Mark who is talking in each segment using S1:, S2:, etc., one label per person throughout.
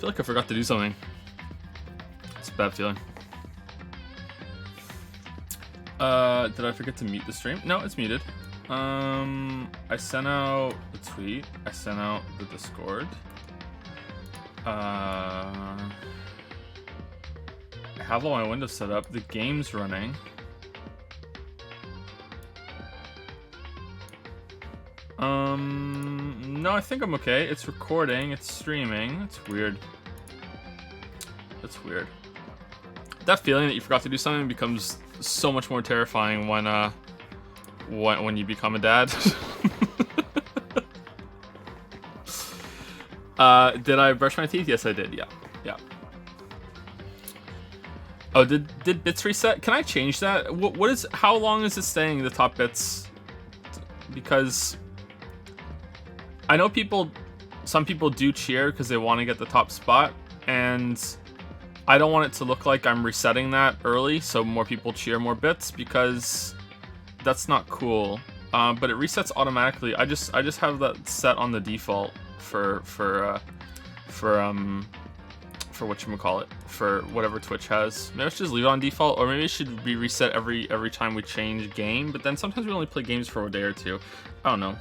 S1: feel like I forgot to do something. It's a bad feeling. Did I forget to mute the stream? No, it's muted. I sent out the tweet. I sent out the Discord. I have all my windows set up. The game's running. No, I think I'm okay. It's recording. It's streaming. It's weird. It's weird. That feeling that you forgot to do something becomes so much more terrifying when you become a dad. Did I brush my teeth? Yes, I did. Yeah. Oh, did bits reset? Can I change that? What is? How long is it staying the top bits? Because I know some people do cheer because they want to get the top spot, and I don't want it to look like I'm resetting that early so more people cheer more bits, because that's not cool. But it resets automatically. I just have that set on the default for whatchamacallit, for whatever Twitch has. Maybe I should just leave it on default, or maybe it should be reset every time we change game, but then sometimes we only play games for a day or two. I don't know.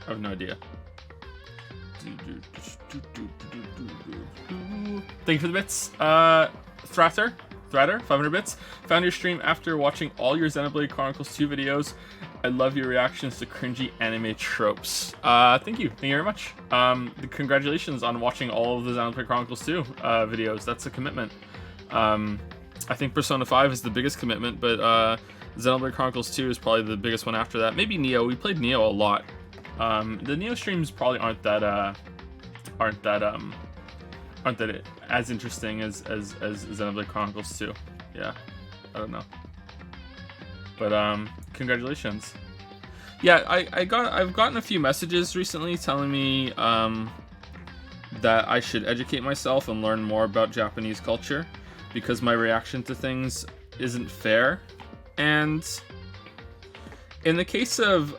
S1: I have no idea. Thank you for the bits. Thratter, 500 bits. Found your stream after watching all your Xenoblade Chronicles 2 videos. I love your reactions to cringy anime tropes. Thank you very much. Congratulations on watching all of the Xenoblade Chronicles 2 videos. That's a commitment. I think Persona 5 is the biggest commitment, but Xenoblade Chronicles 2 is probably the biggest one after that. Maybe Neo. We played Neo a lot. The Neo streams probably aren't that as interesting as Xenoblade Chronicles 2. Yeah, I don't know. But congratulations. Yeah, I've gotten a few messages recently telling me that I should educate myself and learn more about Japanese culture, because my reaction to things isn't fair. And in the case of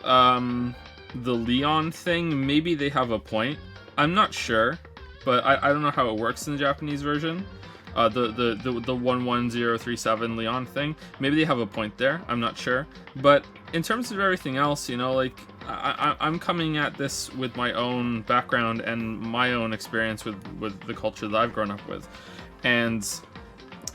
S1: the Leon thing, maybe they have a point. I'm not sure, but I don't know how it works in the Japanese version. The 11037 Leon thing, maybe they have a point there. I'm not sure, but in terms of everything else, you know, like I'm coming at this with my own background and my own experience with the culture that I've grown up with, and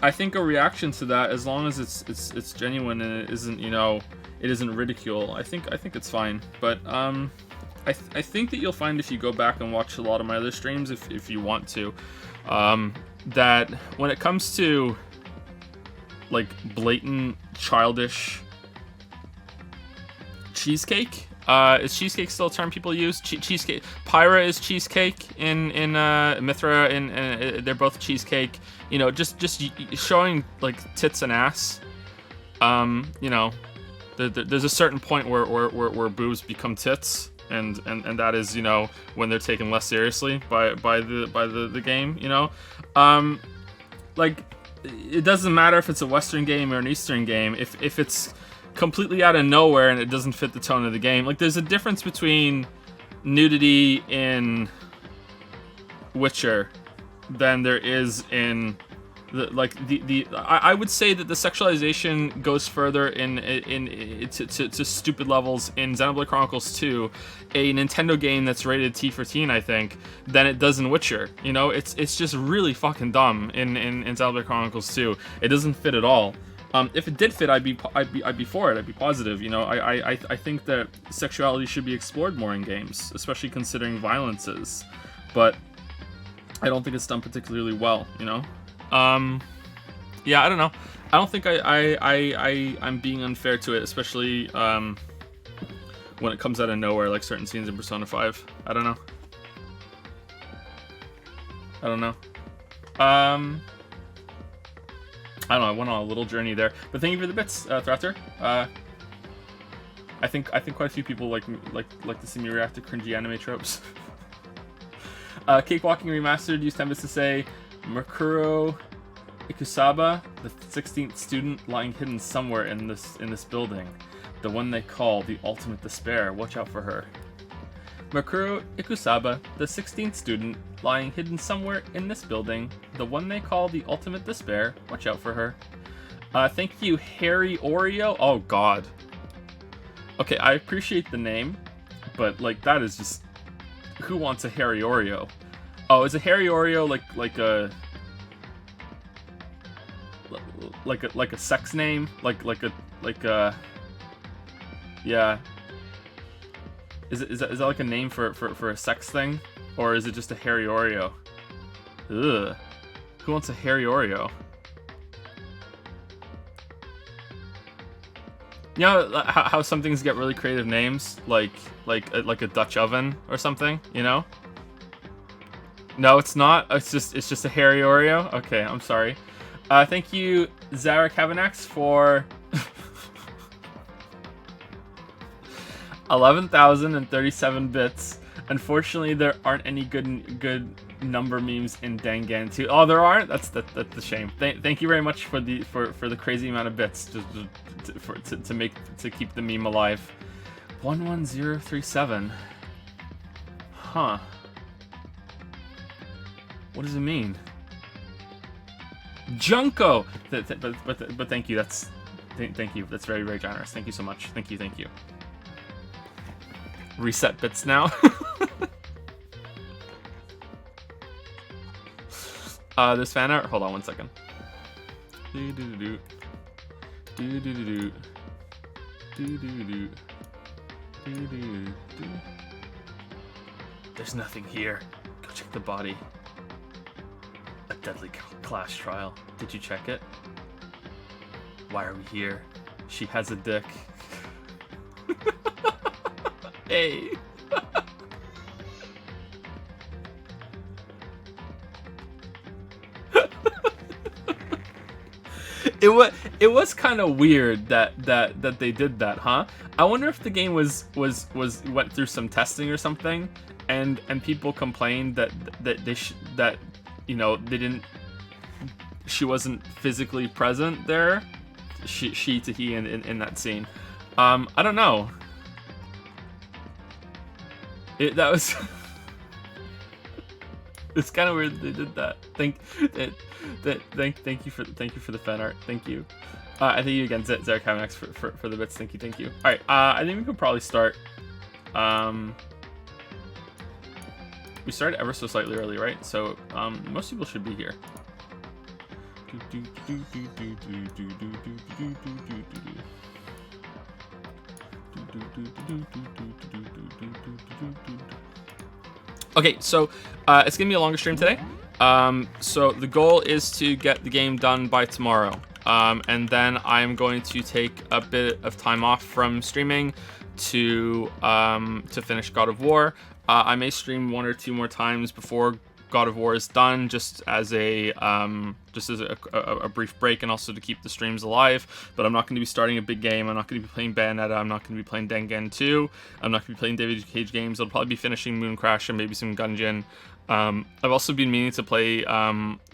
S1: I think a reaction to that, as long as it's genuine and it isn't, you know, it isn't ridicule, I think it's fine. But I think that you'll find, if you go back and watch a lot of my other streams, if you want to, that when it comes to like blatant childish cheesecake, is cheesecake still a term people use? Cheesecake. Pyra is cheesecake in Mithra, and they're both cheesecake. You know, just showing like tits and ass. You know, there's a certain point where boobs become tits, and that is, you know, when they're taken less seriously by the game. You know, like it doesn't matter if it's a Western game or an Eastern game. If it's completely out of nowhere and it doesn't fit the tone of the game. Like, there's a difference between nudity in Witcher than there is in I would say that the sexualization goes further to stupid levels in Xenoblade Chronicles 2, a Nintendo game that's rated T for teen, I think, than it does in Witcher. You know, it's just really fucking dumb in Xenoblade Chronicles 2. It doesn't fit at all. If it did fit, I'd be for it. I'd be positive. You know, I think that sexuality should be explored more in games, especially considering violences. But I don't think it's done particularly well. You know, yeah, I don't know. I don't think I'm being unfair to it, especially when it comes out of nowhere, like certain scenes in Persona 5. I don't know. I don't know. I went on a little journey there, but thank you for the bits, Thrafter. I think quite a few people like to see me react to cringy anime tropes. Cakewalking Remastered used 10 bits to say, Mukuro Ikusaba, the 16th student lying hidden somewhere in this building, the one they call the ultimate despair. Watch out for her. Makuro Ikusaba, the 16th student, lying hidden somewhere in this building, the one they call the ultimate despair. Watch out for her. Thank you, Harry Oreo. Oh, God. Okay, I appreciate the name, but, like, that is just... Who wants a Harry Oreo? Oh, is a Harry Oreo like a sex name? Yeah. Is that like a name for a sex thing? Or is it just a Harry Oreo? Ugh. Who wants a Harry Oreo? You know how some things get really creative names, like a Dutch oven or something, you know? No, it's not. It's just a Harry Oreo. Okay, I'm sorry. Thank you, Zara Kavanax, for 11,037 bits. Unfortunately, there aren't any good number memes in Dangan 2. Oh, there aren't. That's a shame. Thank you very much for the crazy amount of bits to keep the meme alive. 11037. Huh. What does it mean? Junko. But thank you. Thank you. That's very generous. Thank you so much. Thank you. Reset bits now. This fan art. Hold on 1 second. There's nothing here. Go check the body. A deadly clash trial. Did you check it? Why are we here? She has a dick. Hey. It was kind of weird that they did that, huh? I wonder if the game went through some testing or something, and people complained that you know she wasn't physically present there, she to he in that scene. I don't know. That was it's kind of weird they did that. Thank you for the fan art. Thank you. I thank you again, Zarek Hamax, for the bits. Thank you. All right. I think we could probably start. We started ever so slightly early, right? So most people should be here. Okay, so it's gonna be a longer stream today. So the goal is to get the game done by tomorrow, and then I'm going to take a bit of time off from streaming to finish God of War. I may stream 1 or 2 more times before God of War is done, just as a brief break, and also to keep the streams alive. But I'm not going to be starting a big game. I'm not going to be playing Bayonetta. I'm not going to be playing Dangan 2. I'm not going to be playing David Cage games. I'll probably be finishing Moon Crash and maybe some Gungeon. I've also been meaning to play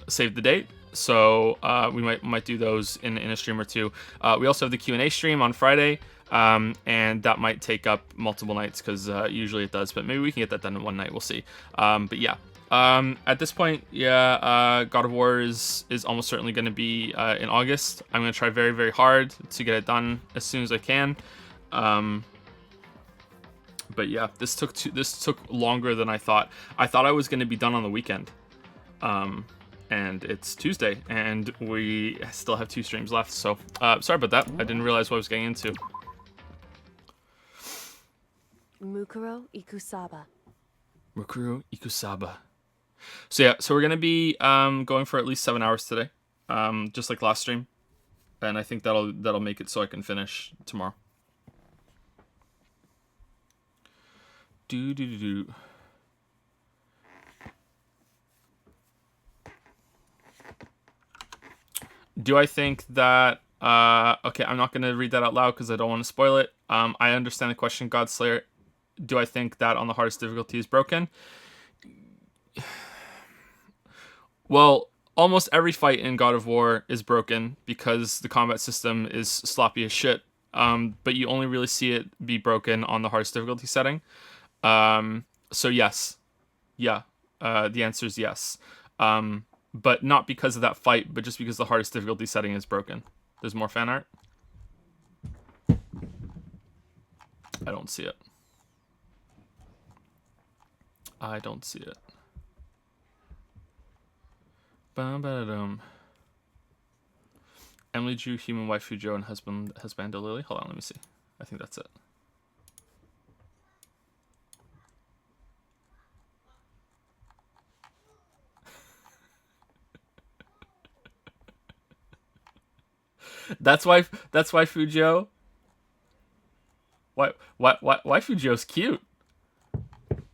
S1: Save the Date, so we might do those in a stream or two. We also have the Q&A stream on Friday, and that might take up multiple nights because usually it does. But maybe we can get that done in one night. We'll see. But yeah. At this point, God of War is almost certainly going to be in August. I'm going to try very, very hard to get it done as soon as I can. But yeah, this took longer than I thought. I thought I was going to be done on the weekend. And it's Tuesday, and we still have 2 streams left. So sorry about that. I didn't realize what I was getting into.
S2: Mukuro Ikusaba.
S1: So yeah, so we're gonna be going for at least 7 hours today, just like last stream, and I think that'll make it so I can finish tomorrow. Do. Do I think that? Okay, I'm not gonna read that out loud because I don't want to spoil it. I understand the question, Godslayer. Do I think that on the hardest difficulty is broken? Well, almost every fight in God of War is broken because the combat system is sloppy as shit. But you only really see it be broken on the hardest difficulty setting. So yes, yeah. The answer is yes. But not because of that fight, but just because the hardest difficulty setting is broken. There's more fan art. I don't see it. I don't see it. Bum-ba-da-dum. Emily Drew, human waifu Joe, and husbando Lily. Hold on, let me see. I think that's it. That's waifu Joe. Waifu Joe's cute.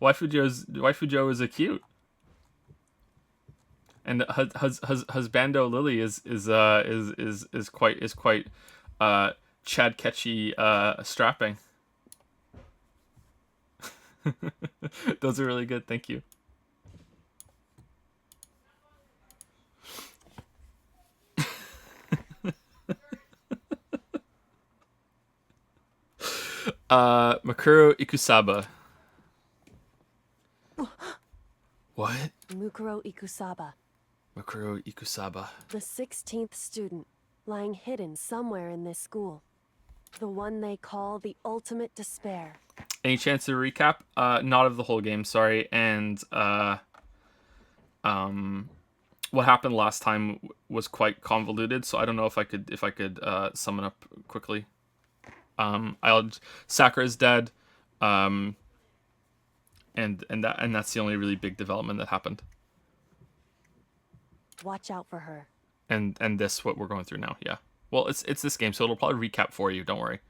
S1: Waifu Joe is a cute. And husbando Lily is quite Chad Ketchy strapping. Those are really good. Thank you. Makuro Ikusaba. What?
S2: Mukuro Ikusaba.
S1: Makuro Ikusaba.
S2: The 16th student, lying hidden somewhere in this school. The one they call the ultimate despair.
S1: Any chance to recap? Not of the whole game, sorry. And what happened last time was quite convoluted, so I don't know if I could sum it up quickly. Sakura's dead, and that's the only really big development that happened.
S2: Watch out for her.
S1: And this what we're going through now, yeah. Well, it's this game, so it'll probably recap for you. Don't worry.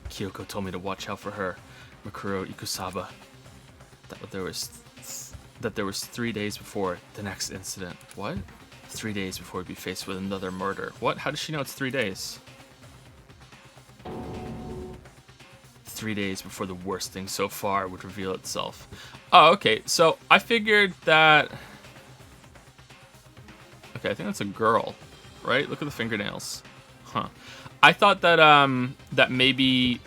S1: Kyoko told me to watch out for her, Makuro Ikusaba. That there was 3 days before the next incident. What? 3 days before we'd be faced with another murder. What? How does she know it's 3 days? 3 days before the worst thing so far would reveal itself. Oh, okay. So I figured that. Okay, I think that's a girl, right? Look at the fingernails. Huh. I thought that that maybe.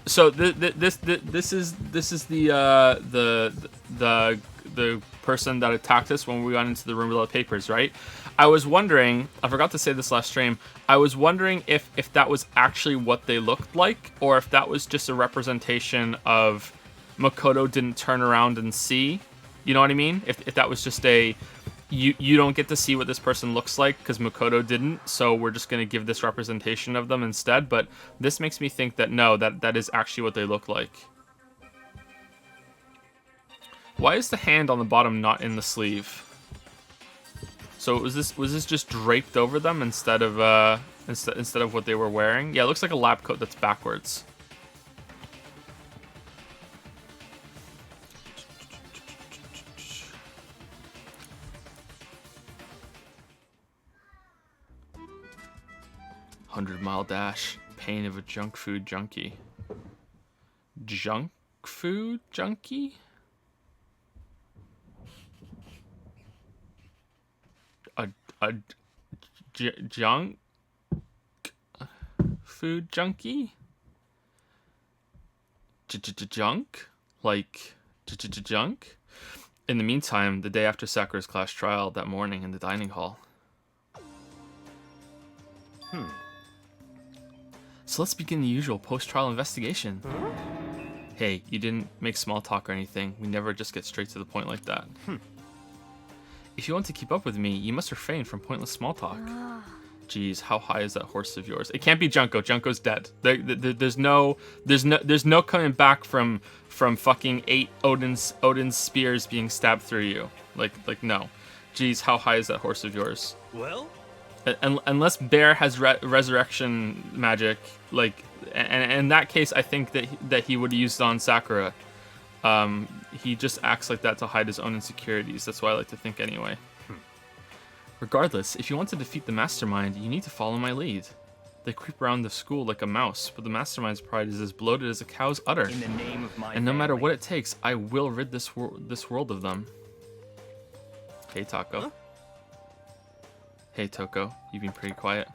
S1: So this is the person that attacked us when we went into the room with all the papers, right? I was wondering, I forgot to say this last stream, I was wondering if that was actually what they looked like, or if that was just a representation of Makoto didn't turn around and see. You know what I mean? If that was just a, you don't get to see what this person looks like because Makoto didn't, so we're just going to give this representation of them instead. But this makes me think that no, that is actually what they look like. Why is the hand on the bottom not in the sleeve? So was this just draped over them instead of what they were wearing? Yeah, it looks like a lab coat that's backwards. $100-mile dash. Pain of a junk food junkie. Junk food junkie? Junk food junkie? Junk? Like junk? In the meantime, the day after Sakura's class trial, that morning in the dining hall. So let's begin the usual post-trial investigation. Hey, you didn't make small talk or anything. We never just get straight to the point like that. If you want to keep up with me, you must refrain from pointless small talk. Jeez, how high is that horse of yours? It can't be Junko. Junko's dead. There's no coming back from fucking 8 Odin's spears being stabbed through you. Like no. Jeez, how high is that horse of yours?
S3: Well,
S1: unless Bear has resurrection magic, like, and in that case, I think that he would have used it on Sakura. He just acts like that to hide his own insecurities. That's what I like to think anyway. Regardless, if you want to defeat the mastermind, you need to follow my lead. They creep around the school like a mouse, but the mastermind's pride is as bloated as a cow's udder.
S3: in the name of my
S1: And no matter
S3: family.
S1: what it takes, I will rid this world of them. Hey, Taco.
S3: Huh?
S1: Hey, Toko. You've been pretty quiet.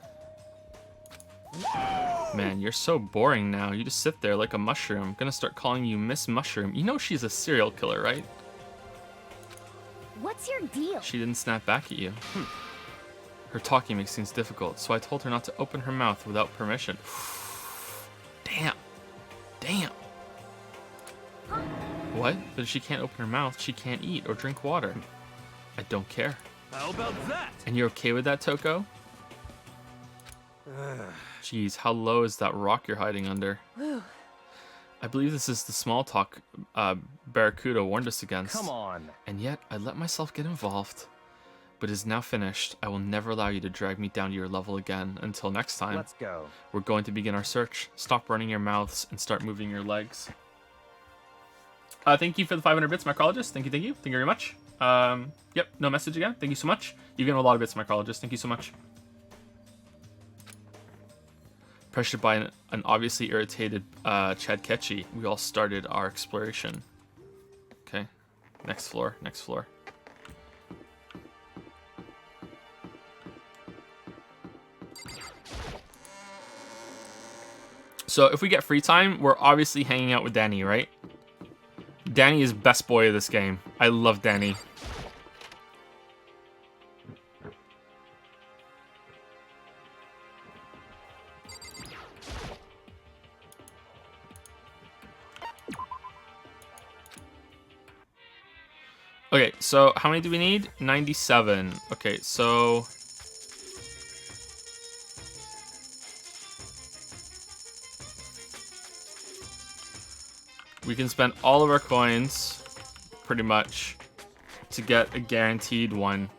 S1: Man, you're so boring now. You just sit there like a mushroom. I'm gonna start calling you Miss Mushroom. You know she's a serial killer, right?
S3: What's your deal?
S1: She didn't snap back at you. Her talking makes things difficult, so I told her not to open her mouth without permission. Damn. Damn. What? But if she can't open her mouth, she can't eat or drink water. I don't care.
S4: How about that?
S1: And you're okay with that, Toko? Jeez, how low is that rock you're hiding under?
S2: Whew.
S1: I believe this is the small talk Barracuda warned us against.
S4: Come on.
S1: And yet, I let myself get involved. But it is now finished. I will never allow you to drag me down to your level again. Until next time,
S4: Let's go.
S1: we're going to begin our search. Stop running your mouths and start moving your legs. Thank you for the 500 bits, Micrologist. Thank you, thank you. Thank you very much. Yep, no message again. Thank you so much. You've given a lot of bits, Micrologist. Thank you so much. Pressured by an obviously irritated Chad Ketchy, we all started our exploration. Okay, next floor, next floor. So if we get free time, we're obviously hanging out with Danny, right? Danny is best boy of this game. I love Danny. Okay, so how many do we need? 97. Okay, so... we can spend all of our coins, pretty much, to get a guaranteed one.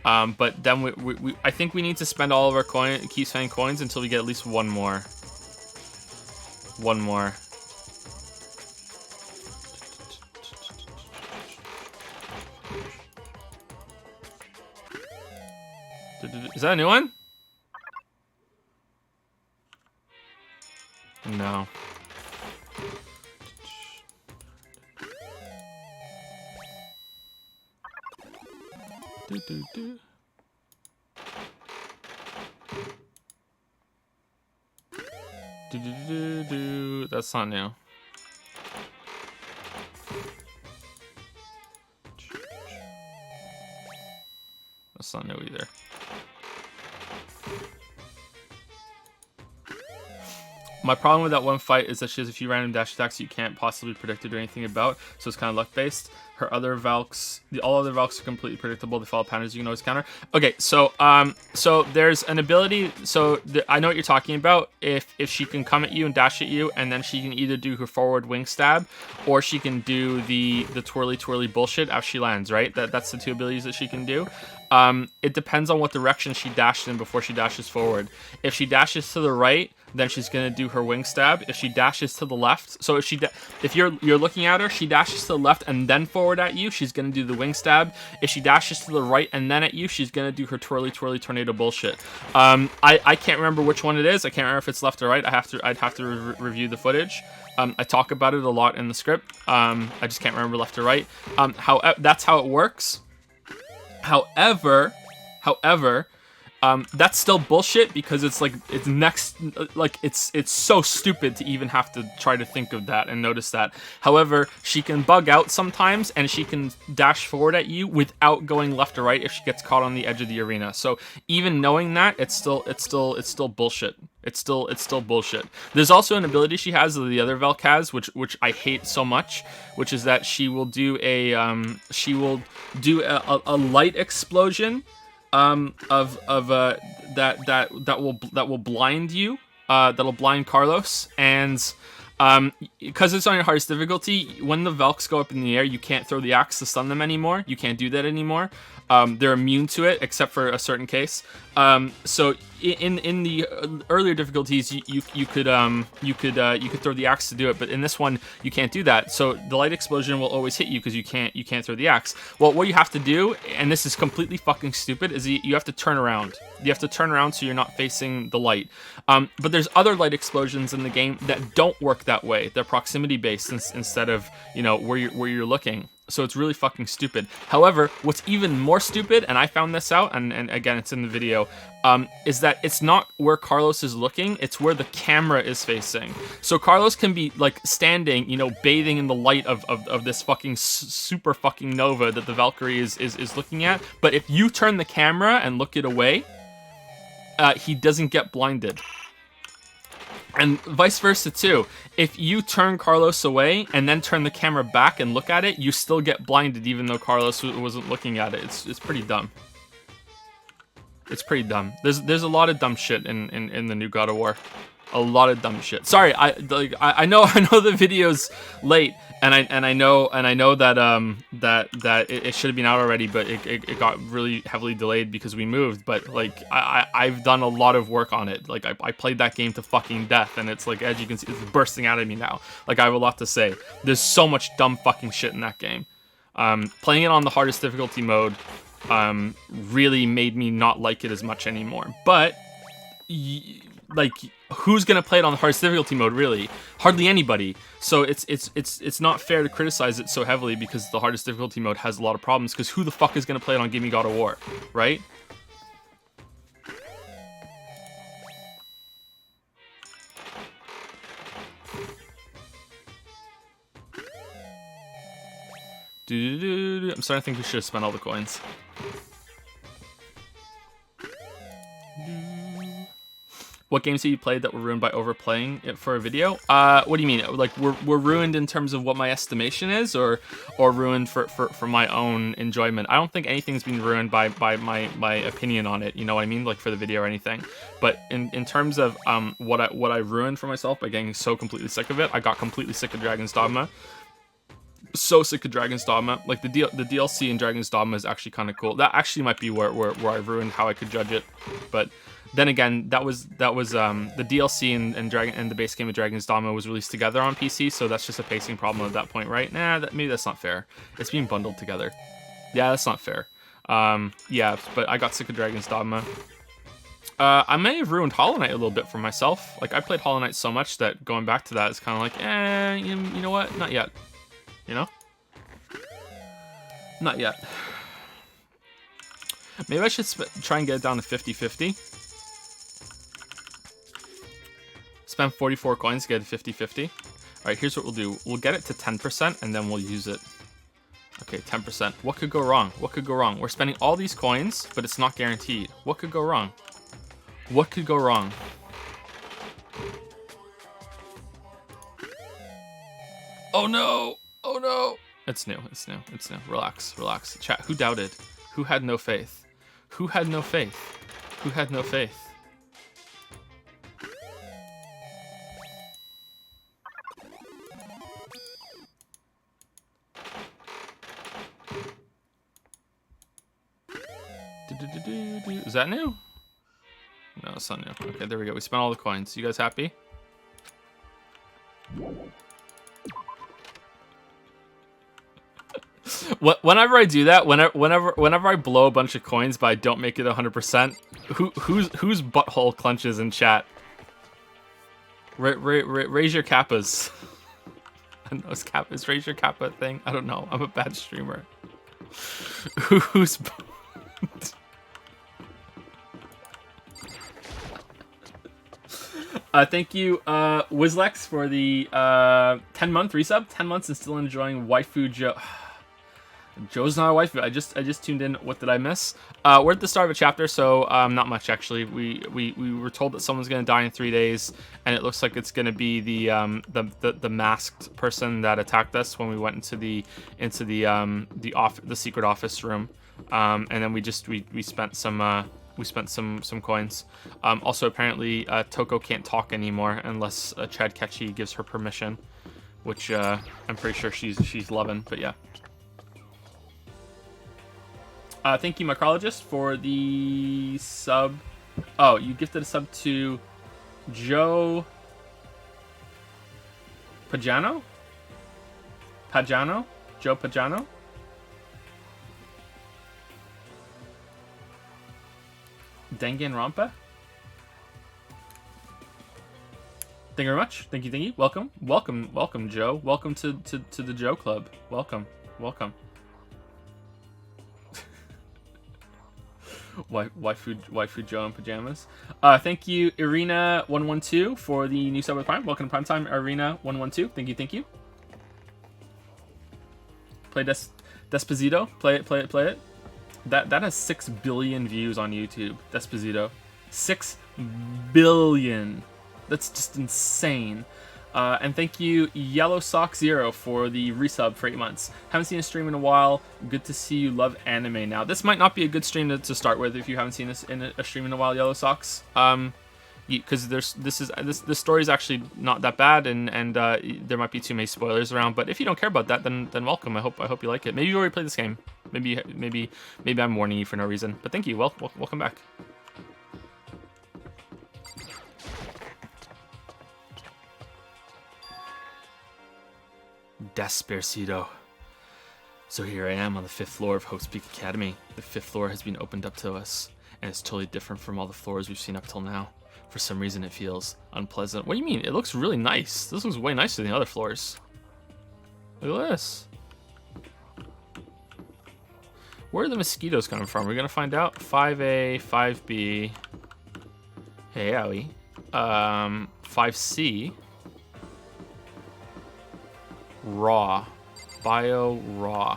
S1: But then I think we need to spend all of our keep spending coins until we get at least one more. One more. Is that a new one? No. That's not new. That's not new either. My problem with that one fight is that she has a few random dash attacks you can't possibly predict or anything about, so it's kind of luck-based. Her other Valks, all other Valks are completely predictable. They follow patterns you can always counter. Okay, so so there's an ability. So I know what you're talking about. If she can come at you and dash at you, and then she can either do her forward wing stab, or she can do the twirly bullshit after she lands. Right? That's the two abilities that she can do. It depends on what direction she dashed in before she dashes forward. If she dashes to the right, then she's gonna do her wing stab. If she dashes to the left, so if you're looking at her, she dashes to the left and then forward at you, she's gonna do the wing stab. If she dashes to the right and then at you, she's gonna do her twirly tornado bullshit. I can't remember which one it is. I can't remember if it's left or right. I'd have to review the footage. I talk about it a lot in the script. I just can't remember left or right. That's how it works. However, that's still bullshit because it's so stupid to even have to try to think of that and notice that. However, she can bug out sometimes and she can dash forward at you without going left or right if she gets caught on the edge of the arena. So even knowing that, it's still bullshit. It's still bullshit. There's also an ability she has that the other Velk has, which I hate so much, which is that she will do a light explosion that will blind you, that'll blind Carlos, and because it's on your hardest difficulty, when the Velks go up in the air, you can't throw the axe to stun them anymore. You can't do that anymore. They're immune to it except for a certain case. So in the earlier difficulties, you could throw the axe to do it, but in this one you can't do that. So the light explosion will always hit you because you can't throw the axe. Well, what you have to do, and this is completely fucking stupid, is you have to turn around. You have to turn around so you're not facing the light. But there's other light explosions in the game that don't work that way. They're proximity based instead of where you're looking. So it's really fucking stupid. However, what's even more stupid, and I found this out, and again, it's in the video, is that it's not where Carlos is looking, it's where the camera is facing. So Carlos can be, like, standing, you know, bathing in the light of this fucking super fucking nova that the Valkyrie is looking at, but if you turn the camera and look it away, he doesn't get blinded. And vice versa too. If you turn Carlos away and then turn the camera back and look at it, you still get blinded even though Carlos wasn't looking at it. It's pretty dumb. It's pretty dumb. There's a lot of dumb shit in the new God of War. A lot of dumb shit. Sorry, I know the video's late, and I know that it should have been out already, but it got really heavily delayed because we moved. But like I've done a lot of work on it. Like I played that game to fucking death, and it's like, as you can see, it's bursting out of me now. Like I have a lot to say. There's so much dumb fucking shit in that game. Playing it on the hardest difficulty mode really made me not like it as much anymore. But like, who's gonna play it on the hardest difficulty mode, really? Hardly anybody. So it's not fair to criticize it so heavily because the hardest difficulty mode has a lot of problems, because who the fuck is gonna play it on Give Me God of War, right? I'm starting to think we should have spent all the coins. What games have you played that were ruined by overplaying it for a video? What do you mean? Like, we're ruined in terms of what my estimation is, or ruined for my own enjoyment? I don't think anything's been ruined by my opinion on it. You know what I mean? Like for the video or anything. But in terms of what I ruined for myself by getting so completely sick of it, I got completely sick of Dragon's Dogma. So sick of Dragon's Dogma. Like the DLC in Dragon's Dogma is actually kind of cool. That actually might be where I ruined how I could judge it. But then again, that was the DLC and the base game of Dragon's Dogma was released together on PC, so that's just a pacing problem at that point, right? Nah, maybe that's not fair. It's being bundled together. Yeah, that's not fair. Yeah, but I got sick of Dragon's Dogma. I may have ruined Hollow Knight a little bit for myself. Like, I played Hollow Knight so much that going back to that is kind of like, you know what? Not yet. You know? Not yet. Maybe I should try and get it down to 50-50. Spend 44 coins to get it 50-50. Alright, here's what we'll do. We'll get it to 10% and then we'll use it. Okay, 10%. What could go wrong? What could go wrong? We're spending all these coins, but it's not guaranteed. What could go wrong? What could go wrong? Oh no! Oh no! It's new. It's new. It's new. Relax. Relax. Chat. Who doubted? Who had no faith? Who had no faith? Who had no faith? Is that new? No, it's not new. Okay, there we go. We spent all the coins. You guys happy? Whenever I do that, whenever I blow a bunch of coins but I don't make it 100%, whose butthole clenches in chat? Raise your kappas. I know it's kappas. Raise your kappa thing. I don't know. I'm a bad streamer. Who's? Thank you, Wizlex, for the 10-month resub. 10 months and still enjoying waifu Joe. Joe's not a waifu. I just tuned in. What did I miss? We're at the start of a chapter, so not much actually. We were told that someone's gonna die in 3 days, and it looks like it's gonna be the masked person that attacked us when we went into the secret office room, and then we spent some coins. Also, apparently, Toko can't talk anymore unless Chad Ketchy gives her permission, which I'm pretty sure she's loving. But yeah. Thank you, Mycologist, for the sub. Oh, you gifted a sub to Joe Pagano? Pagano? Joe Pagano? Danganronpa? Thank you very much. Thank you. Welcome, Joe. Welcome to the Joe Club. Welcome. Welcome. Waifu Joe in pajamas. Thank you, Irina112, for the new sub with Prime. Welcome to Primetime, Irina112. Thank you. Play Despacito. Play it. That has 6 billion views on YouTube. Despacito. 6 billion. That's just insane. And thank you, Yellow Sock Zero, for the resub for 8 months. Haven't seen a stream in a while. Good to see you love anime now. This might not be a good stream to start with if you haven't seen this in a stream in a while, Yellow Socks. Because this story is actually not that bad, and there might be too many spoilers around. But if you don't care about that, then welcome. I hope you like it. Maybe you already played this game. Maybe I'm warning you for no reason. But thank you. Welcome back. Despacito. So here I am on the 5th floor of Hope's Peak Academy. The 5th floor has been opened up to us, and it's totally different from all the floors we've seen up till now. For some reason, it feels unpleasant. What do you mean? It looks really nice. This looks way nicer than the other floors. Look at this. Where are the mosquitoes coming from? We're gonna find out. 5A, 5B. Hey, owie. 5C. Raw. Bio raw.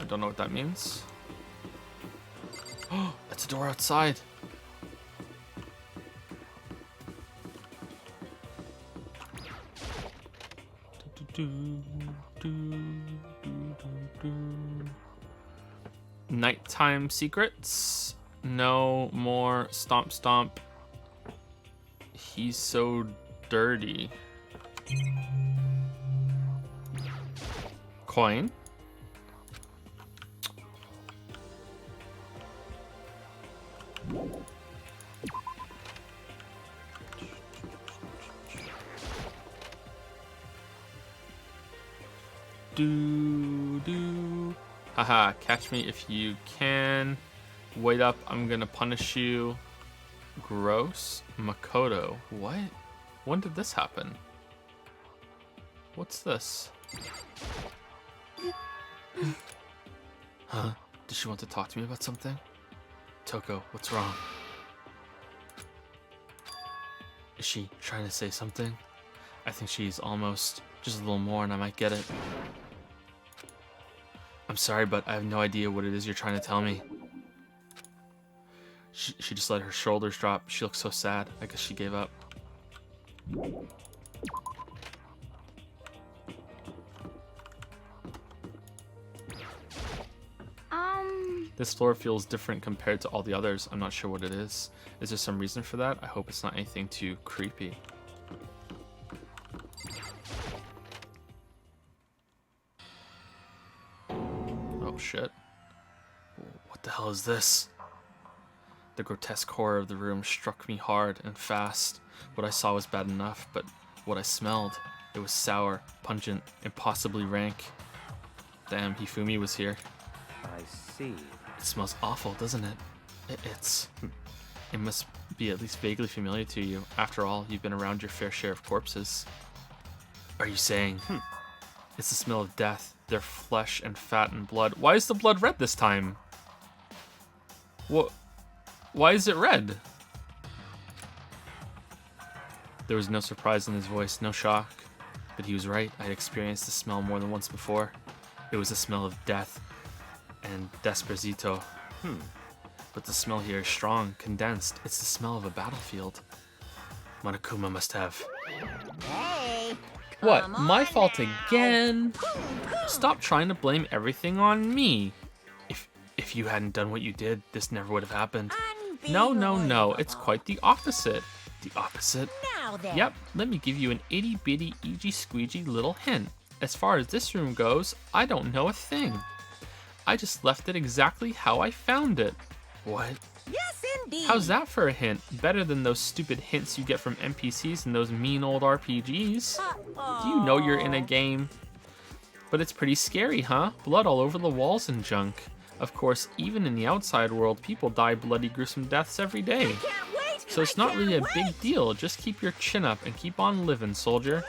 S1: I don't know what that means. Oh, that's a door outside. Nighttime secrets. No more stomp stomp. He's so dirty. Coin. Haha, catch me if you can. Wait up, I'm gonna punish you. Gross. Makoto. What? When did this happen? What's this? Huh? Does she want to talk to me about something? Toko, what's wrong? Is she trying to say something? I think she's almost just a little more and I might get it. I'm sorry, but I have no idea what it is you're trying to tell me. She just let her shoulders drop. She looks so sad. I guess she gave up. This floor feels different compared to all the others. I'm not sure what it is. Is there some reason for that? I hope it's not anything too creepy. Oh shit. What the hell is this? The grotesque horror of the room struck me hard and fast. What I saw was bad enough, but what I smelled, it was sour, pungent, impossibly rank. Damn, Hifumi was here.
S3: I see.
S1: It smells awful, doesn't it? It must be at least vaguely familiar to you. After all, you've been around your fair share of corpses. Are you saying? It's the smell of death, their flesh and fat and blood. Why is the blood red this time? What? Why is it red? There was no surprise in his voice, no shock. But he was right. I had experienced the smell more than once before. It was the smell of death and Despacito. But the smell here is strong, condensed. It's the smell of a battlefield. Monokuma must have.
S4: Hey!
S1: What? My fault again? Stop trying to blame everything on me. If you hadn't done what you did, this never would have happened. No. It's quite the opposite. The opposite?
S4: Now then.
S1: Yep, let me give you an itty bitty eegee squeegee little hint. As far as this room goes, I don't know a thing. I just left it exactly how I found it. What?
S4: Yes, indeed.
S1: How's that for a hint? Better than those stupid hints you get from NPCs in those mean old RPGs. Do you know you're in a game? But it's pretty scary, huh? Blood all over the walls and junk. Of course, even in the outside world, people die bloody, gruesome deaths every day.
S4: Can't wait.
S1: So it's not really a big deal. Just keep your chin up and keep on living, soldier.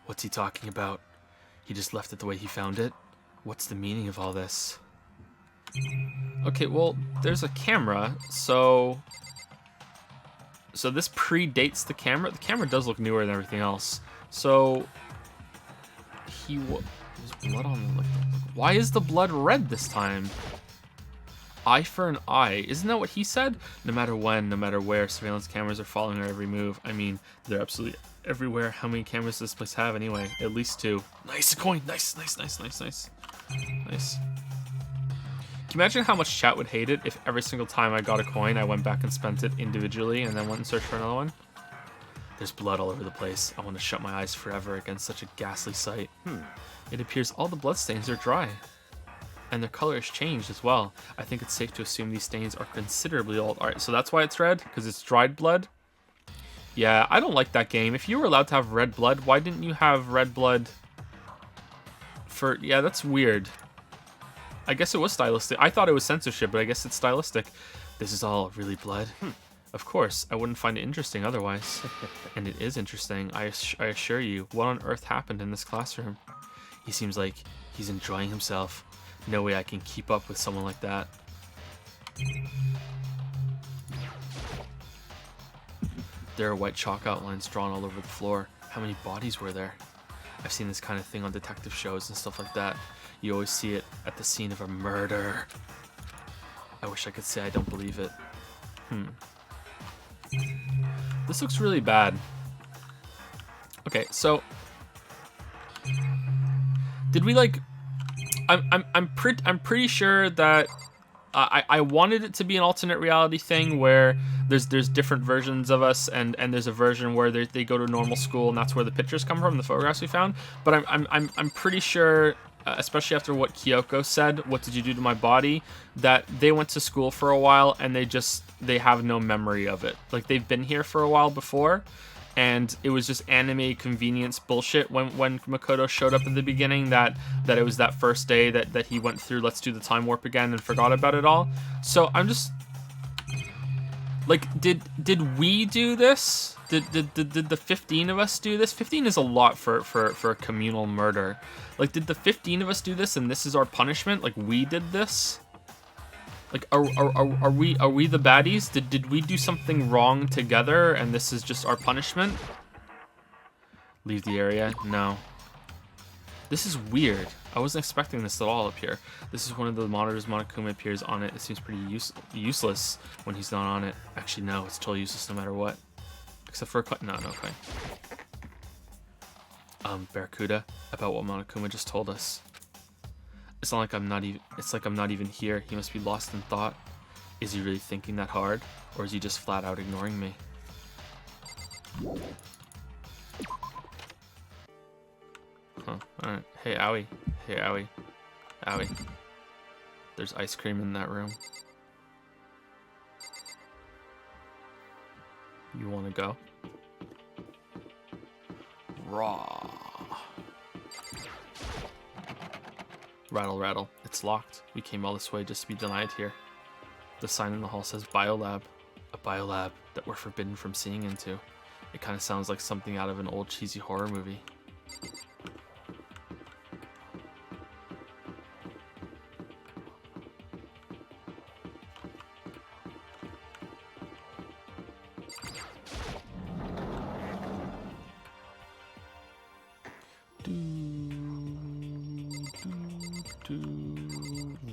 S1: What's he talking about? He just left it the way he found it? What's the meaning of all this? Okay, well, there's a camera, so this predates the camera. The camera does look newer than everything else. So there's blood on the, why is the blood red this time? Eye for an eye. Isn't that what he said? No matter when, no matter where, surveillance cameras are following our every move. I mean, they're absolutely everywhere. How many cameras does this place have anyway? At least 2. Nice, a coin. Nice. Nice. Can you imagine how much chat would hate it if every single time I got a coin, I went back and spent it individually and then went and searched for another one? There's blood all over the place. I want to shut my eyes forever against such a ghastly sight. It appears all the bloodstains are dry. And their color has changed as well. I think it's safe to assume these stains are considerably old. Alright, so that's why it's red? Because it's dried blood? Yeah, I don't like that game. If you were allowed to have red blood, why didn't you have red blood for... Yeah, that's weird. I guess it was stylistic. I thought it was censorship, but I guess it's stylistic. This is all really blood? Of course, I wouldn't find it interesting otherwise. And it is interesting, I assure you. What on earth happened in this classroom? He seems like he's enjoying himself. No way I can keep up with someone like that. There are white chalk outlines drawn all over the floor. How many bodies were there? I've seen this kind of thing on detective shows and stuff like that. You always see it at the scene of a murder. I wish I could say I don't believe it. This looks really bad. Okay, so did we like? I'm pretty sure that I wanted it to be an alternate reality thing where there's different versions of us and there's a version where they go to normal school and that's where the pictures come from, the photographs we found. But I'm pretty sure, especially after what Kyoko said, what did you do to my body, that they went to school for a while and they have no memory of it. Like they've been here for a while before. And it was just anime convenience bullshit when Makoto showed up at the beginning that it was that first day that he went through let's do the time warp again and forgot about it all. So I'm just like, did we do this? Did the 15 of us do this? 15 is a lot for a communal murder. Like, did the 15 of us do this and this is our punishment? Like, we did this? Like, are we the baddies? Did we do something wrong together and this is just our punishment? Leave the area? No. This is weird. I wasn't expecting this at all up here. This is one of the monitors. Monokuma appears on it. It seems pretty useless when he's not on it. Actually, no, it's totally useless no matter what. Except for a no, okay. Barracuda, about what Monokuma just told us. It's not like I'm not even. It's like I'm not even here. He must be lost in thought. Is he really thinking that hard, or is he just flat out ignoring me? Huh. All right. Hey, Owie. Hey, Owie. Owie. There's ice cream in that room. You want to go? Raw. Rattle, rattle. It's locked. We came all this way just to be denied here. The sign in the hall says biolab. A biolab that we're forbidden from seeing into. It kind of sounds like something out of an old cheesy horror movie.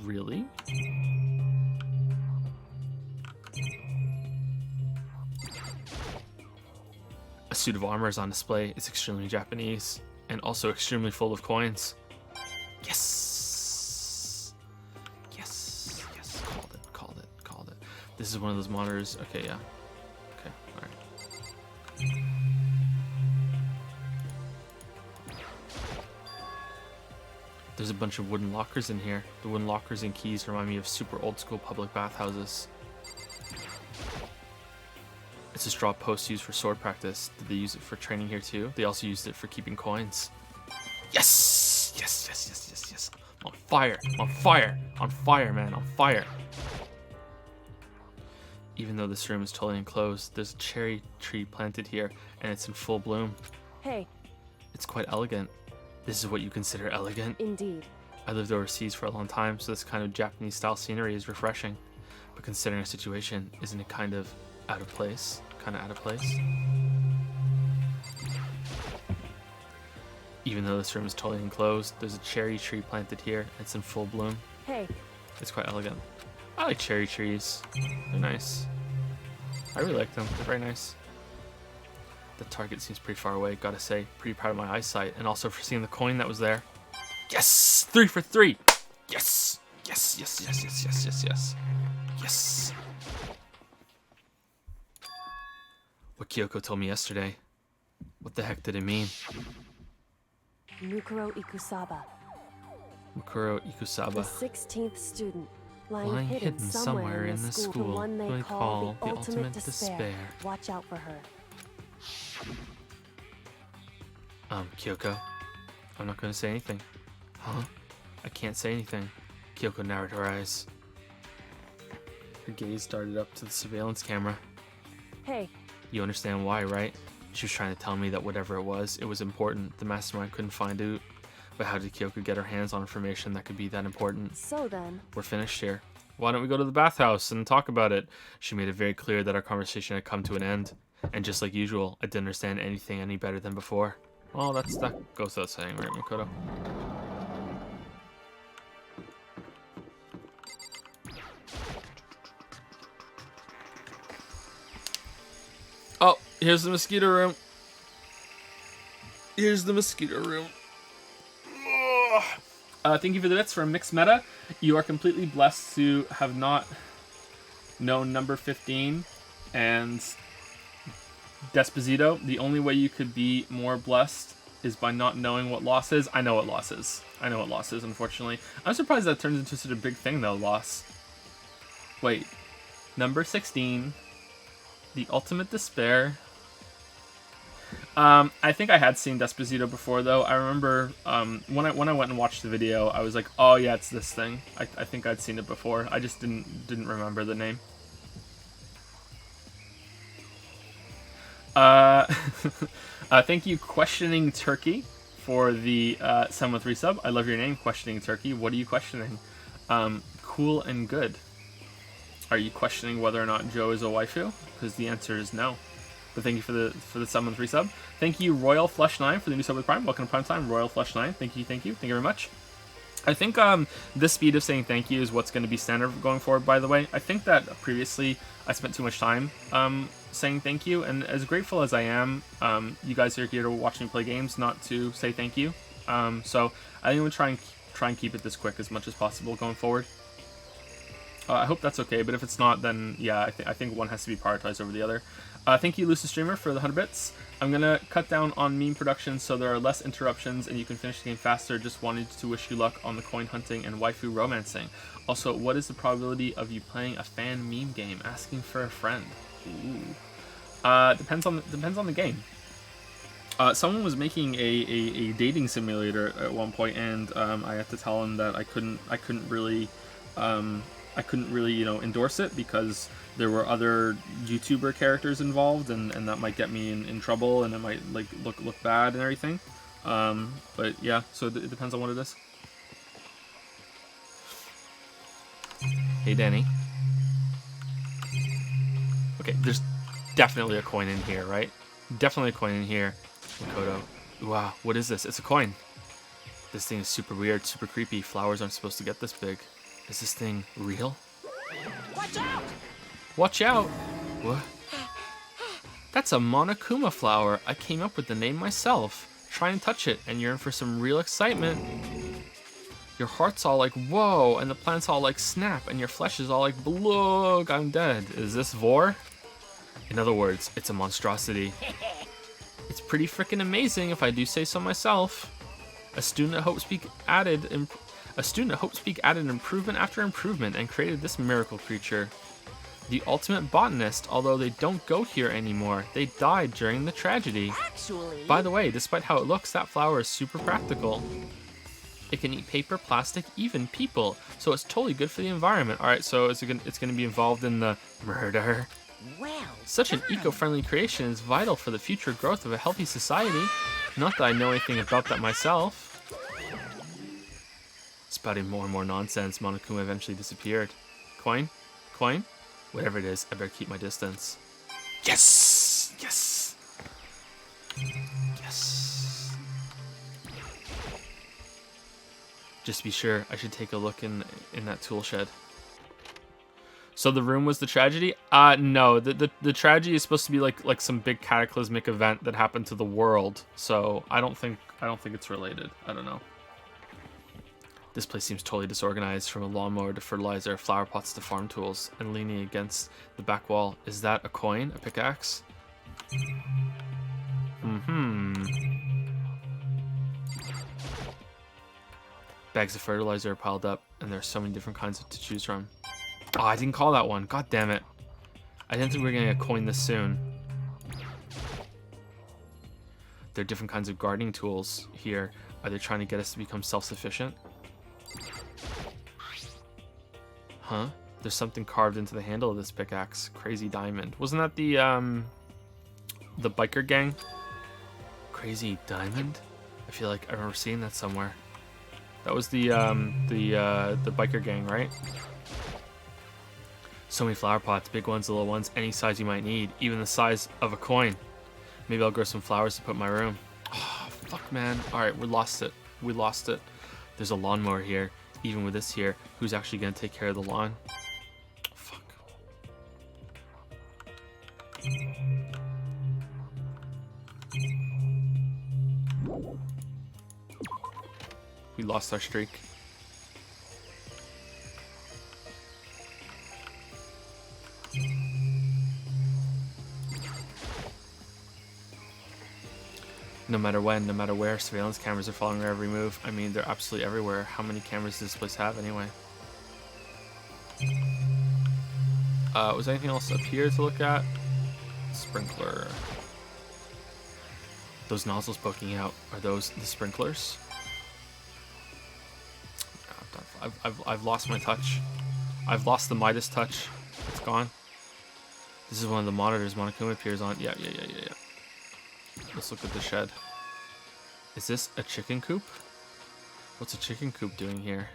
S1: Really? A suit of armor is on display. It's extremely Japanese and also extremely full of coins. Yes! Yes! Yes! Called it. Called it. Called it. This is one of those monitors. Okay, yeah. Okay, alright. There's a bunch of wooden lockers in here. The wooden lockers and keys remind me of super old school public bathhouses. It's a straw post used for sword practice. Did they use it for training here too? They also used it for keeping coins. Yes! Yes, yes, yes, yes, yes. fire. I'm on fire. On fire, man. On fire. Even though this room is totally enclosed, there's a cherry tree planted here, and it's in full bloom.
S2: Hey.
S1: It's quite elegant. This is what you consider elegant?
S2: Indeed.
S1: I lived overseas for a long time, so this kind of Japanese-style scenery is refreshing. But considering our situation, isn't it kind of out of place? Kind of out of place? Even though this room is totally enclosed, there's a cherry tree planted here. It's in full bloom.
S2: Hey.
S1: It's quite elegant. I like cherry trees. They're nice. I really like them. They're very nice. The target seems pretty far away, gotta say. Pretty proud of my eyesight, and also for seeing the coin that was there. Yes! 3 for 3! Yes! Yes, yes, yes, yes, yes, yes, yes. Yes! What Kyoko told me yesterday. What the heck did it mean?
S2: Mukuro Ikusaba.
S1: Mukuro
S2: The
S1: Ikusaba.
S2: 16th student.
S1: Lying hidden somewhere in the school.
S2: The one they call the ultimate despair.
S1: despair.
S2: Watch out for her.
S1: Kyoko. I'm not gonna say anything. Huh? I can't say anything. Kyoko narrowed her eyes. Her gaze darted up to the surveillance camera.
S2: Hey.
S1: You understand why, right? She was trying to tell me that whatever it was important. The mastermind couldn't find out. But how did Kyoko get her hands on information that could be that important?
S2: So then...
S1: We're finished here. Why don't we go to the bathhouse and talk about it? She made it very clear that our conversation had come to an end. And just like usual, I didn't understand anything any better than before. Well, that goes without saying, right, Makoto? Oh, here's the mosquito room. Here's the mosquito room. Thank you for the bits from Mixed Meta. You are completely blessed to have not known number 15 and Desposito. The only way you could be more blessed is by not knowing what loss is. I know what loss is. I know what loss is, unfortunately. I'm surprised that turns into such a big thing, though, loss. Wait. Number 16. The Ultimate Despair. I think I had seen Desposito before, though. I remember when I went and watched the video, I was like, oh yeah, it's this thing. I think I'd seen it before. I just didn't remember the name. Thank you, Questioning Turkey, for the 713 sub. I love your name, Questioning Turkey. What are you questioning? Cool and good. Are you questioning whether or not Joe is a waifu? Because the answer is no. But thank you for the 713 sub. Thank you, Royal Flush 9, for the new sub with Prime. Welcome to Prime Time, Royal Flush 9. Thank you very much. I think this speed of saying thank you is what's going to be standard going forward, by the way. I think that previously I spent too much time saying thank you, and as grateful as I am, you guys are here to watch me play games, not to say thank you. So I think I'm going to try and keep it this quick as much as possible going forward. I hope that's okay, but if it's not, then yeah, I think one has to be prioritized over the other. Thank you, Lucid Streamer, for the 100 bits. I'm going to cut down on meme production so there are less interruptions and you can finish the game faster. Just wanted to wish you luck on the coin hunting and waifu romancing. Also, what is the probability of you playing a fan meme game? Asking for a friend. Ooh. Depends on the game. Someone was making a dating simulator at one point, and I had to tell him that I couldn't really endorse it because there were other YouTuber characters involved, and that might get me in trouble, and it might like look bad and everything. But yeah, so it depends on what it is. Hey, Danny. Okay, there's definitely a coin in here, right? Definitely a coin in here. Makoto. Wow, what is this? It's a coin. This thing is super weird, super creepy. Flowers aren't supposed to get this big. Is this thing real?
S4: Watch out!
S1: Watch out! What? That's a Monokuma flower. I came up with the name myself. Try and touch it, and you're in for some real excitement. Your heart's all like, whoa, and the plant's all like, snap, and your flesh is all like, look, I'm dead. Is this Vor? In other words, it's a monstrosity. It's pretty freaking amazing, if I do say so myself. A student at Hope Speak added improvement after improvement and created this miracle creature. The ultimate botanist, although they don't go here anymore. They died during the tragedy.
S4: Actually...
S1: By the way, despite how it looks, that flower is super practical. It can eat paper, plastic, even people. So it's totally good for the environment. All right, so it's gonna be involved in the murder.
S4: Well,
S1: Such an eco-friendly creation is vital for the future growth of a healthy society. Not that I know anything about that myself. Spouting more and more nonsense, Monokuma eventually disappeared. Coin? Coin? Whatever it is, I better keep my distance. Yes! Yes! Yes! Just be sure, I should take a look in that tool shed. So the room was the tragedy? No, the tragedy is supposed to be like some big cataclysmic event that happened to the world. So I don't think it's related. I don't know. This place seems totally disorganized, from a lawnmower to fertilizer, flower pots to farm tools, and leaning against the back wall. Is that a coin? A pickaxe? Bags of fertilizer are piled up, and there are so many different kinds to choose from. Oh, I didn't call that one. God damn it. I didn't think we were getting a coin this soon. There are different kinds of gardening tools here. Are they trying to get us to become self-sufficient? Huh? There's something carved into the handle of this pickaxe. Crazy diamond. Wasn't that the biker gang? Crazy diamond? I feel like I remember seeing that somewhere. That was the biker gang, right? So many flower pots, big ones, little ones, any size you might need, even the size of a coin. Maybe I'll grow some flowers to put in my room. Oh, fuck, man. All right, we lost it. We lost it. There's a lawnmower here. Even with this here, who's actually going to take care of the lawn? Fuck. We lost our streak. No matter when, no matter where, surveillance cameras are following our every move. I mean, they're absolutely everywhere. How many cameras does this place have anyway? Was there anything else up here to look at? Sprinkler. Those nozzles poking out, are those the sprinklers? I've lost my touch. I've lost the Midas touch. It's gone. This is one of the monitors Monokuma appears on. Yeah. Let's look at the shed. Is this a chicken coop? What's a chicken coop doing here?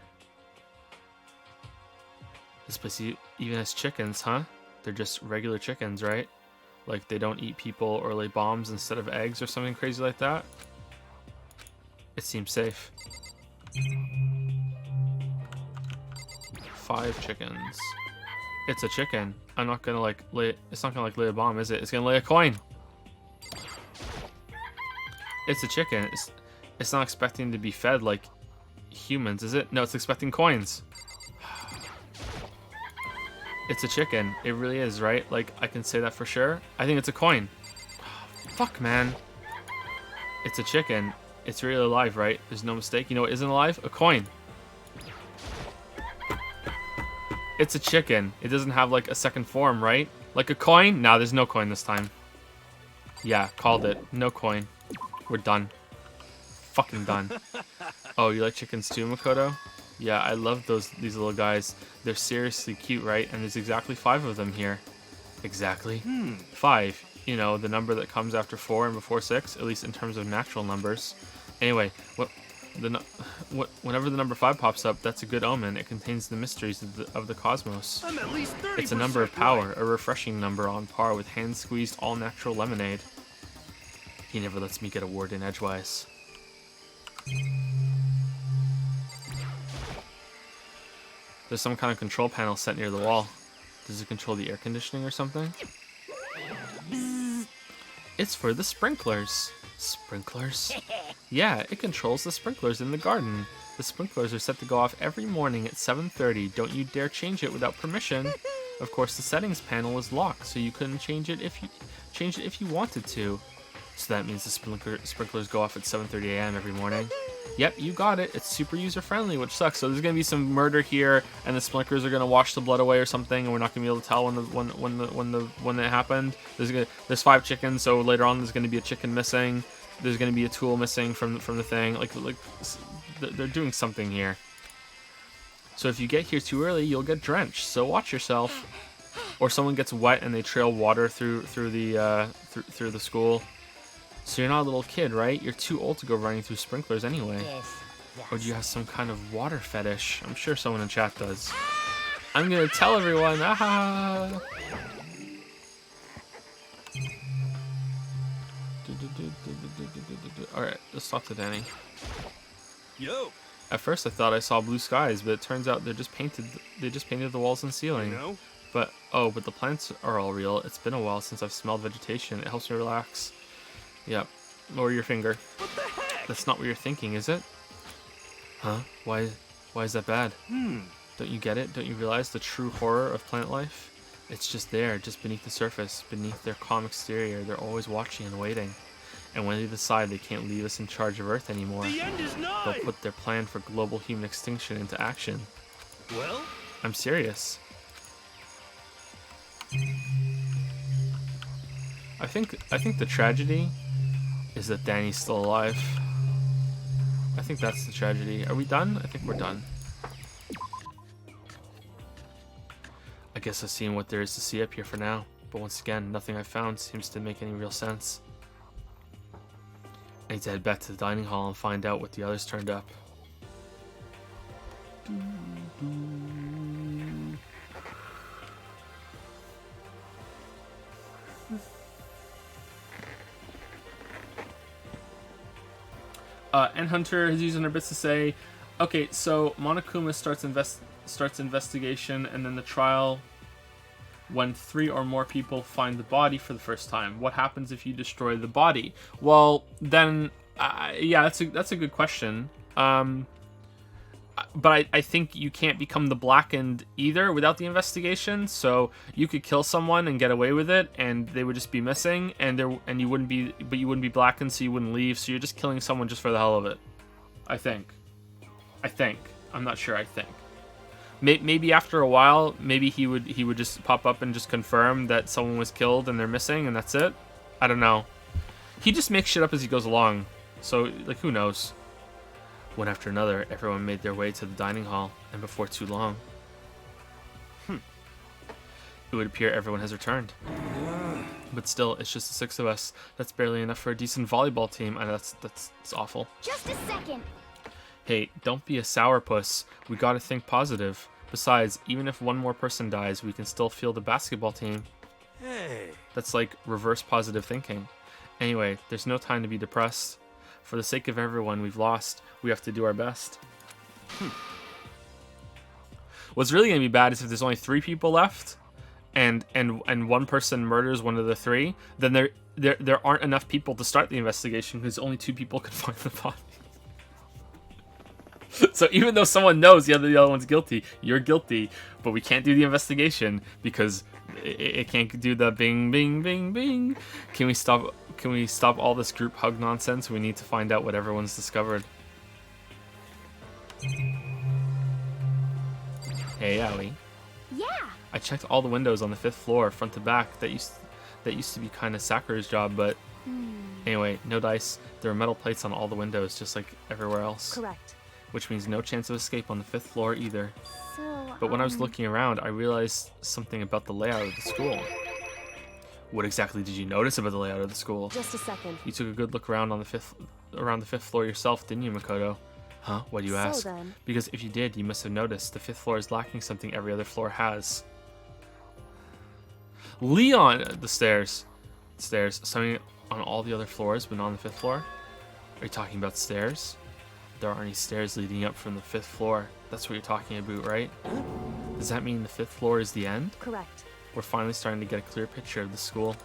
S1: This place even has chickens, huh? They're just regular chickens, right? Like they don't eat people or lay bombs instead of eggs or something crazy like that? It seems safe. 5 chickens. It's a chicken. I'm not gonna like lay. It's not gonna like lay a bomb, is it? It's gonna lay a coin. It's a chicken. It's not expecting to be fed like humans, is it? No, it's expecting coins. It's a chicken. It really is, right? Like, I can say that for sure. I think it's a coin. Fuck, man. It's a chicken. It's really alive, right? There's no mistake. You know what isn't alive? A coin. It's a chicken. It doesn't have, like, a second form, right? Like a coin? Nah, there's no coin this time. Yeah, called it. No coin. We're done. Fucking done. Oh, you like chickens too, Makoto? Yeah, I love these little guys. They're seriously cute, right? And there's exactly 5 of them here. Exactly. 5. You know, the number that comes after 4 and before 6, at least in terms of natural numbers. Anyway, whenever the number 5 pops up, that's a good omen. It contains the mysteries of the cosmos.
S4: I'm at least 30%
S1: It's a number of power, a refreshing number on par with hand-squeezed all-natural lemonade. He never lets me get a word in edgewise. There's some kind of control panel set near the wall. Does it control the air conditioning or something? It's for the sprinklers. Sprinklers? Yeah, it controls the sprinklers in the garden. The sprinklers are set to go off every morning at 7:30. Don't you dare change it without permission. Of course, the settings panel is locked, so you couldn't change it if you wanted to. So that means the sprinklers go off at 7:30 a.m. every morning. Yep, you got it. It's super user-friendly, which sucks. So there's gonna be some murder here, and the sprinklers are gonna wash the blood away or something, and we're not gonna be able to tell when it happened. There's 5 chickens, so later on there's gonna be a chicken missing. There's gonna be a tool missing from the thing. Like they're doing something here. So if you get here too early, you'll get drenched. So watch yourself. Or someone gets wet and they trail water through the school. So you're not a little kid, right? You're too old to go running through sprinklers anyway. Or do you have some kind of water fetish? I'm sure someone in chat does. I'm gonna tell everyone. Ah! Alright, let's talk to Danny.
S3: Yo.
S1: At first I thought I saw blue skies, but it turns out they just painted the walls and ceiling.
S3: You know?
S1: But the plants are all real. It's been a while since I've smelled vegetation. It helps me relax. Yep. Lower your finger.
S3: What the heck?
S1: That's not what you're thinking, is it? Huh? Why is that bad? Don't you get it? Don't you realize the true horror of plant life? It's just there, just beneath the surface, beneath their calm exterior. They're always watching and waiting. And when they decide they can't leave us in charge of Earth anymore,
S3: The end is nigh.
S1: they'll put their plan for global human extinction into action.
S3: Well,
S1: I'm serious. I think the tragedy is that Danny's still alive. I think that's the tragedy. Are we done? I think we're done. I guess I've seen what there is to see up here for now, but once again, nothing I've found seems to make any real sense. I need to head back to the dining hall and find out what the others turned up. And Hunter has used her bits to say, okay, so Monokuma starts investigation, and then the trial when 3 or more people find the body for the first time. What happens if you destroy the body? Well, then, yeah, that's a good question. But I think you can't become the Blackened either without the investigation. So you could kill someone and get away with it, and they would just be missing, and you wouldn't be Blackened, so you wouldn't leave. So you're just killing someone just for the hell of it. I think. I'm not sure. I think. Maybe after a while, maybe he would just pop up and just confirm that someone was killed and they're missing, and that's it. I don't know. He just makes shit up as he goes along. So like, who knows? One after another, everyone made their way to the dining hall, and before too long, it would appear everyone has returned. But still, it's just the 6 of us. That's barely enough for a decent volleyball team, and that's awful.
S5: Just a second.
S1: Hey, don't be a sourpuss. We gotta think positive. Besides, even if one more person dies, we can still field the basketball team.
S3: hey.
S1: That's like reverse positive thinking. Anyway, there's no time to be depressed. For the sake of everyone we've lost, we have to do our best. What's really gonna be bad is if there's only 3 people left, and one person murders one of the 3, then there aren't enough people to start the investigation because only 2 people can find the body. So even though someone knows the other one's guilty, you're guilty, but we can't do the investigation because it can't do the bing, bing, bing, bing. Can we stop all this group hug nonsense? We need to find out what everyone's discovered. Hey, Allie.
S5: Yeah.
S1: I checked all the windows on the 5th floor, front to back. That used to be kind of Sakura's job, but anyway, no dice. There are metal plates on all the windows, just like everywhere else.
S2: Correct.
S1: Which means no chance of escape on the 5th floor either.
S5: So,
S1: But when I was looking around, I realized something about the layout of the school. What exactly did you notice about the layout of the school?
S2: Just a second.
S1: You took a good look around the 5th floor yourself, didn't you, Makoto? Huh? Why do you ask?
S2: So then,
S1: Because if you did, you must have noticed the 5th floor is lacking something every other floor has. Leon! The stairs. Something on all the other floors, but not on the 5th floor? Are you talking about stairs? There aren't any stairs leading up from the 5th floor. That's what you're talking about, right? Does that mean the 5th floor is the end?
S2: correct.
S1: We're finally starting to get a clear picture of the school.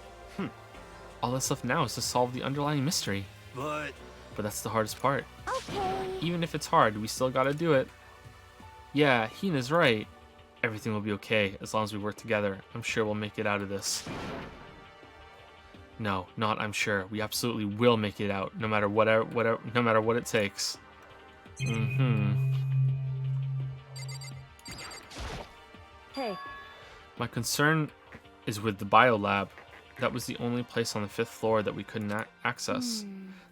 S1: All that's left now is to solve the underlying mystery.
S3: But
S1: But that's the hardest part.
S5: okay.
S1: Even if it's hard, we still gotta do it. Yeah, Hina's right. Everything will be okay as long as we work together. I'm sure we'll make it out of this. No, not I'm sure. We absolutely will make it out, no matter no matter what it takes.
S2: Hey,
S1: My concern is with the biolab. That was the only place on the 5th floor that we couldn't access.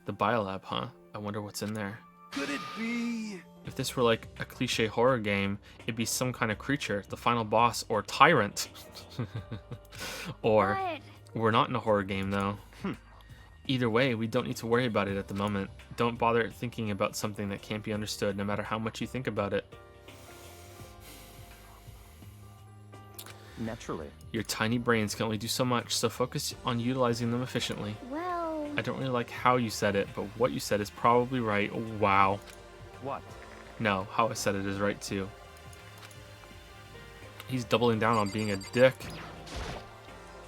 S1: The biolab, huh? I wonder what's in there.
S3: Could it be?
S1: If this were like a cliche horror game, it'd be some kind of creature, the final boss, or tyrant. Or,
S5: What?
S1: we're not in a horror game though. Either way, we don't need to worry about it at the moment. Don't bother thinking about something that can't be understood, no matter how much you think about it.
S6: Naturally.
S1: Your tiny brains can only do so much, so focus on utilizing them efficiently.
S5: Well,
S1: I don't really like how you said it, but what you said is probably right. Wow.
S6: What?
S1: No, how I said it is right too. He's doubling down on being a dick.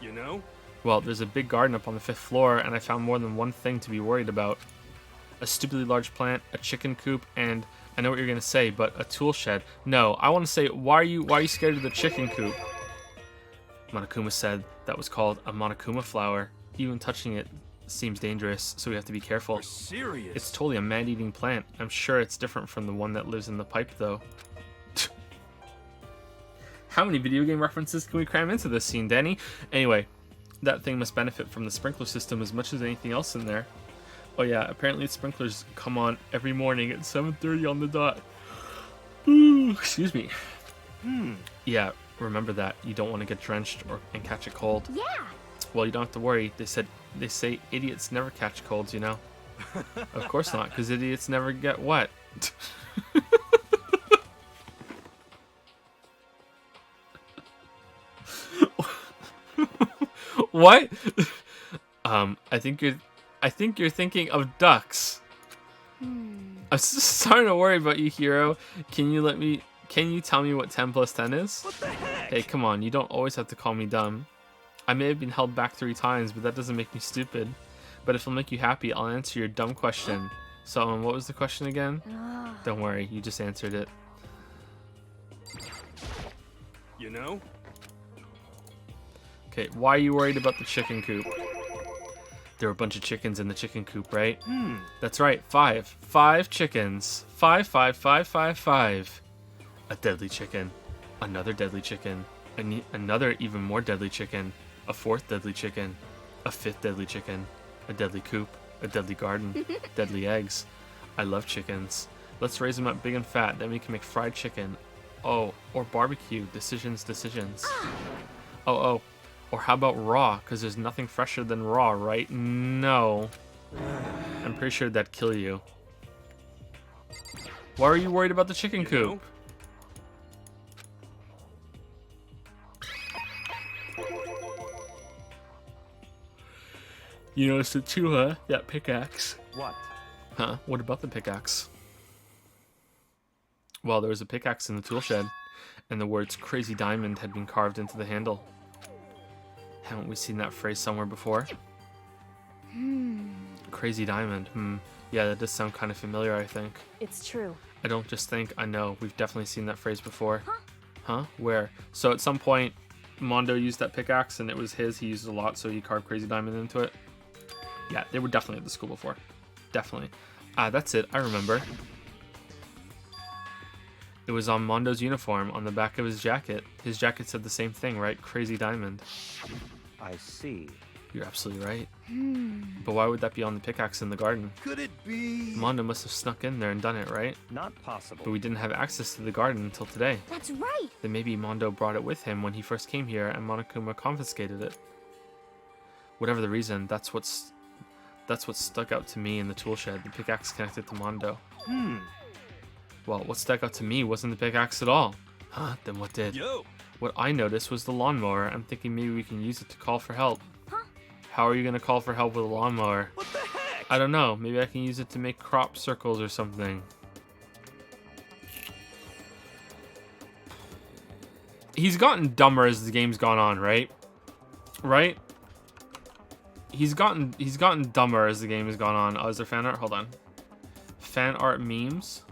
S3: You know?
S1: Well, there's a big garden up on the 5th floor, and I found more than one thing to be worried about. A stupidly large plant, a chicken coop, and I know what you're gonna say, but a tool shed. No, I want to say, why are you scared of the chicken coop? Monokuma said that was called a Monokuma flower. Even touching it seems dangerous, so we have to be careful.
S3: You're serious?
S1: It's totally a man-eating plant. I'm sure it's different from the one that lives in the pipe, though. How many video game references can we cram into this scene, Danny? Anyway, that thing must benefit from the sprinkler system as much as anything else in there. Oh yeah, apparently the sprinklers come on every morning at 7:30 on the dot. Ooh, excuse me. Yeah, remember that. You don't want to get drenched and catch a cold.
S5: yeah.
S1: Well, you don't have to worry. They say idiots never catch colds, you know? Of course not, because idiots never get wet. What? I think you're thinking of ducks. I'm starting to worry about you, Hiro. Can you tell me what 10 plus 10 is?
S3: What the heck?
S1: Hey, come on, you don't always have to call me dumb. I may have been held back 3 times, but that doesn't make me stupid. But if it'll make you happy, I'll answer your dumb question. So, what was the question again? Don't worry, you just answered it.
S3: You know?
S1: Okay, why are you worried about the chicken coop? There were a bunch of chickens in the chicken coop, right? That's right, 5. 5 chickens. 5, 5, 5, 5, 5. A deadly chicken. Another deadly chicken. Another even more deadly chicken. A 4th deadly chicken. A 5th deadly chicken. A deadly coop. A deadly garden. Deadly eggs. I love chickens. Let's raise them up big and fat, then we can make fried chicken. Oh, or barbecue. Decisions. Oh. Or how about raw? Because there's nothing fresher than raw, right? No. I'm pretty sure that'd kill you. Why are you worried about the chicken coop? You noticed it too, huh? That pickaxe.
S6: What?
S1: Huh? What about the pickaxe? Well, there was a pickaxe in the tool shed, and the words Crazy Diamond had been carved into the handle. Haven't we seen that phrase somewhere before? Crazy Diamond. Yeah, that does sound kind of familiar, I think.
S2: It's true.
S1: I don't just think, I know. We've definitely seen that phrase before. Huh? Where? So at some point, Mondo used that pickaxe, and it was his. He used it a lot, so he carved Crazy Diamond into it. Yeah, they were definitely at the school before. Definitely. That's it. I remember. It was on Mondo's uniform, on the back of his jacket. His jacket said the same thing, right? Crazy Diamond.
S6: I see.
S1: You're absolutely right. But why would that be on the pickaxe in the garden?
S3: Could it be?
S1: Mondo must have snuck in there and done it, right?
S6: Not possible.
S1: But we didn't have access to the garden until today.
S5: That's right.
S1: Then maybe Mondo brought it with him when he first came here and Monokuma confiscated it. Whatever the reason, that's what stuck out to me in the tool shed, the pickaxe connected to Mondo. Well, what stuck out to me wasn't the pickaxe at all. Huh? Then what did?
S3: Yo!
S1: What I noticed was the lawnmower. I'm thinking maybe we can use it to call for help.
S5: Huh?
S1: How are you going to call for help with a lawnmower?
S3: What the heck?
S1: I don't know. Maybe I can use it to make crop circles or something. He's gotten dumber as the game's gone on, right? Right? He's gotten dumber as the game has gone on. Oh, is there fan art? Hold on. Fan art memes.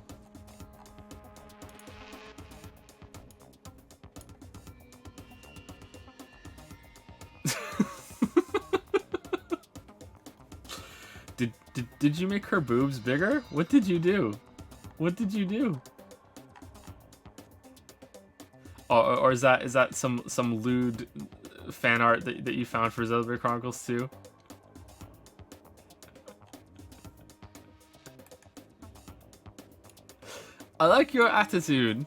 S1: Did you make her boobs bigger? What did you do? What did you do? Oh, or is that some lewd fan art that you found for Xenoblade Chronicles 2? I like your attitude.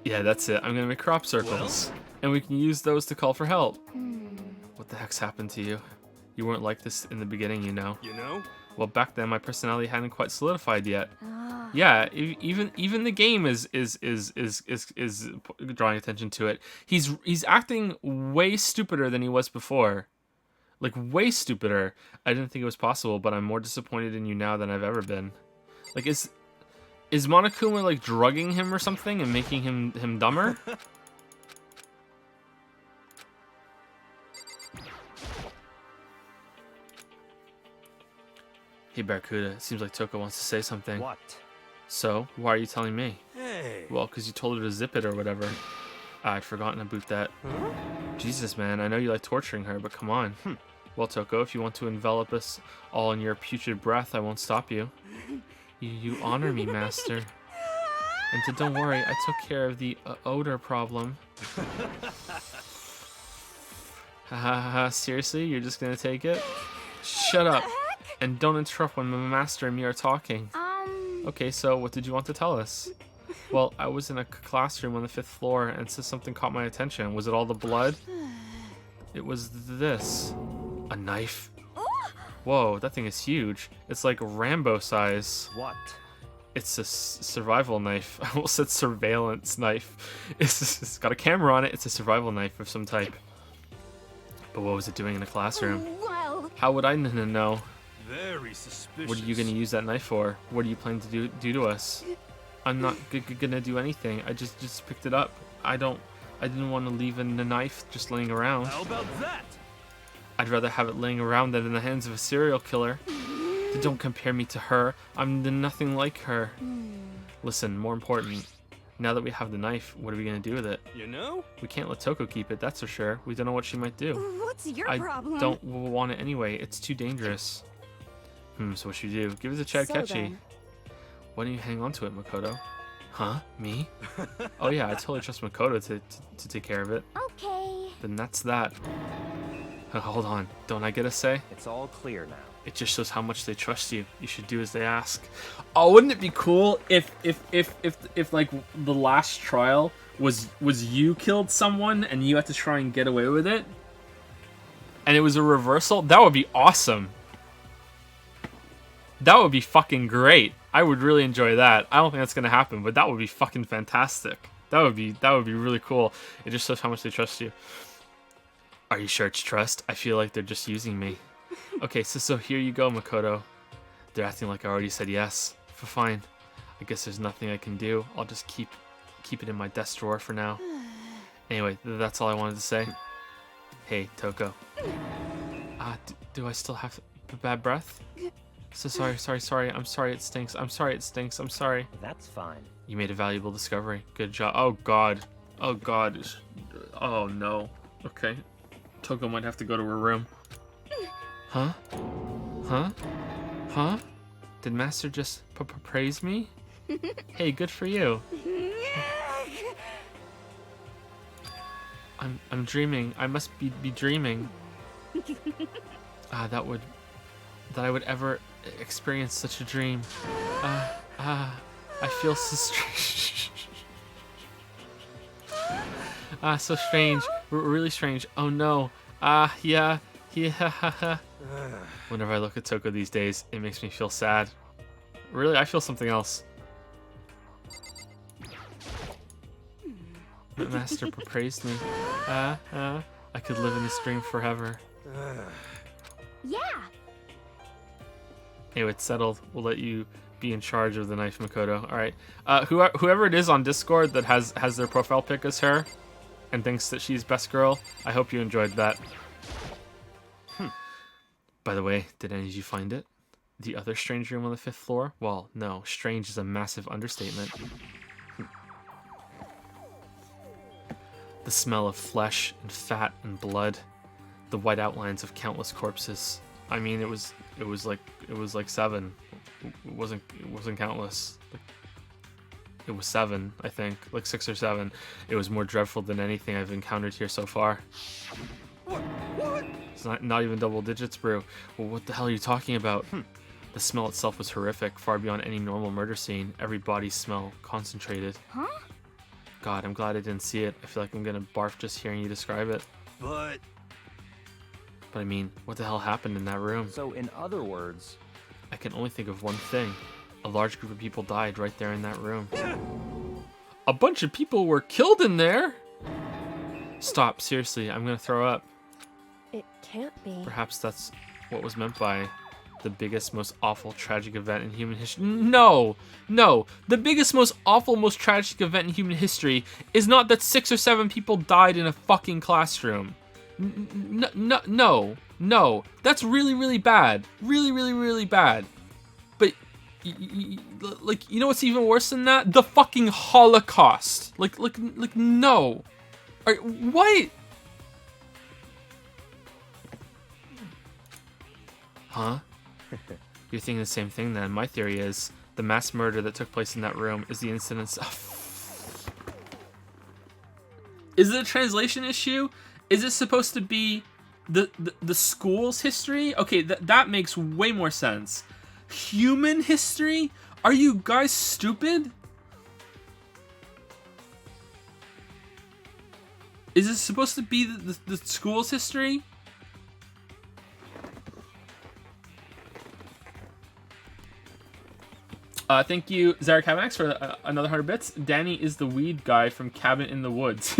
S1: Yeah, that's it. I'm gonna make crop circles. And we can use those to call for help. What the heck's happened to you? You weren't like this in the beginning, you know.
S3: You know?
S1: Well, back then my personality hadn't quite solidified yet. Yeah, even the game is drawing attention to it. He's acting way stupider than he was before. Like, way stupider. I didn't think it was possible, but I'm more disappointed in you now than I've ever been. Like, is Monokuma, like, drugging him or something and making him dumber? Hey, Barracuda, it seems like Toko wants to say something.
S6: What?
S1: So, why are you telling me?
S3: Hey.
S1: Well, because you told her to zip it or whatever. I'd forgotten about that. Jesus, man, I know you like torturing her, but come on. Well, Toko, if you want to envelop us all in your putrid breath, I won't stop you. You honor me, master. And don't worry, I took care of the odor problem. Seriously? You're just gonna take it? Shut up! And don't interrupt when my master and me are talking. Okay, so what did you want to tell us? Well, I was in a classroom on the 5th floor and so something caught my attention. Was it all the blood? It was this. A knife? Whoa, that thing is huge. It's like Rambo size.
S6: What?
S1: It's a survival knife. I almost said surveillance knife. It's got a camera on it. It's a survival knife of some type. But what was it doing in the classroom?
S5: Well,
S1: How would I know?
S3: Very suspicious.
S1: What are you gonna use that knife for? What are you planning to do to us? I'm not gonna do anything. I just picked it up. I didn't want to leave the knife just laying around.
S3: How about that?
S1: I'd rather have it laying around than in the hands of a serial killer. Don't compare me to her. I'm nothing like her. Listen, more important. Now that we have the knife, what are we gonna do with it?
S3: You know?
S1: We can't let Toko keep it, that's for sure. We don't know what she might do.
S5: what's your
S1: I
S5: problem?
S1: don't want it anyway. It's too dangerous. So what should we do? Give us a Chad
S2: So
S1: Ketchy.
S2: then.
S1: Why don't you hang on to it, Makoto? Huh? Me? Oh yeah, I totally trust Makoto to take care of it.
S5: Okay.
S1: Then that's that. Hold on. Don't I get a say?
S6: It's all clear now.
S1: It just shows how much they trust you. You should do as they ask. Oh, wouldn't it be cool if like the last trial was you killed someone and you had to try and get away with it? And it was a reversal? That would be awesome. That would be fucking great. I would really enjoy that. I don't think that's gonna happen, but that would be fucking fantastic. That would be really cool. It just shows how much they trust you. Are you sure it's trust? I feel like they're just using me. Okay, so here you go, Makoto. They're acting like I already said yes. Fine. I guess there's nothing I can do. I'll just keep it in my desk drawer for now. Anyway, that's all I wanted to say. Hey, Toko. Do I still have bad breath? So sorry. I'm sorry it stinks. I'm sorry.
S6: That's fine.
S1: You made a valuable discovery. Good job. Oh god. Oh no. Okay. Toko might have to go to her room. Huh? Did Master just praise me? Hey, good for you. I'm dreaming. I must be dreaming. That I would ever experience such a dream. I feel so strange. So strange. Really strange. Oh no. Yeah. Whenever I look at Toko these days, it makes me feel sad. Really, I feel something else. Master praised me. I could live in this dream forever.
S5: Yeah.
S1: Anyway, it's settled. We'll let you be in charge of the knife, Makoto. All right. Whoever it is on Discord that has their profile pic as her and thinks that she's best girl, I hope you enjoyed that. By the way, did any of you find it? The other strange room on the 5th floor? Well, no. Strange is a massive understatement. The smell of flesh and fat and blood. The white outlines of countless corpses. I mean, it was like 7. It wasn't countless. It was 7, I think, like 6 or 7. It was more dreadful than anything I've encountered here so far.
S3: What?
S1: It's not even double digits, bro. Well, what the hell are you talking about? The smell itself was horrific, far beyond any normal murder scene. Every body smell, concentrated.
S5: Huh?
S1: God, I'm glad I didn't see it. I feel like I'm gonna barf just hearing you describe it.
S3: But
S1: But I mean, what the hell happened in that room?
S6: So, in other words,
S1: I can only think of one thing. A large group of people died right there in that room. A bunch of people were killed in there? Stop, seriously, I'm gonna throw up.
S2: It can't be.
S1: Perhaps that's what was meant by the biggest, most awful, tragic event in human history. No! No! The biggest, most awful, most tragic event in human history is not that 6 or 7 people died in a fucking classroom. No. No. That's really, really bad. Really, really, really bad. But, like, you know what's even worse than that? The fucking Holocaust. Like, no. What? Huh? You're thinking the same thing then. My theory is the mass murder that took place in that room is the incidence of... Is it a translation issue? Is it supposed to be the school's history? Okay, that makes way more sense. Human history? Are you guys stupid? Is it supposed to be the school's history? Thank you, Zarek Havanax, for another 100 bits. Danny is the weed guy from Cabin in the Woods.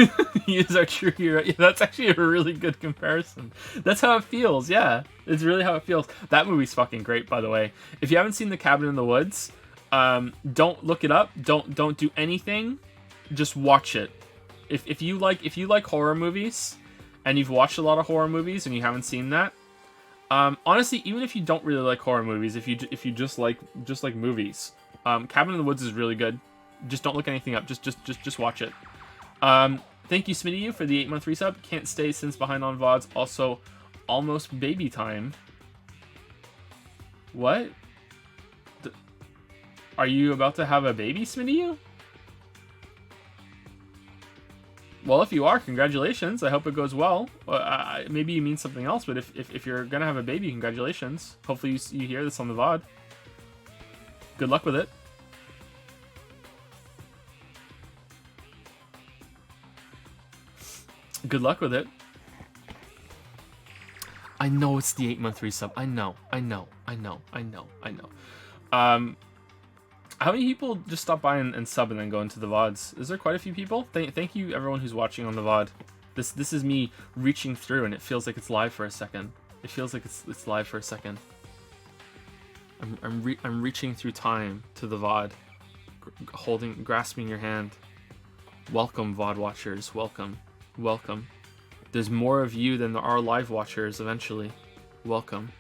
S1: He is our true hero. Yeah, that's actually a really good comparison. That's how it feels, yeah. It's really how it feels. That movie's fucking great, by the way. If you haven't seen The Cabin in the Woods, don't look it up. Don't do anything. Just watch it. If you like horror movies, and you've watched a lot of horror movies and you haven't seen that, honestly, even if you don't really like horror movies, if you just like movies, Cabin in the Woods is really good. Just don't look anything up. Just watch it. Thank you, Smitty, for the 8-month resub. Can't stay since behind on VODs. Also, almost baby time. What? Are you about to have a baby, Smitty? Well, if you are, congratulations. I hope it goes well. Maybe you mean something else, but if you're gonna have a baby, congratulations. Hopefully you hear this on the VOD. Good luck with it. Good luck with it. I know it's the 8-month resub. I know. How many people just stop by and sub and then go into the VODs? Is there quite a few people? Thank you everyone who's watching on the VOD. This is me reaching through and it feels like it's live for a second. It feels like it's live for a second. I'm reaching through time to the VOD, grasping your hand. Welcome, VOD watchers. Welcome. There's more of you than there are live watchers eventually. Welcome.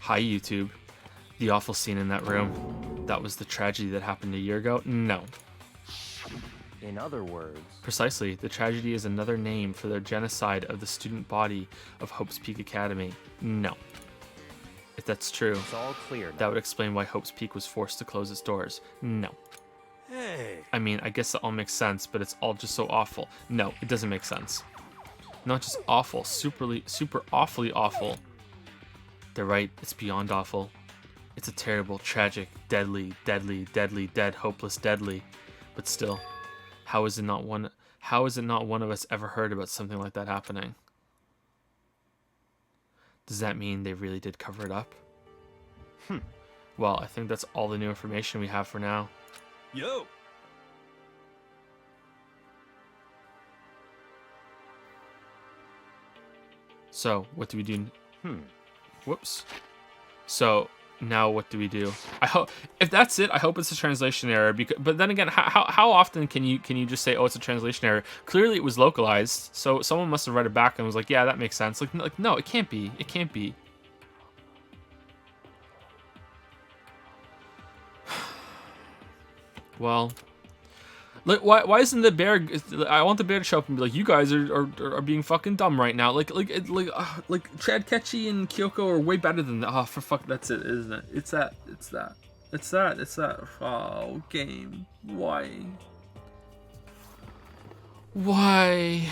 S1: Hi, YouTube. The awful scene in that room. That was the tragedy that happened a year ago? No.
S6: in other words,
S1: Precisely. The tragedy is another name for the genocide of the student body of Hope's Peak Academy. No. If that's true,
S6: it's all clear now.
S1: that would explain why Hope's Peak was forced to close its doors. No.
S3: Hey.
S1: I mean, I guess that all makes sense, but it's all just so awful. No, it doesn't make sense. Not just awful, super awfully awful. They're right, it's beyond awful. It's a terrible, tragic, deadly, dead, hopeless, deadly. But still, how is it not one of us ever heard about something like that happening? Does that mean they really did cover it up? Well, I think that's all the new information we have for now.
S3: Yo.
S1: So, what do we do? Whoops. So, now what do we do? I hope, if that's it, I hope it's a translation error. But then again, how often can you just say, oh, it's a translation error? Clearly, it was localized, so someone must have read it back and was like, yeah, that makes sense. Like no, it can't be. It can't be. Well, like, why isn't the bear? I want the bear to show up and be like, you guys are being fucking dumb right now. Like Chad Ketchy and Kyoko are way better than that. Oh, for fuck, that's it, isn't it? It's that. Oh, game. Why?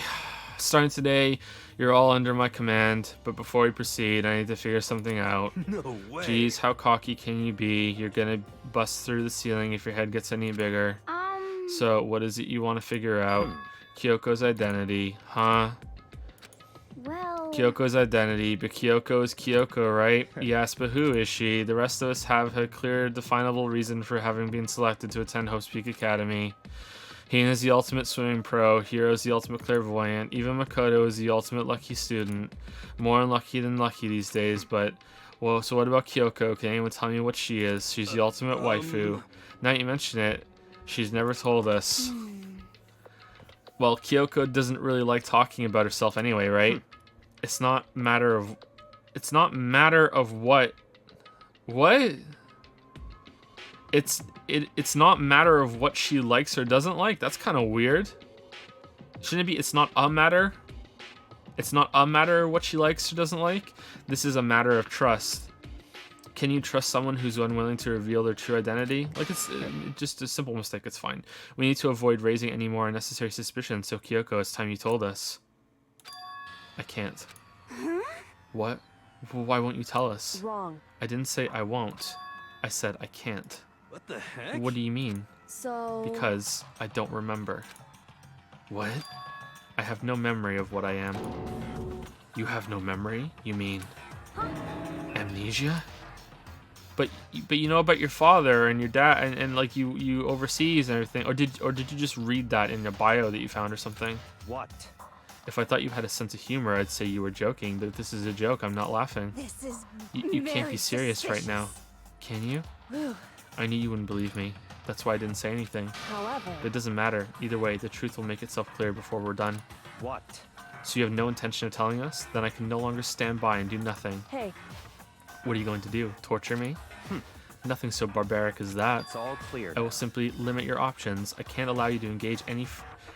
S1: Starting today, you're all under my command, but before we proceed, I need to figure something out.
S3: No way.
S1: Jeez, how cocky can you be? You're gonna bust through the ceiling if your head gets any bigger. So, what is it you want to figure out? Kyoko's identity, huh?
S5: Well.
S1: Kyoko's identity, but Kyoko is Kyoko, right? Yes, but who is she? The rest of us have a clear, definable reason for having been selected to attend Hope's Peak Academy. Hina is the ultimate swimming pro, Hiro is the ultimate clairvoyant, even Makoto is the ultimate lucky student. More unlucky than lucky these days, but... Well, so what about Kyoko? Can anyone tell me what she is? She's the ultimate waifu. Now you mention it, she's never told us. Well, Kyoko doesn't really like talking about herself anyway, right? It's not matter of... It's not matter of what... What? It's not matter of what she likes or doesn't like. That's kind of weird. Shouldn't it be it's not a matter? It's not a matter of what she likes or doesn't like. This is a matter of trust. Can you trust someone who's unwilling to reveal their true identity? Like, it's just a simple mistake. It's fine. We need to avoid raising any more unnecessary suspicions. So Kyoko, it's time you told us. I can't. What? Why won't you tell us?
S2: Wrong.
S1: I didn't say I won't. I said I can't.
S3: What the heck?
S1: What do you mean?
S2: So...
S1: Because I don't remember. What? I have no memory of what I am. You have no memory? You mean amnesia? But you know about your father and your dad and like you overseas and everything. Or did you just read that in a bio that you found or something?
S6: What?
S1: If I thought you had a sense of humor, I'd say you were joking, but this is a joke. I'm not laughing.
S2: This is
S1: You can't
S2: very
S1: be serious right now. Can you?
S2: Whew.
S1: I knew you wouldn't believe me. That's why I didn't say anything.
S2: However...
S1: But it doesn't matter. Either way, the truth will make itself clear before we're done.
S6: What?
S1: So you have no intention of telling us? Then I can no longer stand by and do nothing.
S2: Hey,
S1: What are you going to do? Torture me? Nothing so barbaric as that.
S6: It's all clear.
S1: I will simply limit your options. I can't allow you to engage in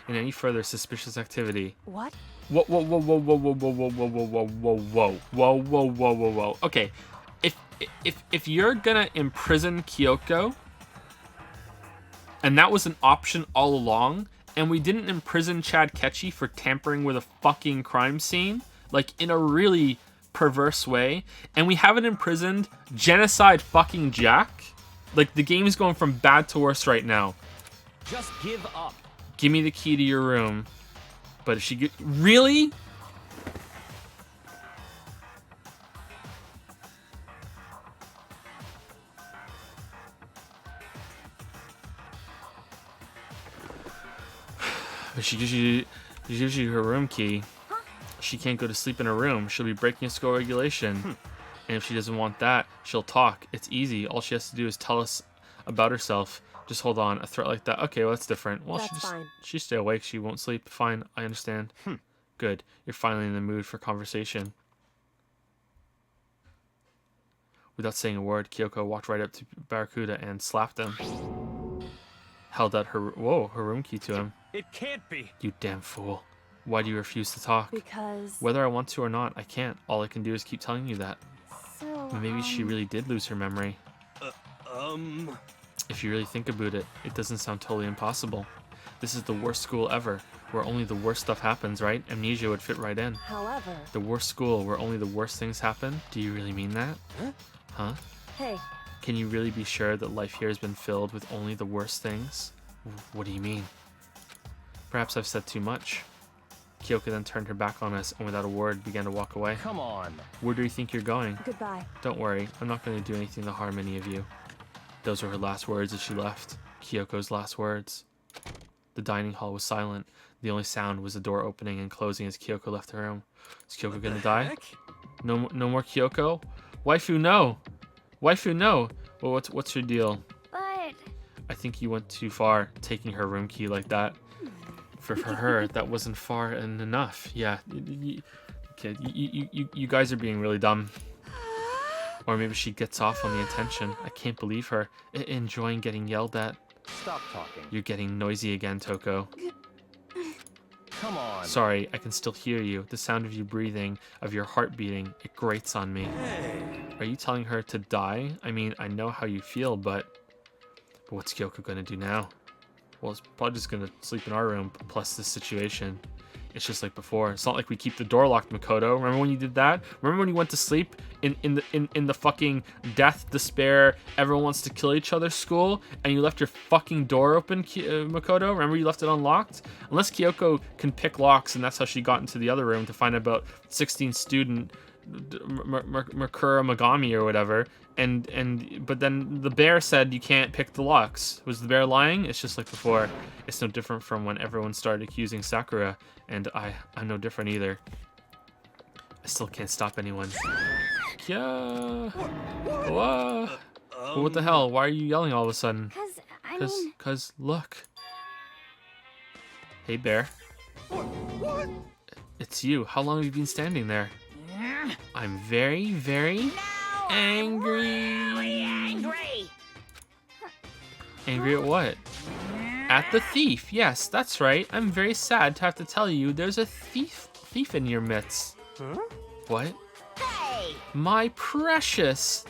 S1: any further suspicious activity.
S2: what?
S1: Whoa, whoa, whoa, whoa, whoa, whoa, whoa, whoa, whoa, whoa, whoa, whoa, whoa, whoa, whoa, whoa, whoa. Okay, if you're gonna imprison Kyoko, and that was an option all along, and we didn't imprison Chad Ketchy for tampering with a fucking crime scene, like in a really perverse way, and we haven't imprisoned Genocide fucking Jack, like the game is going from bad to worse right now.
S6: Just give up.
S1: Give me the key to your room. But if she really? If she gives you her room key, she can't go to sleep in her room. She'll be breaking a school regulation. And if she doesn't want that, she'll talk. It's easy. All she has to do is tell us about herself. Just hold on. A threat like that. Okay, well, that's different. Well,
S2: That's fine.
S1: she stay awake. She won't sleep. Fine. I understand. Good. You're finally in the mood for conversation. Without saying a word, Kyoko walked right up to Barracuda and slapped him. Held out her room key to him.
S6: It can't be.
S1: You damn fool. Why do you refuse to talk?
S2: Because...
S1: Whether I want to or not, I can't. All I can do is keep telling you that.
S5: So,
S1: Maybe she really did lose her memory. If you really think about it, it doesn't sound totally impossible. This is the worst school ever, where only the worst stuff happens, right? Amnesia would fit right in.
S2: However...
S1: The worst school where only the worst things happen? Do you really mean that? Huh?
S2: Hey,
S1: Can you really be sure that life here has been filled with only the worst things? What do you mean? Perhaps I've said too much. Kyoko then turned her back on us and without a word began to walk away.
S6: Come on.
S1: Where do you think you're going?
S2: goodbye.
S1: Don't worry, I'm not going to do anything to harm any of you. Those were her last words as she left. Kyoko's last words. The dining hall was silent. The only sound was the door opening and closing as Kyoko left her room. Is Kyoko gonna die?
S3: Heck?
S1: No more Kyoko? Waifu, no! Waifu, no! Well, what's your deal?
S5: but
S1: I think you went too far, taking her room key like that. For her, that wasn't far enough. Yeah, okay, you guys are being really dumb. Or maybe she gets off on the intention. I can't believe her. Enjoying getting yelled at.
S6: Stop talking.
S1: You're getting noisy again, Toko.
S6: Come on.
S1: Sorry, I can still hear you. The sound of you breathing, of your heart beating, it grates on me.
S3: Hey.
S1: Are you telling her to die? I mean, I know how you feel, but what's Kyoko gonna do now? Well, it's probably just gonna sleep in our room, plus this situation. It's just like before. It's not like we keep the door locked, Makoto. Remember when you did that? Remember when you went to sleep in the fucking death, despair, everyone wants to kill each other school, and you left your fucking door open, Makoto? Remember you left it unlocked? Unless Kyoko can pick locks, and that's how she got into the other room to find out about 16 student Makura Megami or whatever. But then the bear said you can't pick the locks. Was the bear lying? It's just like before. It's no different from when everyone started accusing Sakura, and I'm no different either. I still can't stop anyone. Yeah. Whoa. What the hell? Why are you yelling all of a sudden? Cause look. Hey bear. It's you. How long have you been standing there? I'm very, very angry.
S4: Really angry.
S1: Angry at what? At the thief. Yes, that's right. I'm very sad to have to tell you there's a thief in your midst.
S3: Huh?
S1: What?
S4: Hey.
S1: My precious.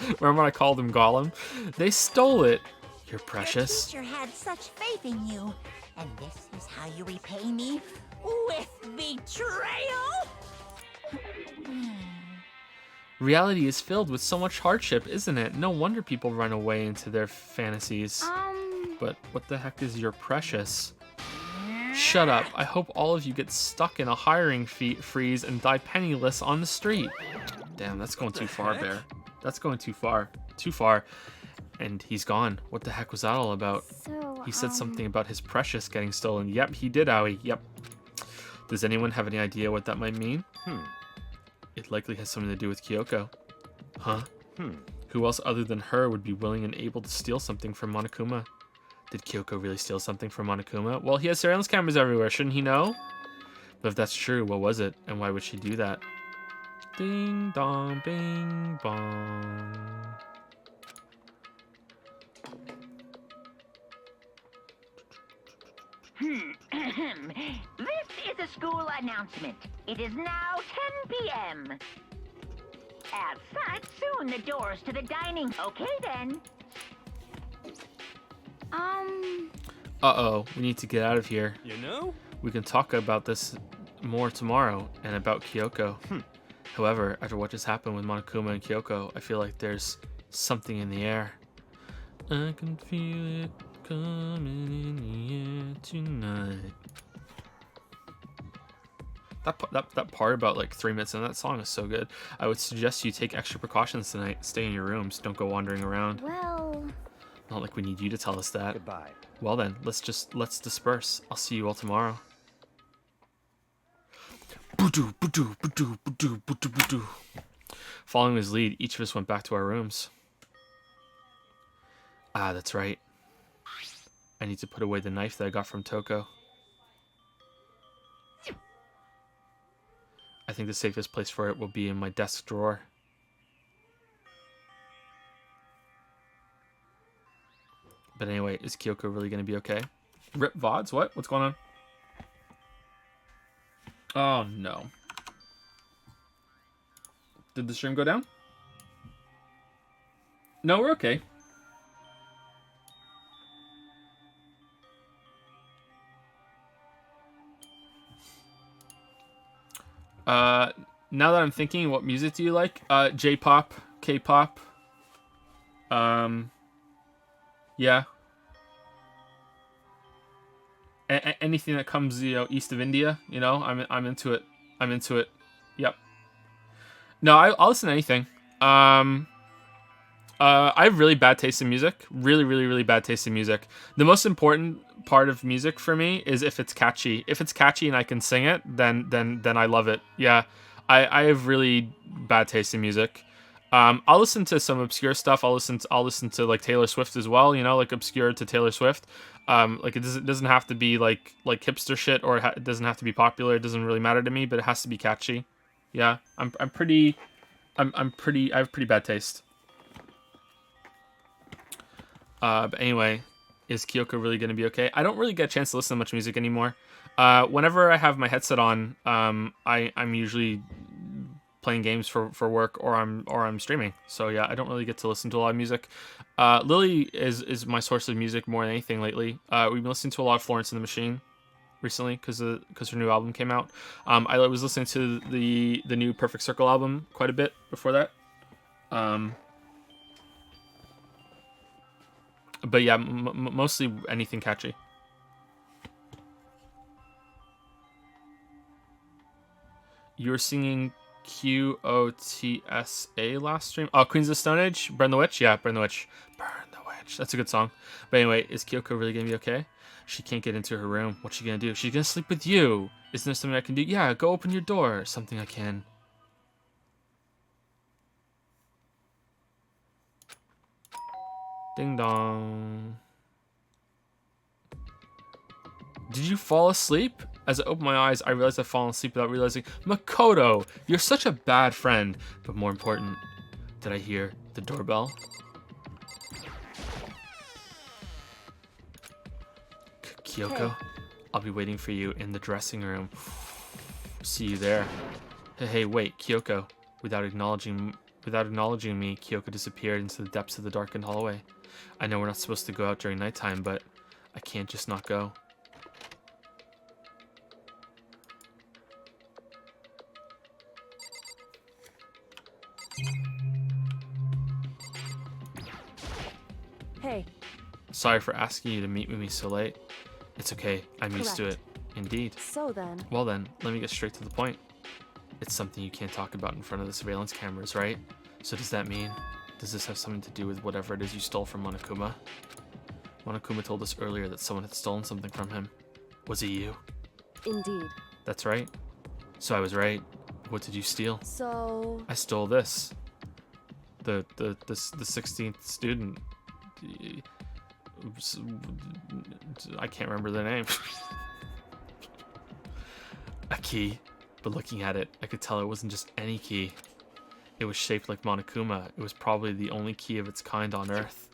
S1: Remember when I called him Gollum? They stole it. You're precious.
S4: Your teacher had such faith in you, and this is how you repay me with betrayal.
S1: Reality is filled with so much hardship, isn't it? No wonder people run away into their fantasies. But what the heck is your precious? Shut up. I hope all of you get stuck in a hiring freeze and die penniless on the street. Damn, that's going too far, Bear. That's going too far. Too far. And he's gone. What the heck was that all about?
S5: So,
S1: He said something about his precious getting stolen. Yep, he did, Aoi. Yep. Does anyone have any idea what that might mean? It likely has something to do with Kyoko. Huh? Who else other than her would be willing and able to steal something from Monokuma? Did Kyoko really steal something from Monokuma? Well, he has surveillance cameras everywhere, shouldn't he know? But if that's true, what was it? And why would she do that? Ding dong, bing bong.
S7: This is a school announcement. It is now 10 p.m. As such, soon the doors to the dining. Okay then.
S1: Uh-oh, we need to get out of here.
S3: You know?
S1: We can talk about this more tomorrow and about Kyoko. However, after what just happened with Monokuma and Kyoko, I feel like there's something in the air. I can feel it coming in the air tonight. That part about like 3 minutes in that song is so good. I would suggest you take extra precautions tonight. Stay in your rooms. Don't go wandering around.
S5: well,
S1: Not like we need you to tell us that.
S6: Goodbye.
S1: Well then, let's disperse. I'll see you all tomorrow. Following his lead, each of us went back to our rooms. Ah, that's right. I need to put away the knife that I got from Toko. I think the safest place for it will be in my desk drawer. But anyway, is Kyoko really going to be okay? Rip VODs? What? What's going on? Oh, no. Did the stream go down? No, we're okay. Now that I'm thinking, what music do you like? J-pop, K-pop. Yeah. Anything that comes, east of India, I'm into it. I'm into it. Yep. No, I'll listen to anything. I have really bad taste in music. Really, really, really bad taste in music. The most important part of music for me is if it's catchy. If it's catchy and I can sing it, then I love it. Yeah. I have really bad taste in music. I'll listen to some obscure stuff. I'll listen to like Taylor Swift as well. Like obscure to Taylor Swift. Like it doesn't have to be like hipster shit, or it doesn't have to be popular. It doesn't really matter to me, but it has to be catchy. Yeah, I have pretty bad taste. But anyway, is Kyoko really gonna be okay? I don't really get a chance to listen to much music anymore. Whenever I have my headset on, I'm usually playing games for work, or I'm streaming. So yeah, I don't really get to listen to a lot of music. Lily is my source of music more than anything lately. We've been listening to a lot of Florence and the Machine recently because her new album came out. I was listening to the new Perfect Circle album quite a bit before that. But yeah, mostly anything catchy. You were singing QOTSA last stream. Oh, Queens of Stone Age? Burn the Witch? Yeah, Burn the Witch. Burn the Witch. That's a good song. But anyway, is Kyoko really gonna be okay? She can't get into her room. What's she gonna do? She's gonna sleep with you. Isn't there something I can do? Yeah, go open your door. Something I can. Ding dong. Did you fall asleep? As I opened my eyes, I realized I'd fallen asleep without realizing. Makoto, you're such a bad friend. But more important, did I hear the doorbell? Kyoko,
S2: Hey.
S1: I'll be waiting for you in the dressing room. See you there. Hey, wait, Kyoko. Without acknowledging me, Kyoko disappeared into the depths of the darkened hallway. I know we're not supposed to go out during nighttime, but I can't just not go.
S2: Hey,
S1: Sorry for asking you to meet with me so late. It's okay, I'm used to it.
S2: Correct.
S1: Indeed.
S2: so then,
S1: Well then, let me get straight to the point. It's something you can't talk about in front of the surveillance cameras, right? So does that mean, does this have something to do with whatever it is you stole from Monokuma? Monokuma told us earlier that someone had stolen something from him. Was it you?
S2: indeed.
S1: That's right. So I was right. What did you steal?
S2: So,
S1: I stole this. The 16th student. I can't remember their name. A key. But looking at it, I could tell it wasn't just any key. It was shaped like Monokuma. It was probably the only key of its kind on Earth.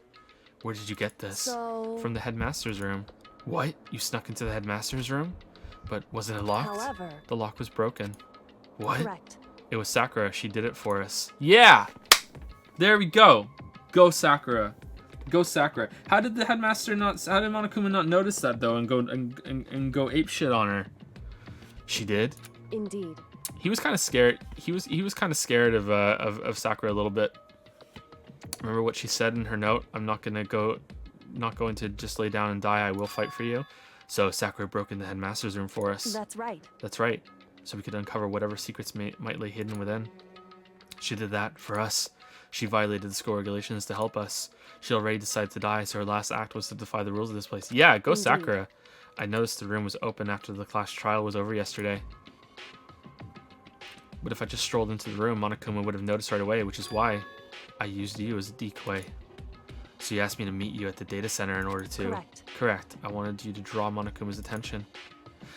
S1: Where did you get this?
S2: so...
S1: From the headmaster's room. What? You snuck into the headmaster's room? But wasn't it locked?
S2: However,
S1: The lock was broken. What?
S2: correct.
S1: It was Sakura. She did it for us. Yeah! There we go. Go Sakura. Go Sakura. How did the headmaster not... How did Monokuma not notice that, though, and go ape shit on her? She did.
S2: Indeed.
S1: He was kind of scared. He was kind of scared of Sakura a little bit. Remember what she said in her note? I'm not going to just lay down and die. I will fight for you. So Sakura broke in the headmaster's room for us.
S2: That's right.
S1: That's right. So we could uncover whatever secrets might lay hidden within. She did that for us. She violated the school regulations to help us. She already decided to die, so her last act was to defy the rules of this place. Yeah, go
S2: Indeed.
S1: Sakura. I noticed the room was open after the class trial was over yesterday. But if I just strolled into the room, Monokuma would have noticed right away, which is why I used you as a decoy. So you asked me to meet you at the data center in order to...
S2: Correct.
S1: Correct. I wanted you to draw Monokuma's attention.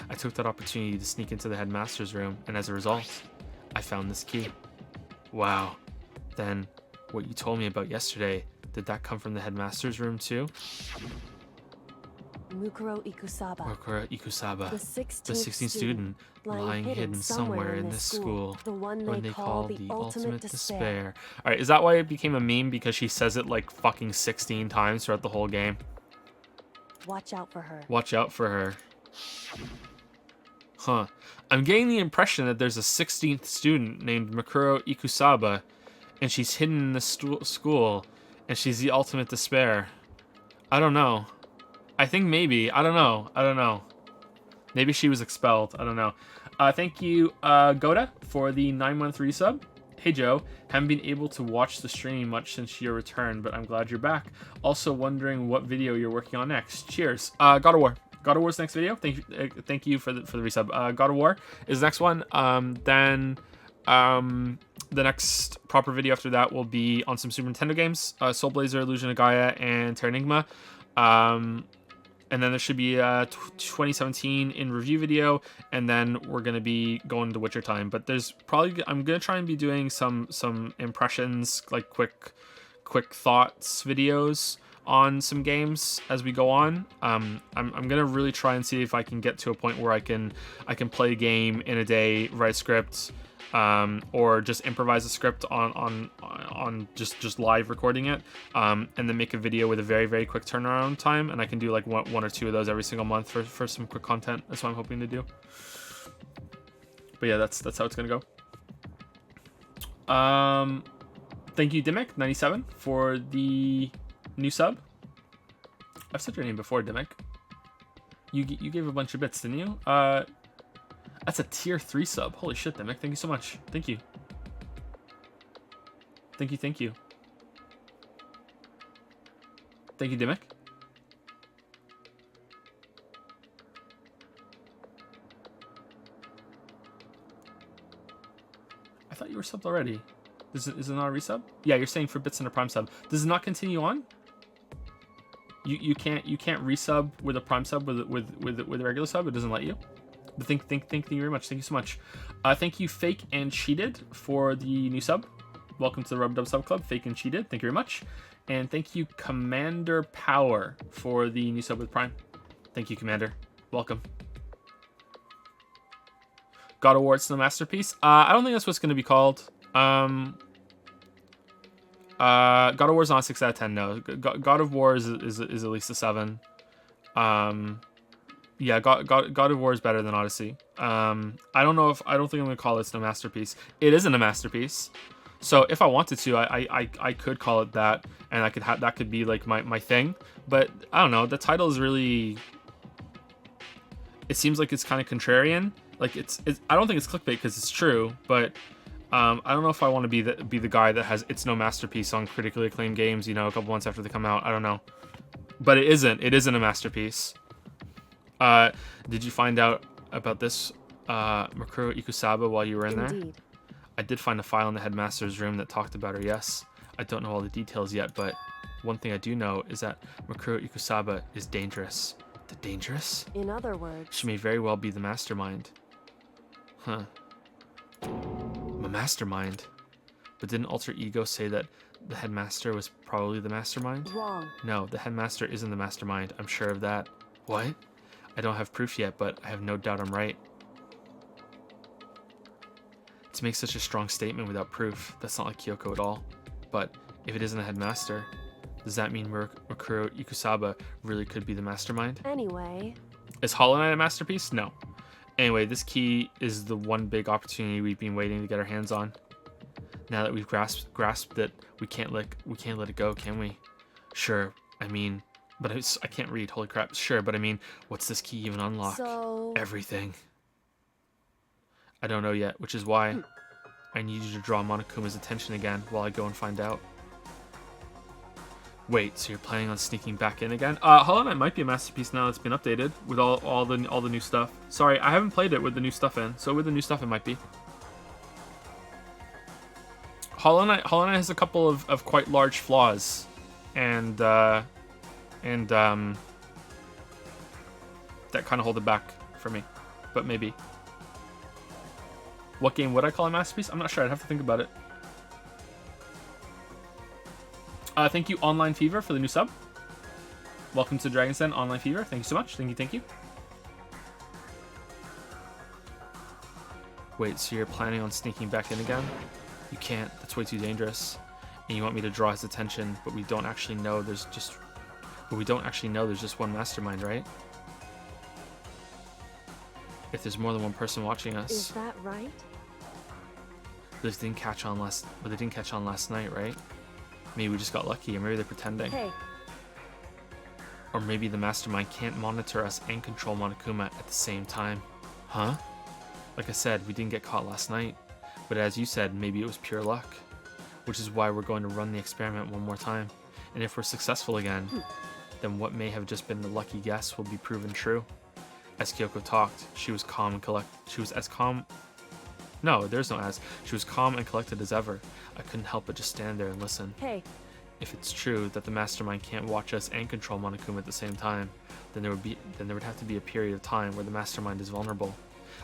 S1: I took that opportunity to sneak into the headmaster's room, and as a result, I found this key. Wow. Then, what you told me about yesterday, did that come from the headmaster's room too?
S2: Mukuro Ikusaba.
S1: Mukuro Ikusaba,
S2: The 16th,
S1: the 16th student, lying hidden somewhere in this school.
S2: The one
S1: When
S2: they
S1: call
S2: the
S1: ultimate despair. Alright, is that why it became a meme? Because she says it like fucking 16 times throughout the whole game?
S2: Watch out for her.
S1: Watch out for her. Huh. I'm getting the impression that there's a 16th student named Mukuro Ikusaba, and she's hidden in this school, and she's the ultimate despair. I don't know. I think maybe. I don't know. Maybe she was expelled. I don't know. Thank you, Goda, for the 9-month resub. Hey, Joe. Haven't been able to watch the stream much since your return, but I'm glad you're back. Also wondering what video you're working on next. Cheers. God of War. God of War's next video. Thank you for the resub. God of War is the next one. Then the next proper video after that will be on some Super Nintendo games. Soul Blazer, Illusion of Gaia, and Terranigma. And then there should be a 2017 in review video, and then we're gonna be going to Witcher time. But there's probably I'm gonna try and be doing some impressions, like quick thoughts videos on some games as we go on. I'm gonna really try and see if I can get to a point where I can play a game in a day, write a script, or just improvise a script on just live recording it, and then make a video with a very, very quick turnaround time, and I can do like one or two of those every single month for some quick content. That's what I'm hoping to do. But yeah, that's how it's gonna go. Thank you, Dimick97, for the new sub. I've said your name before, Dimick. You gave a bunch of bits, didn't you? That's a tier 3 sub. Holy shit, Dimick. Thank you so much. Thank you. Thank you, thank you. Thank you, Dimick. I thought you were subbed already. Is it not a resub? Yeah, you're saying for bits and a prime sub. Does it not continue on? You can't resub with a prime sub with a regular sub. It doesn't let you. But thank you very much. Thank you so much. Thank you, Fake and Cheated, for the new sub. Welcome to the Rub Dub Sub Club, Fake and Cheated. Thank you very much. And thank you, Commander Power, for the new sub with Prime. Thank you, Commander. Welcome. God of War, it's no masterpiece. I don't think that's what's going to be called. God of War is not a 6 out of 10. No, God of War is at least a 7. Yeah, God of War is better than Odyssey. I don't think I'm gonna call it no masterpiece. It isn't a masterpiece. So if I wanted to, I could call it that, and I could have that could be like my thing. But I don't know. The title is really. It seems like it's kind of contrarian. Like it's I don't think it's clickbait because it's true, but. I don't know if I want to be the guy that has it's no masterpiece on critically acclaimed games, you know, a couple months after they come out. I don't know, but it isn't a masterpiece. Did you find out about this Makuro Ikusaba while you were in there? I did find a file in the headmaster's room that talked about her. Yes, I don't know all the details yet, but one thing I do know is that Makuro Ikusaba is dangerous. The dangerous?
S2: In other words,
S1: She may very well be the mastermind. Huh. A mastermind? But didn't Alter Ego say that the headmaster was probably the mastermind?
S2: wrong.
S1: No, the headmaster isn't the mastermind. I'm sure of that. What? I don't have proof yet, but I have no doubt I'm right. To make such a strong statement without proof, that's not like Kyoko at all. But if it isn't a headmaster, does that mean Makuro Ikusaba really could be the mastermind?
S2: Anyway,
S1: Is Hollow Knight a masterpiece? No. Anyway, this key is the one big opportunity we've been waiting to get our hands on. Now that we've grasped it, we can't let it go, can we? Sure. I mean, but I can't read. Holy crap. Sure, but I mean, what's this key even unlock?
S2: so
S1: Everything. I don't know yet, which is why I need you to draw Monokuma's attention again while I go and find out. Wait, so you're planning on sneaking back in again? Hollow Knight might be a masterpiece now that's been updated with all the new stuff. Sorry, I haven't played it with the new stuff in, so with the new stuff it might be. Hollow Knight has a couple of quite large flaws, and that kind of hold it back for me, but maybe. What game would I call a masterpiece? I'm not sure. I'd have to think about it. Thank you, Online Fever, for the new sub. Welcome to Dragon's Den, Online Fever. Thank you so much. Thank you. Wait, so you're planning on sneaking back in again? You can't. That's way too dangerous. And you want me to draw his attention, but we don't actually know there's just one mastermind, right? If there's more than one person watching us.
S2: is that right?
S1: They didn't catch on last night, right? Maybe we just got lucky, or maybe they're pretending.
S2: Hey,
S1: Or maybe the mastermind can't monitor us and control Monokuma at the same time. Huh? Like I said, we didn't get caught last night. But as you said, maybe it was pure luck. Which is why we're going to run the experiment one more time. And if we're successful again, then what may have just been a lucky guess will be proven true. As Kyoko talked, she was calm and She was calm and collected as ever. I couldn't help but just stand there and listen.
S2: hey,
S1: If it's true that the mastermind can't watch us and control Monokuma at the same time, then there would have to be a period of time where the mastermind is vulnerable.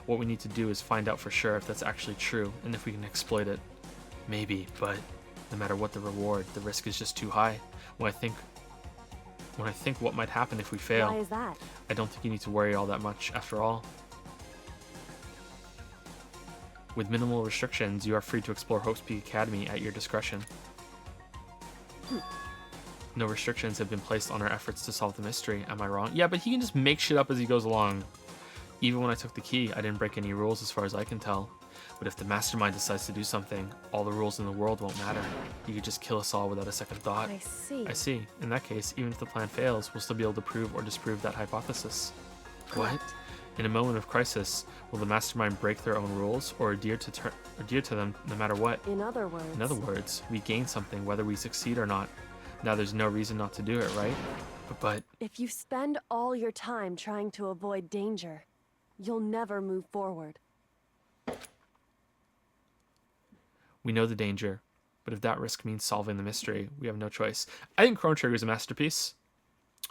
S1: What we need to do is find out for sure if that's actually true and if we can exploit it. Maybe, but no matter what the reward, the risk is just too high. When I think what might happen if we fail,
S2: why is that?
S1: I don't think you need to worry all that much after all. With minimal restrictions, you are free to explore Hope's Peak Academy at your discretion. No restrictions have been placed on our efforts to solve the mystery. Am I wrong? Yeah, but he can just make shit up as he goes along. Even when I took the key, I didn't break any rules as far as I can tell. But if the mastermind decides to do something, all the rules in the world won't matter. He could just kill us all without a second thought.
S2: I see.
S1: I see. In that case, even if the plan fails, we'll still be able to prove or disprove that hypothesis. What? In a moment of crisis, will the mastermind break their own rules or adhere to them no matter what?
S2: In other words.
S1: In other words, we gain something whether we succeed or not. Now there's no reason not to do it, right? But
S2: If you spend all your time trying to avoid danger, you'll never move forward.
S1: we know the danger. But if that risk means solving the mystery, we have no choice. I think Chrono Trigger is a masterpiece.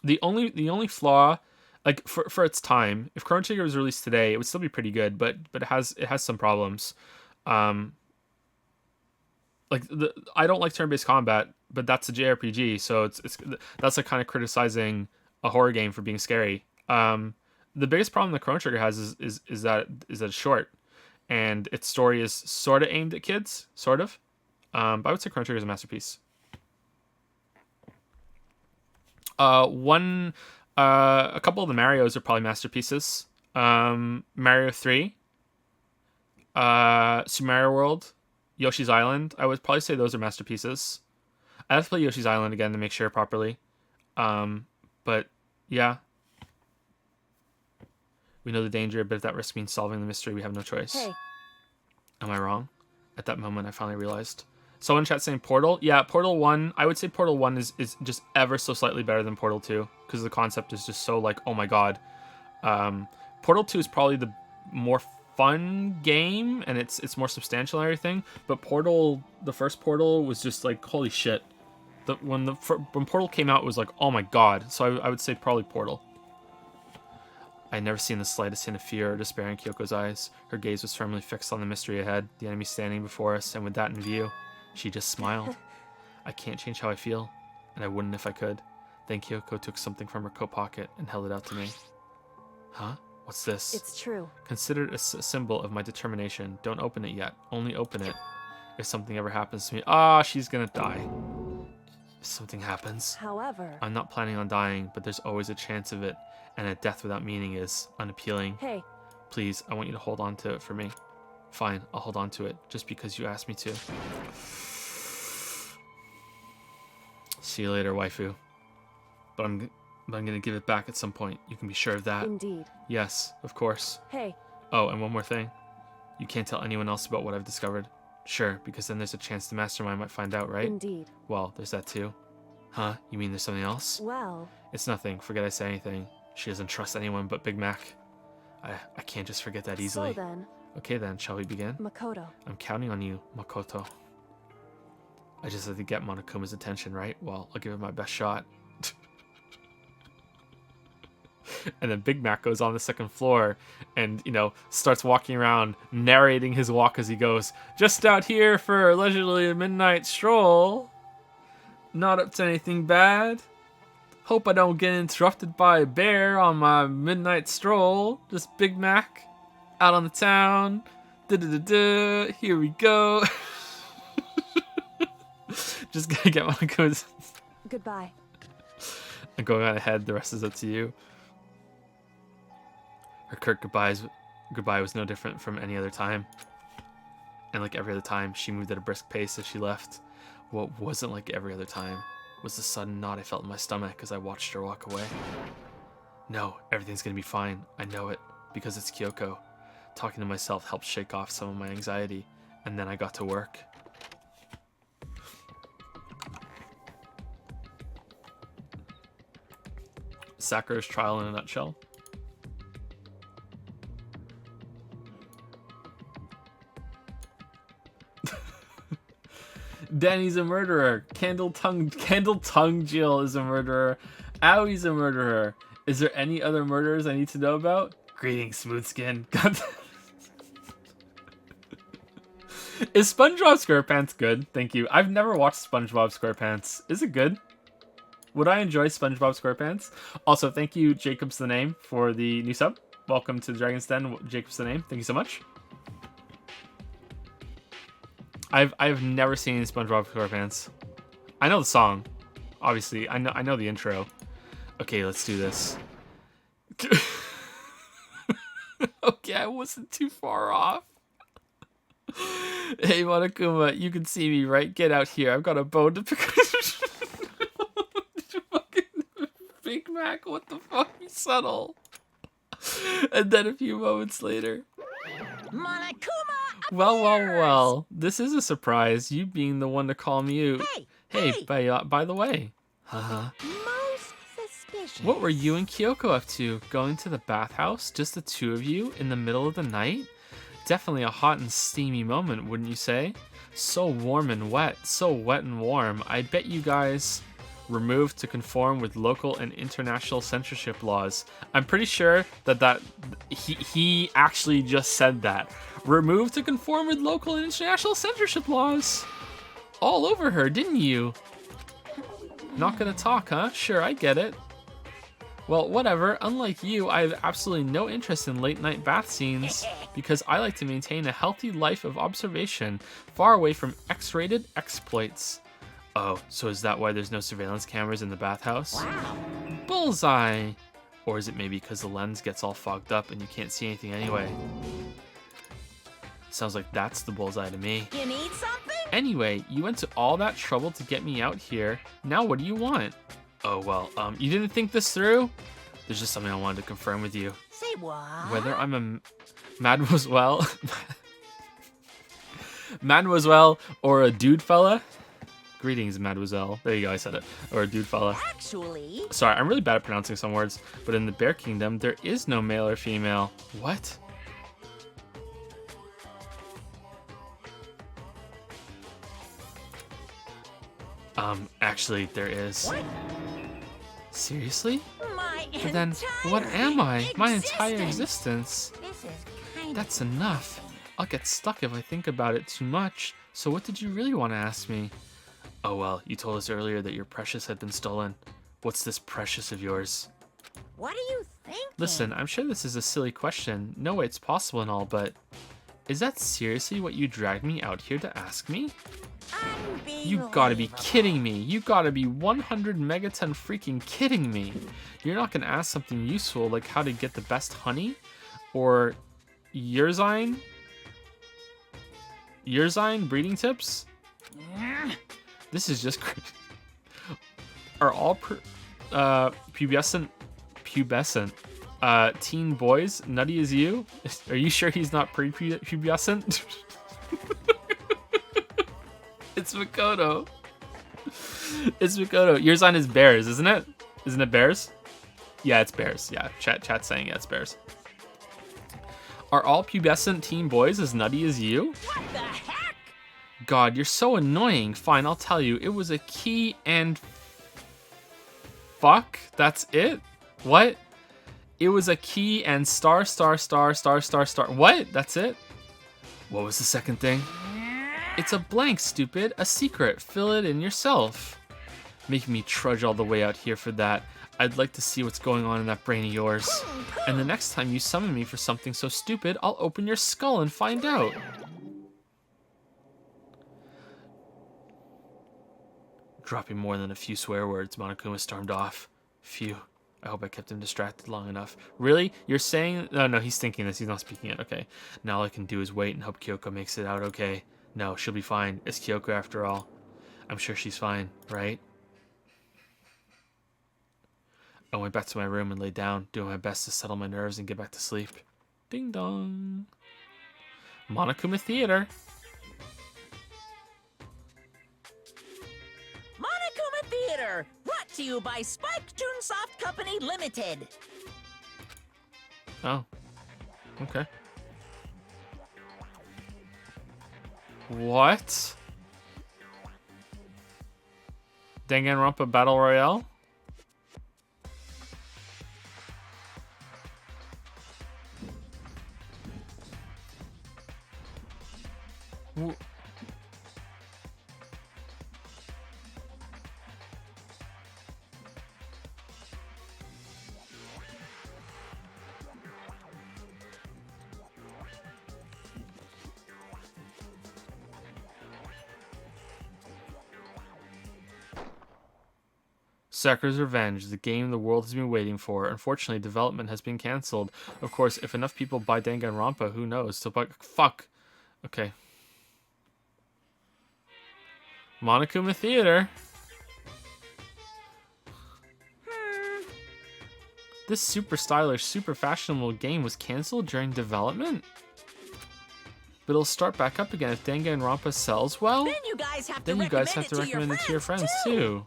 S1: The only flaw, like for its time, if Chrono Trigger was released today, it would still be pretty good, but it has some problems. I don't like turn-based combat, but that's a JRPG, so that's like kind of criticizing a horror game for being scary. The biggest problem that Chrono Trigger has is that it's short, and its story is sort of aimed at kids, sort of. But I would say Chrono Trigger is a masterpiece. A couple of the Marios are probably masterpieces. Mario 3, Super Mario World, Yoshi's Island. I would probably say those are masterpieces. I have to play Yoshi's Island again to make sure properly. But yeah. We know the danger, but if that risk means solving the mystery, we have no choice.
S2: Hey.
S1: Am I wrong? At that moment, I finally realized. Someone in chat saying Portal. Yeah, Portal 1. I would say Portal 1 is just ever so slightly better than Portal 2. Because the concept is just so like, oh my god. Portal 2 is probably the more fun game. And it's more substantial and everything. But Portal, the first Portal was just like, holy shit. When Portal came out, it was like, oh my god. So I would say probably Portal. I had never seen the slightest hint of fear or despair in Kyoko's eyes. Her gaze was firmly fixed on the mystery ahead, the enemy standing before us, and with that in view, she just smiled. I can't change how I feel, and I wouldn't if I could. Then Kyoko took something from her coat pocket and held it out to me. Huh? What's this?
S2: It's true.
S1: Consider it a symbol of my determination. Don't open it yet. Only open it if something ever happens to me. Ah, she's gonna die. If something happens.
S2: However,
S1: I'm not planning on dying, but there's always a chance of it. And a death without meaning is unappealing.
S2: hey,
S1: Please, I want you to hold on to it for me. Fine, I'll hold on to it, just because you asked me to. See you later, waifu. But I'm gonna give it back at some point. You can be sure of that.
S2: indeed.
S1: Yes, of course.
S2: Hey,
S1: Oh, and one more thing. You can't tell anyone else about what I've discovered. Sure, because then there's a chance the mastermind might find out, right?
S2: indeed.
S1: Well, there's that too. Huh? You mean there's something else?
S2: Well,
S1: It's nothing. Forget I said anything. She doesn't trust anyone but Big Mac. I can't just forget that easily.
S2: so then,
S1: Okay then, shall we begin?
S2: Makoto.
S1: I'm counting on you, Makoto. I just have to get Monokuma's attention, right? Well, I'll give it my best shot. And then Big Mac goes on the second floor and, starts walking around, narrating his walk as he goes. Just out here for allegedly a midnight stroll. Not up to anything bad. Hope I don't get interrupted by a bear on my midnight stroll. Just Big Mac out on the town. Da-da-da-da. Here we go. Just gonna get one goes.
S2: Goodbye.
S1: I'm going on ahead. The rest is up to you. Her curt goodbye was no different from any other time. And like every other time, she moved at a brisk pace as she left. What wasn't like every other time was the sudden knot I felt in my stomach as I watched her walk away. No, everything's gonna be fine. I know it, because it's Kyoko. Talking to myself helped shake off some of my anxiety, and then I got to work. Sakura's trial in a nutshell. Danny's a murderer. Candle tongue Jill is a murderer. Awie's a murderer. Is there any other murderers I need to know about? Greetings, Smoothskin. Is SpongeBob SquarePants good? Thank you. I've never watched SpongeBob SquarePants. Is it good? Would I enjoy SpongeBob SquarePants? Also, thank you, Jacob's the Name, for the new sub. Welcome to Dragon's Den, Jacob's the Name. Thank you so much. I've never seen SpongeBob SquarePants. I know the song, obviously. I know the intro. Okay, let's do this. Okay, I wasn't too far off. Hey, Monokuma, you can see me, right? Get out here. I've got a bone to pick. Fucking Big Mac, what the fuck? You subtle. And then a few moments later.
S4: Monokuma
S1: Well. This is a surprise. You being the one to call me out. Hey, by the way. Haha.
S4: Most suspicious.
S1: What were you and Kyoko up to? Going to the bathhouse? Just the two of you in the middle of the night? Definitely a hot and steamy moment, wouldn't you say? So warm and wet. So wet and warm. I bet you guys removed to conform with local and international censorship laws. I'm pretty sure that he actually just said that. Removed to conform with local and international censorship laws. All over her, didn't you? Not gonna talk, huh? Sure, I get it. Well, whatever. Unlike you, I have absolutely no interest in late night bath scenes because I like to maintain a healthy life of observation, far away from X-rated exploits. Oh, so is that why there's no surveillance cameras in the bathhouse?
S4: Wow.
S1: Bullseye! Or is it maybe because the lens gets all fogged up and you can't see anything anyway? Sounds like that's the bullseye to me.
S4: You need something?
S1: Anyway, you went to all that trouble to get me out here. Now what do you want? Oh, well, you didn't think this through? There's just something I wanted to confirm with you.
S4: Say what?
S1: Whether I'm a mademoiselle, mademoiselle or a dude fella. Greetings, mademoiselle. There you go, I said it. Or a dude fella.
S4: Actually...
S1: Sorry, I'm really bad at pronouncing some words, but in the Bear Kingdom, there is no male or female. What? Actually, there is.
S4: What?
S1: Seriously?
S4: My
S1: But then, what am I? My entire
S4: existence.
S1: existence.
S4: This is kind
S1: That's enough. I'll get stuck if I think about it too much. So what did you really want to ask me? Oh well, you told us earlier that your precious had been stolen. What's this precious of yours?
S4: What are you thinking?
S1: Listen, I'm sure this is a silly question. No way it's possible and all, but... Is that seriously what you dragged me out here to ask me? You gotta be kidding me. You gotta be 100 megaton freaking kidding me. You're not gonna ask something useful like how to get the best honey? Or Yerzine breeding tips? This is just crazy. Are all pubescent teen boys nutty as you? Are you sure he's not pre-pubescent? It's Makoto. It's Makoto. Yerzine is bears, isn't it? Isn't it bears? Yeah, it's bears. Yeah, chat's saying yeah, it's bears. Are all pubescent teen boys as nutty as you?
S4: What the heck?
S1: God, you're so annoying. Fine, I'll tell you. It was a key and... Fuck? That's it? What? It was a key and star. What? That's it? What was the second thing? It's a blank, stupid. A secret. Fill it in yourself. Making me trudge all the way out here for that. I'd like to see what's going on in that brain of yours. And the next time you summon me for something so stupid, I'll open your skull and find out. Dropping more than a few swear words, Monokuma stormed off. Phew. I hope I kept him distracted long enough. Really? You're saying... No, he's thinking this. He's not speaking it. Okay. Now all I can do is wait and hope Kyoko makes it out okay. No, she'll be fine. It's Kyoko after all. I'm sure she's fine, right? I went back to my room and lay down, doing my best to settle my nerves and get back to sleep. Ding dong. Monokuma Theater.
S4: Monokuma Theater, brought to you by Spike Toonsoft Company Limited.
S1: Oh. Okay. What? Danganronpa Battle Royale? Sakura's Revenge, the game the world has been waiting for. Unfortunately, development has been cancelled. Of course, if enough people buy Danganronpa, who knows? So, fuck. Okay. Monokuma Theater. This super stylish, super fashionable game was cancelled during development? But it'll start back up again if Danganronpa sells well?
S4: Then you guys have to
S1: Then you guys have to
S4: recommend
S1: recommend it to your friends too.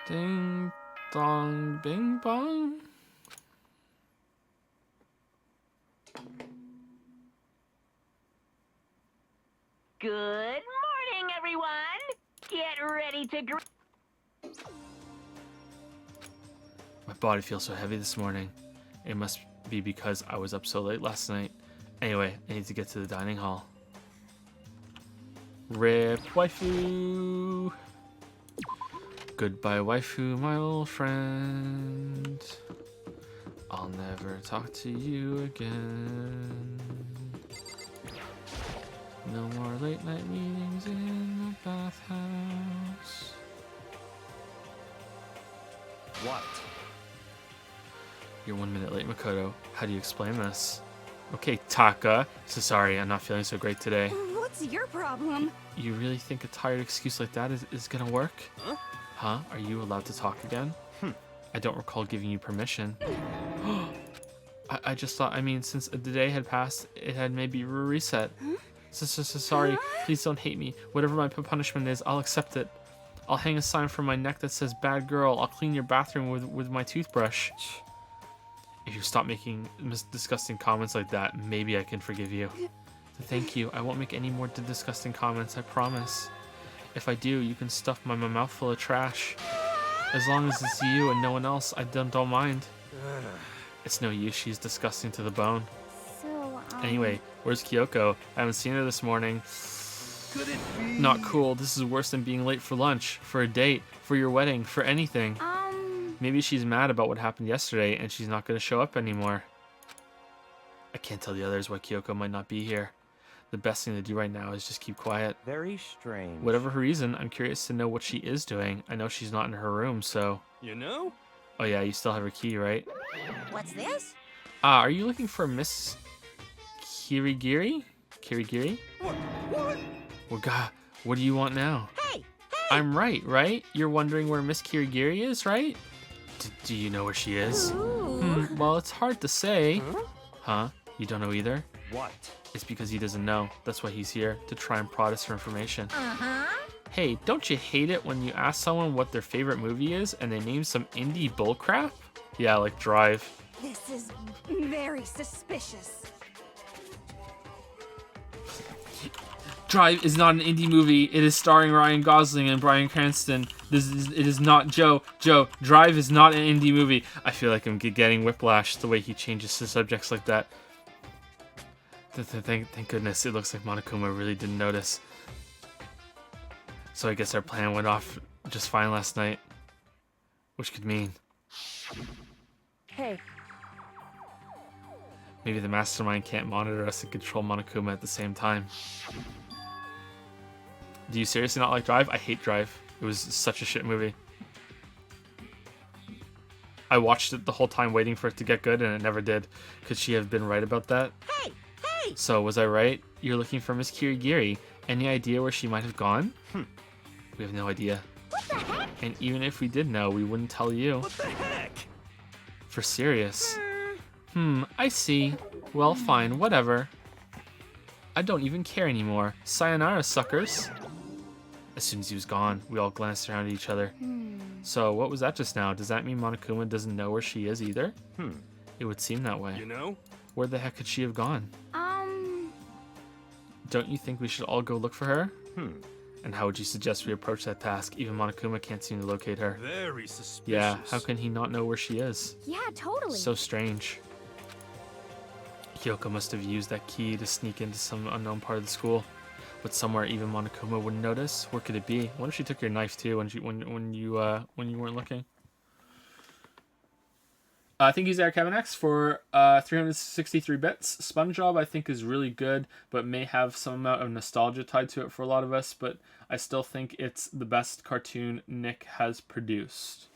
S1: Ding dong bing bong.
S7: Good morning, everyone. Get ready to
S1: My body feels so heavy this morning. It must be because I was up so late last night. Anyway, I need to get to the dining hall. Rip waifu. Goodbye waifu, my old friend. I'll never talk to you again. No more late night meetings in the bathhouse.
S6: What?
S1: You're 1 minute late, Makoto. How do you explain this? Okay, Taka. So sorry, I'm not feeling so great today.
S5: What's your problem?
S1: You really think a tired excuse like that is gonna work? Huh? Are you allowed to talk again? I don't recall giving you permission. I just thought, I mean, since the day had passed, it had maybe reset. So sorry, please don't hate me. Whatever my punishment is, I'll accept it. I'll hang a sign from my neck that says bad girl. I'll clean your bathroom with my toothbrush. If you stop making disgusting comments like that, maybe I can forgive you. Thank you. I won't make any more disgusting comments, I promise. If I do, you can stuff my mouth full of trash. As long as it's you and no one else, I don't mind. It's no use, she's disgusting to the bone.
S5: So,
S1: Anyway, where's Kyoko? I haven't seen her this morning.
S3: Could it be?
S1: Not cool. This is worse than being late for lunch, for a date, for your wedding, for anything. Maybe she's mad about what happened yesterday and she's not going to show up anymore. I can't tell the others why Kyoko might not be here. The best thing to do right now is just keep quiet.
S6: Very strange.
S1: Whatever her reason, I'm curious to know what she is doing. I know she's not in her room, so...
S3: You know?
S1: Oh yeah, you still have her key, right?
S4: What's this?
S1: Are you looking for Miss Kirigiri? Kirigiri?
S3: What?
S1: Well, God, what do you want now?
S4: Hey!
S1: I'm right? You're wondering where Miss Kirigiri is, right? Do you know where she is? Well, it's hard to say. Huh? You don't know either?
S6: What?
S1: It's because he doesn't know. That's why he's here, to try and prod us for information.
S4: Uh-huh.
S1: Hey, don't you hate it when you ask someone what their favorite movie is and they name some indie bullcrap? Yeah, like Drive.
S5: this is very suspicious.
S1: Drive is not an indie movie. It is starring Ryan Gosling and Bryan Cranston. It is not Joe. Drive is not an indie movie. I feel like I'm getting whiplash the way he changes the subjects like that. Thank goodness. It looks like Monokuma really didn't notice. So I guess our plan went off just fine last night. Which could mean
S2: Hey,
S1: maybe the mastermind can't monitor us and control Monokuma at the same time. Do you seriously not like Drive? I hate Drive. It was such a shit movie. I watched it the whole time waiting for it to get good and it never did. Could she have been right about that?
S4: Hey!
S1: So, was I right? You're looking for Miss Kirigiri. Any idea where she might have gone? We have no idea.
S4: What the heck?
S1: And even if we did know, we wouldn't tell you.
S3: What the heck?
S1: For serious. I see. Well, fine, whatever. I don't even care anymore. Sayonara, suckers. As soon as he was gone, we all glanced around at each other. So, what was that just now? Does that mean Monokuma doesn't know where she is either? It would seem that way.
S3: You know?
S1: Where the heck could she have gone? Don't you think we should all go look for her? And how would you suggest we approach that task? Even Monokuma can't seem to locate her.
S3: Very suspicious.
S1: Yeah, how can he not know where she is?
S5: Yeah, totally.
S1: So strange. Kyoko must have used that key to sneak into some unknown part of the school. But somewhere even Monokuma wouldn't notice. Where could it be? What if she took your knife too when you weren't looking? Thank you, Zach Kevin X, for 363 bits. SpongeBob, I think, is really good, but may have some amount of nostalgia tied to it for a lot of us. But I still think it's the best cartoon Nick has produced.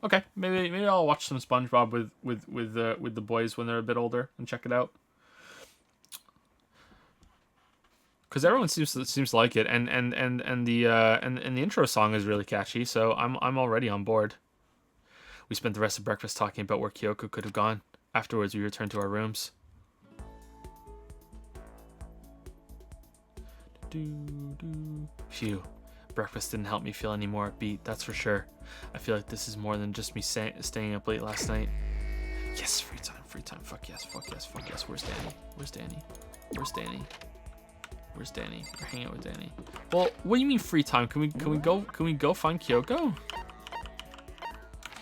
S1: Okay, maybe I'll watch some SpongeBob with the boys when they're a bit older and check it out. Because everyone seems to like it, and the intro song is really catchy, so I'm already on board. We spent the rest of breakfast talking about where Kyoko could have gone. Afterwards, we returned to our rooms. Phew. Breakfast didn't help me feel any more upbeat, that's for sure. I feel like this is more than just me staying up late last night. Yes, free time. Fuck yes. Where's Danny? We're hanging out with Danny. Well, what do you mean free time? Can we go find Kyoko?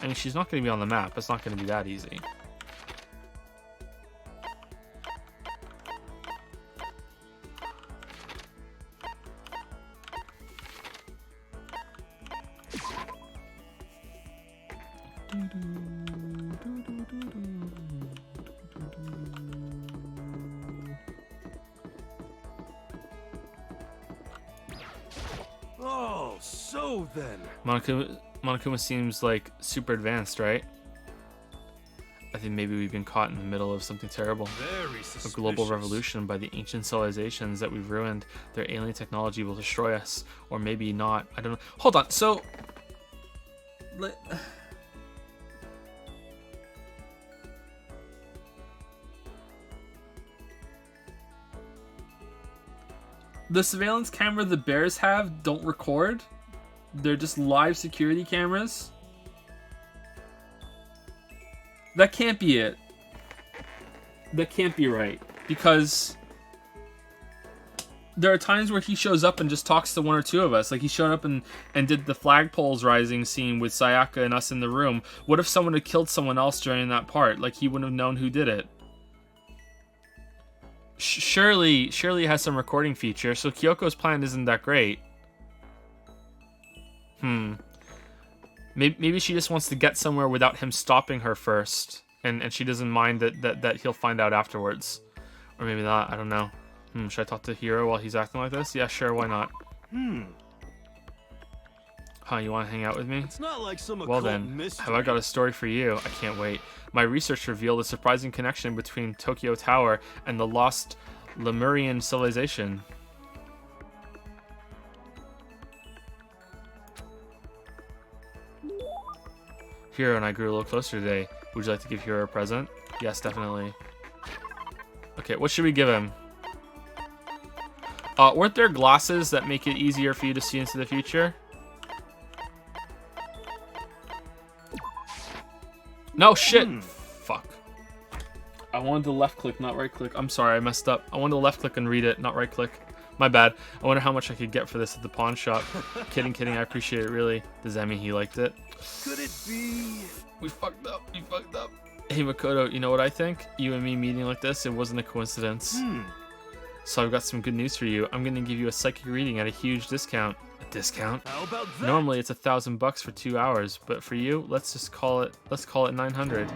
S1: I mean, she's not going to be on the map. It's not going to be that easy.
S3: Oh, so then.
S1: Monokuma seems like super advanced, right? I think maybe we've been caught in the middle of something terrible.
S3: Very
S1: A
S3: suspicious.
S1: global revolution by the ancient civilizations that we've ruined. Their alien technology will destroy us. Or maybe not. I don't know. Hold on. So... The surveillance camera the bears have don't record. They're just live security cameras. That can't be it. That can't be right. Because there are times where he shows up and just talks to one or two of us. Like he showed up and did the flagpoles rising scene with Sayaka and us in the room. What if someone had killed someone else during that part? Like he wouldn't have known who did it. Surely it has some recording feature, so Kyoko's plan isn't that great. Maybe she just wants to get somewhere without him stopping her first, and she doesn't mind that he'll find out afterwards. Or maybe not, I don't know. Should I talk to Hiro while he's acting like this? Yeah, sure, why not? Huh, you want to hang out with me?
S3: It's not like some
S1: Well
S3: occult
S1: then,
S3: mystery.
S1: have I got a story for you? I can't wait. My research revealed a surprising connection between Tokyo Tower and the lost Lemurian civilization. Hiro and I grew a little closer today. Would you like to give Hiro a present? Yes, definitely. Okay, what should we give him? Weren't there glasses that make it easier for you to see into the future? No, shit! Fuck. I wanted to left click, not right click. I'm sorry, I messed up. I wanted to left click and read it, not right click. My bad. I wonder how much I could get for this at the pawn shop. Kidding, I appreciate it, really. Does that mean he liked it?
S3: Could it be?
S1: We fucked up. Hey, Makoto, you know what I think? You and me meeting like this, it wasn't a coincidence. So I've got some good news for you. I'm gonna give you a psychic reading at a huge discount. A discount?
S3: How about that?
S1: Normally it's $1,000 for 2 hours, but for you, let's call it 900.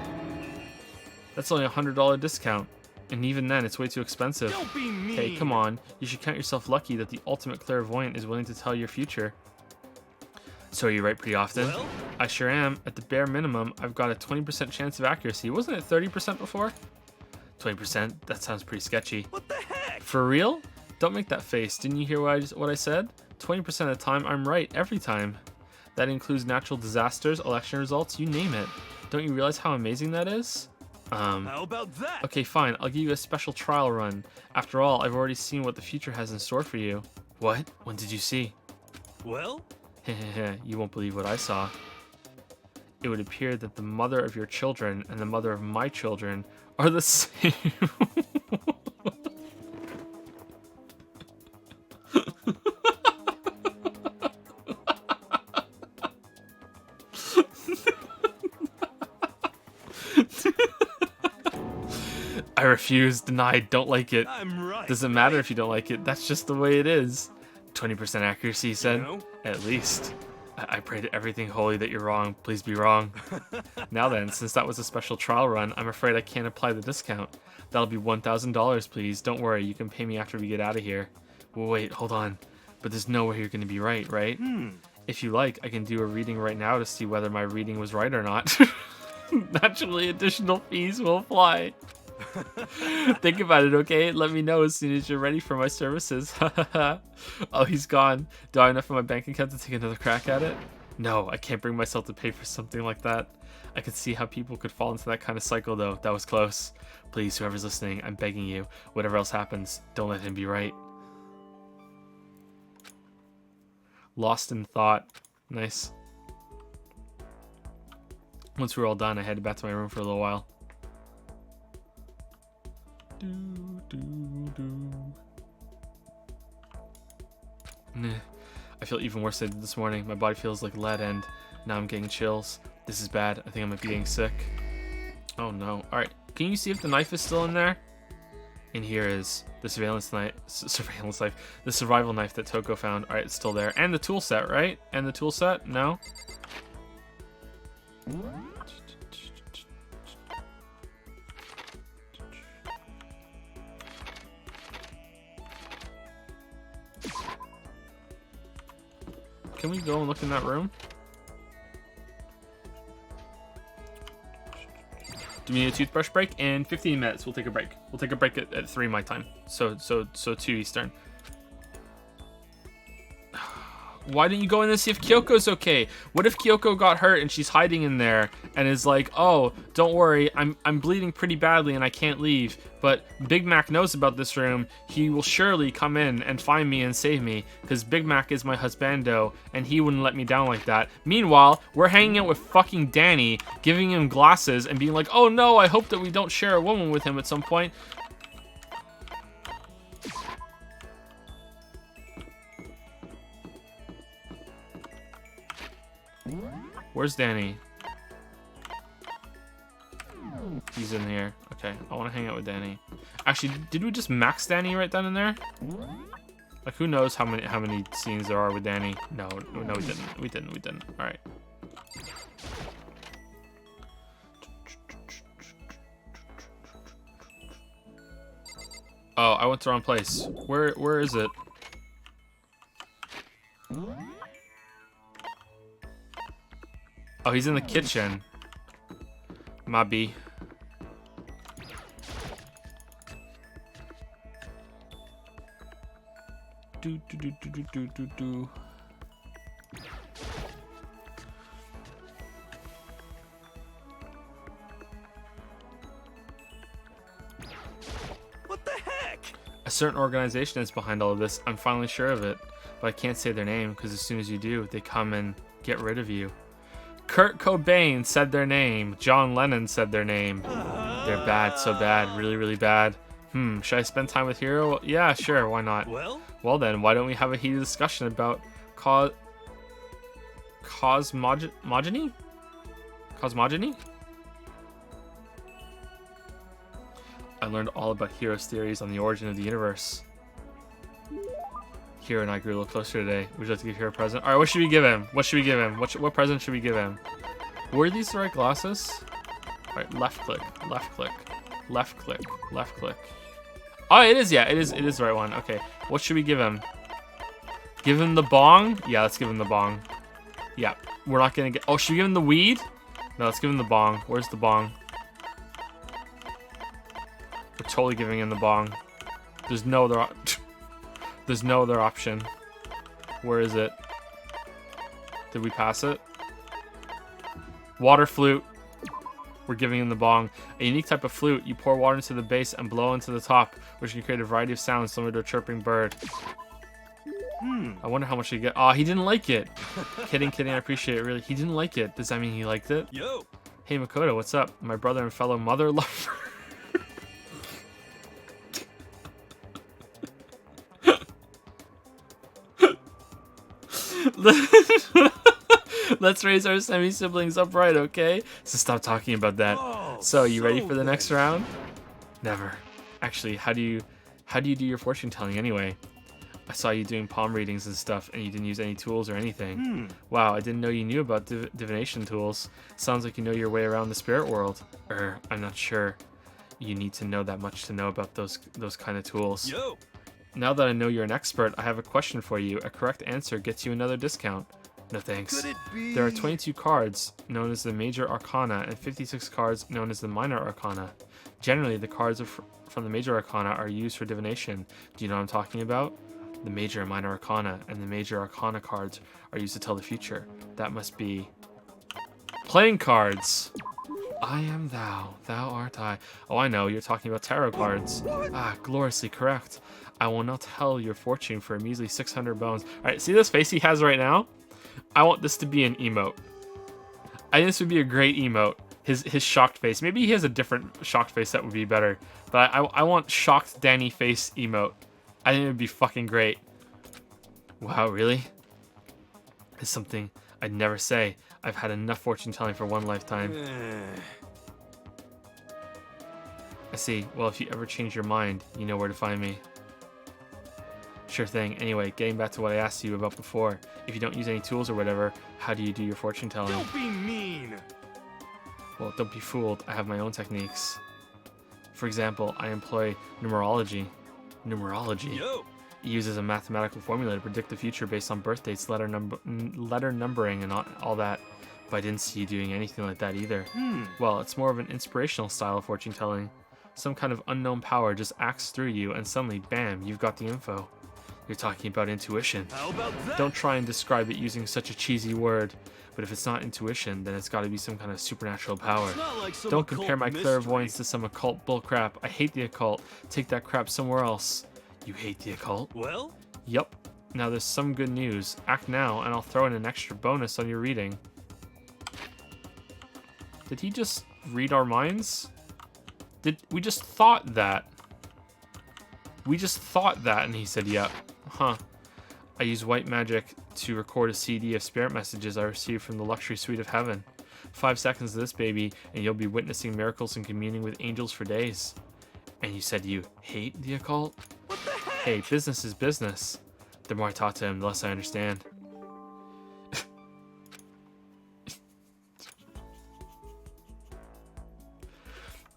S1: That's only a $100 discount, and even then, it's way too expensive.
S3: Don't be mean.
S1: Hey, come on. You should count yourself lucky that the ultimate clairvoyant is willing to tell your future. So you write pretty often?
S3: Well?
S1: I sure am. At the bare minimum, I've got a 20% chance of accuracy. Wasn't it 30% before? 20%? That sounds pretty sketchy.
S3: What the heck?
S1: For real? Don't make that face. Didn't you hear what I said? 20% of the time, I'm right. Every time. That includes natural disasters, election results, you name it. Don't you realize how amazing that is?
S3: How about that?
S1: Okay, fine. I'll give you a special trial run. After all, I've already seen what the future has in store for you. What? When did you see?
S3: Well?
S1: You won't believe what I saw. It would appear that the mother of your children and the mother of my children are the same. I refuse, denied, don't like it.
S3: I'm right.
S1: Doesn't matter if you don't like it, that's just the way it is. 20% accuracy, he said.
S3: You know?
S1: At least. I pray to everything holy that you're wrong. Please be wrong. Now then, since that was a special trial run, I'm afraid I can't apply the discount. That'll be $1,000, please. Don't worry, you can pay me after we get out of here. Wait, hold on. But there's no way you're going to be right? If you like, I can do a reading right now to see whether my reading was right or not. Naturally, additional fees will apply. Think about it, okay? Let me know as soon as you're ready for my services. Oh, he's gone. Do I have enough in my bank account to take another crack at it? No, I can't bring myself to pay for something like that. I could see how people could fall into that kind of cycle, though. That was close. Please, whoever's listening, I'm begging you. Whatever else happens, don't let him be right. Lost in thought. Nice. Once we were all done, I headed back to my room for a little while. I feel even worse than I did this morning. My body feels like lead and now I'm getting chills. This is bad. I think I might be getting sick. Oh no. Alright, can you see if the knife is still in there? And here is the surveillance knife, the survival knife that Toko found. Alright, it's still there. And the tool set, right? And the tool set? No? Can we go and look in that room? Do we need a toothbrush break? In 15 minutes, we'll take a break. We'll take a break at 3 my time. So 2 Eastern. Why didn't you go in and see if Kyoko's okay? What if Kyoko got hurt and she's hiding in there and is like, oh, don't worry, I'm bleeding pretty badly and I can't leave. But Big Mac knows about this room. He will surely come in and find me and save me because Big Mac is my husbando and he wouldn't let me down like that. Meanwhile, we're hanging out with fucking Danny, giving him glasses and being like, oh no, I hope that we don't share a woman with him at some point. Where's Danny? He's in here. Okay, I want to hang out with Danny. Actually, did we just max Danny right down in there? Like, who knows how many scenes there are with Danny? No, we didn't. We didn't. All right. Oh, I went to the wrong place. Where is it? Oh, he's in the kitchen. Mabi. Do.
S3: What the heck?
S1: A certain organization is behind all of this. I'm finally sure of it. But I can't say their name because as soon as you do, they come and get rid of you. Kurt Cobain said their name. John Lennon said their name. They're bad, so bad, really, really bad. Should I spend time with Hiro? Well, yeah, sure, why not? Well then, why don't we have a heated discussion about cosmogony? Cosmogony? I learned all about Hiro's theories on the origin of the universe. Hiro and I grew a little closer today. Would you like to give Hiro a present? Alright, what should we give him? What should we give him? What present should we give him? Were these the right glasses? Alright, left click, left click, left click, left click. Oh, it is, yeah, it is the right one. Okay, what should we give him? Give him the bong? Yeah, let's give him the bong. Yeah, we're not gonna get... Oh, should we give him the weed? No, let's give him the bong. Where's the bong? We're totally giving him the bong. There's no other... There's no other option. Where is it? Did we pass it? Water flute. We're giving him the bong. A unique type of flute. You pour water into the base and blow into the top, which can create a variety of sounds similar to a chirping bird. I wonder how much he get. Oh, he didn't like it. Kidding, I appreciate it, really. He didn't like it. Does that mean he liked it?
S3: Yo.
S1: Hey, Makoto, what's up? My brother and fellow mother lover. Let's raise our semi-siblings upright, okay? So stop talking about that.
S3: Oh,
S1: so, you ready for the
S3: then.
S1: next round? Never. Actually, how do you do your fortune telling anyway? I saw you doing palm readings and stuff, and you didn't use any tools or anything. Wow, I didn't know you knew about divination tools. Sounds like you know your way around the spirit world. I'm not sure. You need to know that much to know about those kind of tools.
S3: Yo.
S1: Now that I know you're an expert, I have a question for you. A correct answer gets you another discount. No thanks.
S3: Could it be?
S1: There are 22 cards known as the Major Arcana and 56 cards known as the Minor Arcana. Generally, the cards from the Major Arcana are used for divination. Do you know what I'm talking about? The Major and Minor Arcana and the Major Arcana cards are used to tell the future. That must be playing cards. I am thou, thou art I. Oh, I know, you're talking about tarot cards. Ah, gloriously correct. I will not tell your fortune for a measly 600 bones. Alright, see this face he has right now? I want this to be an emote. I think this would be a great emote. His shocked face. Maybe he has a different shocked face that would be better. But I want shocked Danny face emote. I think it would be fucking great. Wow, really? It's something I'd never say. I've had enough fortune telling for one lifetime. I see. Well, if you ever change your mind, you know where to find me. Sure thing. Anyway, getting back to what I asked you about before. If you don't use any tools or whatever, how do you do your fortune telling?
S3: Don't be mean.
S1: Well, don't be fooled. I have my own techniques. For example, I employ numerology. Numerology?
S3: Yo.
S1: It uses a mathematical formula to predict the future based on birth dates, letter numbering, and all that. But I didn't see you doing anything like that either. Well, it's more of an inspirational style of fortune telling. Some kind of unknown power just acts through you, and suddenly, bam, you've got the info. You're talking about intuition.
S3: How about that?
S1: Don't try and describe it using such a cheesy word, but if it's not intuition, then it's got to be some kind of supernatural power.
S3: It's not like some
S1: Don't compare
S3: occult
S1: my
S3: mystery.
S1: clairvoyance to some occult bullcrap. I hate the occult. Take that crap somewhere else. You hate the occult?
S3: Well,
S1: Yup. Now there's some good news. Act now, and I'll throw in an extra bonus on your reading. Did he just read our minds? We just thought that? We just thought that, and he said, yep. Huh. I use white magic to record a CD of spirit messages I received from the luxury suite of heaven. 5 seconds of this, baby, and you'll be witnessing miracles and communing with angels for days. And you said you hate the occult?
S3: what the heck?
S1: Hey, business is business. The more I talk to him, the less I understand.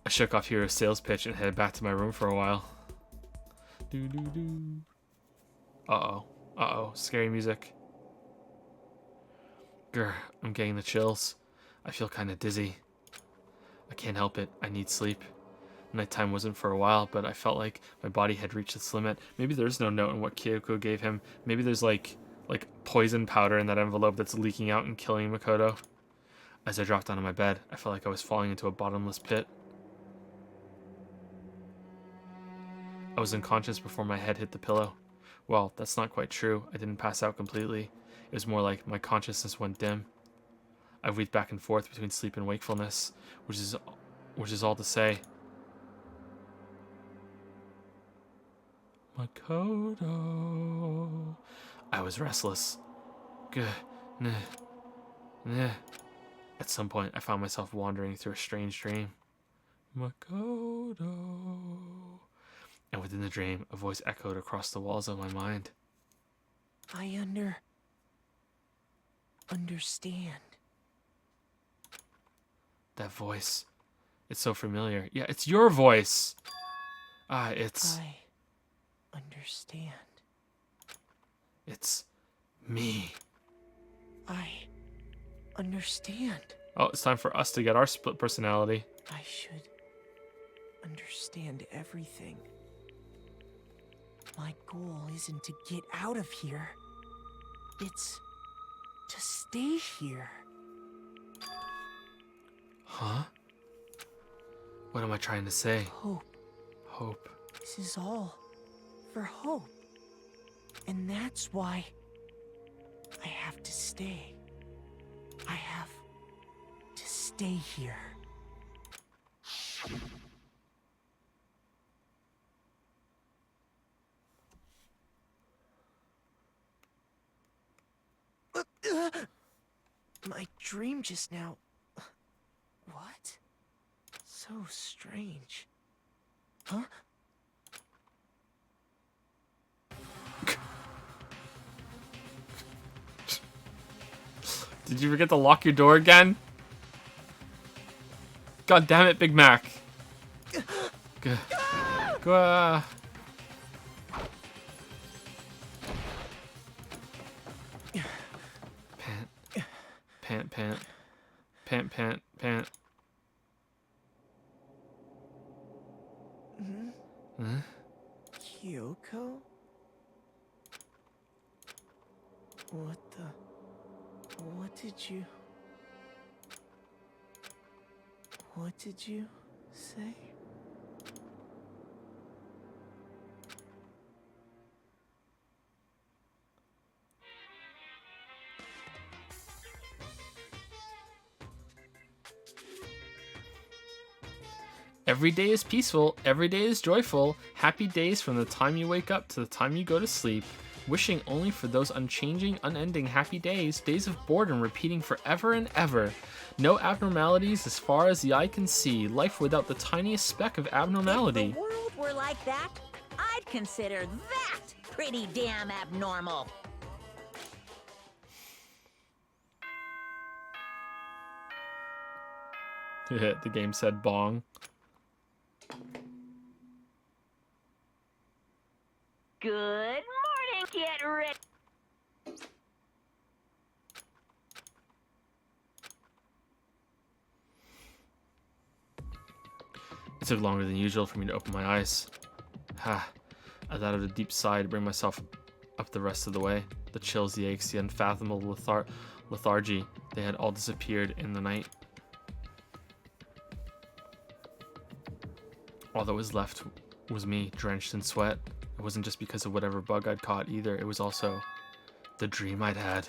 S1: I shook off Hero's sales pitch and headed back to my room for a while. Doo-doo-doo. Uh-oh. Uh-oh. Scary music. Grr, I'm getting the chills. I feel kind of dizzy. I can't help it. I need sleep. Nighttime wasn't for a while, but I felt like my body had reached its limit. Maybe there's no note in what Kyoko gave him. Maybe there's like poison powder in that envelope that's leaking out and killing Makoto. As I dropped onto my bed, I felt like I was falling into a bottomless pit. I was unconscious before my head hit the pillow. Well, that's not quite true. I didn't pass out completely. It was more like my consciousness went dim. I weaved back and forth between sleep and wakefulness, which is all to say, Makoto. I was restless. At some point, I found myself wandering through a strange dream. Makoto. And within the dream, a voice echoed across the walls of my mind.
S8: I understand.
S1: That voice. It's so familiar. Yeah, it's your voice. It's...
S8: I understand.
S1: It's me.
S8: I understand.
S1: Oh, it's time for us to get our split personality.
S8: I should understand everything. My goal isn't to get out of here. It's to stay here.
S1: Huh? What am I trying to say?
S8: Hope.
S1: Hope.
S8: This is all for hope. And that's why I have to stay. I have to stay here. My dream just now. What? So strange. Huh?
S1: Did you forget to lock your door again? God damn it, Big Mac. Go. Go. Pant. Pant, pant. Pant, pant, pant. Huh?
S8: Kyoko? What did you say?
S1: Every day is peaceful, every day is joyful, happy days from the time you wake up to the time you go to sleep, wishing only for those unchanging, unending happy days, days of boredom repeating forever and ever. No abnormalities as far as the eye can see, life without the tiniest speck of abnormality.
S4: If the world were like that, I'd consider that pretty damn abnormal.
S1: The game said bong.
S7: Good morning, get ready.
S1: It took longer than usual for me to open my eyes. I let out a deep sigh to bring myself up the rest of the way. The chills, the aches, the unfathomable lethargy, they had all disappeared in the night. All that was left was me, drenched in sweat. It wasn't just because of whatever bug I'd caught either, it was also the dream I'd had.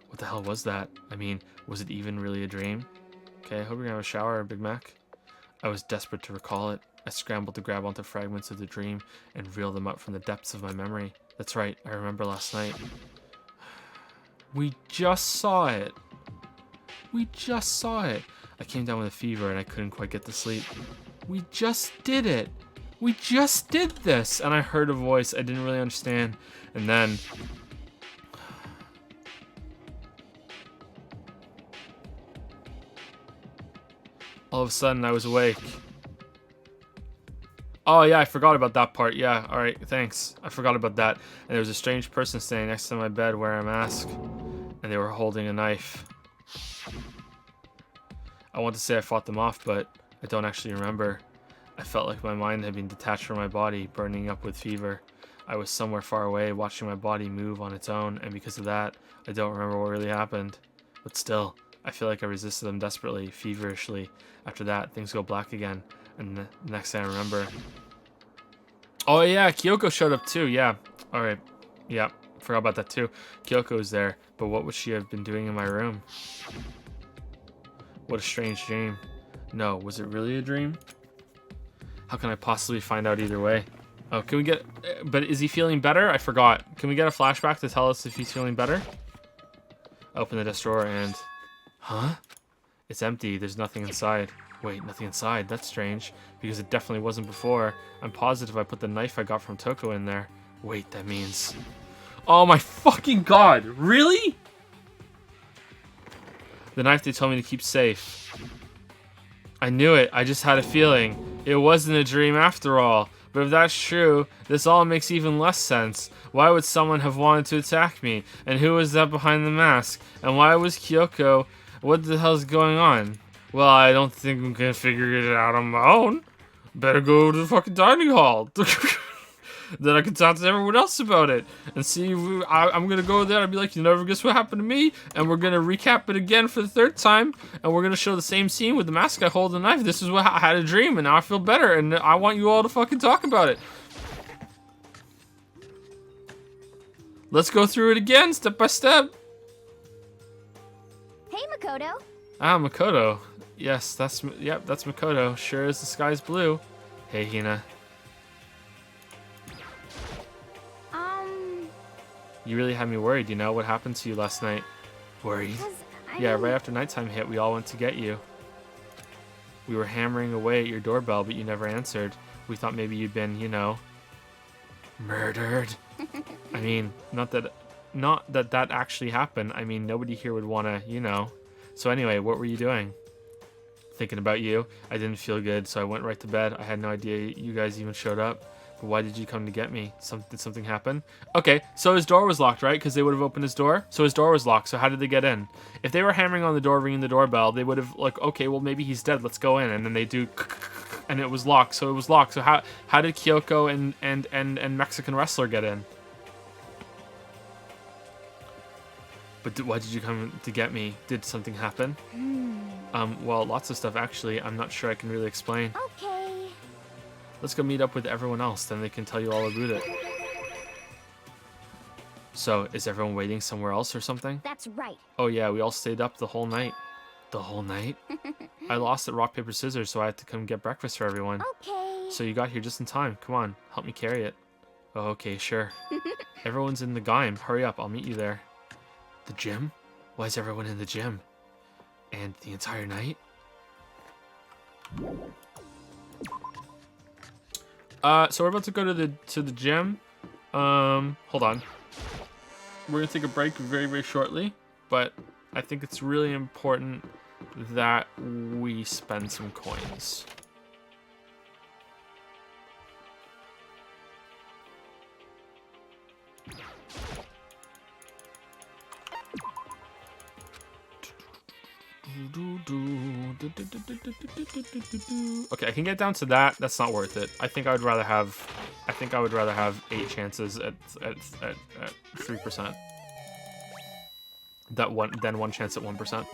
S1: What the hell was that? I mean, was it even really a dream? Okay, I hope you're gonna have a shower, Big Mac. I was desperate to recall it. I scrambled to grab onto fragments of the dream and reel them up from the depths of my memory. That's right, I remember last night. We just saw it. We just saw it. I came down with a fever and I couldn't quite get to sleep. We just did it. We just did this. And I heard a voice I didn't really understand. And then... all of a sudden, I was awake. Oh, yeah, I forgot about that part. Yeah, alright, thanks. I forgot about that. And there was a strange person standing next to my bed wearing a mask. And they were holding a knife. I want to say I fought them off, but I don't actually remember. I felt like my mind had been detached from my body, burning up with fever. I was somewhere far away, watching my body move on its own, and because of that, I don't remember what really happened. But still, I feel like I resisted them desperately, feverishly. After that, things go black again, and the next thing I remember... oh yeah, Kyoko showed up too, yeah. Alright, yeah, forgot about that too. Kyoko's there, but what would she have been doing in my room? What a strange dream. No, was it really a dream? How can I possibly find out either way? Oh, can we get... but is he feeling better? I forgot. Can we get a flashback to tell us if he's feeling better? Open the desk drawer and... huh? It's empty. There's nothing inside. Wait, nothing inside? That's strange. Because it definitely wasn't before. I'm positive I put the knife I got from Toko in there. Wait, that means... oh my fucking god! Really? The knife they told me to keep safe. I knew it. I just had a feeling. It wasn't a dream after all. But if that's true, this all makes even less sense. Why would someone have wanted to attack me? And who was that behind the mask? And why was Kyoko? What the hell's going on? Well, I don't think I'm gonna figure it out on my own. Better go to the fucking dining hall. Then I can talk to everyone else about it. And see, I'm gonna go there and be like, you never guess what happened to me? And we're gonna recap it again for the third time. And we're gonna show the same scene with the mask I hold the knife. This is what I had a dream and now I feel better. And I want you all to fucking talk about it. Let's go through it again, step by step.
S5: Hey, Makoto.
S1: Ah, Makoto. Yes, that's Makoto. Sure as the sky's blue. Hey, Hina. You really had me worried, you know? What happened to you last night? Worried? Yeah, right after nighttime hit, we all went to get you. We were hammering away at your doorbell, but you never answered. We thought maybe you'd been, you know, murdered. I mean, not that not that that actually happened. I mean, nobody here would want to, you know. So anyway, what were you doing? Thinking about you. I didn't feel good, so I went right to bed. I had no idea you guys even showed up. But why did you come to get me? Did something happen? Okay, so his door was locked, right? Because they would have opened his door. So his door was locked. So how did they get in? If they were hammering on the door, ringing the doorbell, they would have like, okay, well maybe he's dead. Let's go in. And then they do, and it was locked. So it was locked. So how did Kyoko and Mexican wrestler get in? But why did you come to get me? Did something happen? Well, lots of stuff actually. I'm not sure I can really explain.
S5: Okay.
S1: Let's go meet up with everyone else, then they can tell you all about it. So, is everyone waiting somewhere else or something?
S5: That's right.
S1: Oh yeah, we all stayed up the whole night. The whole night? I lost at rock, paper, scissors, so I had to come get breakfast for everyone.
S5: Okay.
S1: So you got here just in time. Come on, help me carry it. Oh, okay, sure. Everyone's in the Gaim. Hurry up, I'll meet you there. The gym? Why is everyone in the gym? And the entire night? So we're about to go to the gym. Hold on. We're gonna take a break very, very shortly, but I think it's really important that we spend some coins. Okay, I can get down to that. That's not worth it. I think I would rather have 8 chances at 3%. Than one chance at 1%.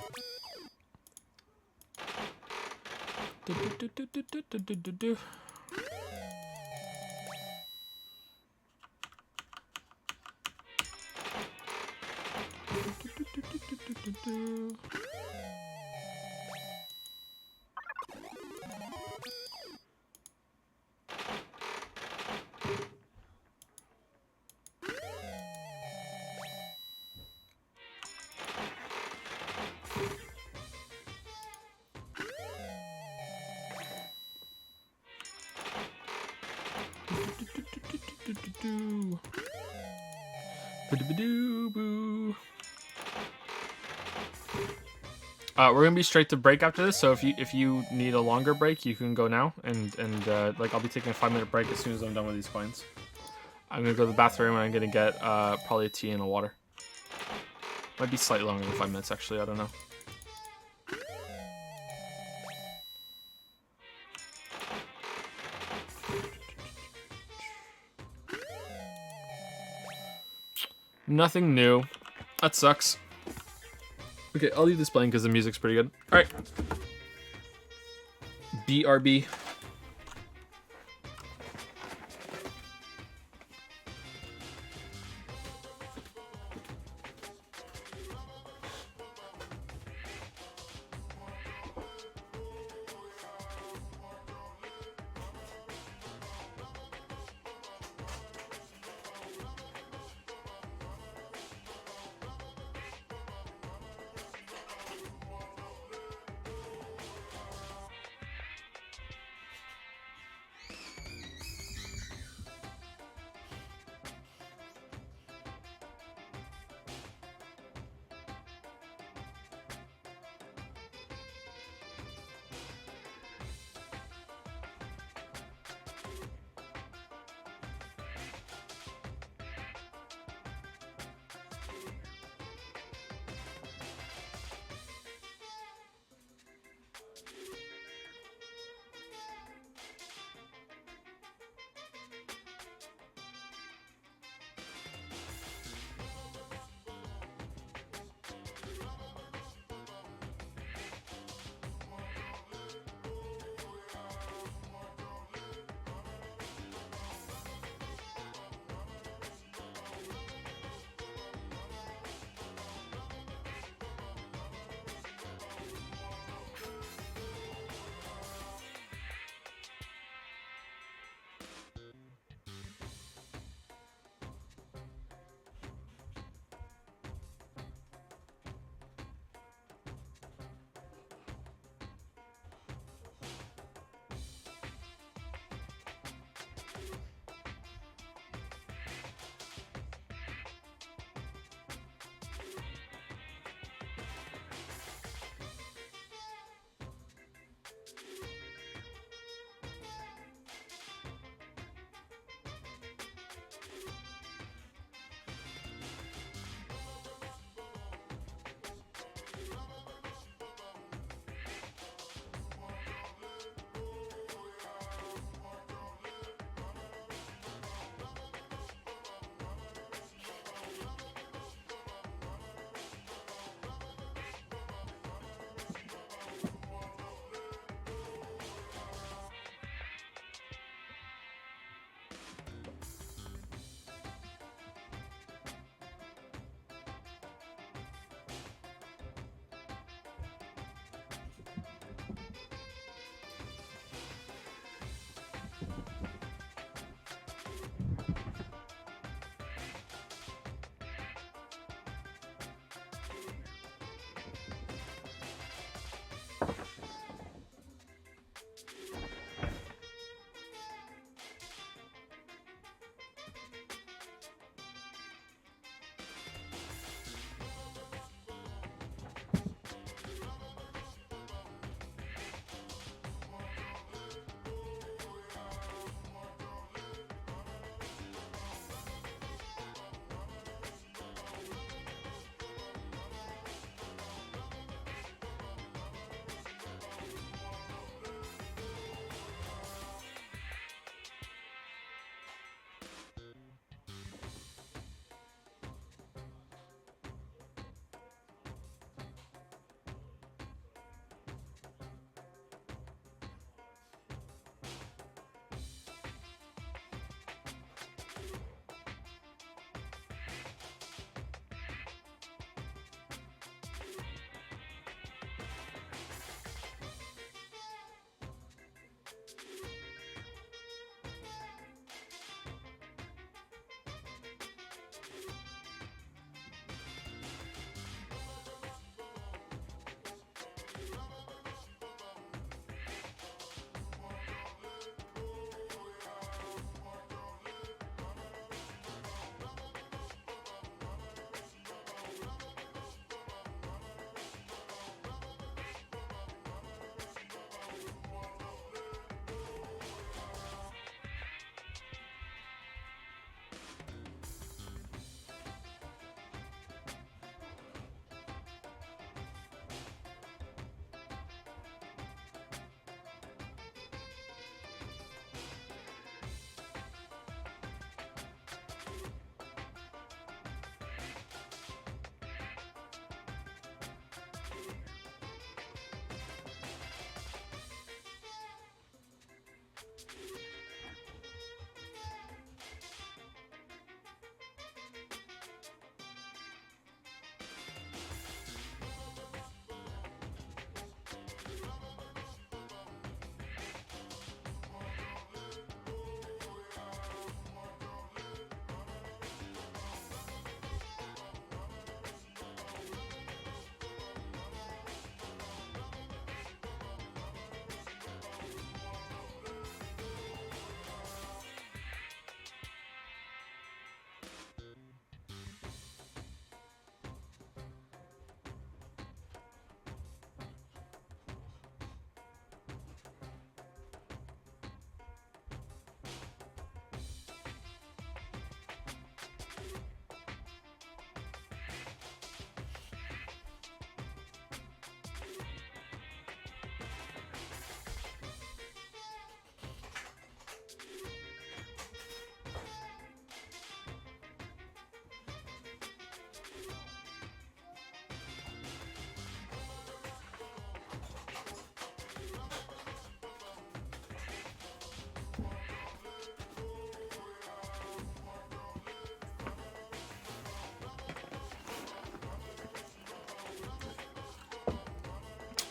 S1: We're gonna be straight to break after this, so if you need a longer break, you can go now, and like I'll be taking a 5-minute break as soon as I'm done with these coins. I'm gonna go to the bathroom and I'm gonna get probably a tea and a water. Might be slightly longer than 5 minutes actually. I don't know. Nothing new. That sucks. Okay, I'll leave this playing because the music's pretty good. Alright. BRB.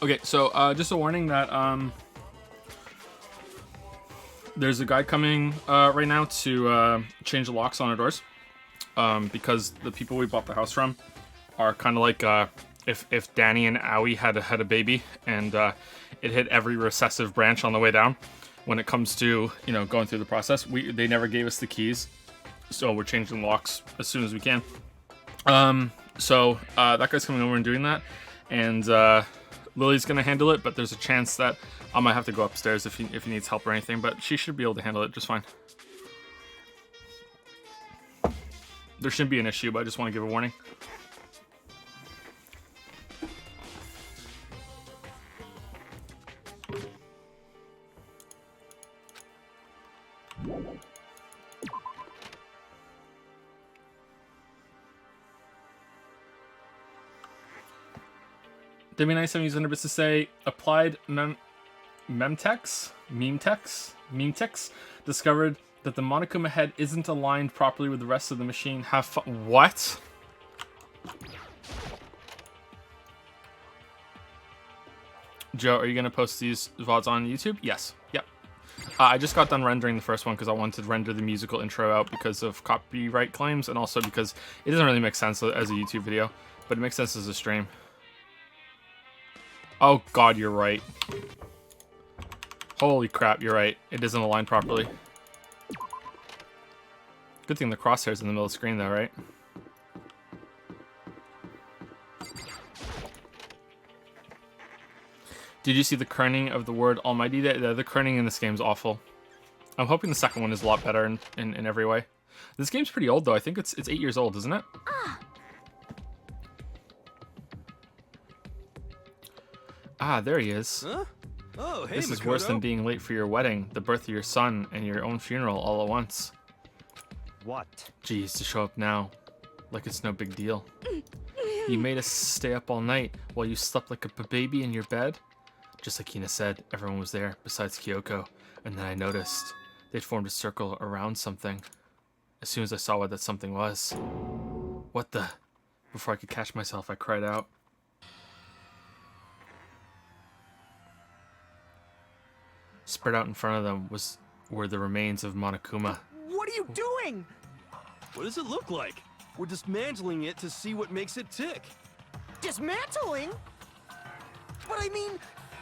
S1: Okay, so just a warning that there's a guy coming right now to change the locks on our doors, because the people we bought the house from are kind of like if Danny and Owie had a baby, and it hit every recessive branch on the way down. When it comes to, you know, going through the process, they never gave us the keys, so we're changing the locks as soon as we can. So that guy's coming over and doing that, and Lily's gonna handle it, but there's a chance that I might have to go upstairs if he needs help or anything, but she should be able to handle it just fine. There shouldn't be an issue, but I just want to give a warning. Demi97 used 100 bits to say applied memtex discovered that the Monokuma head isn't aligned properly with the rest of the machine. Have fun. What? Joe, are you gonna post these VODs on YouTube? Yes. Yep. I just got done rendering the first one because I wanted to render the musical intro out because of copyright claims, and also because it doesn't really make sense as a YouTube video, but it makes sense as a stream. Oh god, you're right. Holy crap, you're right. It isn't aligned properly. Good thing the crosshair's in the middle of the screen though, right? Did you see the kerning of the word almighty? The kerning in this game is awful. I'm hoping the second one is a lot better in every way. This game's pretty old though. I think it's 8 years old, isn't it? Ah, there he is.
S3: Huh? Oh, hey,
S1: This is
S3: Makoto.
S1: worse than being late for your wedding, the birth of your son, and your own funeral all at once.
S6: What?
S1: Geez, to show up now, like it's no big deal. You made us stay up all night while you slept like a baby in your bed? Just like Hina said, everyone was there besides Kyoko, and then I noticed they'd formed a circle around something. As soon as I saw what that something was. What the? Before I could catch myself, I cried out. Spread out in front of them were the remains of Monokuma.
S8: What are you doing?
S3: What does it look like? We're dismantling it to see what makes it tick.
S8: Dismantling? But I mean,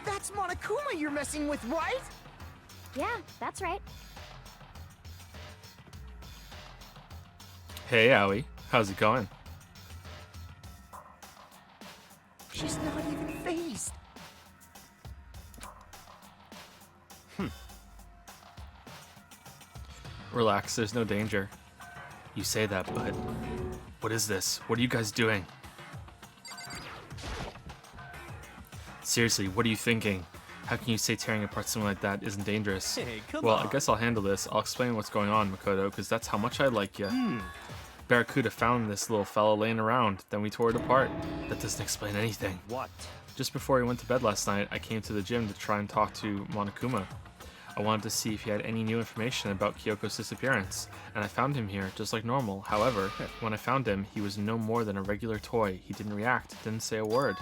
S8: that's Monokuma you're messing with, right?
S5: Yeah, that's right.
S1: Hey, Owie. How's it going?
S8: She's not even phased.
S1: Relax, there's no danger. You say that, but... What is this? What are you guys doing? Seriously, what are you thinking? How can you say tearing apart something like that isn't dangerous?
S3: Hey, come
S1: Well,
S3: on.
S1: I guess I'll handle this. I'll explain what's going on, Makoto, because that's how much I like you. Barracuda found this little fella laying around, then we tore it apart. That doesn't explain anything.
S6: What?
S1: Just before he went to bed last night, I came to the gym to try and talk to Monokuma. I wanted to see if he had any new information about Kyoko's disappearance, and I found him here, just like normal. However, when I found him, he was no more than a regular toy. He didn't react, didn't say a word.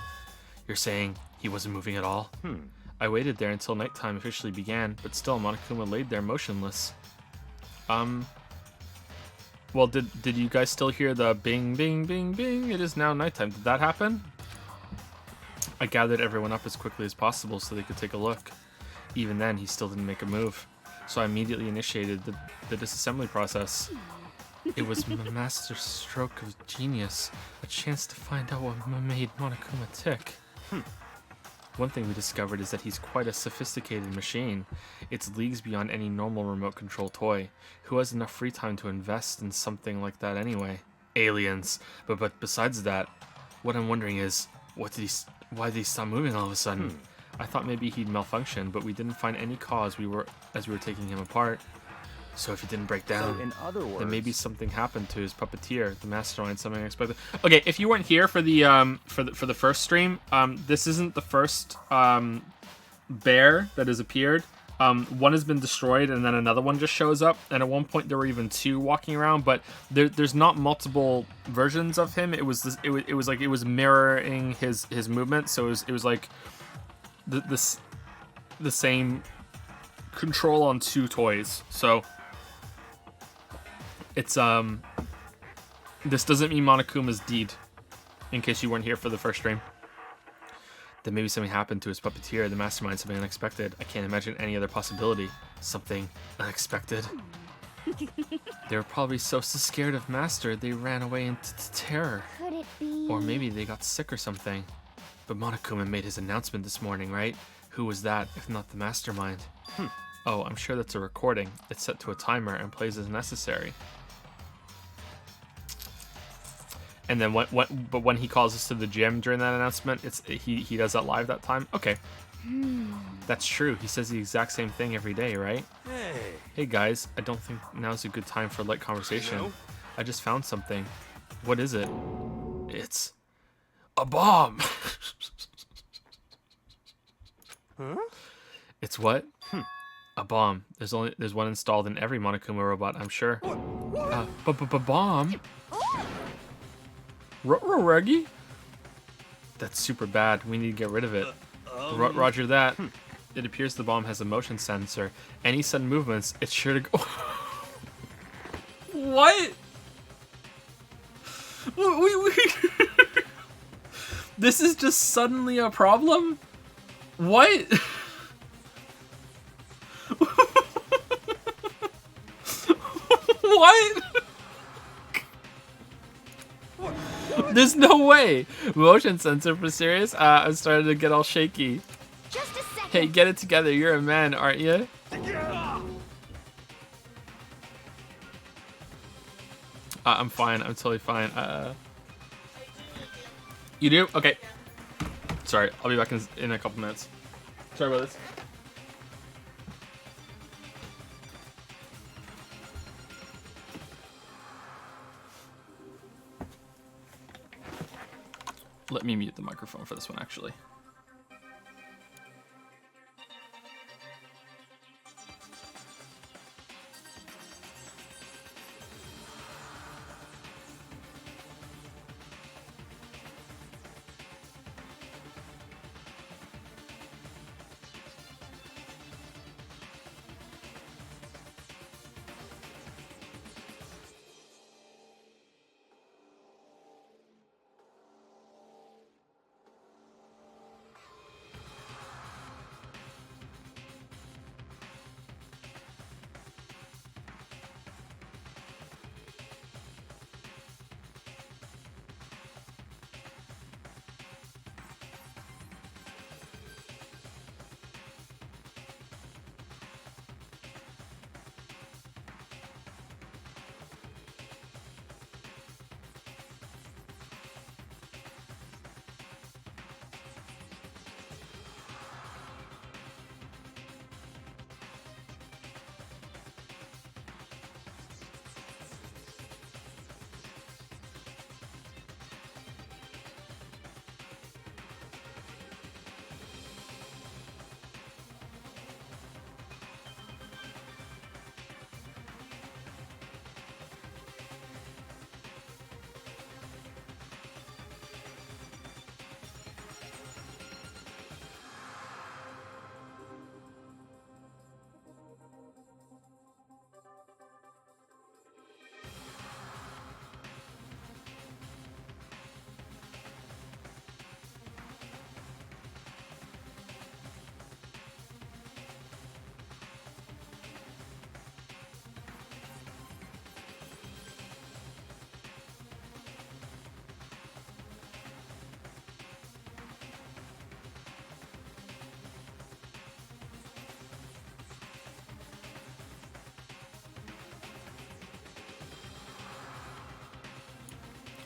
S1: You're saying he wasn't moving at all? I waited there until nighttime officially began, but still Monokuma laid there motionless. Well, did you guys still hear the bing, bing, bing, bing? It is now nighttime. Did that happen? I gathered everyone up as quickly as possible so they could take a look. Even then, he still didn't make a move, so I immediately initiated the disassembly process. It was a master stroke of genius, a chance to find out what made Monokuma tick. One thing we discovered is that he's quite a sophisticated machine. It's leagues beyond any normal remote control toy. Who has enough free time to invest in something like that anyway? Aliens. But besides that, what I'm wondering is, why did he stop moving all of a sudden? I thought maybe he'd malfunction, but we didn't find any cause as we were taking him apart. So if he didn't break down,
S6: So in other words,
S1: then maybe something happened to his puppeteer, the mastermind, something unexpected. Okay, if you weren't here for the first stream, this isn't the first bear that has appeared. One has been destroyed, and then another one just shows up. And at one point, there were even two walking around. But there's not multiple versions of him. It was like it was mirroring his movement. So it was like the same control on 2 toys. So it's this doesn't mean Monokuma's deed, in case you weren't here for the first stream. Then maybe something happened to his puppeteer, the mastermind, something unexpected. I can't imagine any other possibility. Something unexpected. They were probably so scared of Master, they ran away into terror.
S5: Could it be?
S1: Or maybe they got sick or something. But Monokuma made his announcement this morning, right? Who was that, if not the mastermind? Oh, I'm sure that's a recording. It's set to a timer and plays as necessary. And then but when he calls us to the gym during that announcement, he does that live that time? Okay. That's true. He says the exact same thing every day, right?
S3: Hey.
S1: Hey guys, I don't think now's a good time for light conversation.
S3: No?
S1: I just found something. What is it? It's a bomb.
S3: Huh?
S1: It's what? A bomb. There's one installed in every Monokuma robot, I'm sure. Bomb? Reggie? That's super bad. We need to get rid of it. Roger that. It appears the bomb has a motion sensor. Any sudden movements, it's sure to go. What? This is just suddenly a problem? What? What? There's no way. Motion sensor for serious? I'm starting to get all shaky.
S5: Just a second.
S1: Hey, get it together. You're a man, aren't you? I'm fine. I'm totally fine. You do? Okay. Sorry. I'll be back in a couple minutes. Sorry about this. Let me mute the microphone for this one, actually.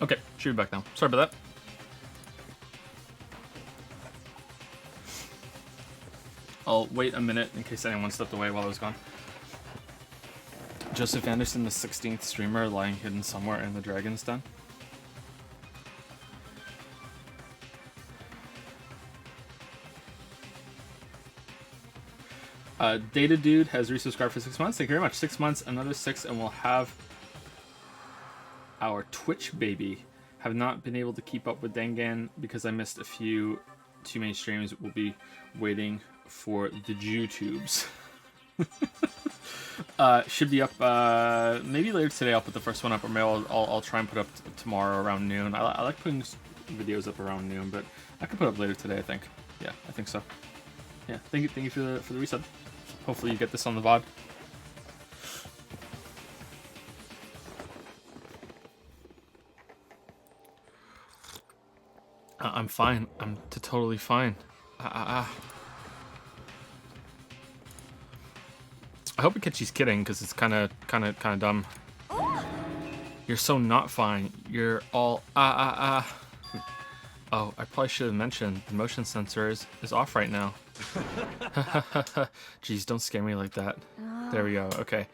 S1: Okay, should be back now. Sorry about that. I'll wait a minute in case anyone stepped away while I was gone. Joseph Anderson, the 16th streamer, lying hidden somewhere in the Dragon's Den. Data Dude has resubscribed for 6 months. Thank you very much. 6 months, another 6, and we'll have our Twitch baby. Have not been able to keep up with Dangan because I missed a few too many streams, we'll be waiting for the YouTubes. Should be up maybe later today. I'll put the first one up, or maybe I'll try and put up tomorrow around noon. I like putting videos up around noon, but I can put up later today, I think. Yeah, I think so. Yeah, thank you for the resub. Hopefully you get this on the VOD. I'm fine. I'm totally fine. I hope Akechi's kidding, because it's kind of dumb. You're so not fine. You're all Oh, I probably should have mentioned the motion sensor is off right now. Jeez, don't scare me like that. There we go. Okay.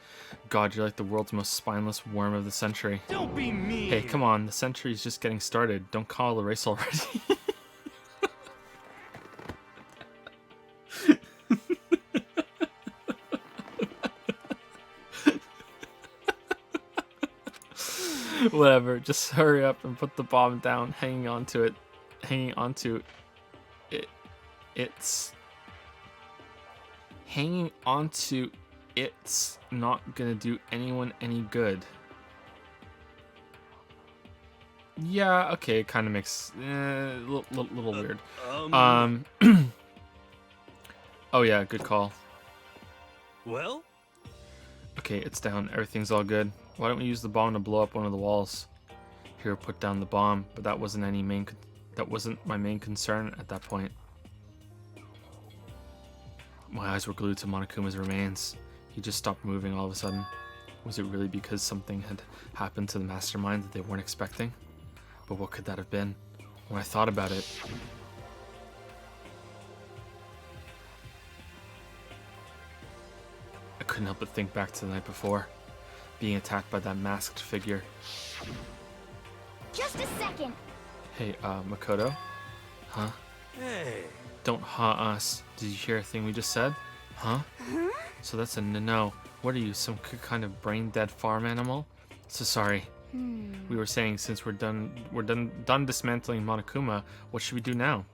S1: God, you're like the world's most spineless worm of the century.
S3: Don't be mean.
S1: Hey, come on. The century's just getting started. Don't call a race already. Whatever, just hurry up and put the bomb down. Hanging on to it. Hanging on to it. It's not gonna do anyone any good. Yeah, okay, it kind of makes little weird. Oh yeah, good call.
S3: Well?
S1: Okay, it's down. Everything's all good. Why don't we use the bomb to blow up one of the walls? Hiro put down the bomb, but that wasn't my main concern at that point. My eyes were glued to Monokuma's remains. He just stopped moving all of a sudden. Was it really because something had happened to the mastermind that they weren't expecting? But what could that have been? When I thought about it, I couldn't help but think back to the night before, being attacked by that masked figure.
S5: Just a second.
S1: Hey, Makoto? Huh?
S3: Hey.
S1: Don't us. Did you hear a thing we just said? Huh? So that's a no. What are you, some kind of brain-dead farm animal? So sorry. We were saying, since we're done dismantling Monokuma, what should we do now?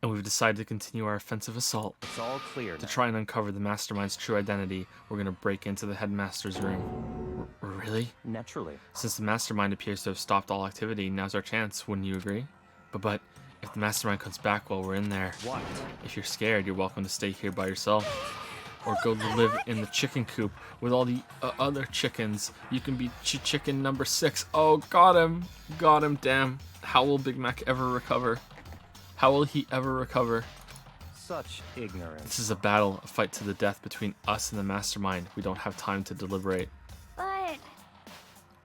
S1: And we've decided to continue our offensive assault.
S6: It's all clear
S1: To
S6: now.
S1: try and uncover the mastermind's true identity, we're gonna break into the headmaster's room. Really?
S6: Naturally.
S1: Since the mastermind appears to have stopped all activity, now's our chance, wouldn't you agree? But if the mastermind comes back while we're in there,
S6: What?
S1: if you're scared, you're welcome to stay here by yourself. Or go live in the chicken coop with all the other chickens. You can be chicken number 6. Oh, got him. Got him, damn. How will Big Mac ever recover? How will he ever recover?
S6: Such ignorance.
S1: This is a battle, a fight to the death between us and the mastermind. We don't have time to deliberate.
S5: But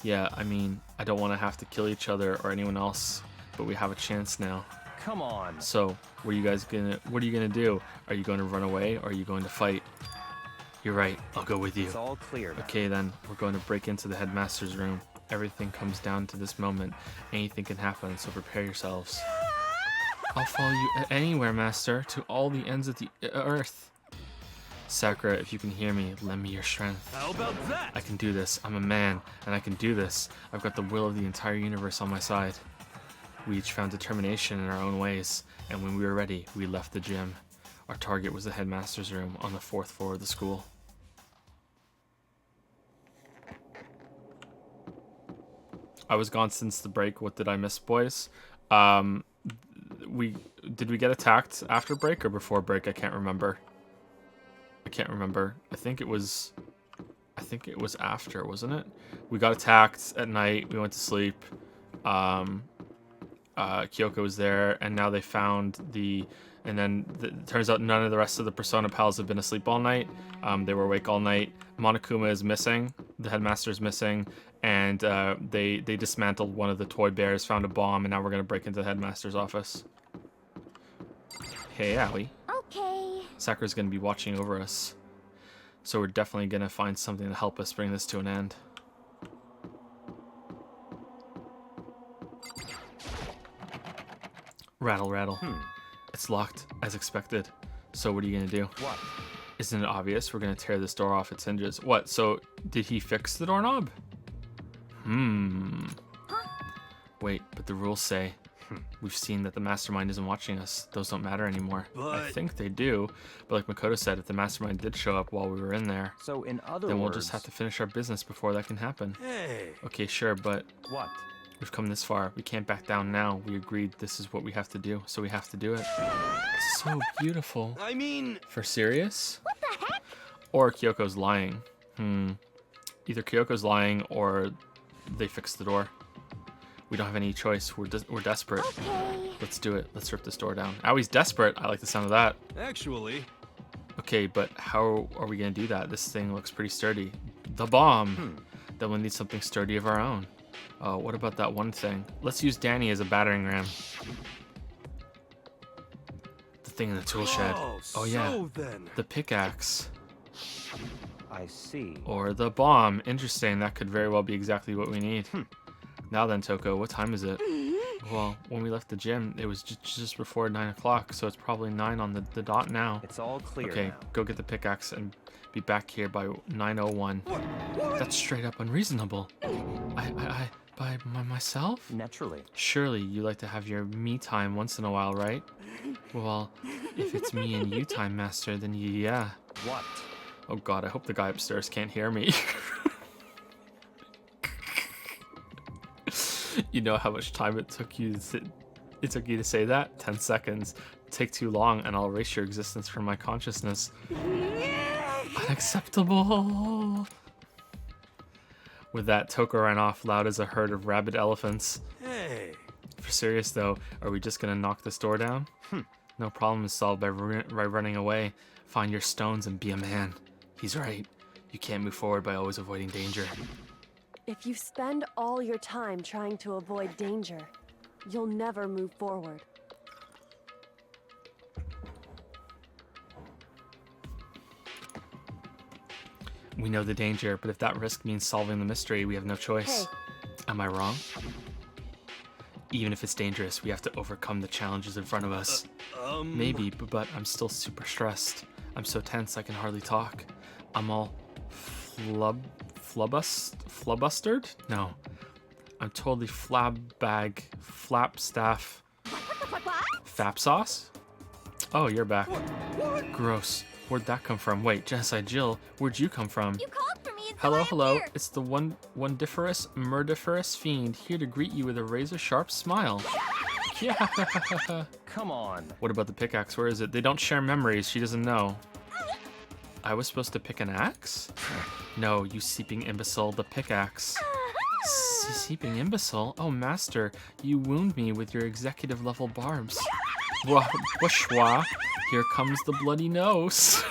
S1: Yeah, I mean, I don't want to have to kill each other or anyone else, but we have a chance now.
S6: Come on.
S1: So, what are you gonna do? Are you going to run away or are you going to fight? You're right, I'll go with you.
S6: It's all clear now.
S1: Okay then, we're going to break into the headmaster's room. Everything comes down to this moment. Anything can happen, so prepare yourselves. I'll follow you anywhere, master, to all the ends of the earth. Sakura, if you can hear me, lend me your strength.
S3: How about that?
S1: I can do this. I'm a man, and I can do this. I've got the will of the entire universe on my side. We each found determination in our own ways, and when we were ready, we left the gym. Our target was the headmaster's room on the 4th floor of the school. I was gone since the break. What did I miss, boys? Did we get attacked after break or before break? I can't remember. I think it was after, wasn't it? We got attacked at night. We went to sleep. Kyoko was there, and now they found and then it turns out none of the rest of the Persona pals have been asleep all night. They were awake all night. Monokuma is missing. The headmaster is missing, and they dismantled one of the toy bears, found a bomb, and now we're gonna break into the headmaster's office. Hey, Aoi.
S5: okay.
S1: Sakura's gonna be watching over us, so we're definitely gonna find something to help us bring this to an end. Rattle, rattle. It's locked, as expected. So what are you gonna do?
S6: What?
S1: Isn't it obvious? We're gonna tear this door off its hinges. What? So did he fix the doorknob? Wait, but the rules say We've seen that the mastermind isn't watching us. Those don't matter anymore. I
S3: But-
S1: think they do, but like Makoto said, if the mastermind did show up while we were in there,
S6: So in other
S1: then we'll
S6: words,
S1: just have to finish our business before that can happen.
S3: Hey.
S1: Okay, sure, but
S6: what?
S1: we've come this far. We can't back down now. We agreed this is what we have to do, so we have to do it. It's so beautiful.
S3: I mean,
S1: For serious?
S5: What the heck?
S1: Or Kyoko's lying. Either Kyoko's lying or they fixed the door. We don't have any choice. We're desperate.
S5: Okay.
S1: Let's do it. Let's rip this door down. Owie's desperate. I like the sound of that.
S3: actually,
S1: Okay, but how are we going to do that? This thing looks pretty sturdy. The bomb. Then we'll need something sturdy of our own. What about that one thing? Let's use Danny as a battering ram. The thing in the tool shed. Oh yeah,
S3: So then.
S1: the pickaxe.
S6: I see.
S1: Or the bomb. Interesting. That could very well be exactly what we need. Now then, Toko, what time is it? Well, when we left the gym, it was just before 9 o'clock, so it's probably 9 on the dot now.
S6: It's all clear
S1: Okay,
S6: now.
S1: go get the pickaxe and be back here by 9:01. That's straight up unreasonable. By myself?
S6: Naturally.
S1: Surely you like to have your me time once in a while, right? Well, if it's me and you time, Master, then yeah.
S6: What?
S1: Oh god, I hope the guy upstairs can't hear me. You know how much time it took you to say that? 10 seconds. Take too long and I'll erase your existence from my consciousness. Unacceptable. With that, Toko ran off loud as a herd of rabid elephants.
S3: Hey.
S1: For serious though, are we just gonna knock this door down? No problem is solved by running away. Find your stones and be a man. He's right. You can't move forward by always avoiding danger.
S2: If you spend all your time trying to avoid danger, you'll never move forward.
S1: We know the danger, but if that risk means solving the mystery, we have no choice.
S2: Hey.
S1: Am I wrong? Even if it's dangerous, we have to overcome the challenges in front of us. Maybe, but I'm still super stressed. I'm so tense I can hardly talk. I'm all flubustered? No. I'm totally flapstaff. Fap sauce? Oh, you're back. Gross. Where'd that come from? Wait, Genocide Jill, where'd you come from?
S5: You called for me and so
S1: Hello,
S5: I'm
S1: hello.
S5: here.
S1: It's the wondiferous, murdiferous fiend here to greet you with a razor-sharp smile. Yeah.
S6: Come on.
S1: What about the pickaxe? Where is it? They don't share memories. She doesn't know. I was supposed to pick an axe? No, you seeping imbecile. The pickaxe. Seeping imbecile? Oh, master, you wound me with your executive level barbs. Washwa. Here comes the bloody nose.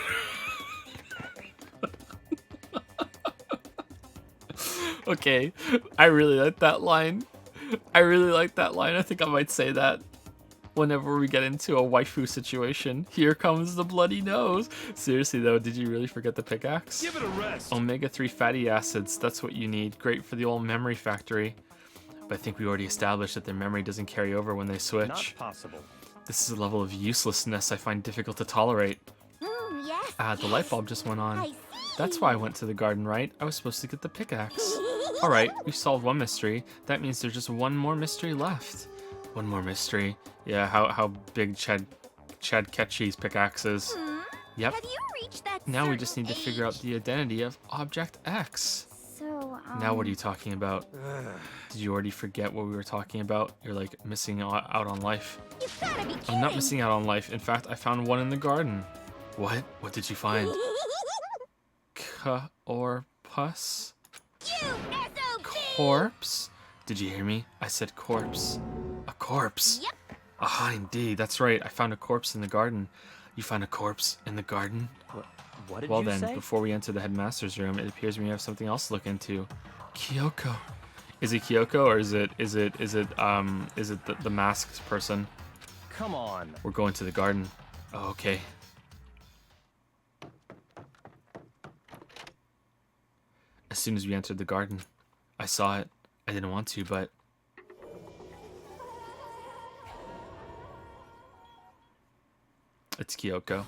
S1: Okay, I really like that line. I think I might say that whenever we get into a waifu situation. Here comes the bloody nose. Seriously though, did you really forget the pickaxe?
S3: Give it a rest.
S1: Omega-3 fatty acids, that's what you need. Great for the old memory factory. But I think we already established that their memory doesn't carry over when they switch.
S6: Not possible.
S1: This is a level of uselessness I find difficult to tolerate.
S5: Yes.
S1: The light bulb just went on.
S5: I see.
S1: That's why I went to the garden, right? I was supposed to get the pickaxe. Alright, we've solved one mystery. That means there's just one more mystery left. One more mystery. Yeah, how big Chad Ketchy's pickaxe is. Yep.
S5: Have you reached that
S1: Now we just need to
S5: certain
S1: figure out
S5: age?
S1: the identity of Object X.
S5: So,
S1: Now what are you talking about? Did you already forget what we were talking about? You're like missing out on life.
S5: You've gotta be kidding.
S1: I'm not missing out on life. In fact, I found one in the garden. What? What did you find? Corpus?
S5: You SOB!
S1: Corpse? Did you hear me? I said corpse. A corpse?
S5: Yep.
S1: Aha, indeed. That's right. I found a corpse in the garden. You found a corpse in the garden?
S6: What did
S1: Well
S6: you
S1: then,
S6: say?
S1: before we enter the headmaster's room, it appears we have something else to look into. Kyoko. Is it Kyoko or is it the masked person?
S6: Come on.
S1: We're going to the garden. Oh, okay. As soon as we entered the garden, I saw it. I didn't want to, but it's Kyoko.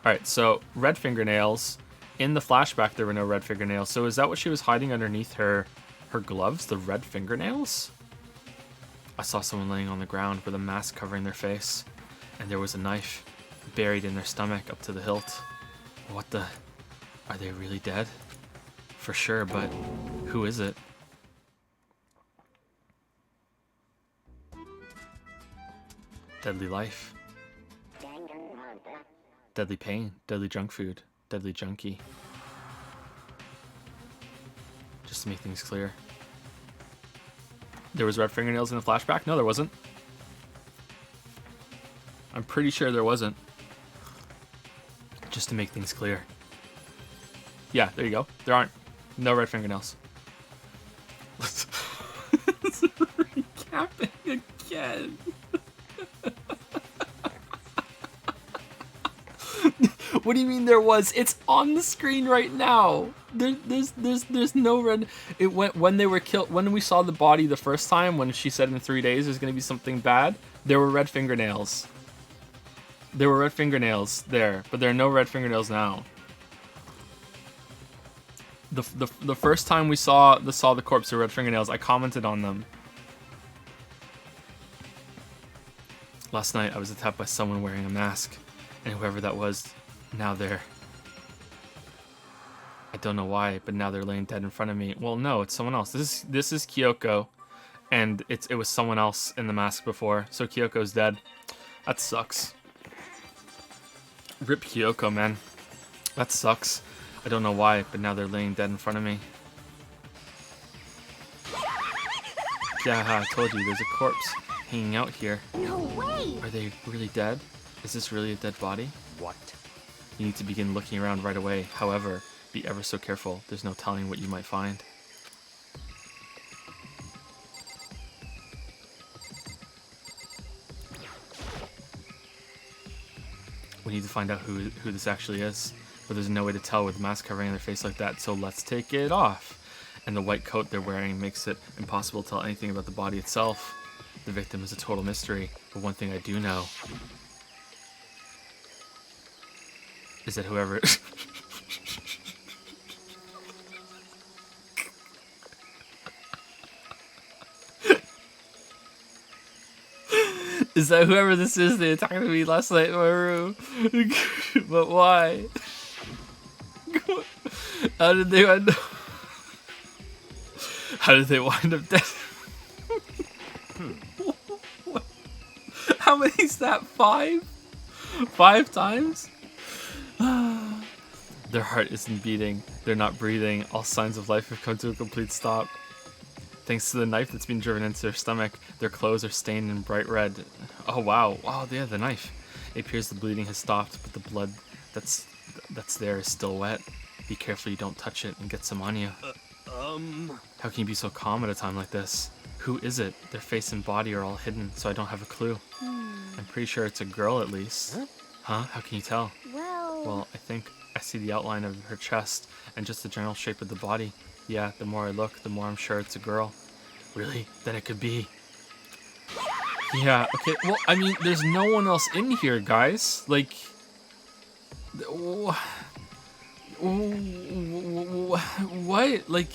S1: Alright, so red fingernails. In the flashback, there were no red fingernails. So is that what she was hiding underneath her gloves? The red fingernails? I saw someone laying on the ground with a mask covering their face, and there was a knife buried in their stomach up to the hilt. What the? Are they really dead? For sure, but who is it? Deadly life. Deadly pain. Deadly junk food. Deadly junkie. Just to make things clear. There was red fingernails in the flashback? No, there wasn't. I'm pretty sure there wasn't. Just to make things clear. Yeah, there you go. There aren't. No red fingernails. It's recapping again. What do you mean there was? It's on the screen right now. There's no red. It went when they were killed. When we saw the body the first time, when she said in 3 days there's gonna be something bad, there were red fingernails. There were red fingernails there, but there are no red fingernails now. The first time we saw the corpse of red fingernails, I commented on them. Last night I was attacked by someone wearing a mask, and whoever that was, now they're... I don't know why, but now they're laying dead in front of me. Well, no, it's someone else. This is Kyoko, and it was someone else in the mask before, so Kyoko's dead. That sucks. Rip Kyoko, man. That sucks. I don't know why, but now they're laying dead in front of me. Yeah, I told you, there's a corpse hanging out here.
S5: No way!
S1: Are they really dead? Is this really a dead body?
S6: What?
S1: You need to begin looking around right away. However, be ever so careful. There's no telling what you might find. We need to find out who this actually is, but there's no way to tell with the mask covering their face like that, so let's take it off. And the white coat they're wearing makes it impossible to tell anything about the body itself. The victim is a total mystery, but one thing I do know is that whoever... is that whoever this is, they attacked me last night in my room. But why? How did they wind up... How did they wind up dead? How many is that? 5? 5 times? Their heart isn't beating. They're not breathing. All signs of life have come to a complete stop. Thanks to the knife that's been driven into their stomach, their clothes are stained in bright red. Oh wow. Wow, yeah, the knife. It appears the bleeding has stopped, but the blood that's there is still wet. Be careful you don't touch it and get some on you. How can you be so calm at a time like this? Who is it? Their face and body are all hidden, so I don't have a clue. I'm pretty sure it's a girl at least. Huh? How can you tell? Well, I think I see the outline of her chest and just the general shape of the body. Yeah, the more I look, the more I'm sure it's a girl. Really? Then it could be. Yeah, okay. Well, I mean, there's no one else in here, guys. Like... What? Like...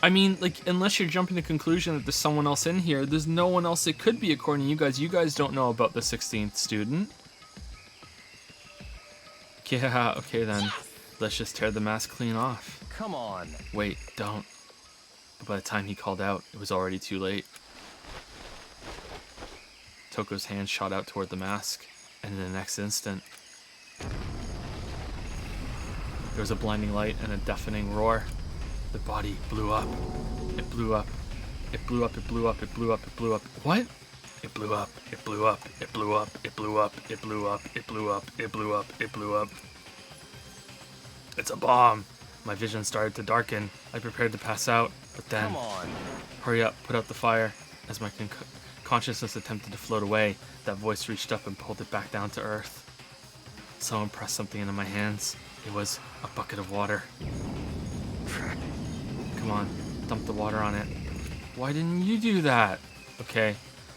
S1: I mean, like, unless you're jumping to the conclusion that there's someone else in here, there's no one else it could be according to you guys. You guys don't know about the 16th student. Yeah, okay then. Let's just tear the mask clean off.
S6: Come on.
S1: Wait, don't. But by the time he called out, it was already too late. Toko's hand shot out toward the mask, and in the next instant, there was a blinding light and a deafening roar. The body blew up. It blew up. It blew up. It blew up. It blew up. It blew up. What? It blew up. It blew up. It blew up. It blew up. It blew up. It blew up. It blew up. It blew up. It's a bomb. My vision started to darken. I prepared to pass out, but then...
S6: Come on.
S1: Hurry up. Put out the fire. As my consciousness attempted to float away, that voice reached up and pulled it back down to earth. Someone pressed something into my hands. It was a bucket of water. Come on, dump the water on it. Why didn't you do that? Okay,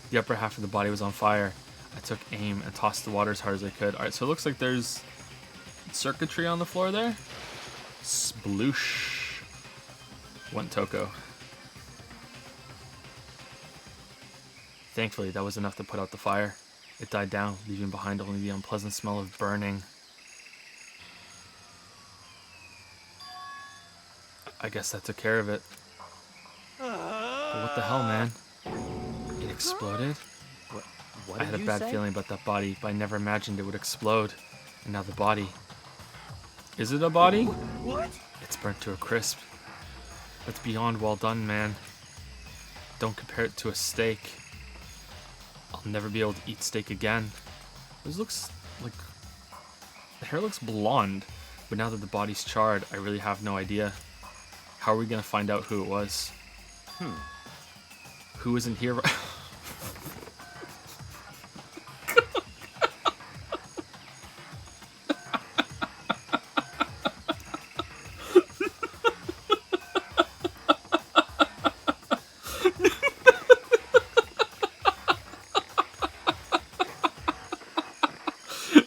S1: the upper half of the body was on fire. I took aim and tossed the water as hard as I could. Alright, so it looks like there's circuitry on the floor there. Sploosh. Went Toko. Thankfully, that was enough to put out the fire. It died down, leaving behind only the unpleasant smell of burning. I guess that took care of it. But what the hell, man? It exploded?
S6: What
S1: I
S6: did
S1: had a
S6: you
S1: bad
S6: say?
S1: feeling about that body, but I never imagined it would explode. And now the body. Is it a body?
S3: What?
S1: It's burnt to a crisp. That's beyond well done, man. Don't compare it to a steak. I'll never be able to eat steak again. This looks like... The hair looks blonde, but now that the body's charred, I really have no idea. How are we gonna find out who it was? Who isn't here?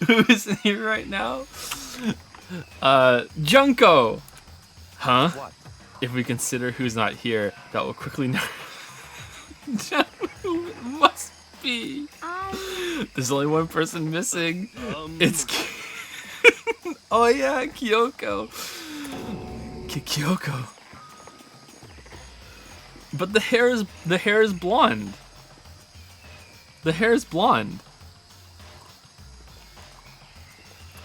S1: Who isn't here right now? Junko! Huh?
S6: What?
S1: If we consider who's not here, that will quickly know who it must be. There's only one person missing. It's oh yeah, Kyoko. Kyoko. But the hair is blonde. The hair is blonde.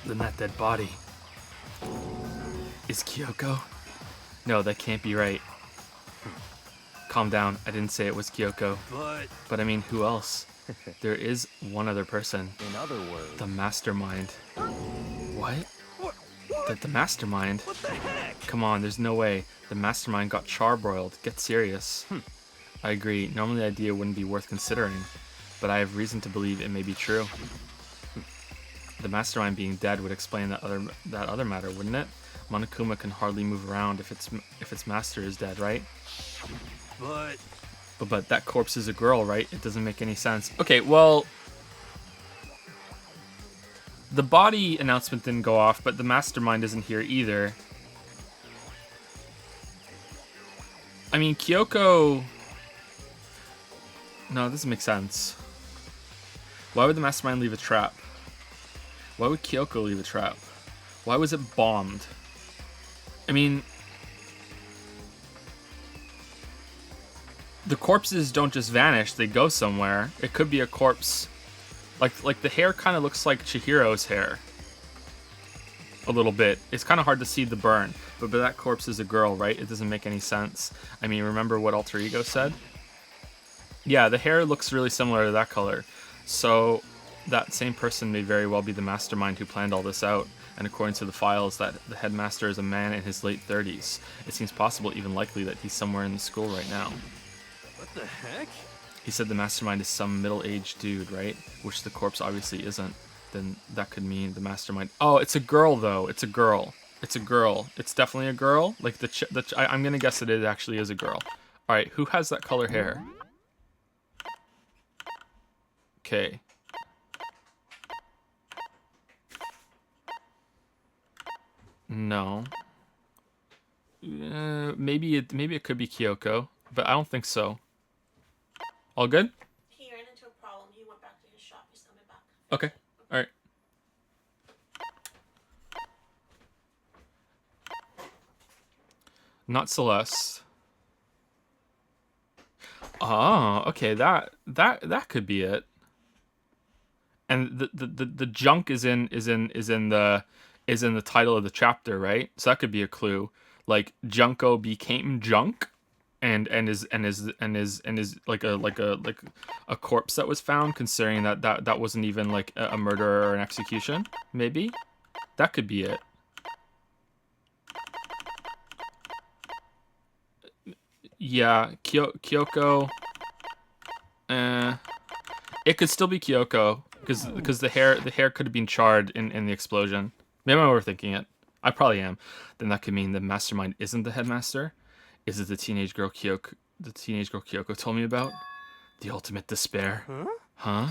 S1: Then that dead body is Kyoko. No, that can't be right. Calm down. I didn't say it was Kyoko. But I mean, who else? There is one other person.
S6: In other words,
S1: The mastermind. What? The mastermind?
S3: What the heck?
S1: Come on, there's no way. The mastermind got charbroiled. Get serious. I agree. Normally the idea wouldn't be worth considering, but I have reason to believe it may be true. The mastermind being dead would explain that other matter, wouldn't it? Monokuma can hardly move around if its master is dead, right? But that corpse is a girl, right? It doesn't make any sense. Okay, well, the body announcement didn't go off, but the mastermind isn't here either. I mean, Kyoko... No, it doesn't make sense. Why would the mastermind leave a trap? Why would Kyoko leave a trap? Why was it bombed? I mean... The corpses don't just vanish, they go somewhere. It could be a corpse... Like the hair kind of looks like Chihiro's hair. A little bit. It's kind of hard to see the burn. But that corpse is a girl, right? It doesn't make any sense. I mean, remember what Alter Ego said? Yeah, the hair looks really similar to that color. So... that same person may very well be the mastermind who planned all this out, and according to the files, that the headmaster is a man in his late 30s. It seems possible, even likely, that he's somewhere in the school right now.
S3: What the heck?
S1: He said the mastermind is some middle-aged dude, right? Which the corpse obviously isn't. Then that could mean the mastermind... Oh, it's a girl, though. It's a girl. It's a girl. It's definitely a girl. Like, I'm gonna guess that it actually is a girl. Alright, who has that color hair? Okay. No. Maybe it could be Kyoko, but I don't think so. All good?
S9: He ran into a problem. He went back to his shop. He's coming back.
S1: Okay. All right. Not Celeste. Oh, okay. That could be it. And the junk is in the title of the chapter, right? So that could be a clue. Like Junko became junk, and is like a corpse that was found, considering that wasn't even like a murder or an execution. Maybe that could be it. Yeah, Kyoko. It could still be Kyoko because the hair could have been charred in the explosion. Maybe I'm overthinking it. I probably am. Then that could mean the mastermind isn't the headmaster. Is it the teenage girl Kyoko told me about? The ultimate despair. Huh?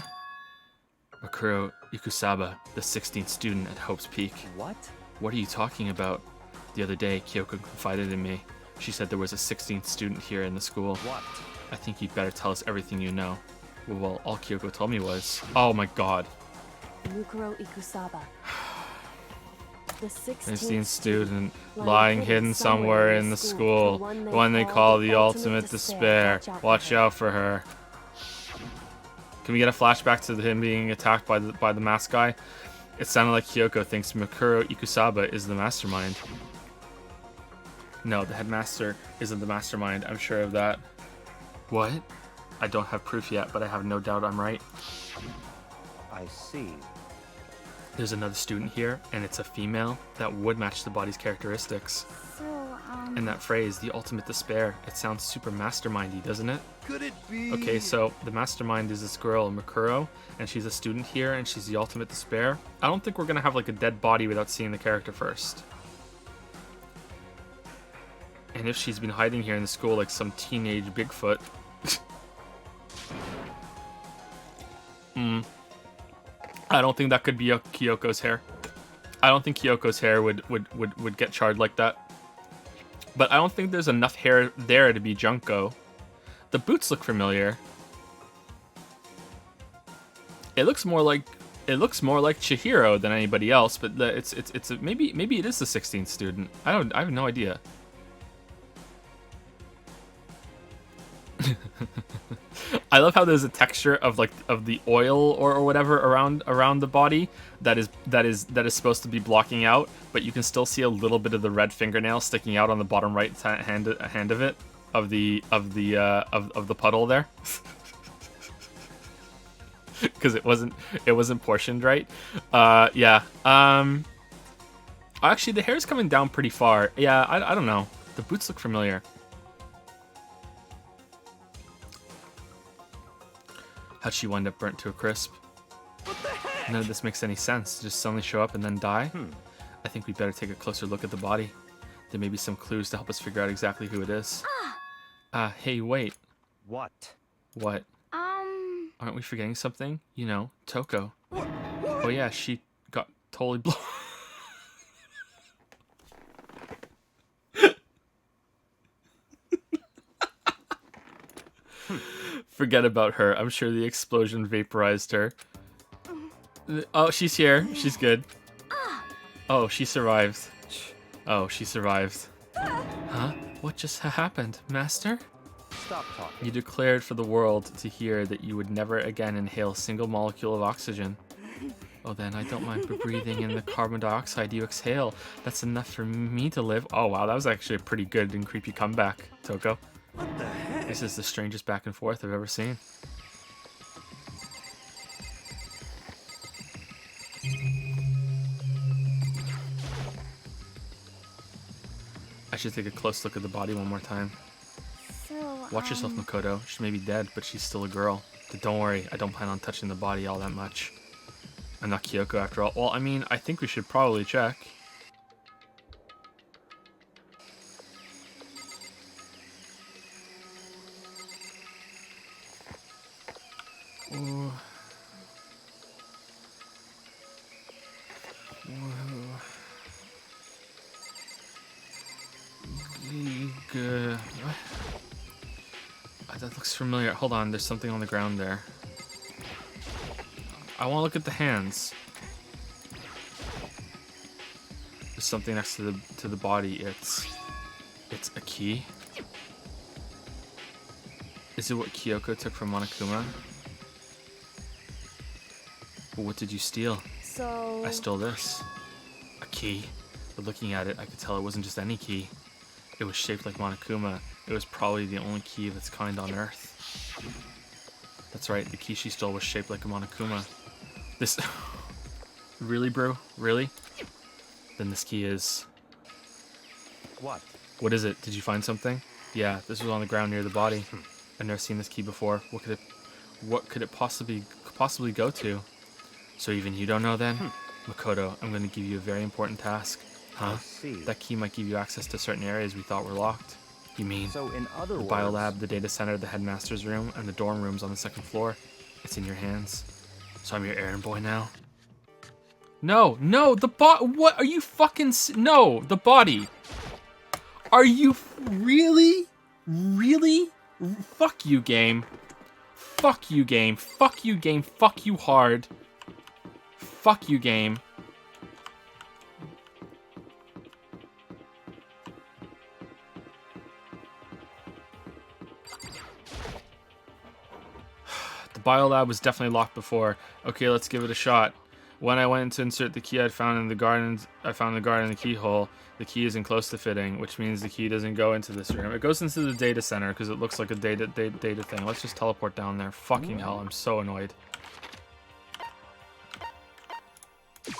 S1: Makuro Ikusaba, the 16th student at Hope's Peak.
S6: What?
S1: What are you talking about? The other day, Kyoko confided in me. She said there was a 16th student here in the school.
S6: What?
S1: I think you'd better tell us everything you know. Well, all Kyoko told me was, oh my god.
S2: Mukuro Ikusaba. The
S1: 16th student lying hidden somewhere in the school. The one they call the ultimate despair. Watch out for her. Can we get a flashback to him being attacked by the mask guy? It sounded like Kyoko thinks Mukuro Ikusaba is the mastermind. No, the headmaster isn't the mastermind. I'm sure of that. What? I don't have proof yet, but I have no doubt I'm right.
S6: I see.
S1: There's another student here, and it's a female that would match the body's characteristics.
S5: So,
S1: And that phrase, the ultimate despair, it sounds super mastermindy, doesn't it?
S3: Could it be?
S1: Okay, so the mastermind is this girl, Mukuro, and she's a student here, and she's the ultimate despair. I don't think we're gonna have like a dead body without seeing the character first. And if she's been hiding here in the school like some teenage Bigfoot... I don't think that could be Kyoko's hair. I don't think Kyoko's hair would get charred like that. But I don't think there's enough hair there to be Junko. The boots look familiar. It looks more like Chihiro than anybody else, but maybe it is the 16th student. I have no idea. I love how there's a texture of the oil or whatever around the body that is supposed to be blocking out, but you can still see a little bit of the red fingernail sticking out on the bottom right hand of it of the puddle there. Because it wasn't portioned right. Yeah. Actually, the hair's coming down pretty far. Yeah, I don't know. The boots look familiar. How'd she wind up burnt to a crisp?
S3: What the heck?
S1: None of this makes any sense. Just suddenly show up and then die? I think we'd better take a closer look at the body. There may be some clues to help us figure out exactly who it is. Hey, wait.
S6: What?
S1: What? Aren't we forgetting something? You know, Toko.
S3: What?
S1: Oh yeah, she got totally blown. Forget about her. I'm sure the explosion vaporized her. Oh, she's here. She's good. Oh, she survived. Oh, she survived. Huh? What just happened, Master?
S6: Stop talking.
S1: You declared for the world to hear that you would never again inhale a single molecule of oxygen. Oh, then I don't mind breathing in the carbon dioxide you exhale. That's enough for me to live. Oh, wow, that was actually a pretty good and creepy comeback, Toko.
S3: What the heck?
S1: This is the strangest back and forth I've ever seen. I should take a close look at the body one more time.
S5: so,
S1: Watch yourself, Makoto. She may be dead, but she's still a girl. But don't worry, I don't plan on touching the body all that much. I'm not Kyoko after all. Well, I mean, I think we should probably check. Ooh. Good. That looks familiar. Hold on, there's something on the ground there. I want to look at the hands. There's something next to the body. It's a key. Is it what Kyoko took from Monokuma? But what did you steal?
S2: So...
S1: I stole this. A key. But looking at it, I could tell it wasn't just any key. It was shaped like Monokuma. It was probably the only key of its kind on Earth. That's right, the key she stole was shaped like a Monokuma. This... Really, bro? Really? Then this key is...
S6: What?
S1: What is it? Did you find something? Yeah, this was on the ground near the body. I've never seen this key before. What could it possibly go to? So even you don't know then? Makoto, I'm going to give you a very important task. Huh?
S6: I see.
S1: That key might give you access to certain areas we thought were locked. You mean
S6: So in other
S1: the
S6: words,
S1: biolab, the data center, the headmaster's room, and the dorm rooms on the second floor? It's in your hands. So I'm your errand boy now? No, what are you fucking... No, the body. Are you really? Really? Fuck you, game. Fuck you, game. Fuck you, game. Fuck you hard. Fuck you, game. The biolab was definitely locked before. Okay, let's give it a shot. When I went to insert the key I found in the garden in the keyhole. The key isn't close to fitting, which means the key doesn't go into this room. It goes into the data center because it looks like a data thing. Let's just teleport down there. Fucking hell, I'm so annoyed. The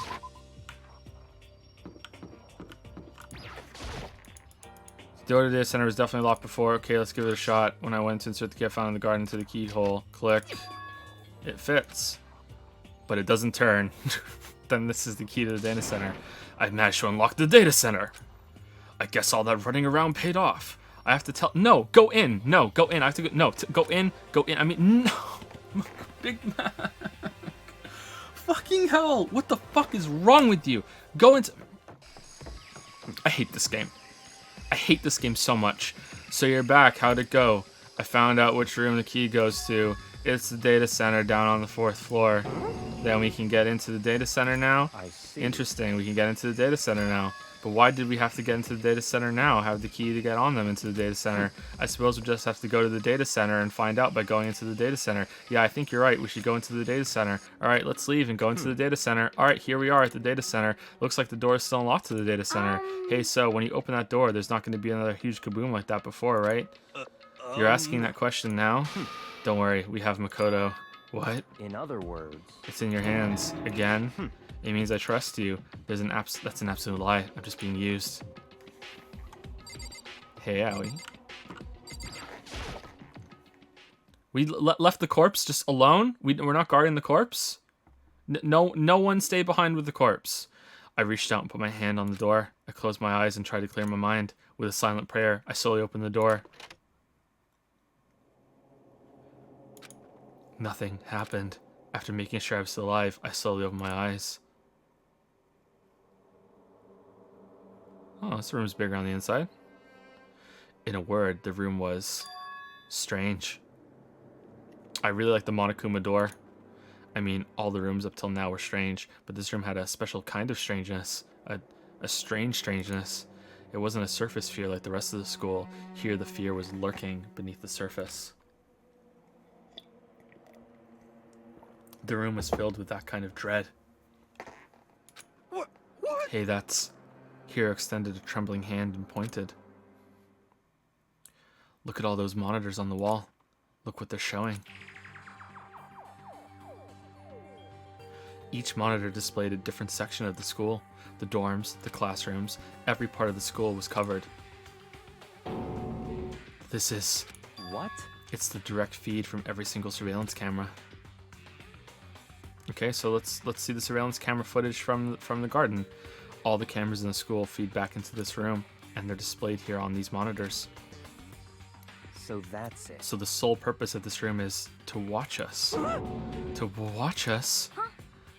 S1: door to the data center was definitely locked before. Okay, let's give it a shot. When I went to insert the key I found in the garden into the keyhole, click. It fits, but it doesn't turn. Then this is the key to the data center. I managed to unlock the data center. I guess all that running around paid off. I have to tell. No, go in. No, go in. I have to go. No, go in. Go in. I mean, no. Big Mac. Fucking hell. What the fuck is wrong with you? Go into. I hate this game. I hate this game so much. So you're back. How'd it go? I found out which room the key goes to. It's the data center down on the 4th floor. Then we can get into the data center now.
S6: I see.
S1: Interesting. We can get into the data center now. But why did we have to get into the data center now? Have the key to get on them into the data center? I suppose we just have to go to the data center and find out by going into the data center. Yeah, I think you're right. We should go into the data center. All right, let's leave and go into the data center. All right, here we are at the data center. Looks like the door is still unlocked to the data center. Hey, so when you open that door, there's not going to be another huge kaboom like that before, right? You're asking that question now? Don't worry, we have Makoto. What?
S6: In other words,
S1: It's in your hands. Again? It means I trust you. That's an absolute lie. I'm just being used. Hey, Owie. We left the corpse just alone? We're not guarding the corpse? No one stay behind with the corpse. I reached out and put my hand on the door. I closed my eyes and tried to clear my mind. With a silent prayer, I slowly opened the door. Nothing happened. After making sure I was still alive, I slowly opened my eyes. Oh, this room's bigger on the inside. In a word, the room was strange. I really like the Monokuma door. I mean, all the rooms up till now were strange, but this room had a special kind of strangeness. A strange strangeness. It wasn't a surface fear like the rest of the school. Here, the fear was lurking beneath the surface. The room was filled with that kind of dread.
S3: What?
S1: Hey, that's... Hiro extended a trembling hand and pointed. Look at all those monitors on the wall. Look what they're showing. Each monitor displayed a different section of the school. The dorms, the classrooms, every part of the school was covered. This is...
S6: what?
S1: It's the direct feed from every single surveillance camera. Okay, so let's see the surveillance camera footage from the garden. All the cameras in the school feed back into this room, and they're displayed here on these monitors.
S6: So that's it.
S1: So the sole purpose of this room is to watch us. To watch us?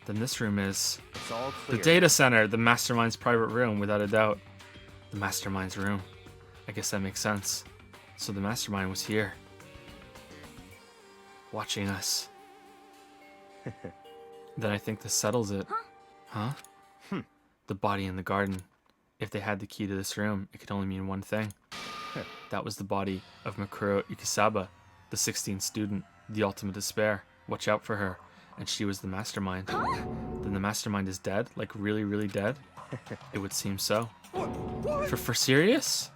S1: Then this room is
S6: It's all
S1: the
S6: clear.
S1: data center, the mastermind's private room, without a doubt. The mastermind's room. I guess that makes sense. So the mastermind was here. Watching us. Then I think this settles it. Huh? The body in the garden. If they had the key to this room, it could only mean one thing. That was the body of Makuro Ikisaba, the 16th student, the ultimate despair. Watch out for her. And she was the mastermind. Then the mastermind is dead? Like really, really dead? It would seem so. For serious?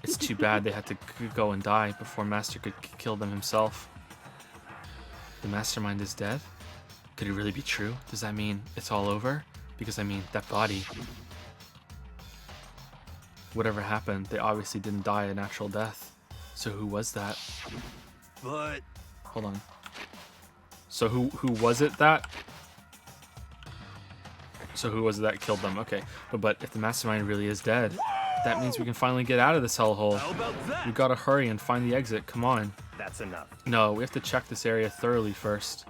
S1: It's too bad they had to go and die before Master could kill them himself. The mastermind is dead? Could it really be true? Does that mean it's all over? Because I mean, that body... Whatever happened, they obviously didn't die a natural death. So who was that?
S3: But
S1: Hold on. So who was it that? So who was it that killed them? Okay, but if the mastermind really is dead, that means we can finally get out of this hellhole.
S3: how about that?
S1: We gotta hurry and find the exit. Come on.
S6: That's enough.
S1: No, we have to check this area thoroughly first.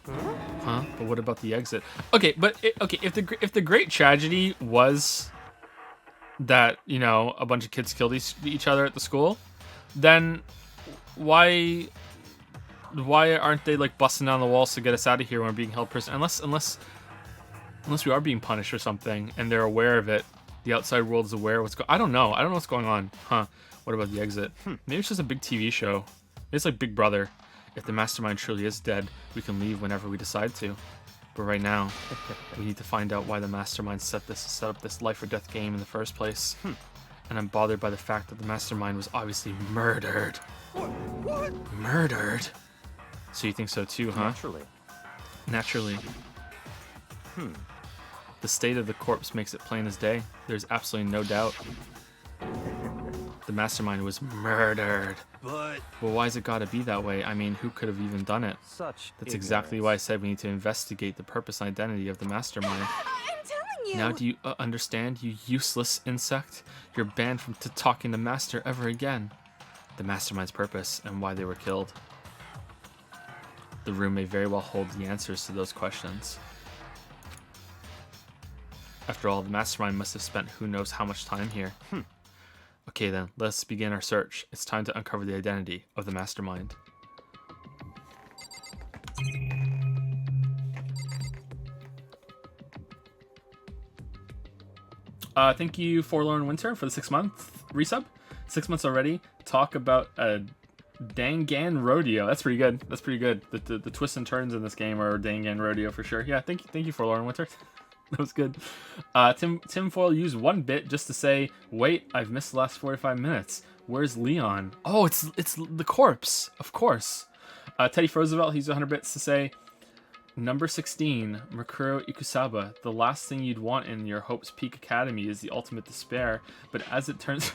S1: Huh? But what about the exit? Okay, but if the great tragedy was that, you know, a bunch of kids killed each other at the school, then why why aren't they like busting down the walls to get us out of here when we're being held prisoner? Unless we are being punished or something, and they're aware of it. The outside world is aware of what's going. I don't know. I don't know what's going on. Huh? What about the exit? Maybe it's just a big TV show. It's like Big Brother. If the mastermind truly is dead, we can leave whenever we decide to. But right now, we need to find out why the mastermind set up this life or death game in the first place. And I'm bothered by the fact that the mastermind was obviously murdered.
S3: What?
S1: Murdered? So you think so too, huh? Naturally. The state of the corpse makes it plain as day. There's absolutely no doubt. The mastermind was murdered.
S3: But
S1: Well, why has it gotta be that way? I mean, who could have even done it? That's exactly why I said we need to investigate the purpose and identity of the mastermind.
S5: I'm telling you.
S1: Now do you understand, you useless insect? You're banned from talking to Master ever again. The mastermind's purpose and why they were killed. The room may very well hold the answers to those questions. After all, the mastermind must have spent who knows how much time here. Okay then, let's begin our search. It's time to uncover the identity of the mastermind. Thank you, Forlorn Winter, for the 6-month resub. 6 months already. Talk about a Dangan Rodeo. That's pretty good. That's pretty good. The twists and turns in this game are Dangan Rodeo for sure. Yeah, thank you, Forlorn Winter. That was good. Tim Foyle used 1 bit just to say, wait, I've missed the last 45 minutes. Where's Leon? Oh, it's the corpse, of course. Teddy Roosevelt, he's 100 bits to say, number 16, Makuro Ikusaba. The last thing you'd want in your Hope's Peak Academy is the ultimate despair, but as it turns...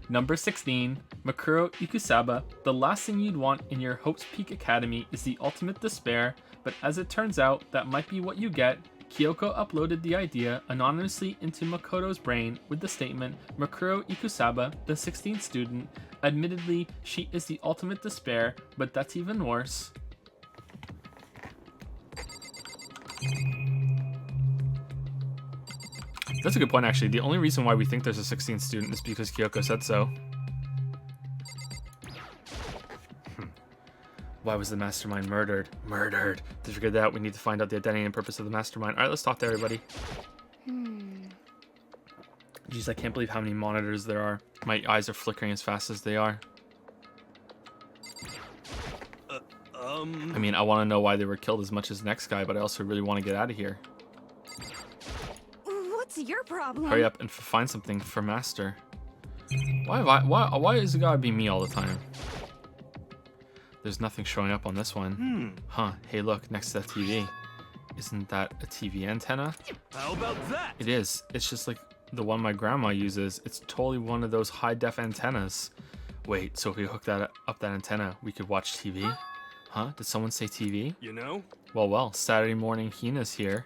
S1: Number 16, Makuro Ikusaba. The last thing you'd want in your Hope's Peak Academy is the ultimate despair, but as it turns out, that might be what you get. Kyoko uploaded the idea anonymously into Makoto's brain with the statement, Makuro Ikusaba, the 16th student. Admittedly, she is the ultimate despair, but that's even worse. That's a good point, actually. The only reason why we think there's a 16th student is because Kyoko said so. Why was the mastermind murdered? Murdered. To figure that out, we need to find out the identity and purpose of the mastermind. Alright, let's talk to everybody. Jeez, I can't believe how many monitors there are. My eyes are flickering as fast as they are. I mean, I want to know why they were killed as much as the next guy, but I also really want to get out of here.
S5: What's your problem?
S1: Hurry up and find something for Master. Why is it gotta be me all the time? There's nothing showing up on this one. Huh, hey look, next to that TV. Isn't that a TV antenna?
S3: how about that?
S1: It is. It's just like the one my grandma uses. It's totally one of those high-def antennas. Wait, so if we hook that up that antenna, we could watch TV? Huh? Did someone say TV?
S3: You know?
S1: Well, Saturday morning Hina's here.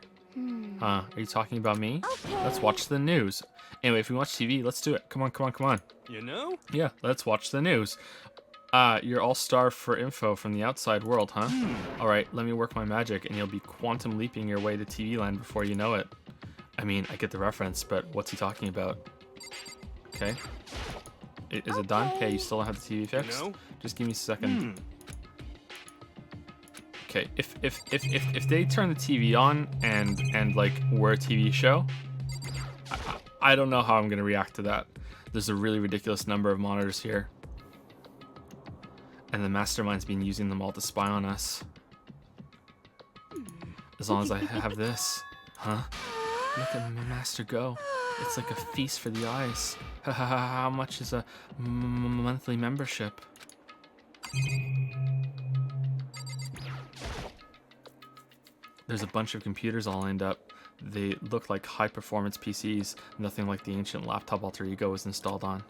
S1: Huh, are you talking about me?
S5: Okay.
S1: Let's watch the news. Anyway, if we watch TV, let's do it. Come on.
S3: You know?
S1: Yeah, let's watch the news. You're all starved for info from the outside world, huh? Alright, let me work my magic and you'll be quantum leaping your way to TV land before you know it. I mean, I get the reference, but what's he talking about? Okay. Is it done? Okay, you still don't have the TV fixed?
S3: You know?
S1: Just give me a second. Okay, if they turn the TV on and like we're a TV show, I don't know how I'm gonna react to that. There's a really ridiculous number of monitors here. And the mastermind's been using them all to spy on us. As long as I have this. Huh? Look at my master go. It's like a feast for the eyes. How much is a monthly membership? There's a bunch of computers all lined up. They look like high-performance PCs. Nothing like the ancient laptop alter ego was installed on.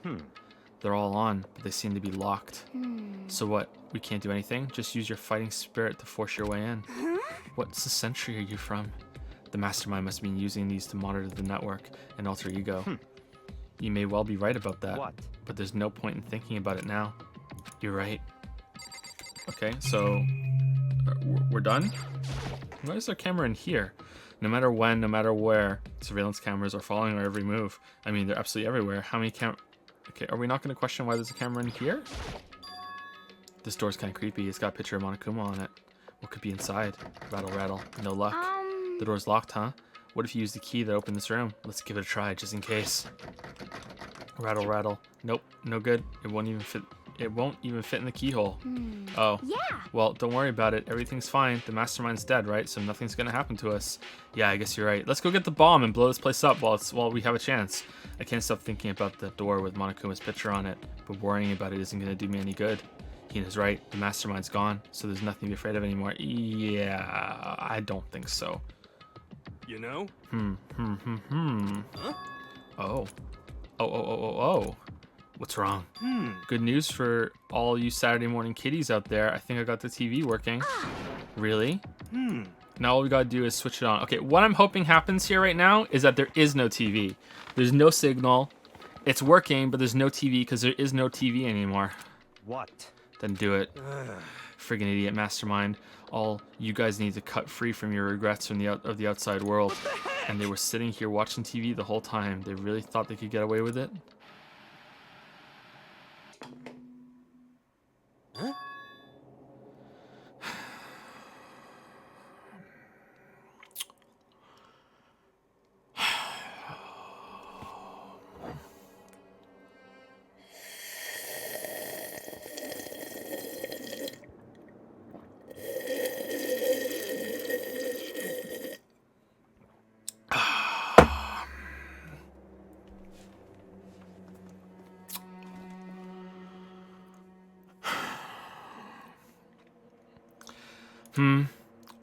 S1: They're all on, but they seem to be locked. So what? We can't do anything? Just use your fighting spirit to force your way in. What century are you from? The mastermind must have been using these to monitor the network and alter ego. You may well be right about that.
S6: What?
S1: But there's no point in thinking about it now. You're right. Okay, so we're done? Why is there a camera in here? No matter when, no matter where, surveillance cameras are following our every move. I mean, they're absolutely everywhere. How many Okay, are we not going to question why there's a camera in here? This door's kind of creepy. It's got a picture of Monokuma on it. What could be inside? Rattle, rattle. No luck. The door's locked, huh? What if you use the key that opened this room? Let's give it a try, just in case. Rattle, rattle. Nope, no good. It won't even fit. It won't even fit in the keyhole. Oh.
S4: Yeah.
S1: Well, don't worry about it. Everything's fine. The mastermind's dead, right? So nothing's gonna happen to us. Yeah, I guess you're right. Let's go get the bomb and blow this place up while we have a chance. I can't stop thinking about the door with Monokuma's picture on it, but worrying about it isn't gonna do me any good. Hina's right. The mastermind's gone, so there's nothing to be afraid of anymore. Yeah, I don't think so.
S3: You know?
S1: Huh? Oh. What's wrong? Good news for all you Saturday morning kiddies out there. I think I got the TV working. Really? Now all we gotta do is switch it on. Okay, what I'm hoping happens here right now is that there is no TV. There's no signal. It's working, but there's no TV because there is no TV anymore.
S6: What?
S1: Then do it. Friggin' idiot mastermind. All you guys need to cut free from your regrets from of the outside world. And they were sitting here watching TV the whole time. They really thought they could get away with it?
S3: Huh?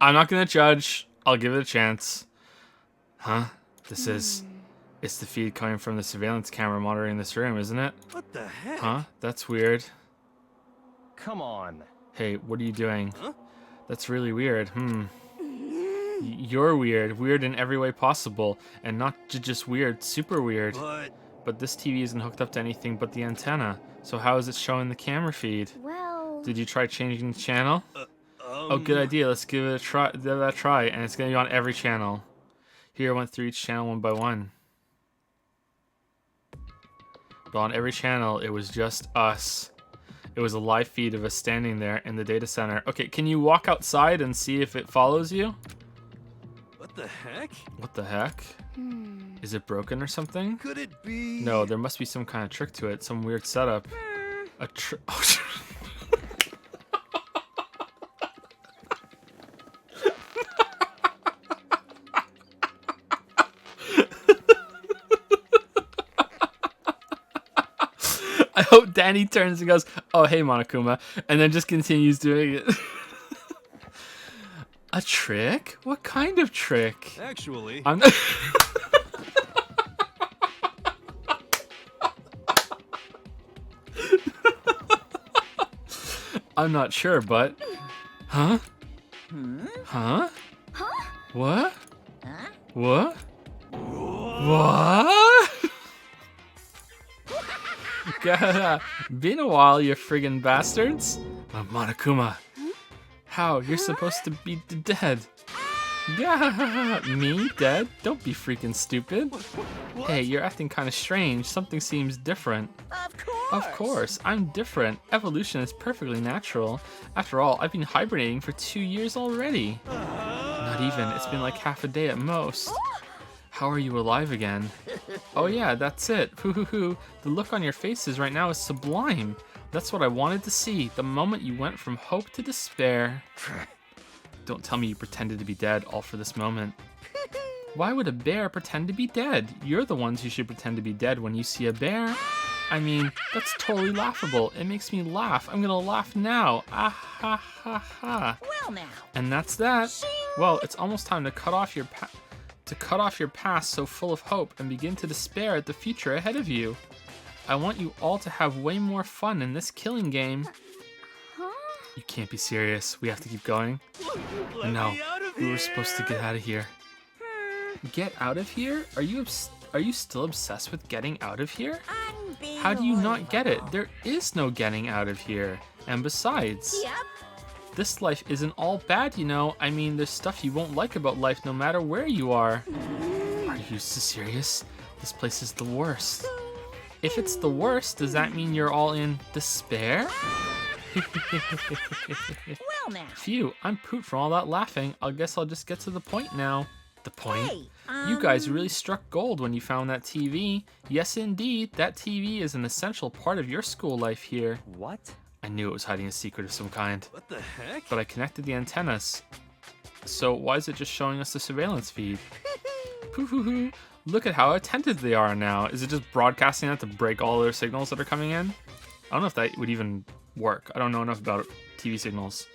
S1: I'm not gonna judge. I'll give it a chance. Huh? It's the feed coming from the surveillance camera monitoring this room, isn't it?
S3: What the heck?
S1: Huh? That's weird.
S6: Come on.
S1: Hey, what are you doing?
S3: Huh?
S1: That's really weird. You're weird. Weird in every way possible. And not just weird, super weird. But this TV isn't hooked up to anything but the antenna. So how is it showing the camera feed?
S4: Well...
S1: Did you try changing the channel? Oh, good idea. Let's give it a try. And it's gonna be on every channel. Here, I went through each channel one by one. But on every channel, it was just us. It was a live feed of us standing there in the data center. Okay, can you walk outside and see if it follows you?
S3: What the heck?
S1: What the heck? Is it broken or something?
S3: Could it be?
S1: No, there must be some kind of trick to it. Some weird setup. A trick. I hope Danny turns and goes, "Oh, hey, Monokuma," and then just continues doing it. A trick? What kind of trick?
S3: Actually,
S1: I'm I'm not sure, but... Huh? Huh? What? What? What? Been a while, you friggin' bastards. Monokuma. How? You're supposed to be dead. Me? Dead? Don't be freaking stupid. Hey, you're acting kind of strange. Something seems different. Of course, I'm different. Evolution is perfectly natural. After all, I've been hibernating for 2 years already. Not even. It's been like half a day at most. How are you alive again? Oh yeah, that's it. Hoo. The look on your faces right now is sublime. That's what I wanted to see. The moment you went from hope to despair. Don't tell me you pretended to be dead all for this moment. Why would a bear pretend to be dead? You're the ones who should pretend to be dead when you see a bear. I mean, that's totally laughable. It makes me laugh. I'm gonna laugh now. Ah ha ha ha.
S4: Well now.
S1: And that's that. Well, it's almost time to cut off your past so full of hope and begin to despair at the future ahead of you. I want you all to have way more fun in this killing game. You can't be serious. We have to keep going. No, we were supposed to get out of here. Get out of here? Are you still obsessed with getting out of here? How do you not get it? There is no getting out of here. And besides, this life isn't all bad, you know. I mean, there's stuff you won't like about life no matter where you are. Are you serious? This place is the worst. If it's the worst, does that mean you're all in despair?
S4: Well now.
S1: Phew, I'm pooped from all that laughing. I guess I'll just get to the point now. The point?
S4: Hey,
S1: You guys really struck gold when you found that TV. Yes, indeed, that TV is an essential part of your school life here.
S6: What?
S1: I knew it was hiding a secret of some kind.
S3: What the heck?
S1: But I connected the antennas. So why is it just showing us the surveillance feed? Hoo-hoo-hoo. Look at how attentive they are now. Is it just broadcasting that to break all their signals that are coming in? I don't know if that would even work. I don't know enough about TV signals.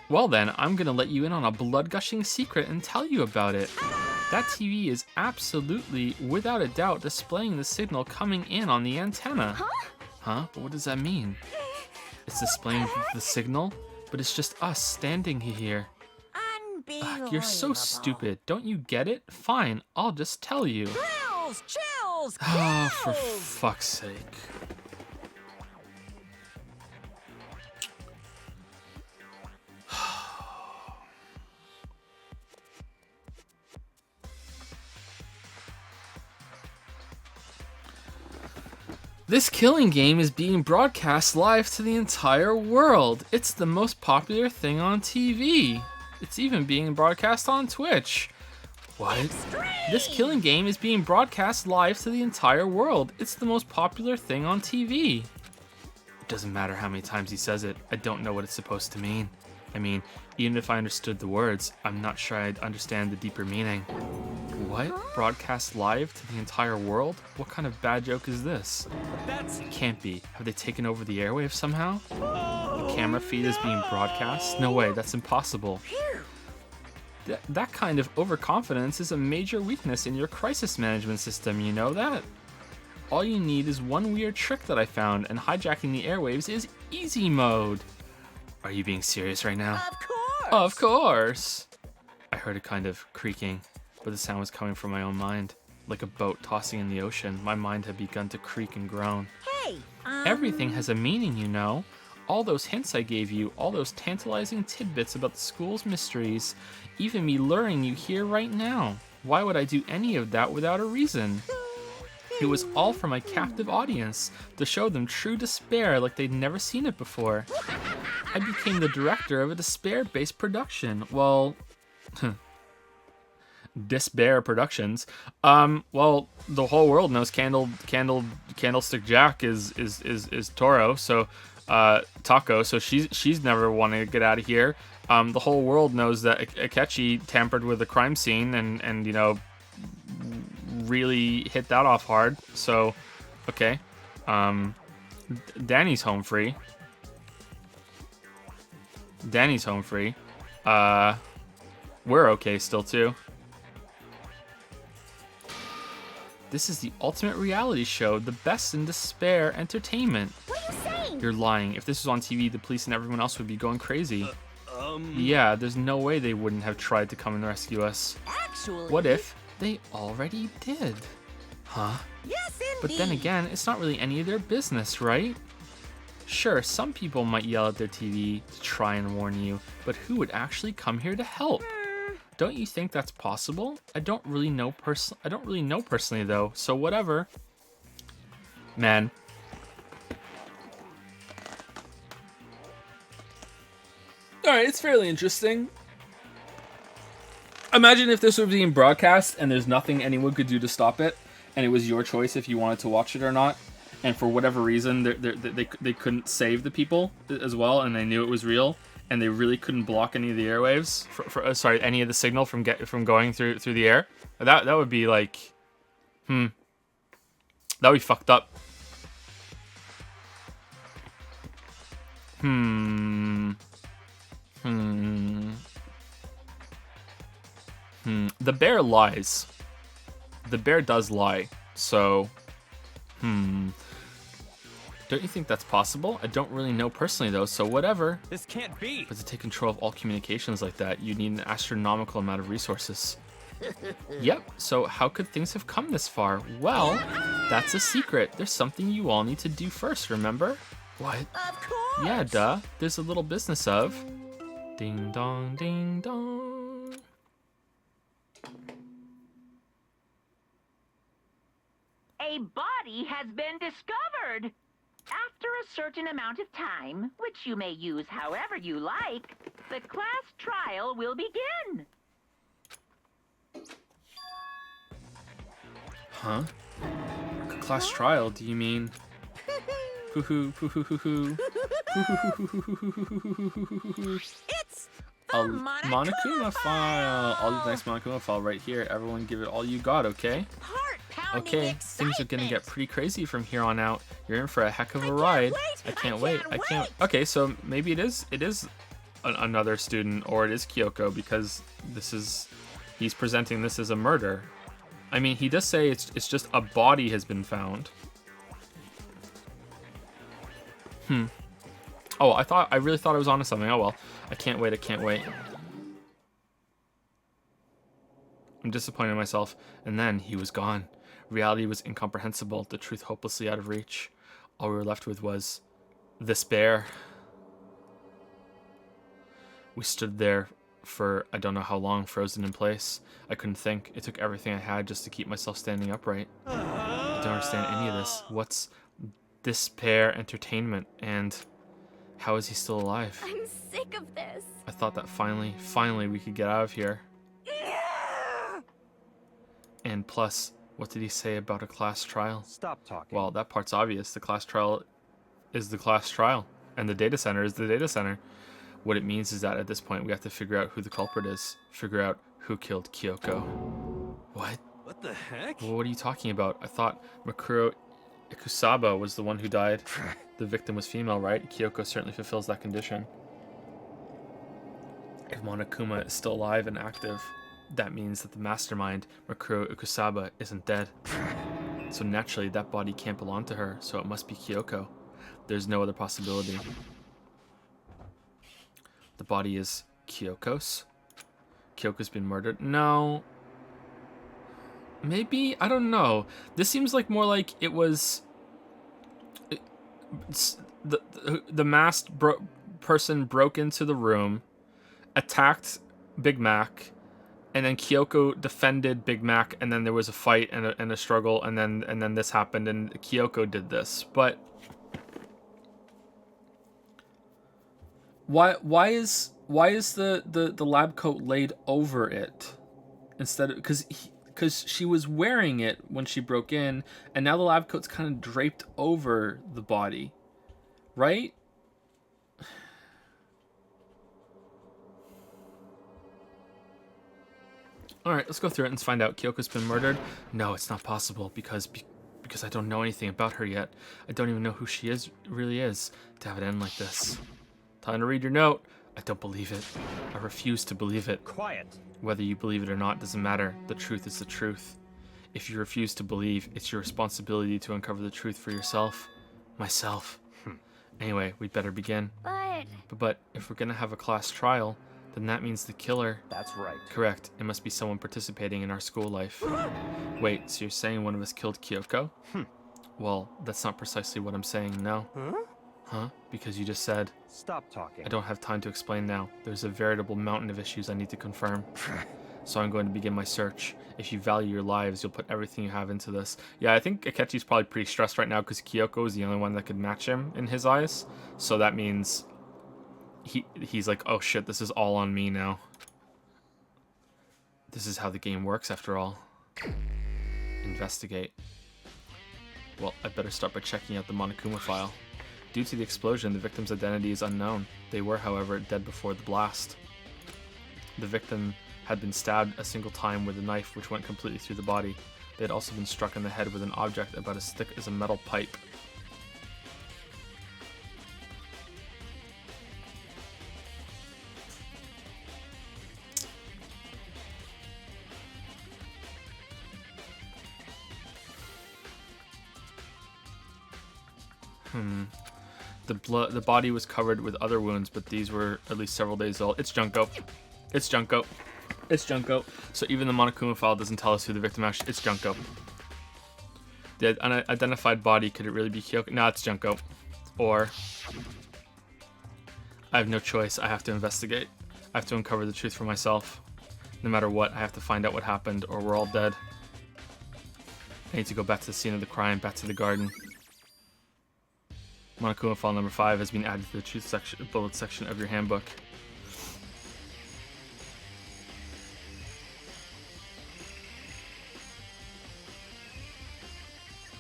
S1: Well then, I'm gonna let you in on a blood-gushing secret and tell you about it. That TV is absolutely, without a doubt, displaying the signal coming in on the antenna. Huh? But what does that mean? It's displaying the signal, but it's just us standing here. Ugh, you're so stupid. Don't you get it? Fine, I'll just tell you.
S4: Chills, chills,
S1: Oh, for
S4: chills.
S1: fuck's sake. This killing game is being broadcast live to the entire world. It's the most popular thing on TV. It's even being broadcast on Twitch. What? This killing game is being broadcast live to the entire world. It's the most popular thing on TV. It doesn't matter how many times he says it. I don't know what it's supposed to mean. I mean, even if I understood the words, I'm not sure I'd understand the deeper meaning. What? Broadcast live to the entire world? What kind of bad joke is this? It can't be. Have they taken over the airwaves somehow? The camera feed is being broadcast? No way, that's impossible. That kind of overconfidence is a major weakness in your crisis management system, you know that? All you need is one weird trick that I found, and hijacking the airwaves is easy mode. Are you being serious right now?
S4: Of course.
S1: Of course! I heard a kind of creaking, but the sound was coming from my own mind. Like a boat tossing in the ocean, my mind had begun to creak and groan.
S4: Hey,
S1: Everything has a meaning, you know. All those hints I gave you, all those tantalizing tidbits about the school's mysteries, even me luring you here right now. Why would I do any of that without a reason? It was all for my captive audience, to show them true despair like they'd never seen it before. I became the director of a despair-based production. Well, Despair Productions. Well, the whole world knows Candlestick Jack is Toro, so Taco, so she's never wanted to get out of here. The whole world knows that Akechi tampered with the crime scene and you know, really hit that off hard. So, okay. Danny's home free. We're okay still too. This is the ultimate reality show, the best in despair entertainment.
S4: what are you saying?
S1: You're lying. If this was on TV, the police and everyone else would be going crazy. Yeah, there's no way they wouldn't have tried to come and rescue us.
S4: Actually.
S1: What if they already did? Huh?
S4: Yes, indeed.
S1: But then again, it's not really any of their business, right? Sure, some people might yell at their TV to try and warn you, but who would actually come here to help? Don't you think that's possible? I don't really know personally though, so whatever. Man. Alright, it's fairly interesting. Imagine if this was being broadcast and there's nothing anyone could do to stop it, and it was your choice if you wanted to watch it or not, and for whatever reason they couldn't save the people as well, and they knew it was real, and they really couldn't block any of the airwaves, any of the signal from going through the air. That would be like, that would be fucked up. The bear lies. The bear does lie. So, don't you think that's possible? I don't really know personally though, so whatever.
S6: This can't be.
S1: But to take control of all communications like that, you need an astronomical amount of resources. Yep, so how could things have come this far? Well, that's a secret. There's something you all need to do first, remember? What?
S4: Of course.
S1: Yeah, duh. There's a little business of... Ding dong, ding dong.
S7: A body has been discovered. After a certain amount of time, which you may use however you like, the class trial will begin.
S1: Huh? Class trial? Do you mean? Hoo-hoo, hoo-hoo-hoo-hoo.
S5: It's
S1: A Monokuma file. All these nice Monokuma file right here. Everyone give it all you got, okay?
S5: heart-pounding
S1: Okay, things are gonna get pretty crazy from here on out. You're in for a heck of a ride. I can't wait. I can't. Okay, so maybe it is another student, or it is Kyoko, because he's presenting this as a murder. I mean, he does say it's just a body has been found. Oh, I really thought I was onto something. Oh well. I can't wait. I can't wait. I'm disappointed in myself. And then he was gone. Reality was incomprehensible. The truth hopelessly out of reach. All we were left with was despair. We stood there for I don't know how long, frozen in place. I couldn't think. It took everything I had just to keep myself standing upright. I don't understand any of this. What's despair entertainment, and how is he still alive?
S5: I'm sick of this.
S1: I thought that finally we could get out of here. And plus, what did he say about a class trial?
S6: Stop talking.
S1: Well, that part's obvious. The class trial is the class trial, and the data center is the data center. What it means is that at this point we have to figure out who the culprit is. Figure out who killed Kyoko. What?
S3: What the heck?
S1: Well, what are you talking about? I thought Makuro Ikusaba was the one who died. The victim was female, right? Kyoko certainly fulfills that condition. If Monokuma is still alive and active, that means that the mastermind, Makuro Ikusaba, isn't dead. So naturally, that body can't belong to her, so it must be Kyoko. There's no other possibility. The body is Kyoko's? Kyoko's been murdered? No. Maybe? I don't know. This seems like more like it was... The masked person broke into the room, attacked Big Mac, and then Kyoko defended Big Mac, and then there was a fight and a struggle, and then this happened, and Kyoko did this. But why is the lab coat laid over it instead of because she was wearing it when she broke in, and now the lab coat's kind of draped over the body, right? All right, let's go through it and find out. Kyoko's been murdered? No, it's not possible because I don't know anything about her yet. I don't even know who she really is to have it end like this. Time to read your note. I don't believe it. I refuse to believe it.
S6: Quiet.
S1: Whether you believe it or not doesn't matter. The truth is the truth. If you refuse to believe, it's your responsibility to uncover the truth for yourself. Myself. Anyway, we'd better begin. But if we're gonna have a class trial, then that means the killer...
S6: That's right.
S1: Correct. It must be someone participating in our school life. Wait, so you're saying one of us killed Kyoko? Well, that's not precisely what I'm saying, no. Huh? Because you just said...
S6: Stop talking.
S1: I don't have time to explain now. There's a veritable mountain of issues I need to confirm. So I'm going to begin my search. If you value your lives, you'll put everything you have into this. Yeah, I think Akechi's probably pretty stressed right now because Kyoko is the only one that could match him in his eyes. So that means he's like, oh shit, this is all on me now. This is how the game works after all. Investigate. Well, I better start by checking out the Monokuma file. Due to the explosion, the victim's identity is unknown. They were, however, dead before the blast. The victim had been stabbed a single time with a knife which went completely through the body. They had also been struck in the head with an object about as thick as a metal pipe. The body was covered with other wounds, but these were at least several days old. It's Junko. It's Junko. It's Junko. So even the Monokuma file doesn't tell us who the victim actually... It's Junko. The unidentified body, could it really be Kyoko? No, it's Junko. Or... I have no choice. I have to investigate. I have to uncover the truth for myself. No matter what, I have to find out what happened, or we're all dead. I need to go back to the scene of the crime, back to the garden. Monokuma file number 5 has been added to the truth section, bullet section of your handbook.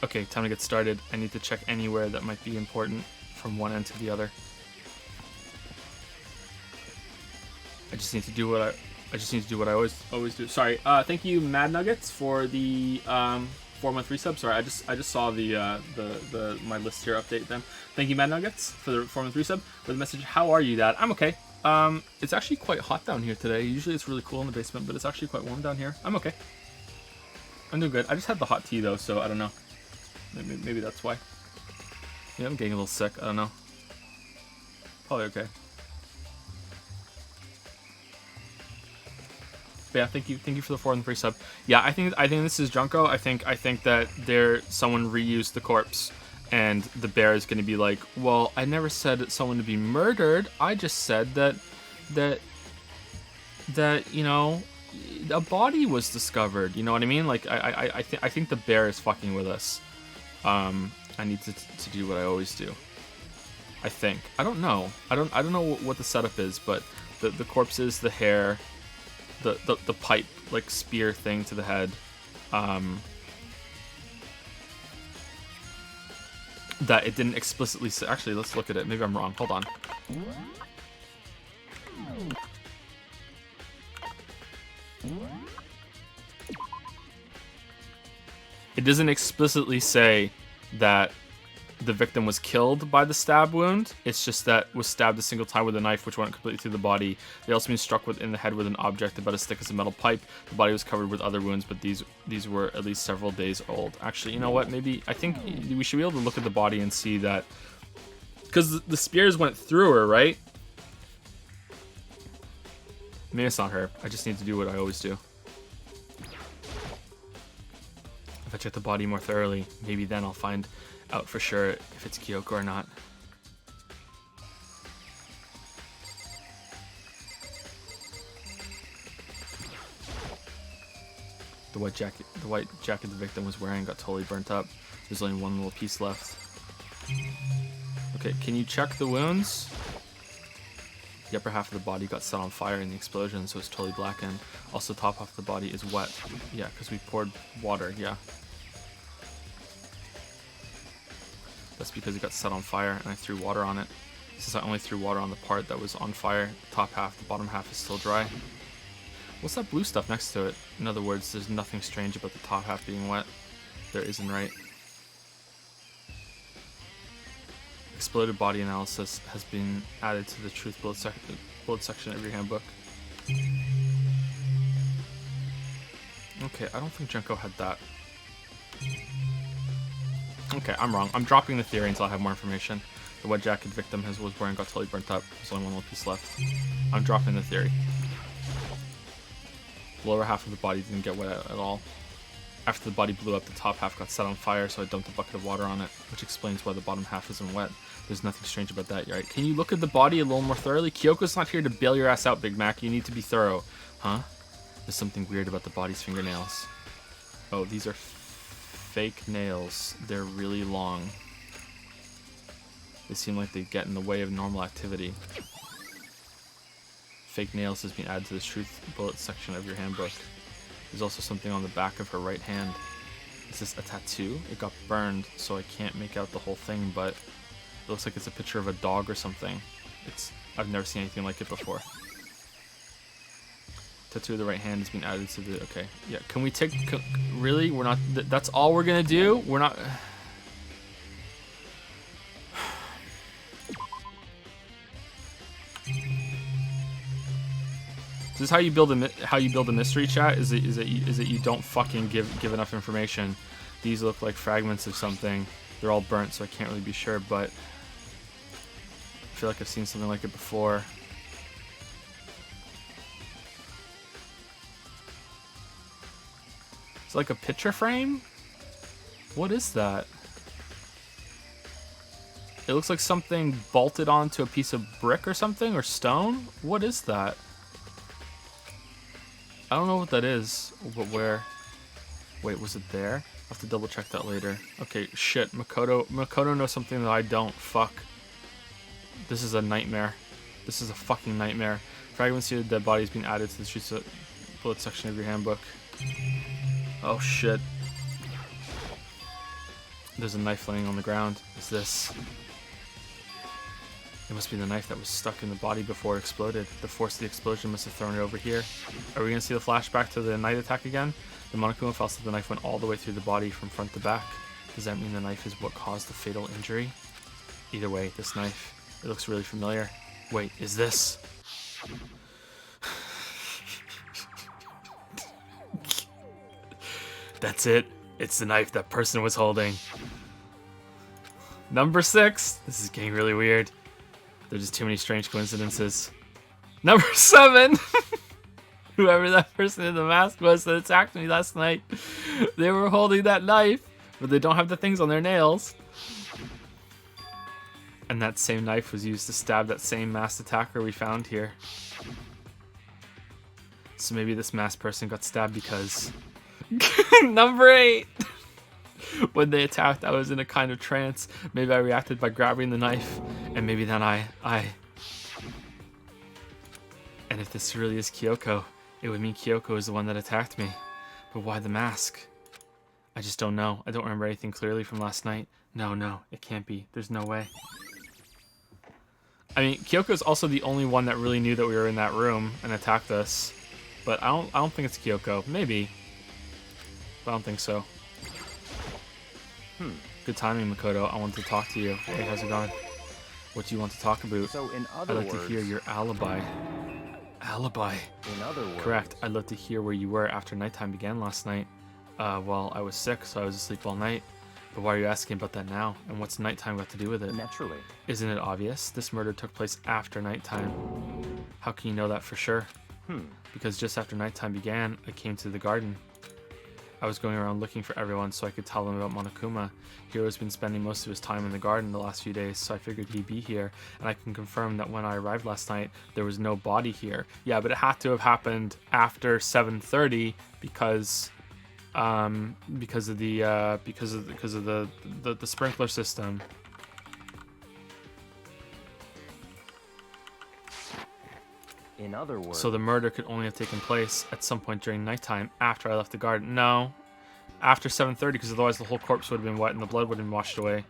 S1: Okay, time to get started. I need to check anywhere that might be important from one end to the other. I just need to do what I always do. Sorry. Thank you, Mad Nuggets, for the 4-month resub. Sorry, I just saw the my list here update them. Thank you, Mad Nuggets, for the 4-month resub with the message. How are you, Dad? I'm okay. It's actually quite hot down here today. Usually it's really cool in the basement, but it's actually quite warm down here. I'm okay. I'm doing good. I just had the hot tea though, so I don't know. Maybe that's why. Yeah, I'm getting a little sick. I don't know. Probably okay. But yeah, thank you for the 4 and 3 sub. Yeah, I think this is Junko. I think that someone reused the corpse, and the bear is going to be like, well, I never said someone to be murdered. I just said that you know, a body was discovered. You know what I mean? Like I think the bear is fucking with us. I need to do what I always do. I think. I don't know. I don't know what the setup is, but the corpses, the hair, the pipe like spear thing to the head, that it didn't explicitly say. Actually, let's look at it. Maybe I'm wrong. Hold on. It doesn't explicitly say that the victim was killed by the stab wound. It's just that was stabbed a single time with a knife, which went completely through the body. They also been struck in the head with an object about as thick as a metal pipe. The body was covered with other wounds, but these were at least several days old. Actually, you know what? Maybe I think we should be able to look at the body and see that, because the spears went through her, right? Maybe it's not her. I just need to do what I always do. If I check the body more thoroughly, maybe then I'll find out for sure if it's Kyoko or not. The white jacket the victim was wearing got totally burnt up. There's only one little piece left. Okay, can you check the wounds? The upper half of the body got set on fire in the explosion, so it's totally blackened. Also, the top half of the body is wet. Yeah, because we poured water, yeah. That's because it got set on fire and I threw water on it. Since I only threw water on the part that was on fire, the top half, the bottom half is still dry. What's that blue stuff next to it? In other words, there's nothing strange about the top half being wet. There isn't, right? Exploded body analysis has been added to the truth bullet section of your handbook. Okay, I don't think Junko had that. Okay, I'm wrong. I'm dropping the theory until I have more information. The white jacket victim was wearing got totally burnt up. There's only one little piece left. I'm dropping the theory. The lower half of the body didn't get wet at all. After the body blew up, the top half got set on fire, so I dumped a bucket of water on it, which explains why the bottom half isn't wet. There's nothing strange about that, right? Can you look at the body a little more thoroughly? Kyoko's not here to bail your ass out, Big Mac. You need to be thorough. Huh? There's something weird about the body's fingernails. Oh, these are fake nails. They're really long. They seem like they get in the way of normal activity. Fake nails has been added to the truth bullet section of your handbook. There's also something on the back of her right hand. Is this a tattoo? It got burned, so I can't make out the whole thing, but it looks like it's a picture of a dog or something. I've never seen anything like it before. Tattoo of the right hand has been added to the... Okay, yeah. Can we take... Really? We're not... That's all we're gonna do? We're not... This is how you build a mystery, chat. Is it you don't fucking give enough information. These look like fragments of something. They're all burnt, so I can't really be sure, but I feel like I've seen something like it before. It's like a picture frame? What is that? It looks like something bolted onto a piece of brick or something, or stone? What is that? I don't know what that is, but where? Wait, was it there? I'll have to double check that later. Okay, shit. Makoto knows something that I don't. Fuck. This is a nightmare. This is a fucking nightmare. Fragments of the dead bodies being added to the streets of bullet section of your handbook. Oh shit. There's a knife laying on the ground. Is this? It must be the knife that was stuck in the body before it exploded. The force of the explosion must have thrown it over here. Are we gonna see the flashback to the night attack again? The Monokuma felt that the knife went all the way through the body from front to back. Does that mean the knife is what caused the fatal injury? Either way, this knife, it looks really familiar. Wait, is this? That's it. It's the knife that person was holding. Number 6. This is getting really weird. There's just too many strange coincidences. Number 7. Whoever that person in the mask was that attacked me last night. They were holding that knife, but they don't have the things on their nails. And that same knife was used to stab that same masked attacker we found here. So maybe this masked person got stabbed because... Number 8. When they attacked, I was in a kind of trance. Maybe I reacted by grabbing the knife, and maybe then I... And if this really is Kyoko, it would mean Kyoko is the one that attacked me. But why the mask? I just don't know. I don't remember anything clearly from last night. No, it can't be. There's no way. I mean, Kyoko's also the only one that really knew that we were in that room and attacked us. But I don't think it's Kyoko. Maybe. But I don't think so. Good timing, Makoto. I wanted to talk to you. Hey, how's it going? What do you want to talk about?
S6: So in other
S1: I'd like
S6: words,
S1: to hear your alibi. Alibi.
S6: in other words,
S1: Correct. I'd love to hear where you were after nighttime began last night. Well, I was sick, so I was asleep all night. But why are you asking about that now? And what's nighttime got to do with it?
S6: naturally.
S1: Isn't it obvious? This murder took place after nighttime. How can you know that for sure? Because just after nighttime began, I came to the garden. I was going around looking for everyone so I could tell them about Monokuma. Hiro's been spending most of his time in the garden the last few days, so I figured he'd be here. And I can confirm that when I arrived last night, there was no body here. Yeah, but it had to have happened after 7:30 because of the sprinkler system.
S6: In other words,
S1: So the murder could only have taken place at some point during nighttime after I left the garden. No, after 7:30, because otherwise the whole corpse would have been wet and the blood would have been washed away.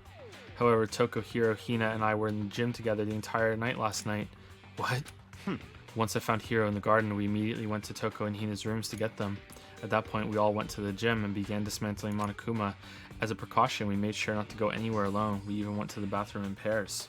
S1: However, Toko, Hiro, Hina, and I were in the gym together the entire night last night. What? Once I found Hiro in the garden, we immediately went to Toko and Hina's rooms to get them. At that point, we all went to the gym and began dismantling Monokuma. As a precaution, we made sure not to go anywhere alone. We even went to the bathroom in pairs.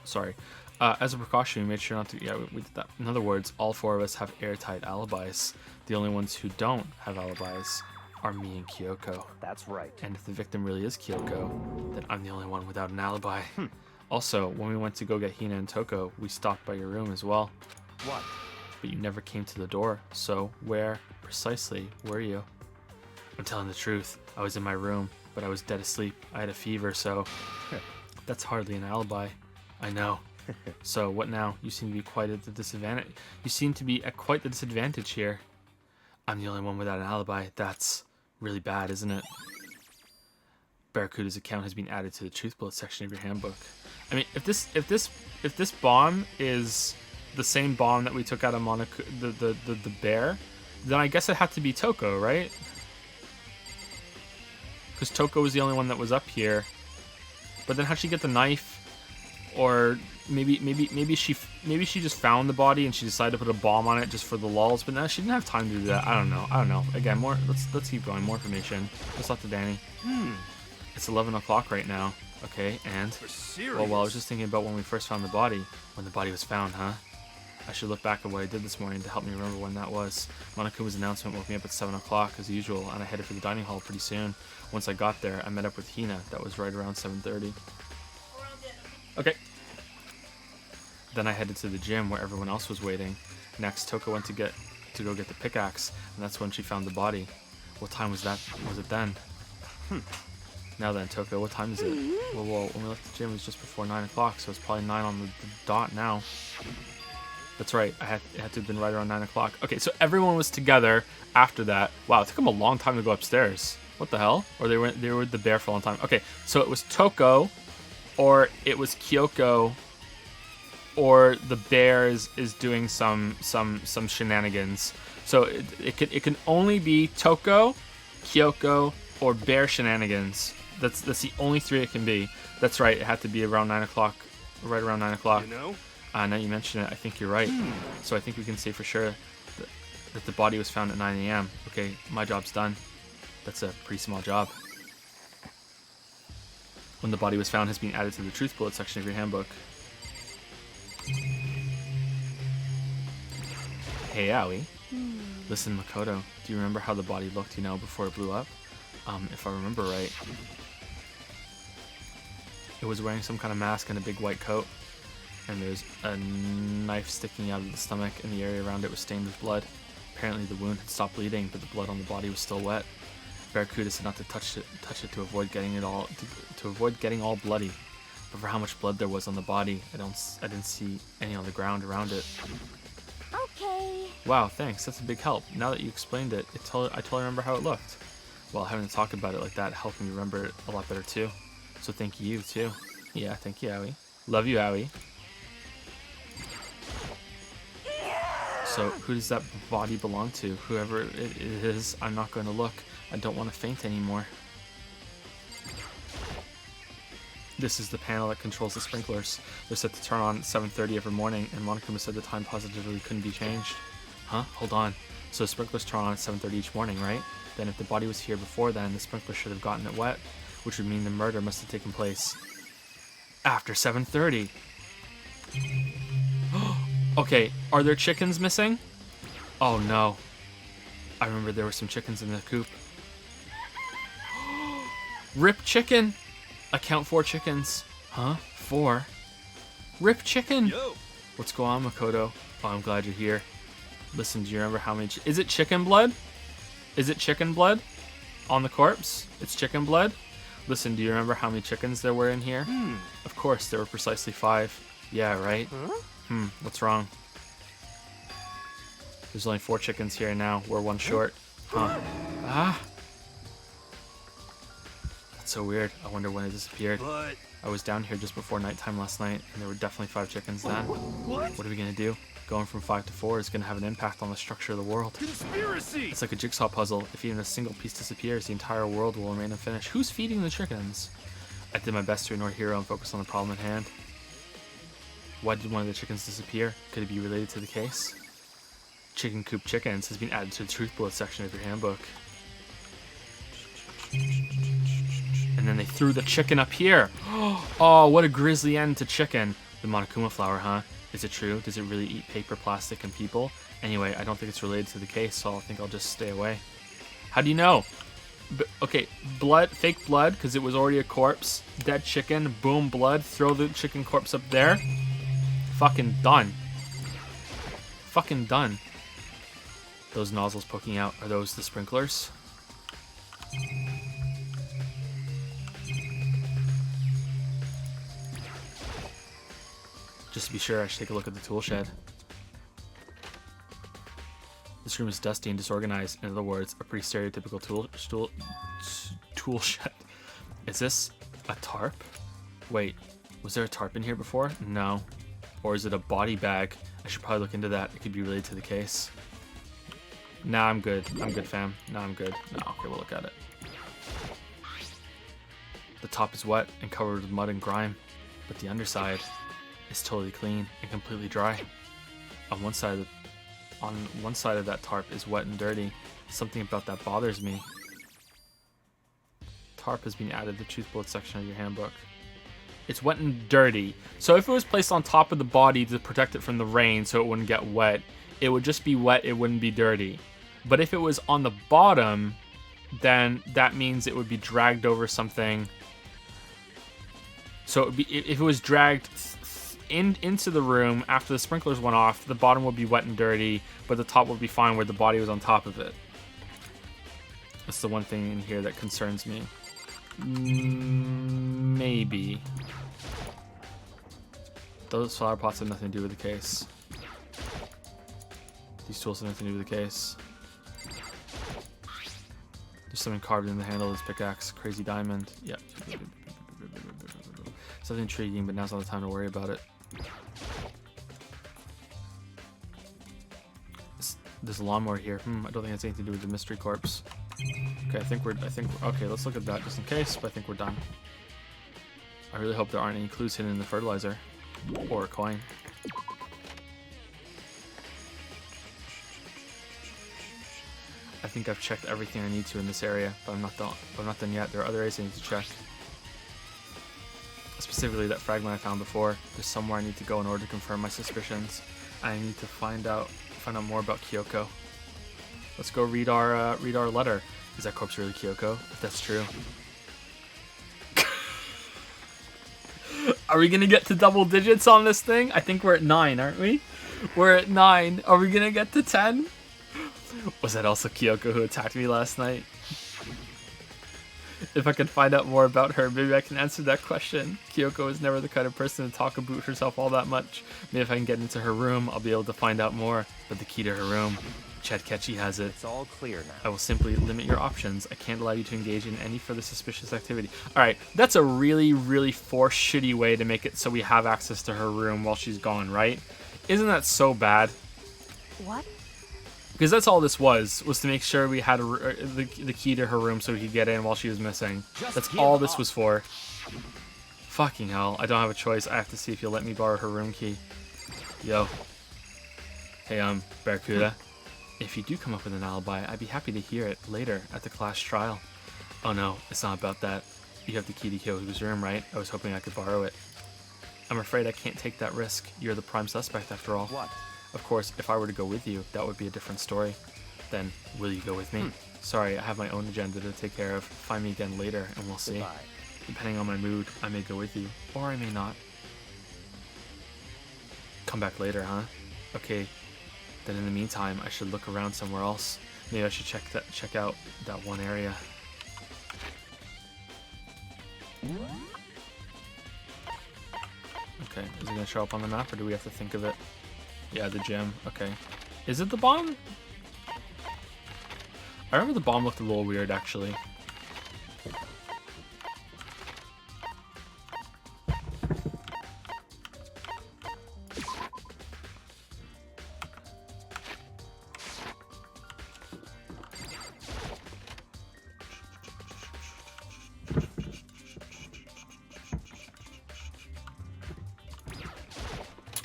S1: Sorry. As a precaution, we made sure not to... Yeah, we did that. In other words, all 4 of us have airtight alibis. The only ones who don't have alibis are me and Kyoko.
S6: that's right.
S1: And if the victim really is Kyoko, then I'm the only one without an alibi. Also, when we went to go get Hina and Toko, we stopped by your room as well.
S6: What?
S1: But you never came to the door, so where precisely were you? I'm telling the truth. I was in my room, but I was dead asleep. I had a fever, so... That's hardly an alibi. I know. So, what now? You seem to be quite at the disadvantage. You seem to be at quite the disadvantage here. I'm the only one without an alibi. That's really bad, isn't it? Barracuda's account has been added to the truth bullet section of your handbook. I mean, if this bomb is the same bomb that we took out of the bear, then I guess it had to be Toko, right? Because Toko was the only one that was up here. But then how'd she get the knife? Or maybe she just found the body and she decided to put a bomb on it just for the lulz. But now she didn't have time to do that. I don't know. Again, more. Let's keep going. More information. Let's talk to Danny. It's 11 o'clock right now. Okay, and well, I was just thinking about when we first found the body. When the body was found, huh? I should look back at what I did this morning to help me remember when that was. Monokuma's announcement woke me up at 7 o'clock as usual, and I headed for the dining hall pretty soon. Once I got there, I met up with Hina. That was right around 7:30. Okay. Then I headed to the gym where everyone else was waiting. Next, Toko went to go get the pickaxe, and that's when she found the body. What time was that? Was it then? Now then, Toko, what time is it? Well, when we left the gym, it was just before 9 o'clock, so it's probably 9 on the dot now. That's right, it had to have been right around 9 o'clock. Okay, so everyone was together after that. Wow, it took them a long time to go upstairs. What the hell? Or they were with the bear for a long time. Okay, so it was Toko, or it was Kyoko, or the bear is doing some shenanigans. So it can only be Toko, Kyoko, or bear shenanigans. That's the only 3 it can be. That's right, it had to be around 9 o'clock, right around 9 o'clock.
S3: You know?
S1: Now you mention it, I think you're right. So I think we can say for sure that the body was found at 9 a.m. Okay, my job's done. That's a pretty small job. When the body was found has been added to the truth bullet section of your handbook. Hey, Aoi. Listen, Makoto, do you remember how the body looked, before it blew up? If I remember right, it was wearing some kind of mask and a big white coat, and there's a knife sticking out of the stomach, and the area around it was stained with blood. Apparently the wound had stopped bleeding, but the blood on the body was still wet. Barracuda said not to touch it to avoid getting it all to avoid getting all bloody. But for how much blood there was on the body, I didn't see any on the ground around it.
S5: Okay.
S1: Wow, thanks. That's a big help. Now that you explained it, I totally remember how it looked. Well, having to talk about it like that helped me remember it a lot better too. So thank you too. Yeah, thank you, Aoi. Love you, Aoi. So who does that body belong to? Whoever it is, I'm not going to look. I don't want to faint anymore. This is the panel that controls the sprinklers. They're set to turn on at 7:30 every morning, and Monokuma said the time positively couldn't be changed. Huh? Hold on. So the sprinklers turn on at 7:30 each morning, right? Then if the body was here before then, the sprinkler should have gotten it wet, which would mean the murder must have taken place after 7:30. Okay, are there chickens missing? Oh no. I remember there were some chickens in the coop. Rip chicken! I count 4 chickens. Huh? 4? Rip chicken!
S3: Yo!
S1: What's going on, Makoto? Oh, I'm glad you're here. Listen, do you remember how many... Is it chicken blood? Is it chicken blood? On the corpse? It's chicken blood? Listen, do you remember how many chickens there were in here? Of course, there were precisely 5. Yeah, right? What's wrong? There's only 4 chickens here now. We're 1 short. Huh. Ah! That's so weird. I wonder when it disappeared.
S3: But
S1: I was down here just before nighttime last night, and there were definitely 5 chickens then.
S3: what?
S1: What are we gonna do? Going from 5 to 4 is gonna have an impact on the structure of the world.
S3: Conspiracy!
S1: It's like a jigsaw puzzle. If even a single piece disappears, the entire world will remain unfinished. Who's feeding the chickens? I did my best to ignore Hero and focus on the problem at hand. Why did one of the chickens disappear? Could it be related to the case? Chicken coop chickens has been added to the truth bullet section of your handbook. And then they threw the chicken up here. Oh, what a grisly end to chicken. The Monokuma flower, huh? Is it true? Does it really eat paper, plastic, and people? Anyway, I don't think it's related to the case, so I think I'll just stay away. How do you know? Okay, blood, fake blood, because it was already a corpse. Dead chicken, boom, blood. Throw the chicken corpse up there. Fucking done. Fucking done. Those nozzles poking out, are those the sprinklers? Just to be sure, I should take a look at the tool shed. This room is dusty and disorganized. In other words, a pretty stereotypical tool shed. Is this a tarp? Wait, was there a tarp in here before? No. Or is it a body bag? I should probably look into that. It could be related to the case. Nah, I'm good. I'm good, fam. Nah, I'm good. No, okay, we'll look at it. The top is wet and covered with mud and grime, but the underside is totally clean and completely dry. On one side of that tarp is wet and dirty. Something about that bothers me. Tarp has been added to the truth bullet section of your handbook. It's wet and dirty. So if it was placed on top of the body to protect it from the rain so it wouldn't get wet, it would just be wet, it wouldn't be dirty. But if it was on the bottom, then that means it would be dragged over something. So it would be, if it was dragged into the room after the sprinklers went off, the bottom would be wet and dirty, but the top would be fine where the body was on top of it. That's the one thing in here that concerns me. Maybe. Those flower pots have nothing to do with the case. These tools have nothing to do with the case. There's something carved in the handle of this pickaxe. Crazy diamond. Yep. Something intriguing, but now's not the time to worry about it. There's a lawnmower here. I don't think it has anything to do with the mystery corpse. Okay, okay, let's look at that just in case, but I think we're done. I really hope there aren't any clues hidden in the fertilizer. Or a coin. I think I've checked everything I need to in this area, but I'm not done yet. There are other areas I need to check. Specifically that fragment I found before. There's somewhere I need to go in order to confirm my suspicions. I need to find out more about Kyoko. Let's go read our letter. Is that corpse really Kyoko? If that's true. Are we gonna get to double digits on this thing? I think we're at 9, aren't we? We're at 9. Are we gonna get to 10? Was that also Kyoko who attacked me last night? If I can find out more about her, maybe I can answer that question. Kyoko is never the kind of person to talk about herself all that much. Maybe if I can get into her room, I'll be able to find out more. But the key to her room, Chetkechi has it.
S6: It's all clear now.
S1: I will simply limit your options. I can't allow you to engage in any further suspicious activity. Alright, that's a really, really forced, shitty way to make it so we have access to her room while she's gone, right? Isn't that so bad?
S2: What?
S1: Because that's all this was to make sure we had the key to her room so we could get in while she was missing. That's all this was for. Fucking hell, I don't have a choice. I have to see if you'll let me borrow her room key. Yo. Hey, Barracuda. If you do come up with an alibi, I'd be happy to hear it later at the class trial. Oh no, it's not about that. You have the key to Kyoko's room, right? I was hoping I could borrow it. I'm afraid I can't take that risk. You're the prime suspect after all.
S6: What?
S1: Of course, if I were to go with you, that would be a different story. Then, will you go with me? Sorry, I have my own agenda to take care of. Find me again later, and we'll see.
S6: Goodbye.
S1: Depending on my mood, I may go with you, or I may not. Come back later, huh? Okay. Then in the meantime, I should look around somewhere else. Maybe I should check out that one area. Okay, is it gonna show up on the map, or do we have to think of it? Yeah, the gym. Okay. Is it the bomb? I remember the bomb looked a little weird, actually.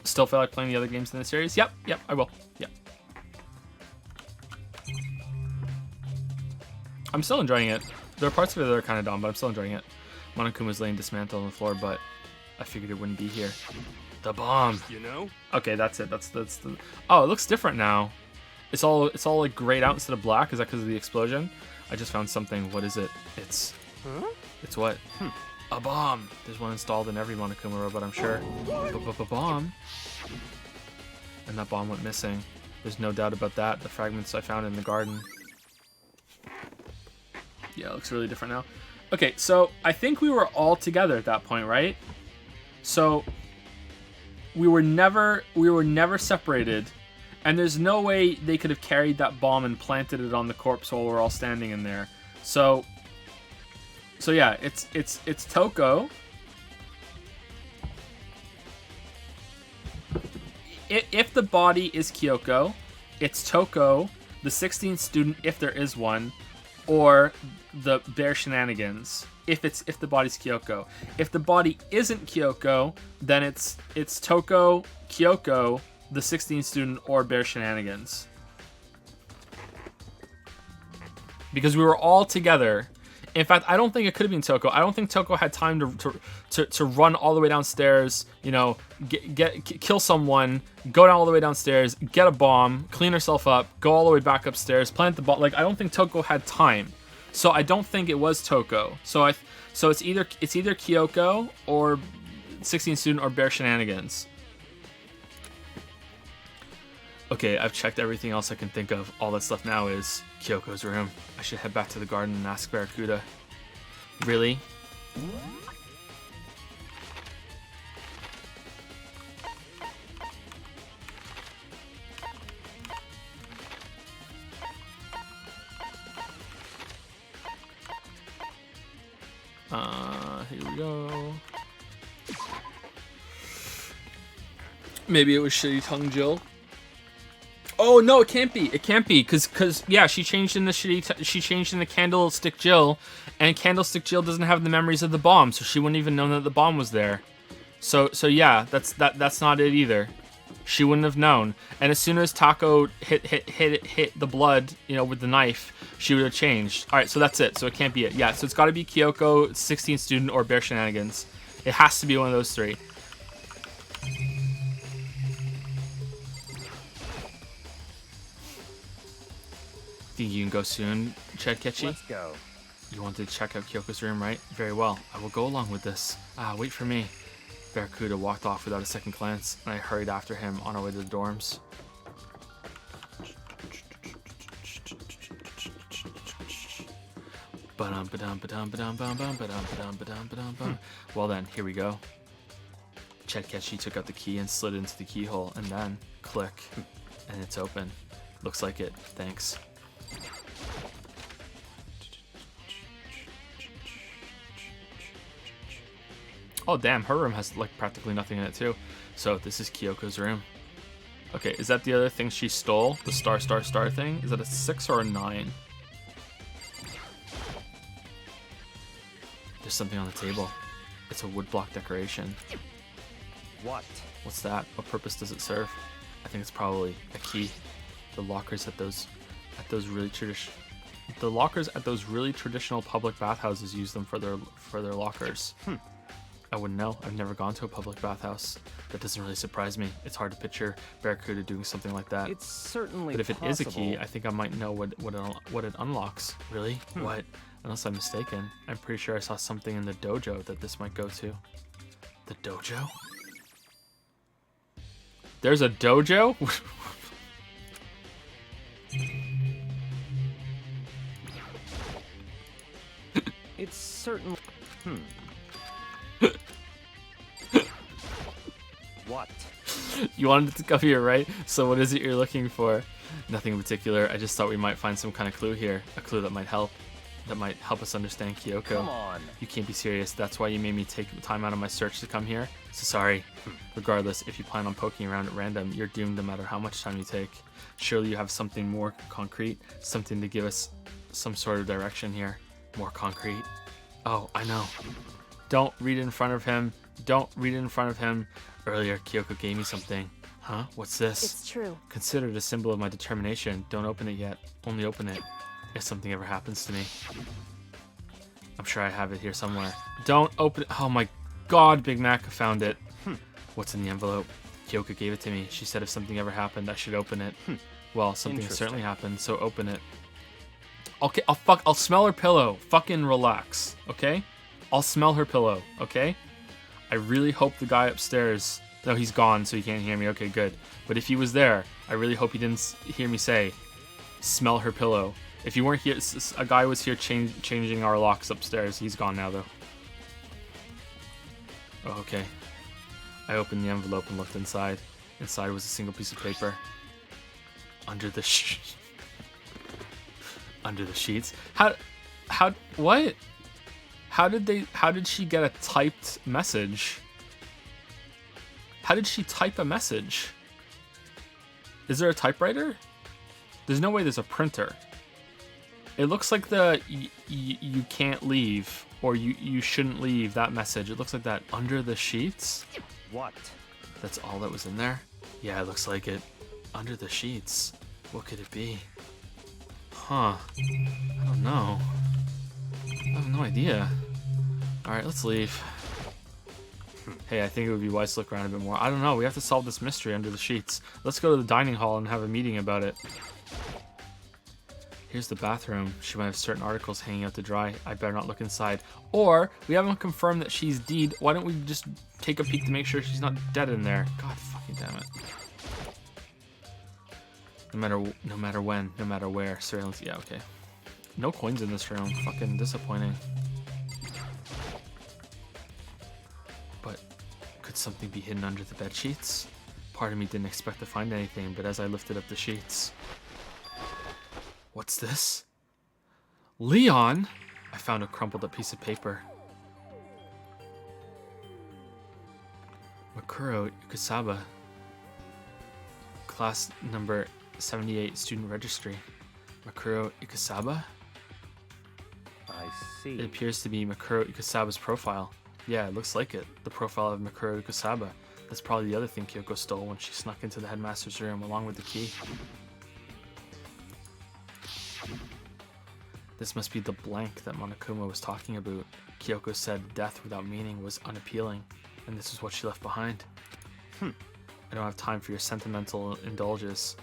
S1: Still feel like playing the other games in the series? Yep, I will. Yep. I'm still enjoying it. There are parts of it that are kind of dumb, but I'm still enjoying it. Monokuma's laying dismantled on the floor, but I figured it wouldn't be here. The bomb.
S3: You know?
S1: Okay, that's it. That's the. Oh, it looks different now. It's all like grayed out instead of black. Is that because of the explosion? I just found something. What is it? It's.
S3: Huh?
S1: It's what? A bomb. There's one installed in every Monokuma robot, I'm sure. Bomb. And that bomb went missing. There's no doubt about that. The fragments I found in the garden. Yeah, it looks really different now. Okay, so I think we were all together at that point, right? So we were never separated, and there's no way they could have carried that bomb and planted it on the corpse while we're all standing in there. So yeah, it's Toko. If the body is Kyoko, it's Toko, the 16th student, if there is one, or the bear shenanigans, if the body's Kyoko. If the body isn't Kyoko, then it's Toko, Kyoko, the 16th student, or bear shenanigans. Because we were all together. In fact, I don't think it could have been Toko. I don't think Toko had time to run all the way downstairs, you know, kill someone, go down all the way downstairs, get a bomb, clean herself up, go all the way back upstairs, plant the bomb. Like, I don't think Toko had time. So I don't think it was Toko. So it's either Kyoko or 16th student or bear shenanigans. Okay, I've checked everything else I can think of. All that's left now is Kyoko's room. I should head back to the garden and ask Barracuda. Really? Here we go. Maybe it was Shitty Tongue Jill. Oh no, it can't be. It can't be, cause yeah, she changed in the she changed in the Candlestick Jill, and Candlestick Jill doesn't have the memories of the bomb, so she wouldn't even know that the bomb was there. So yeah, that's not it either. She wouldn't have known. And as soon as Taco hit the blood, you know, with the knife, she would have changed. All right, so that's it. So it can't be it. Yeah, so it's got to be Kyoko, 16 student, or Bear Shenanigans. It has to be one of those three. Think you can go soon, Chad Ketchy?
S6: Let's go.
S1: You wanted to check out Kyoko's room, right? Very well. I will go along with this. Wait for me. Barracuda walked off without a second glance, and I hurried after him on our way to the dorms. Well then, here we go. Chet Ketchy took out the key and slid into the keyhole, and then, click, and it's open. Looks like it. Thanks. Oh damn, her room has like practically nothing in it too. So this is Kyoko's room. Okay, is that the other thing she stole? The star thing? Is that a 6 or a 9? There's something on the table. It's a woodblock decoration.
S6: What?
S1: What's that? What purpose does it serve? I think it's probably a key. The lockers at those really traditional public bathhouses use them for their lockers. I wouldn't know. I've never gone to a public bathhouse. That doesn't really surprise me. It's hard to picture Barracuda doing something like that.
S6: It's certainly
S1: But if it
S6: possible.
S1: is a key, I think I might know what it unlocks. Really? What? Unless I'm mistaken. I'm pretty sure I saw something in the dojo that this might go to. The dojo? There's a dojo?
S6: It's certainly... What?
S1: You wanted to come here, right? So what is it you're looking for? Nothing in particular. I just thought we might find some kind of clue here. A clue that might help us understand Kyoko.
S6: Come on.
S1: You can't be serious. That's why you made me take time out of my search to come here? So sorry. Regardless, if you plan on poking around at random, you're doomed no matter how much time you take. Surely you have something more concrete, something to give us some sort of direction here. More concrete. Oh, I know. Don't read in front of him. Don't read in front of him. Earlier, Kyoko gave me something. Huh? What's this?
S2: It's true.
S1: Consider it a symbol of my determination. Don't open it yet. Only open it if something ever happens to me. I'm sure I have it here somewhere. Don't open it. Oh my god, Big Mac found it. What's in the envelope? Kyoko gave it to me. She said if something ever happened, I should open it. Well, something has certainly happened, so open it. Okay, I'll smell her pillow. Fucking relax, okay? I'll smell her pillow, okay? I really hope the guy upstairs... No, he's gone, so he can't hear me. Okay, good. But if he was there, I really hope he didn't hear me say, smell her pillow. If you weren't here, a guy was here changing our locks upstairs. He's gone now, though. Oh, okay. I opened the envelope and looked inside. Inside was a single piece of paper. Under the under the sheets. What? How did she get a typed message? How did she type a message? Is there a typewriter? There's no way there's a printer. It looks like the you can't leave or you shouldn't leave, that message. It looks like that. Under the sheets?
S6: What?
S1: That's all that was in there? Yeah, it looks like it. Under the sheets. What could it be? Huh. I don't know. I have no idea. Alright, let's leave. Hey, I think it would be wise to look around a bit more. I don't know, we have to solve this mystery under the sheets. Let's go to the dining hall and have a meeting about it. Here's the bathroom. She might have certain articles hanging out to dry. I better not look inside. Or, we haven't confirmed that she's dead. Why don't we just take a peek to make sure she's not dead in there? God fucking damn it. No matter when, no matter where. Surveillance, yeah, okay. No coins in this room. Fucking disappointing. Could something be hidden under the bed sheets? Part of me didn't expect to find anything, but as I lifted up the sheets... What's this? Leon! I found a crumpled up piece of paper. Makuro Ikusaba. Class number 78 student registry. Makuro Ikusaba?
S6: I see.
S1: It appears to be Makuro Ikusaba's profile. Yeah, it looks like it. The profile of Makuro Ikusaba. That's probably the other thing Kyoko stole when she snuck into the headmaster's room along with the key. This must be the blank that Monokuma was talking about. Kyoko said death without meaning was unappealing, and this is what she left behind. I don't have time for your sentimental indulges.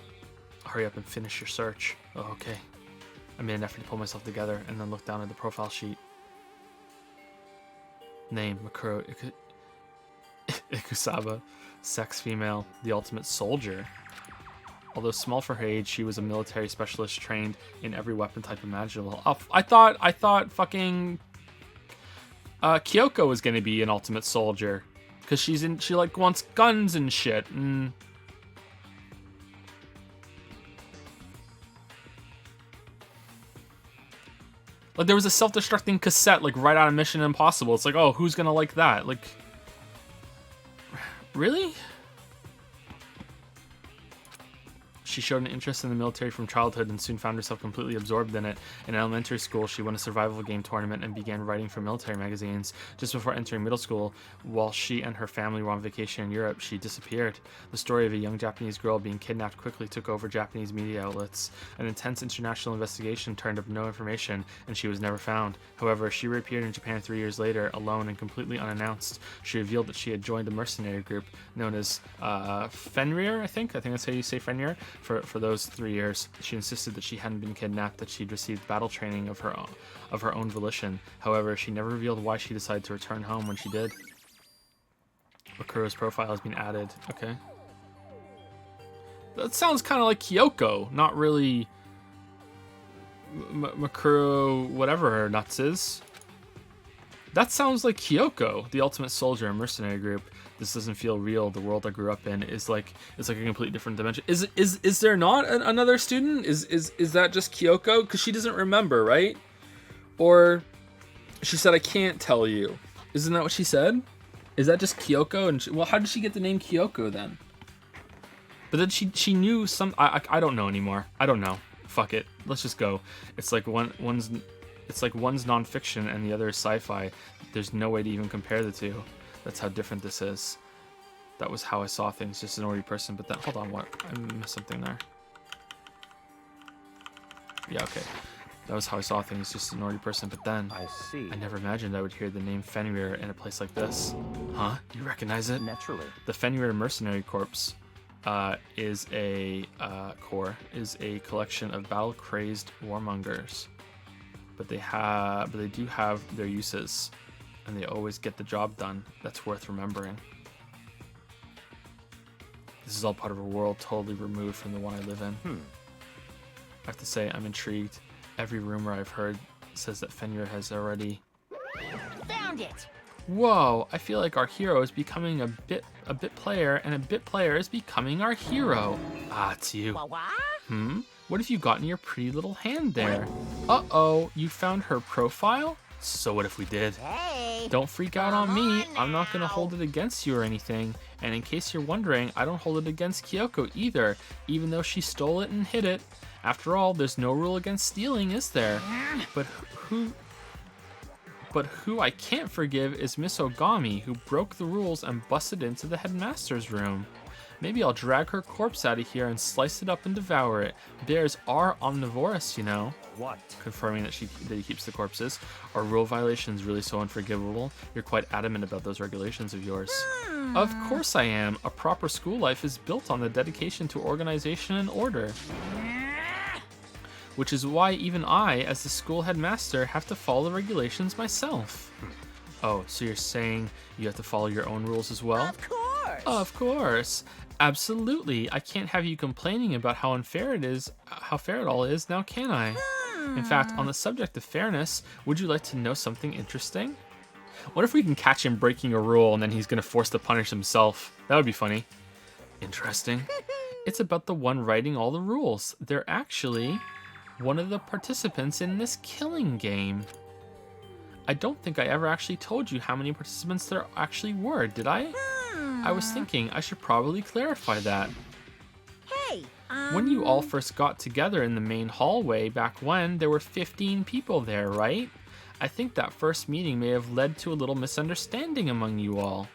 S1: Hurry up and finish your search. Oh, okay. I made an effort to pull myself together and then looked down at the profile sheet. Name, Makuro Ikusaba. Sex, female. The ultimate soldier. Although small for her age, she was a military specialist trained in every weapon type imaginable. Oh, I thought fucking Kyoko was gonna be an ultimate soldier, because she like wants guns and shit. Like there was a self-destructing cassette like right out of Mission Impossible. It's like, oh, who's gonna like that? Like, really? She showed an interest in the military from childhood and soon found herself completely absorbed in it. In elementary school, she won a survival game tournament and began writing for military magazines. Just before entering middle school, while she and her family were on vacation in Europe, she disappeared. The story of a young Japanese girl being kidnapped quickly took over Japanese media outlets. An intense international investigation turned up no information, and she was never found. However, she reappeared in Japan 3 years later, alone and completely unannounced. She revealed that she had joined a mercenary group known as Fenrir, I think that's how you say Fenrir. For those 3 years, she insisted that she hadn't been kidnapped, that she'd received battle training of her own volition. However, she never revealed why she decided to return home when she did. Makuro's profile has been added. Okay. That sounds kind of like Kyoko, not really Makuro, whatever her nuts is. That sounds like Kyoko, the ultimate soldier and mercenary group. This doesn't feel real. The world I grew up in is like it's like a completely different dimension. Is there not another student? Is that just Kyoko? Because she doesn't remember, right? Or she said, "I can't tell you." Isn't that what she said? Is that just Kyoko? And well, how did she get the name Kyoko then? But then she knew some. I don't know anymore. I don't know. Fuck it. Let's just go. It's like one's nonfiction and the other is sci-fi. There's no way to even compare the two. That's how different this is. That was how I saw things, just an ordinary person. But then, hold on, what? I missed something there. Yeah, okay. That was how I saw things, just an ordinary person. But then,
S6: I see.
S1: I never imagined I would hear the name Fenrir in a place like this. Huh? You recognize it?
S6: Naturally.
S1: The Fenrir Mercenary Corps is a collection of battle-crazed warmongers. But they do have their uses, and they always get the job done. That's worth remembering. This is all part of a world totally removed from the one I live in. I have to say, I'm intrigued. Every rumor I've heard says that Fenrir has already...
S4: Found it!
S1: Whoa, I feel like our hero is becoming a bit player, and a bit player is becoming our hero. Ah, it's you.
S4: What?
S1: What have you got in your pretty little hand there? Uh-oh, you found her profile? So what if we did?
S4: Hey!
S1: Don't freak out on me.
S4: on
S1: I'm not gonna
S4: now.
S1: hold it against you or anything. And in case you're wondering, I don't hold it against Kyoko either, even though she stole it and hid it. After all, there's no rule against stealing, is there? But who I can't forgive is Miss Ogami, who broke the rules and busted into the headmaster's room. Maybe I'll drag her corpse out of here and slice it up and devour it. Bears are omnivorous, you know.
S6: What?
S1: Confirming that he keeps the corpses. Are rule violations really so unforgivable? You're quite adamant about those regulations of yours. Of course I am. A proper school life is built on the dedication to organization and order. Which is why even I, as the school headmaster, have to follow the regulations myself. Oh, so you're saying you have to follow your own rules as well?
S4: Of course!
S1: Of course. Absolutely. I can't have you complaining about how unfair it is, how fair it all is, now can I? In fact, on the subject of fairness, would you like to know something interesting? What if we can catch him breaking a rule and then he's gonna force to punish himself? That would be funny. Interesting. It's about the one writing all the rules. They're actually one of the participants in this killing game. I don't think I ever actually told you how many participants there actually were, did I? I was thinking I should probably clarify that.
S4: Hey,
S1: When you all first got together in the main hallway back when, there were 15 people there, right? I think that first meeting may have led to a little misunderstanding among you all.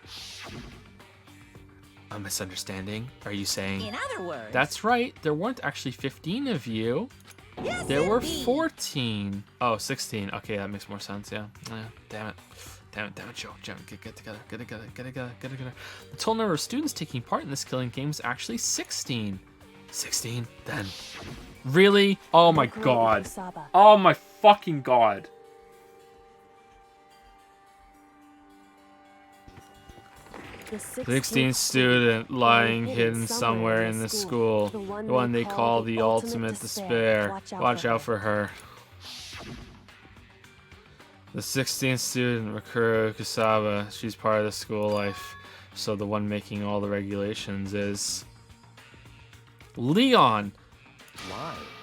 S1: A misunderstanding? Are you saying?
S4: in other words...
S1: That's right, there weren't actually 15 of you.
S4: Yes,
S1: There were
S4: indeed.
S1: 14. Oh, 16. Okay, that makes more sense, yeah. Damn it, Joe. Get together. The total number of students taking part in this killing game is actually 16. 16? Then. Really? Oh my god.
S2: Kusaba.
S1: Oh my fucking god.
S2: The
S1: 16th student lying hidden somewhere in the school. The one they call the ultimate despair. Watch out for her. The 16th student, Makuru Kusaba. She's part of the school life. So the one making all the regulations is... Leon!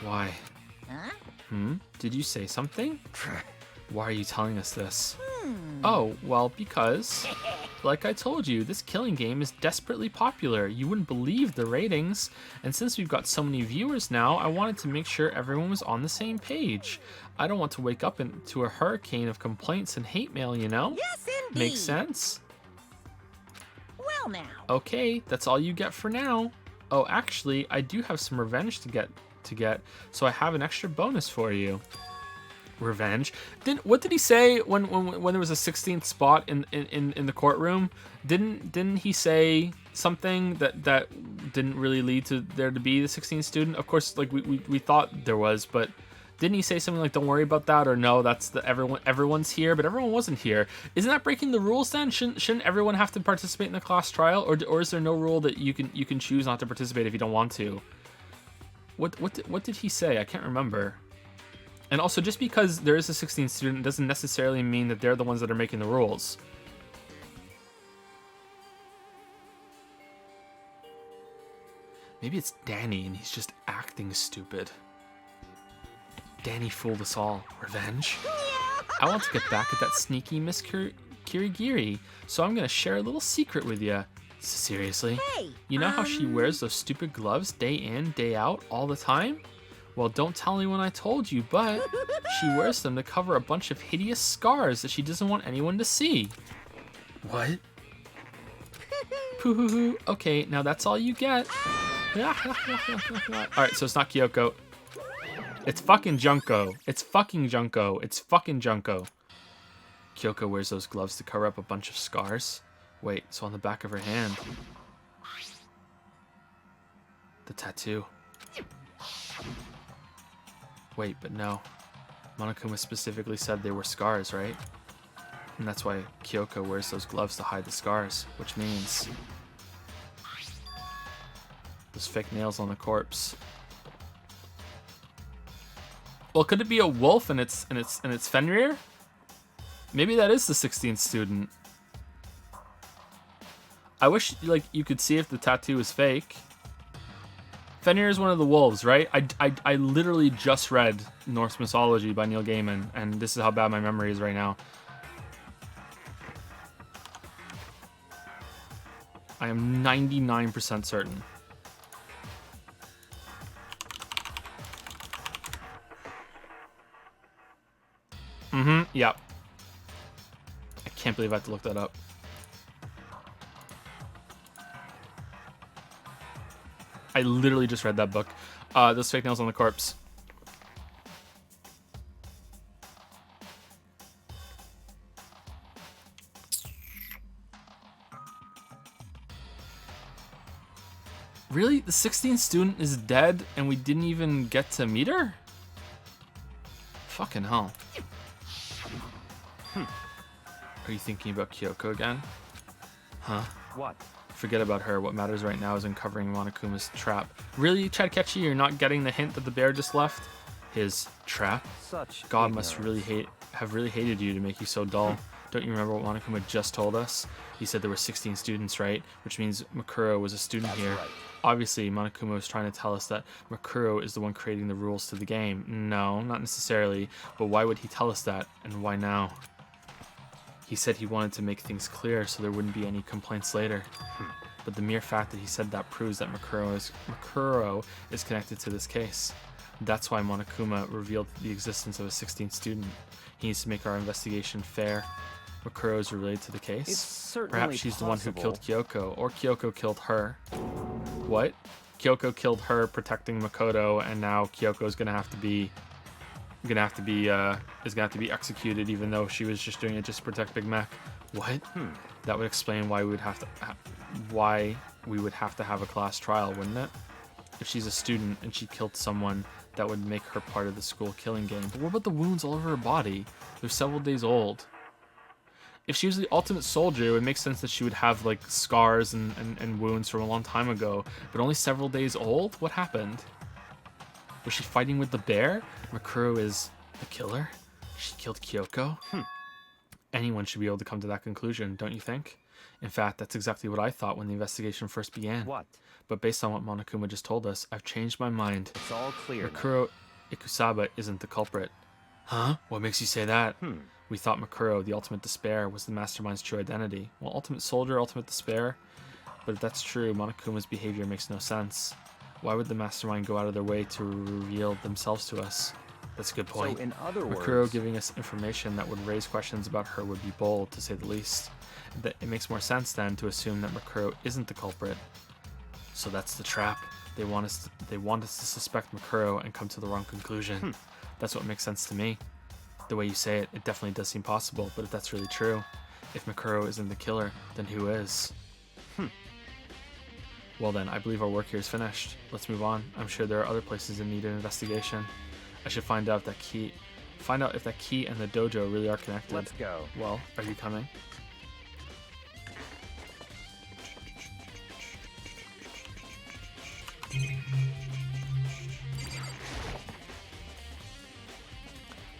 S1: Why?
S4: Huh?
S1: Did you say something? Why are you telling us this? Oh, well, because, like I told you, this killing game is desperately popular. You wouldn't believe the ratings. And since we've got so many viewers now, I wanted to make sure everyone was on the same page. I don't want to wake up into a hurricane of complaints and hate mail, you know?
S4: Yes, indeed.
S1: Makes sense?
S4: Well, now.
S1: Okay, that's all you get for now. Oh, actually, I do have some revenge to get, so I have an extra bonus for you. Revenge. What did he say when there was a 16th spot in the courtroom? Didn't he say something that didn't really lead to there to be the 16th student? Of course, like we thought there was, but didn't he say something like "Don't worry about that" or "No, that's the everyone's here," but everyone wasn't here? Isn't that breaking the rules then? Shouldn't everyone have to participate in the class trial, or is there no rule that you can choose not to participate if you don't want to? What did he say? I can't remember. And also, just because there is a 16th student doesn't necessarily mean that they're the ones that are making the rules. Maybe it's Danny and he's just acting stupid. Danny fooled us all. Revenge? I want to get back at that sneaky Miss Kirigiri, so I'm going to share a little secret with you. Seriously?
S4: Hey,
S1: You know how she wears those stupid gloves day in, day out, all the time? Well, don't tell anyone I told you, but she wears them to cover a bunch of hideous scars that she doesn't want anyone to see. What? Poo-hoo-hoo. Okay, now that's all you get. Alright, so it's not Kyoko. It's fucking Junko. It's fucking Junko. It's fucking Junko. Kyoko wears those gloves to cover up a bunch of scars. Wait, so on the back of her hand. The tattoo. Wait, but no. Monokuma specifically said they were scars, right? And that's why Kyoko wears those gloves to hide the scars, which means those fake nails on the corpse. Well, could it be a wolf and it's Fenrir? Maybe that is the 16th student. I wish like you could see if the tattoo is fake. Fenrir is one of the wolves, right? I literally just read Norse Mythology by Neil Gaiman, and this is how bad my memory is right now. I am 99% certain. Yep. I can't believe I have to look that up. I literally just read that book. Those fake nails on the corpse. Really? The 16th student is dead and we didn't even get to meet her? Fucking hell. Are you thinking about Kyoko again? Huh?
S6: What?
S1: Forget about her. What matters right now is uncovering Monokuma's trap. Really, Chadkechi, you're not getting the hint that the bear just left? His trap?
S6: Such
S1: God must
S6: ignorance.
S1: have really hated you to make you so dull. Don't you remember what Monokuma just told us? He said there were 16 students, right? Which means Makuro was a student here.
S6: Right.
S1: Obviously, Monokuma was trying to tell us that Makuro is the one creating the rules to the game. No, not necessarily. But why would he tell us that? And why now? He said he wanted to make things clear so there wouldn't be any complaints later. But the mere fact that he said that proves that Makuro is connected to this case. That's why Monokuma revealed the existence of a 16th student. He needs to make our investigation fair. Makuro is related to the case.
S6: It's certainly
S1: Perhaps she's
S6: possible.
S1: the one who killed Kyoko, or Kyoko killed her. What? Kyoko killed her, protecting Makoto, and now Kyoko's gonna have to be executed, even though she was just doing it just to protect Big Mac. What? That would explain why we would have to have a class trial, wouldn't it? If she's a student and she killed someone, that would make her part of the school killing game. But what about the wounds all over her body? They're several days old. If she was the ultimate soldier, it would make sense that she would have like scars and wounds from a long time ago, but only several days old? What happened? Was she fighting with the bear? Makuro is the killer? She killed Kyoko? Anyone should be able to come to that conclusion, don't you think? In fact, that's exactly what I thought when the investigation first began.
S6: What?
S1: But based on what Monokuma just told us, I've changed my mind.
S6: It's all clear now.
S1: Makuro Ikusaba isn't the culprit. Huh? What makes you say that? We thought Makuro, the ultimate despair, was the mastermind's true identity. Well, ultimate soldier, ultimate despair? But if that's true, Monokuma's behavior makes no sense. Why would the mastermind go out of their way to reveal themselves to us? That's a good point.
S6: So in other
S1: Makuro
S6: words,
S1: giving us information that would raise questions about her would be bold, to say the least. It makes more sense then to assume that Makuro isn't the culprit. So that's the trap. They want us to suspect Makuro and come to the wrong conclusion. That's what makes sense to me. The way you say it, it definitely does seem possible, but if that's really true, if Makuro isn't the killer, then who is? Well then, I believe our work here is finished. Let's move on. I'm sure there are other places in need of investigation. I should find out if that key and the dojo really are connected.
S6: let's go.
S1: Well, are you coming?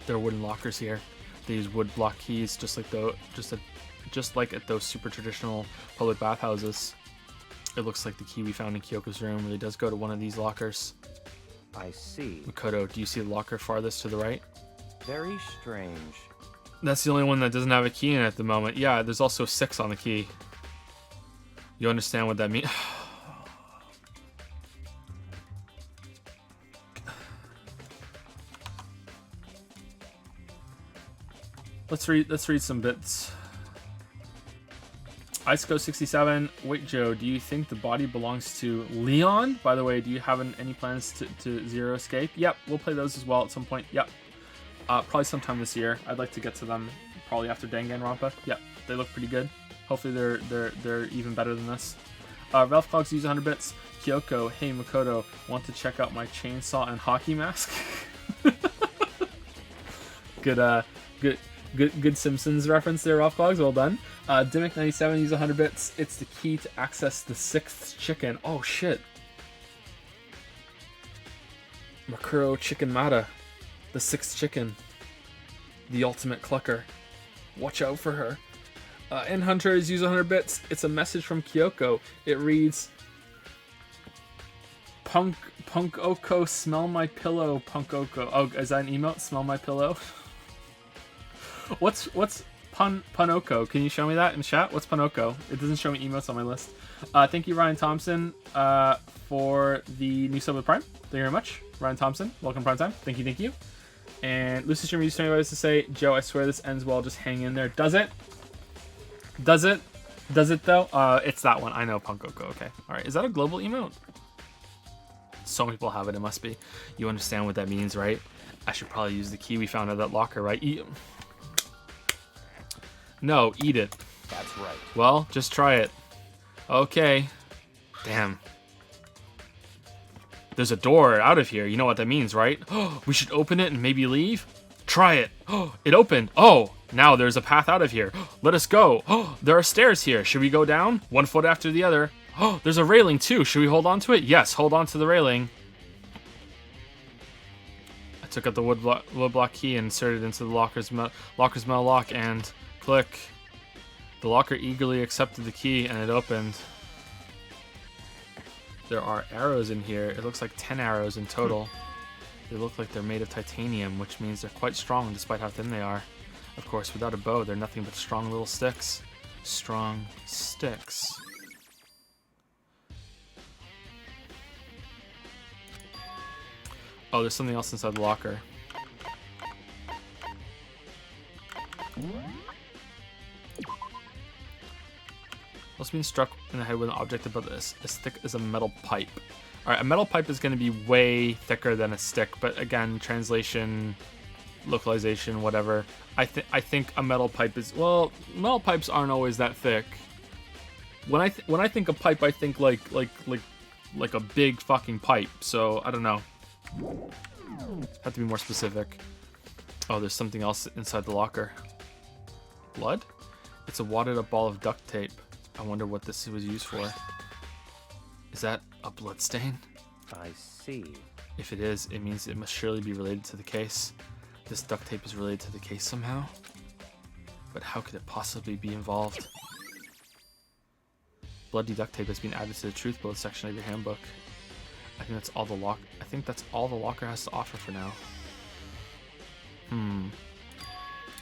S1: There are wooden lockers here. They use wood block keys, just like at those super traditional public bathhouses. It looks like the key we found in Kyoko's room really does go to one of these lockers.
S6: I see.
S1: Makoto, do you see the locker farthest to the right?
S6: Very strange.
S1: That's the only one that doesn't have a key in it at the moment. Yeah, there's also 6 on the key. You understand what that means? Let's read some bits. Iceco67, wait Joe, do you think the body belongs to Leon? By the way, do you have any plans to Zero Escape? Yep, we'll play those as well at some point. Yep. Probably sometime this year. I'd like to get to them probably after Danganronpa. Yep, they look pretty good. Hopefully they're even better than this. Ralph Cogs use 100 bits. Kyoko, hey Makoto, want to check out my chainsaw and hockey mask? Good Simpsons reference there, Ralph Cogs. Well done. Dimmick97 use 100 bits. It's the key to access the 6th chicken. Oh shit. Makuro Chicken Mata. The 6th chicken. The ultimate clucker. Watch out for her. And Hunters use 100 bits. It's a message from Kyoko. It reads, Punk Oko, smell my pillow, Punk Oko. Oh, is that an emote? Smell my pillow? What's Punoko? Can you show me that in chat? What's Punoko? It doesn't show me emotes on my list. Thank you, Ryan Thompson, for the new sub with Prime. Thank you very much, Ryan Thompson. Welcome Prime Time. Thank you. And Lucy Streamer used to me to say, Joe, I swear this ends well. Just hang in there. Does it? Does it though? It's that one. I know, Punkoko. Okay. All right. Is that a global emote? So many people have it. It must be. You understand what that means, right? I should probably use the key we found at that locker, right? No, eat it.
S6: That's right.
S1: Well, just try it. Okay. Damn. There's a door out of here. You know what that means, right? Oh, we should open it and maybe leave? Try it. Oh, it opened. Oh, now there's a path out of here. Let us go. Oh, there are stairs here. Should we go down? One foot after the other. Oh, there's a railing too. Should we hold on to it? Yes, hold on to the railing. I took out the wood block key and inserted it into the locker's metal lock and Click. The locker eagerly accepted the key and it opened. There are arrows in here. It looks like 10 arrows in total. They look like they're made of titanium, which means they're quite strong despite how thin they are. Of course, without a bow, they're nothing but strong little sticks. Strong sticks. Oh, there's something else inside the locker. Also being struck in the head with an object about this as thick as a metal pipe. Alright, a metal pipe is going to be way thicker than a stick, but again, translation, localization, whatever. I think a metal pipe is, well, metal pipes aren't always that thick. When I think of pipe, I think like a big fucking pipe. So I don't know. Have to be more specific. Oh, there's something else inside the locker. Blood? It's a wadded up ball of duct tape. I wonder what this was used for. Is that a blood stain?
S6: I see.
S1: If it is, it means it must surely be related to the case. This duct tape is related to the case somehow. But how could it possibly be involved? Bloody duct tape has been added to the truth bullet section of your handbook. I think that's all the locker has to offer for now.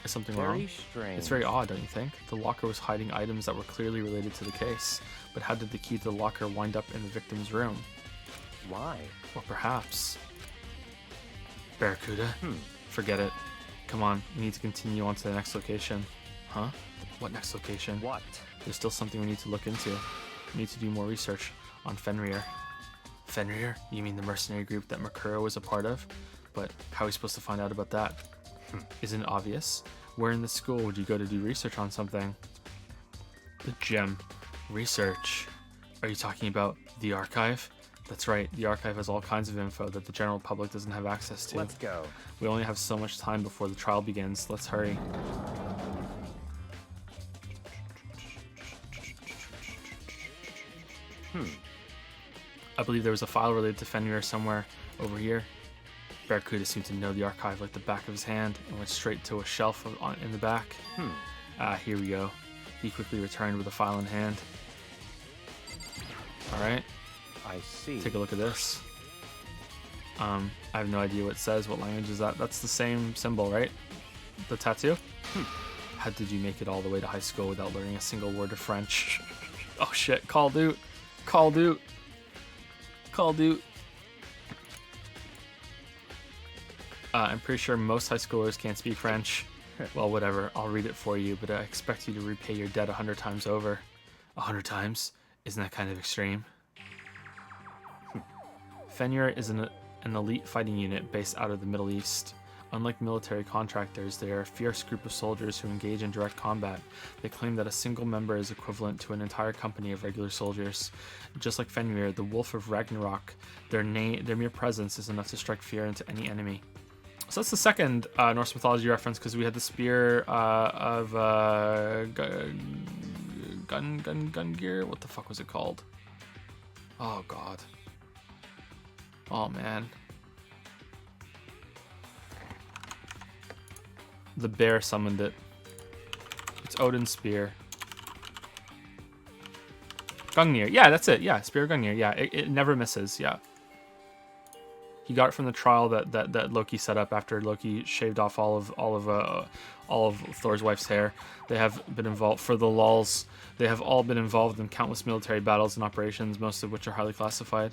S1: Is something wrong?
S6: Very strange.
S1: It's very odd, don't you think? The locker was hiding items that were clearly related to the case, but how did the key to the locker wind up in the victim's room?
S6: Why?
S1: Or perhaps... Barracuda? Forget it. Come on, we need to continue on to the next location. Huh? What next location?
S6: What?
S1: There's still something we need to look into. We need to do more research on Fenrir. Fenrir? You mean the mercenary group that Mercuro was a part of? But how are we supposed to find out about that? Isn't it obvious? Where in the school would you go to do research on something? The gym. Research. Are you talking about the archive? That's right, the archive has all kinds of info that the general public doesn't have access to.
S6: Let's go.
S1: We only have so much time before the trial begins. Let's hurry. I believe there was a file related to Fenrir somewhere over here. Barracuda seemed to know the archive like the back of his hand and went straight to a shelf in the back. Here we go. He quickly returned with a file in hand. Alright.
S6: I see.
S1: Take a look at this. I have no idea what it says. What language is that? That's the same symbol, right? The tattoo? How did you make it all the way to high school without learning a single word of French? Oh shit, call dude. Call dude. Call dude. I'm pretty sure most high schoolers can't speak French. Well, whatever. I'll read it for you, but I expect you to repay your debt 100 times over. 100 times? Isn't that kind of extreme? Fenrir is an elite fighting unit based out of the Middle East. Unlike military contractors, they are a fierce group of soldiers who engage in direct combat. They claim that a single member is equivalent to an entire company of regular soldiers. Just like Fenrir, the Wolf of Ragnarok, their mere presence is enough to strike fear into any enemy. So that's the second Norse mythology reference, because we had the spear of Gungear. What the fuck was it called? Oh god. Oh man. The bear summoned it. It's Odin's spear. Gungnir. Yeah, that's it. Yeah, spear of Gungnir. Yeah, it never misses. Yeah. He got it from the trial that Loki set up after Loki shaved off all of Thor's wife's hair. They have been involved for the lulz. They have all been involved in countless military battles and operations, most of which are highly classified.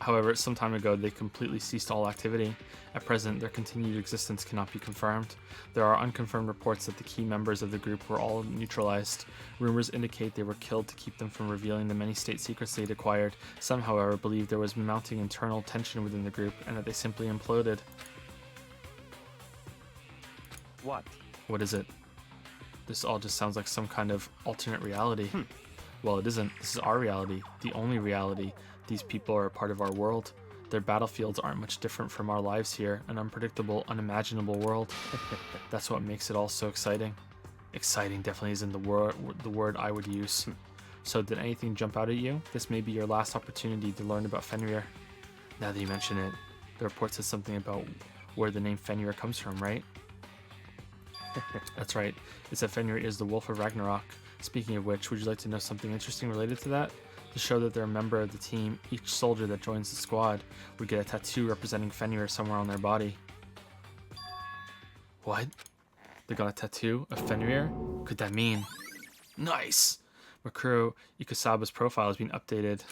S1: However, some time ago, they completely ceased all activity. At present, their continued existence cannot be confirmed. There are unconfirmed reports that the key members of the group were all neutralized. Rumors indicate they were killed to keep them from revealing the many state secrets they'd acquired. Some, however, believe there was mounting internal tension within the group and that they simply imploded.
S6: What?
S1: What is it? This all just sounds like some kind of alternate reality. Well, it isn't. This is our reality, the only reality. These people are a part of our world. Their battlefields aren't much different from our lives here, an unpredictable, unimaginable world. That's what makes it all so exciting. Exciting definitely isn't the word I would use. So did anything jump out at you? This may be your last opportunity to learn about Fenrir. Now that you mention it, the report says something about where the name Fenrir comes from, right? That's right. It's that Fenrir is the Wolf of Ragnarok. Speaking of which, would you like to know something interesting related to that? To show that they're a member of the team, each soldier that joins the squad would get a tattoo representing Fenrir somewhere on their body. What? They got a tattoo of Fenrir? What could that mean? Nice! Makuro Ikusaba's profile has been updated.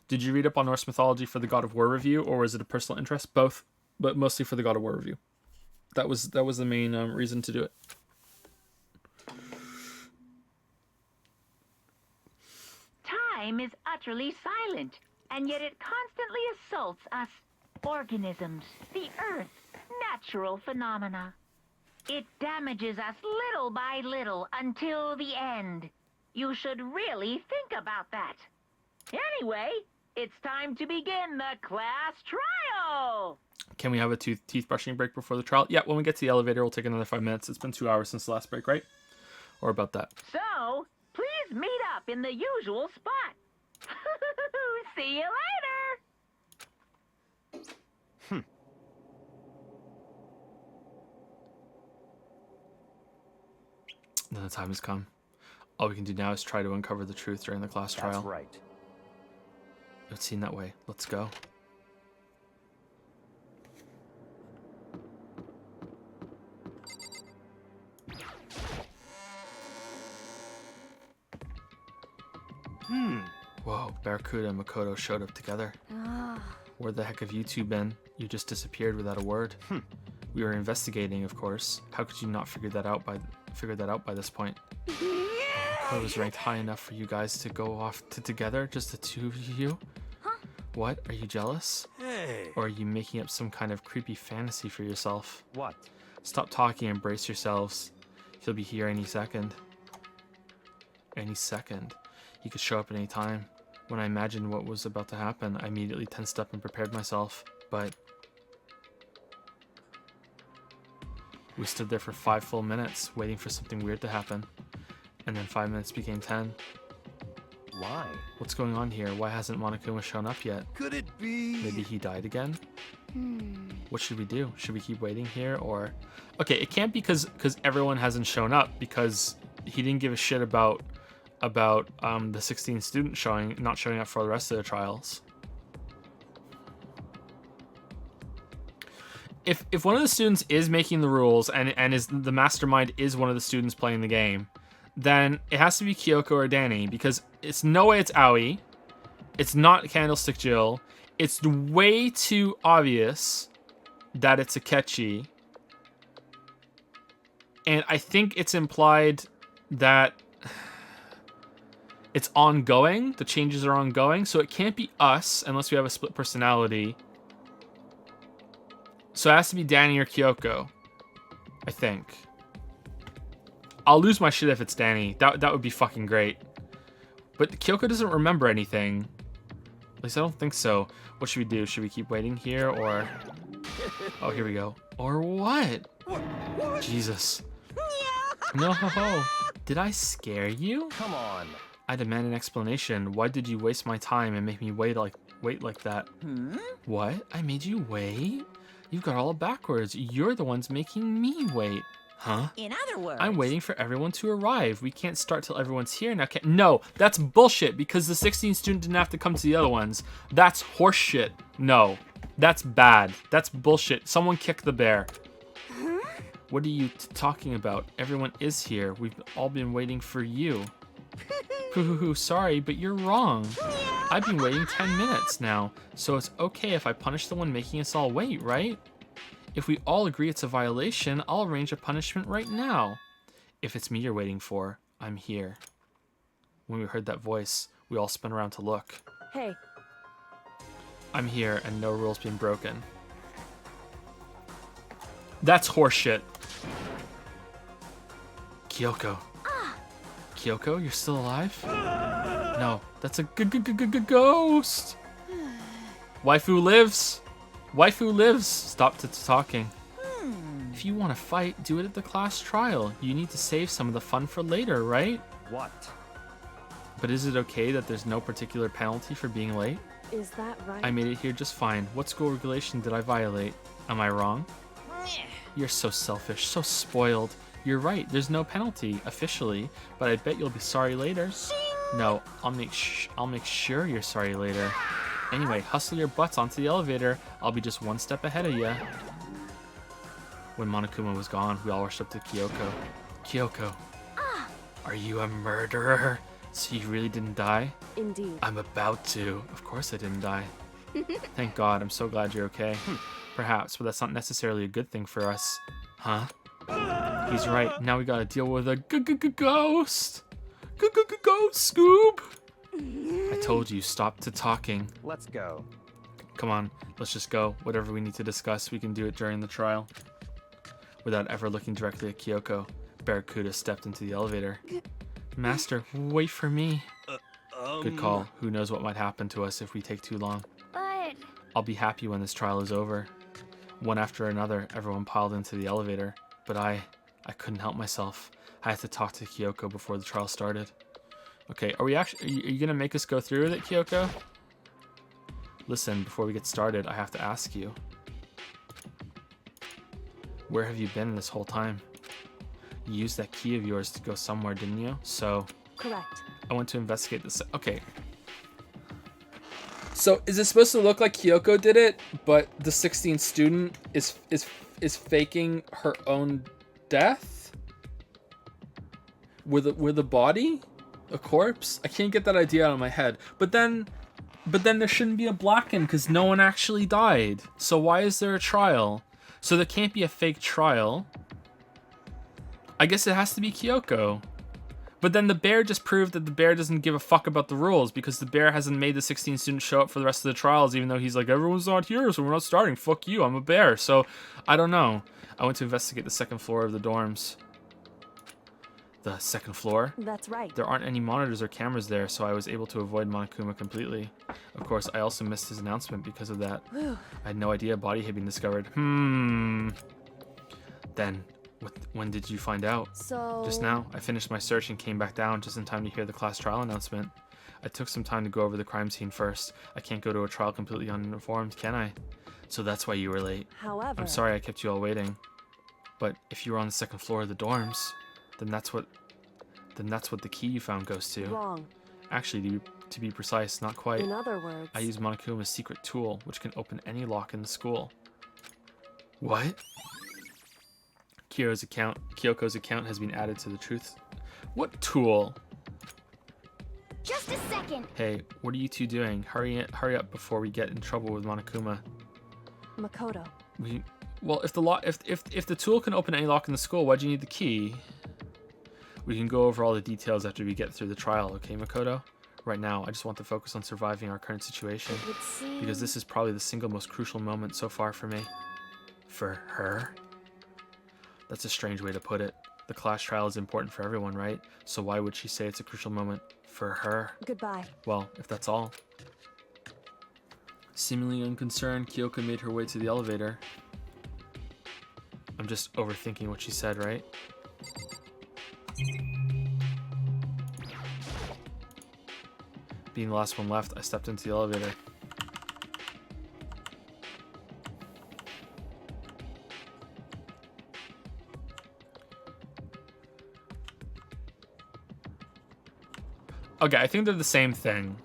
S1: Did you read up on Norse mythology for the God of War review, or was it a personal interest? Both, but mostly for the God of War review. That was the main reason to do it.
S7: Time is utterly silent, and yet it constantly assaults us organisms, the Earth, natural phenomena. It damages us little by little until the end. You should really think about that. Anyway, it's time to begin the class trial!
S1: Can we have a teeth brushing break before the trial? Yeah, when we get to the elevator, we'll take another 5 minutes. It's been 2 hours since the last break, right? Or about that.
S7: So, please meet up in the usual spot. See you later!
S1: Then the time has come. All we can do now is try to uncover the truth during the class trial.
S6: That's right.
S1: It would seem that way. Let's go. Whoa, Barracuda and Makoto showed up together. Where the heck have you two been? You just disappeared without a word. We were investigating, of course. How could you not figure that out by this point? It was ranked high enough for you guys to go off together, just the two of you? What? Are you jealous?
S3: Hey.
S1: Or are you making up some kind of creepy fantasy for yourself?
S6: What?
S1: Stop talking and brace yourselves. He'll be here any second. Any second. He could show up at any time. When I imagined what was about to happen, I immediately tensed up and prepared myself. But we stood there for 5 full minutes, waiting for something weird to happen. And then 5 minutes became 10.
S6: Why?
S1: What's going on here? Why hasn't Monokuma shown up yet?
S3: Could it be?
S1: Maybe he died again? What should we do? Should we keep waiting here, or... Okay, it can't be because everyone hasn't shown up, because he didn't give a shit about the 16 students not showing up for the rest of the trials. If one of the students is making the rules and is the mastermind is one of the students playing the game, then it has to be Kyoko or Danny, because it's no way it's Aoi. It's not Candlestick Jill. It's way too obvious that it's Akechi. And I think it's implied that it's ongoing. The changes are ongoing. So it can't be us unless we have a split personality. So it has to be Danny or Kyoko, I think. I'll lose my shit if it's Danny. That would be fucking great. But Kyoko doesn't remember anything. At least I don't think so. What should we do? Should we keep waiting here, or... Oh, here we go. Or what? Jesus. No. Did I scare you?
S6: Come on.
S1: I demand an explanation. Why did you waste my time and make me wait like that? What? I made you wait? You've got all backwards. You're the ones making me wait. Huh?
S4: In other words,
S1: I'm waiting for everyone to arrive. We can't start till everyone's here now. No, that's bullshit, because the 16 student didn't have to come to the other ones. That's horseshit. No, that's bad. That's bullshit. Someone kick the bear. What are you talking about? Everyone is here. We've all been waiting for you. Sorry, but you're wrong. I've been waiting 10 minutes now, so it's okay if I punish the one making us all wait, right? If we all agree it's a violation, I'll arrange a punishment right now. If it's me you're waiting for, I'm here. When we heard that voice, we all spun around to look.
S2: Hey.
S1: I'm here, and no rule's been broken. That's horseshit. Kyoko. Kyoko, you're still alive? No, that's a ghost. Waifu lives. Waifu lives. Stop talking. If you want to fight, do it at the class trial. You need to save some of the fun for later, right?
S6: What?
S1: But is it okay that there's no particular penalty for being late?
S2: Is that right?
S1: I made it here just fine. What school regulation did I violate? Am I wrong? You're so selfish, so spoiled. You're right, there's no penalty, officially, but I bet you'll be sorry later. No, I'll make sure you're sorry later. Anyway, hustle your butts onto the elevator. I'll be just one step ahead of ya. When Monokuma was gone, we all rushed up to Kyoko. Kyoko, are you a murderer? So you really didn't die?
S2: Indeed.
S1: I'm about to. Of course I didn't die. Thank God, I'm so glad you're okay. Perhaps, but that's not necessarily a good thing for us. Huh? He's right. Now we gotta deal with a ghost. Ghost, Scoob. I told you, stop to talking.
S6: Let's go.
S1: Come on, let's just go. Whatever we need to discuss, we can do it during the trial. Without ever looking directly at Kyoko, Barracuda stepped into the elevator. Master, wait for me. Good call. Who knows what might happen to us if we take too long.
S5: But
S1: I'll be happy when this trial is over. One after another, everyone piled into the elevator, but I couldn't help myself. I had to talk to Kyoko before the trial started. Okay, are you gonna make us go through with it, Kyoko? Listen, before we get started, I have to ask you. Where have you been this whole time? You used that key of yours to go somewhere, didn't you? So,
S2: Correct.
S1: I went to investigate this. Okay. So, is it supposed to look like Kyoko did it, but the 16th student is faking her own death? With a body? A corpse? I can't get that idea out of my head. But then there shouldn't be a blacken because no one actually died. So why is there a trial? So there can't be a fake trial. I guess it has to be Kyoko. But then the bear just proved that the bear doesn't give a fuck about the rules because the bear hasn't made the 16 students show up for the rest of the trials, even though he's like, everyone's not here, so we're not starting. Fuck you, I'm a bear. So, I don't know. I went to investigate the second floor of the dorms. The second floor?
S2: That's right.
S1: There aren't any monitors or cameras there, so I was able to avoid Monokuma completely. Of course, I also missed his announcement because of that.
S2: Whew.
S1: I had no idea a body had been discovered. Then, when did you find out?
S2: So...
S1: Just now. I finished my search and came back down just in time to hear the class trial announcement. I took some time to go over the crime scene first. I can't go to a trial completely uninformed, can I? So that's why you were late.
S2: However...
S1: I'm sorry I kept you all waiting. But if you were on the second floor of the dorms, then that's what the key you found goes to.
S2: Wrong.
S1: Actually, to be precise, not quite.
S2: In other words...
S1: I used Monokuma's secret tool, which can open any lock in the school. What? Kyoko's account has been added to the truth. What tool?
S5: just a second.
S1: Hey, what are you two doing? Hurry up before we get in trouble with Monokuma.
S2: Makoto.
S1: Well, if the tool can open any lock in the school, why'd you need the key? We can go over all the details after we get through the trial, okay, Makoto? Right now, I just want to focus on surviving our current situation.
S2: It would seem...
S1: Because this is probably the single most crucial moment so far for me. For her? That's a strange way to put it. The class trial is important for everyone, right? So why would she say it's a crucial moment for her?
S2: Goodbye.
S1: Well, if that's all. Seemingly unconcerned, Kyoko made her way to the elevator. I'm just overthinking what she said, right? Being the last one left, I stepped into the elevator. Okay, I think they're the same thing.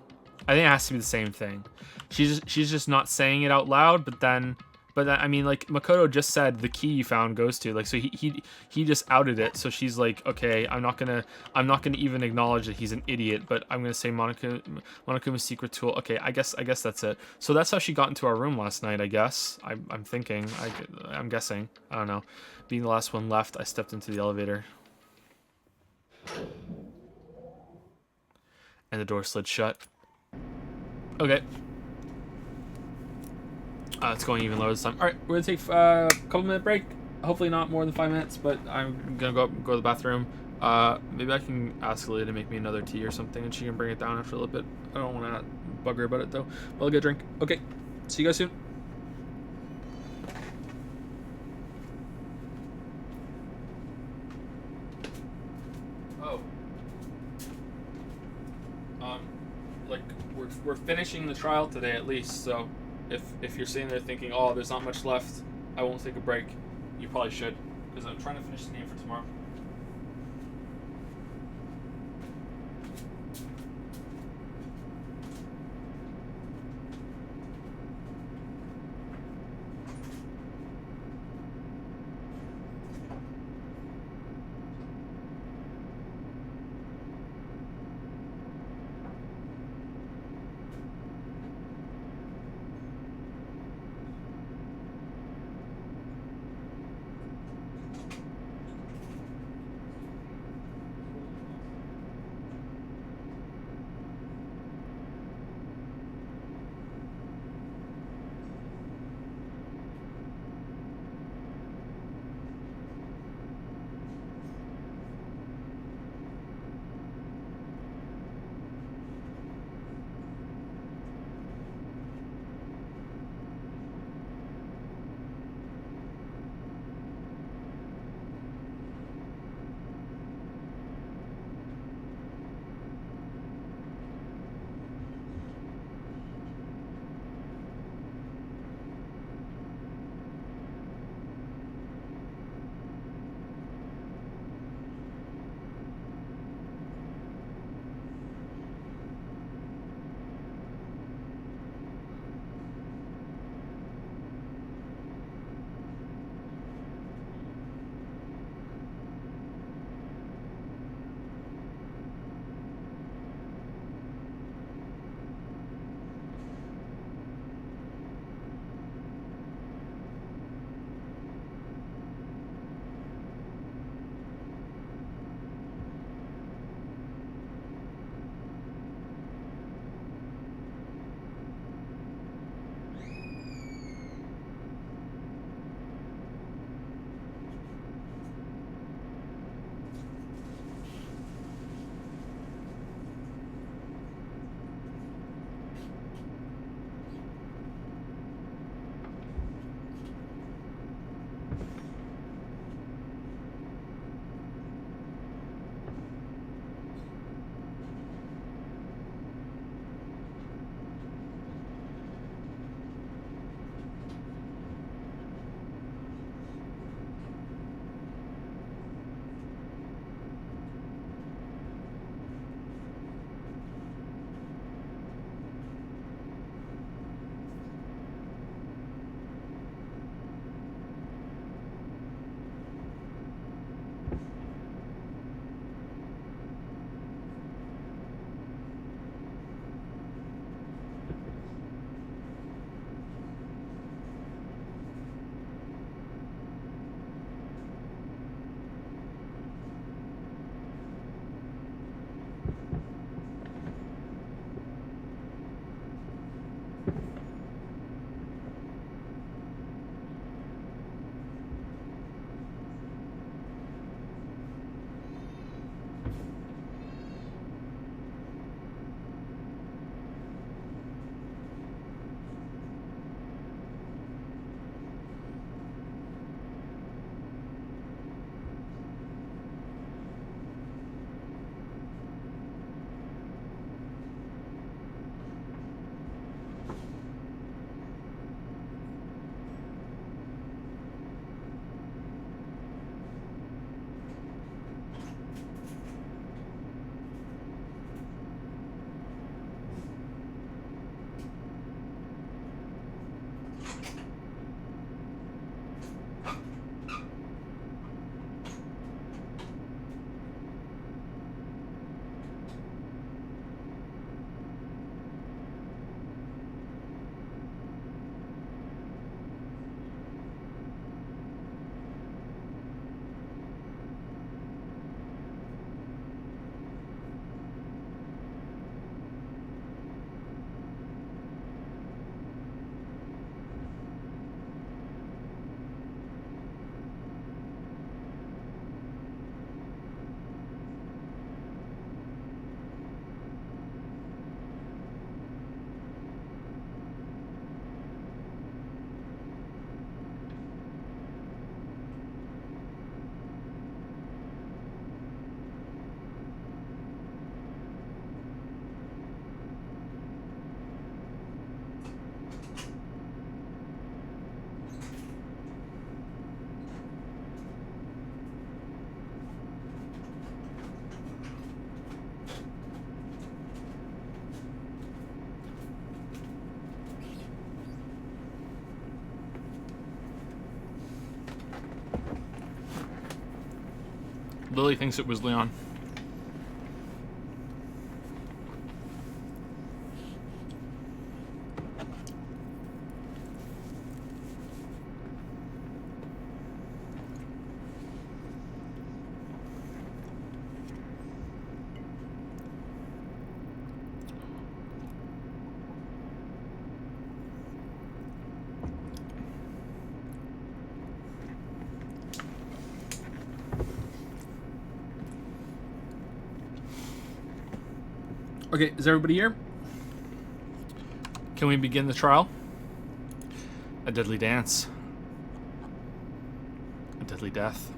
S1: I think it has to be the same thing. She's just not saying it out loud, but then I mean, like, Makoto just said the key you found goes to, like, so he just outed it. So she's like, okay, I'm not gonna even acknowledge that he's an idiot, but I'm gonna say Monokuma's secret tool. Okay, I guess that's it. So that's how she got into our room last night, I guess. I'm thinking, I'm guessing. I don't know. Being the last one left, I stepped into the elevator. And the door slid shut. Okay. It's going even lower this time. Alright, we're gonna take a couple minute break. Hopefully not more than 5 minutes, but I'm gonna go to the bathroom. Maybe I can ask Lily to make me another tea or something and she can bring it down after a little bit. I don't want to bug her about it though. But I'll get a drink. Okay, see you guys soon. like we're finishing the trial today at least. So if you're sitting there thinking, oh, there's not much left, I won't take a break, you probably should, because I'm trying to finish the game for tomorrow. Lily thinks it was Leon. Okay, is everybody here? Can we begin the trial? A deadly dance. A deadly death.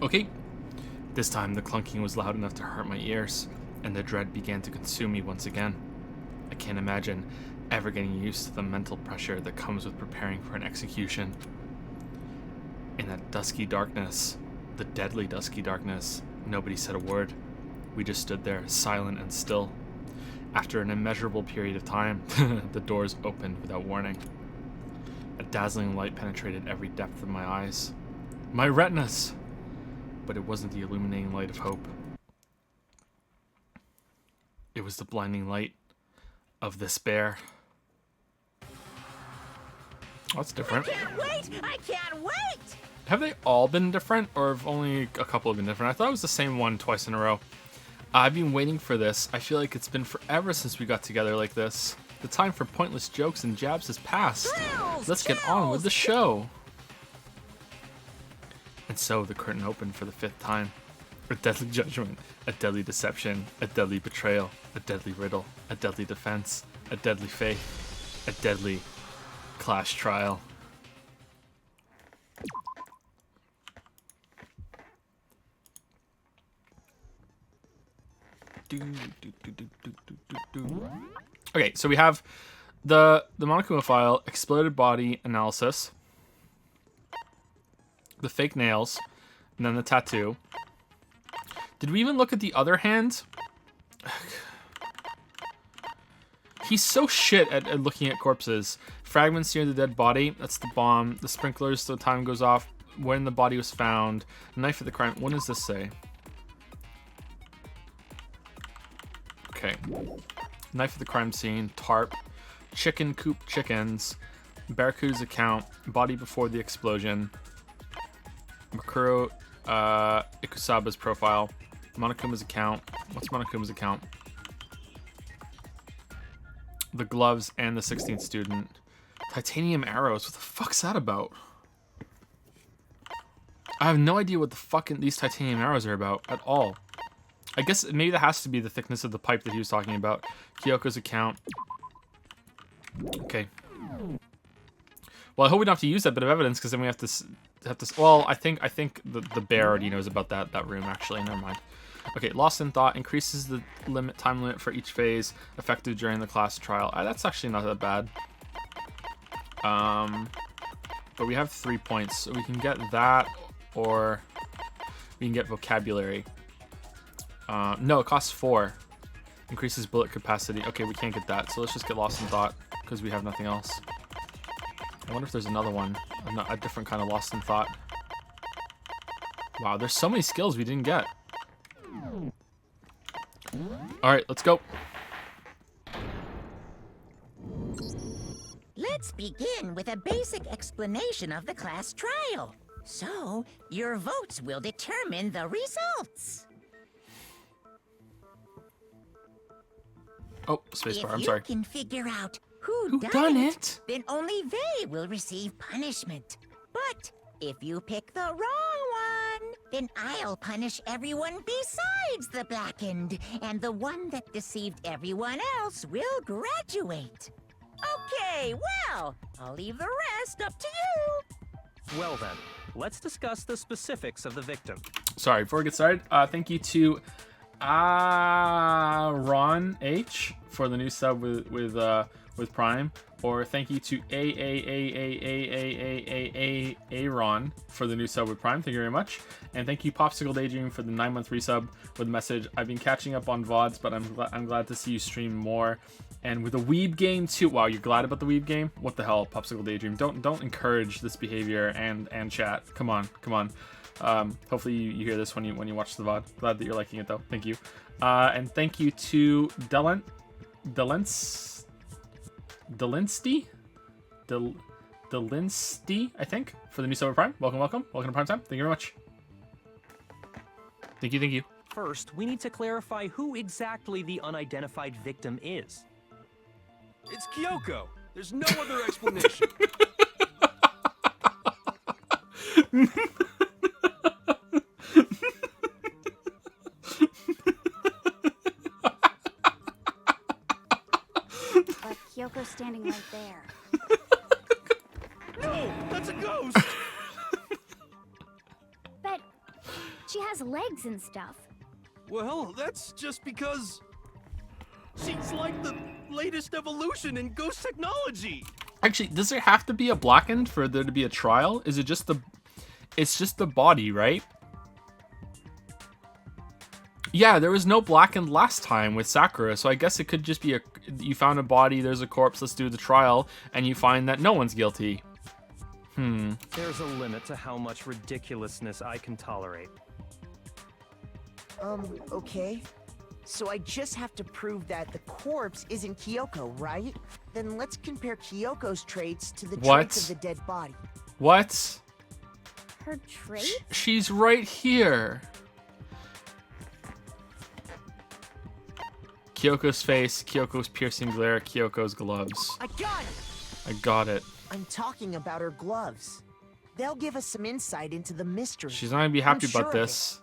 S1: Okay. This time the clunking was loud enough to hurt my ears, and the dread began to consume me once again. I can't imagine ever getting used to the mental pressure that comes with preparing for an execution. In that dusky darkness, the deadly dusky darkness, nobody said a word. We just stood there, silent and still. After an immeasurable period of time, the doors opened without warning. A dazzling light penetrated every depth of my eyes. My retinas! But it wasn't the illuminating light of hope. It was the blinding light of despair. Oh, that's different.
S4: I can't wait! I can't wait!
S1: Have they all been different, or have only a couple been different? I thought it was the same one twice in a row. I've been waiting for this. I feel like it's been forever since we got together like this. The time for pointless jokes and jabs has passed.
S4: Thrills,
S1: Let's get on with the show. And so the curtain opened for the 5th time. A deadly judgment, a deadly deception, a deadly betrayal, a deadly riddle, a deadly defense, a deadly faith, a deadly clash trial. Okay, so we have the Monokuma file, exploded body analysis, the fake nails, and then the tattoo. Did we even look at the other hand? He's so shit at looking at corpses. Fragments near the dead body, that's the bomb. The sprinklers, so time goes off when the body was found. Knife of the crime, what does this say? Okay. Knife of the crime scene, tarp, chicken coop chickens, Barracuda's account, body before the explosion, Makuro Ikusaba's profile, Monokuma's account. What's Monokuma's account? The gloves and the 16th student. Titanium arrows. What the fuck's that about? I have no idea what the fucking these titanium arrows are about at all. I guess maybe that has to be the thickness of the pipe that he was talking about. Kyoko's account. Okay. Well, I hope we don't have to use that bit of evidence, because then we have to. Well, I think the bear already knows about that room. Actually, never mind. Okay, lost in thought increases the time limit for each phase effective during the class trial. That's actually not that bad. But we have 3 points, so we can get that, or we can get vocabulary. No, it costs 4. Increases bullet capacity. Okay, we can't get that, so let's just get lost in thought because we have nothing else. I wonder if there's another one, a different kind of lost in thought. Wow, there's so many skills we didn't get. All right, let's go.
S4: Let's begin with a basic explanation of the class trial. So, your votes will determine the results.
S1: Oh, spacebar, I'm
S4: If
S1: sorry.
S4: you can figure out who
S1: done it,
S4: then only they will receive punishment. But if you pick the wrong one, then I'll punish everyone besides the blackened, and the one that deceived everyone else will graduate. Okay, well, I'll leave the rest up to you.
S6: Well then, let's discuss the specifics of the victim.
S1: Sorry, before we get started, thank you to Ron H for the new sub with Prime. Or thank you to Aaron for the new sub with Prime. Thank you very much. And thank you Popsicle Daydream for the 9-month resub with a message. I've been catching up on VODs, but I'm glad to see you stream more. And with the Weeb game too. Wow, you're glad about the Weeb game? What the hell, Popsicle Daydream? Don't encourage this behavior and chat. Come on. Hopefully you hear this when you watch the VOD. Glad that you're liking it though. Thank you. And thank you to Delinsty, I think, for the new sub with Prime. Welcome to Prime Time. Thank you very much. Thank you.
S6: First, we need to clarify who exactly the unidentified victim is.
S3: It's Kyoko. There's no other explanation.
S5: But Kyoko's standing right there.
S3: No, that's a ghost.
S5: But she has legs and stuff.
S3: Well, that's just because she's like the latest evolution in ghost technology.
S1: Actually, does there have to be a blackened for there to be a trial? Is it just it's just the body, right? Yeah, there was no blackened last time with Sakura, so I guess it could just be you found a body, there's a corpse, let's do the trial, and you find that no one's guilty.
S6: There's a limit to how much ridiculousness I can tolerate.
S8: Okay. So I just have to prove that the corpse isn't Kyoko, right? Then let's compare Kyoko's traits to the traits of the dead body.
S1: What?
S5: Her trait?
S1: She's right here. Kyoko's face, Kyoko's piercing glare, Kyoko's gloves.
S8: I got it!
S1: I got it.
S8: I'm talking about her gloves. They'll give us some insight into the mystery.
S1: She's not gonna be happy
S8: I'm sure
S1: about
S8: of it.
S1: this.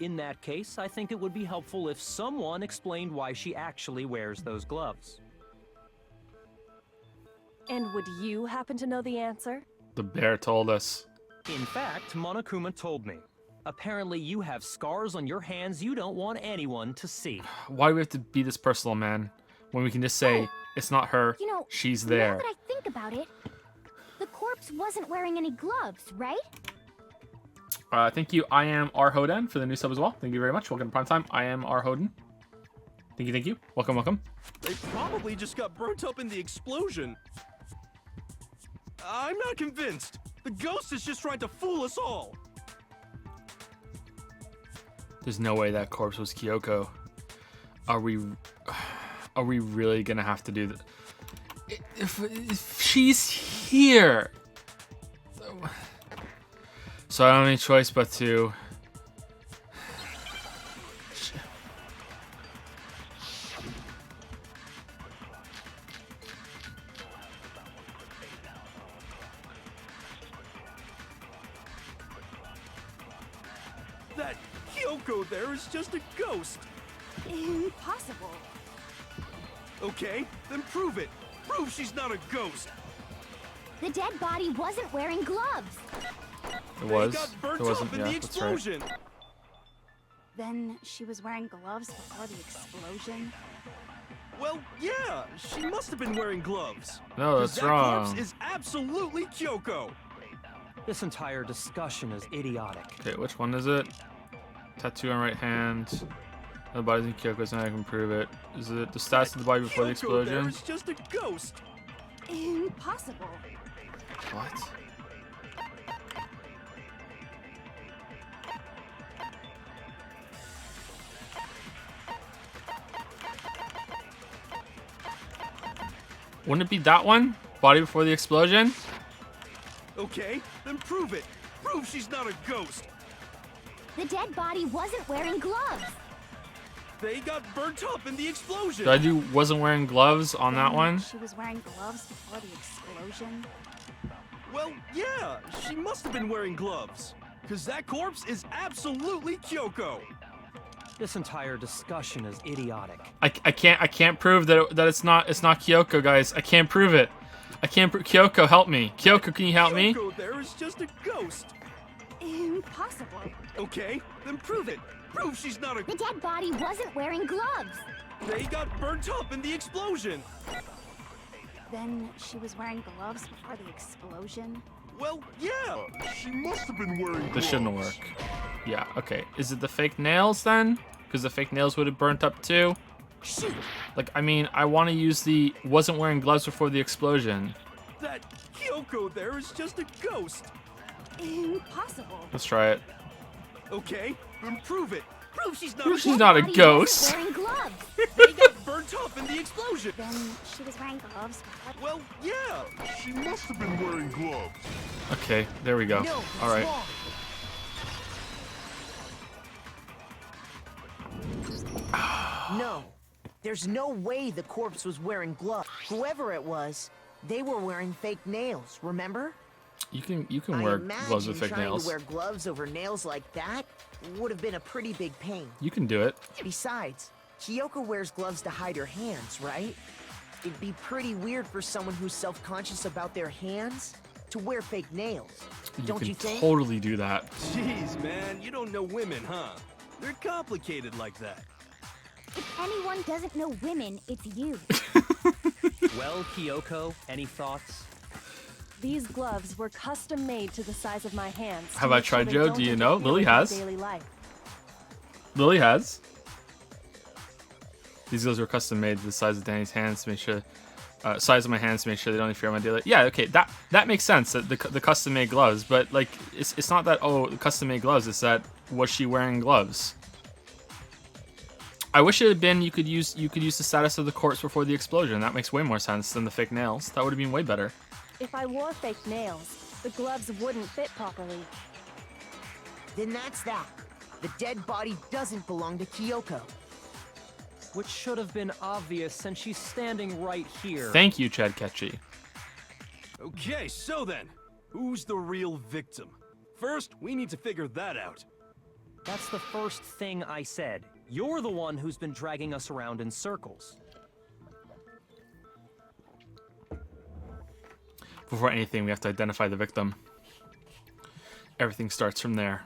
S6: In that case, I think it would be helpful if someone explained why she actually wears those gloves.
S2: And would you happen to know the answer?
S1: The bear told us.
S6: In fact, Monokuma told me. Apparently you have scars on your hands you don't want anyone to see.
S1: Why do we have to be this personal, man? When we can just say, it's not her,
S5: You know,
S1: she's there.
S5: now that I think about it, the corpse wasn't wearing any gloves, right?
S1: Thank you, I am R. Hoden, for the new sub as well. Thank you very much. Welcome to Prime Time. I am R. Hoden. Thank you. Welcome.
S3: They probably just got burnt up in the explosion. I'm not convinced. The ghost is just trying to fool us all.
S1: There's no way that corpse was Kyoko. Are we really gonna have to do that? If she's here, so I don't have any choice but to.
S3: That Kyoko there is just a ghost.
S5: Impossible.
S3: Okay, then prove it. Prove she's not a ghost.
S5: The dead body wasn't wearing gloves.
S1: It was.
S3: They got burnt
S1: It wasn't.
S3: up in
S1: Yeah,
S3: the
S1: that's right.
S3: explosion.
S5: Then she was wearing gloves before the explosion.
S3: Well, yeah, she must have been wearing gloves.
S1: No,
S3: 'Cause
S1: that's
S3: that
S1: wrong.
S3: corpse is absolutely Kyoko.
S6: This entire discussion is idiotic.
S1: Okay, which one is it? Tattoo on right hand. The body's in Kyoko's and I can prove it. Is it the stats of the body before the
S3: Kyoko there
S1: explosion?
S3: is just a ghost.
S5: Impossible.
S1: What? Wouldn't it be that one? Body before the explosion?
S3: Okay, then prove it. Prove she's not a ghost.
S5: The dead body wasn't wearing gloves.
S3: They got burnt up in the explosion.
S1: Did I do wasn't wearing gloves on that
S5: Then
S1: one?
S5: She was wearing gloves before the explosion.
S3: Well, yeah, she must have been wearing gloves. Because that corpse is absolutely Kyoko.
S6: This entire discussion is idiotic.
S1: I can't prove that it's not Kyoko, guys. I can't prove it. I can't prove. Kyoko, help me. Kyoko, can you help me?
S3: Kyoko there is just a ghost.
S5: Impossible.
S3: Okay, then prove it. Prove she's not a.
S5: The dead body wasn't wearing gloves.
S3: They got burnt up in the explosion.
S5: Then she was wearing gloves before the explosion.
S3: Well, yeah.
S10: She must have been wearing gloves.
S1: This shouldn't work. Yeah, okay. Is it the fake nails then? Because the fake nails would have burnt up too.
S8: Shoot!
S1: Like, I mean, I want to use the wasn't wearing gloves before the explosion.
S3: That Kyoko there is just a ghost.
S5: Impossible.
S1: Let's try it.
S3: Okay, then prove it. Prove she's not.
S1: Prove she's not a ghost.
S5: Wearing gloves.
S3: They got burnt off in the explosion.
S5: Then she was wearing gloves before.
S3: Well, yeah.
S10: She must have been wearing gloves.
S1: Okay, there we go.
S8: No,
S1: All right.
S8: No, there's no way the corpse was wearing gloves. Whoever it was, they were wearing fake nails, remember?
S1: You can
S8: I
S1: wear
S8: imagine
S1: gloves with fake
S8: trying
S1: nails.
S8: to wear gloves over nails like that would have been a pretty big pain.
S1: You can do it.
S8: Besides, Kyoko wears gloves to hide her hands, right? It'd be pretty weird for someone who's self-conscious about their hands to wear fake nails. Don't
S1: you
S8: you
S1: can
S8: think?
S1: totally do that.
S3: Jeez, man, you don't know women, huh? They're complicated like that.
S5: If anyone doesn't know women, it's you.
S6: Well, Kyoko, any thoughts?
S2: These gloves were custom made to the size of my hands. to
S1: Have I
S2: make sure
S1: tried,
S2: they
S1: Joe?
S2: don't
S1: Do you know?
S2: interfere
S1: Lily
S2: with my
S1: has.
S2: daily life.
S1: Lily has. These gloves were custom made to the size of Danny's hands to make sure, size of my hands to make sure they don't interfere with my daily. Yeah, okay, that makes sense. That the custom made gloves, but like it's not that custom made gloves. It's that was she wearing gloves? I wish it had been you could use the status of the corpse before the explosion. That makes way more sense than the fake nails. That would have been way better.
S2: If I wore fake nails, the gloves wouldn't fit properly.
S8: Then that's that. The dead body doesn't belong to Kyoko.
S6: Which should have been obvious since she's standing right here.
S1: Thank you, Chad Ketchy.
S3: Okay, so then, who's the real victim? First, we need to figure that out.
S6: That's the first thing I said. You're the one who's been dragging us around in circles.
S1: Before anything, we have to identify the victim. Everything starts from there.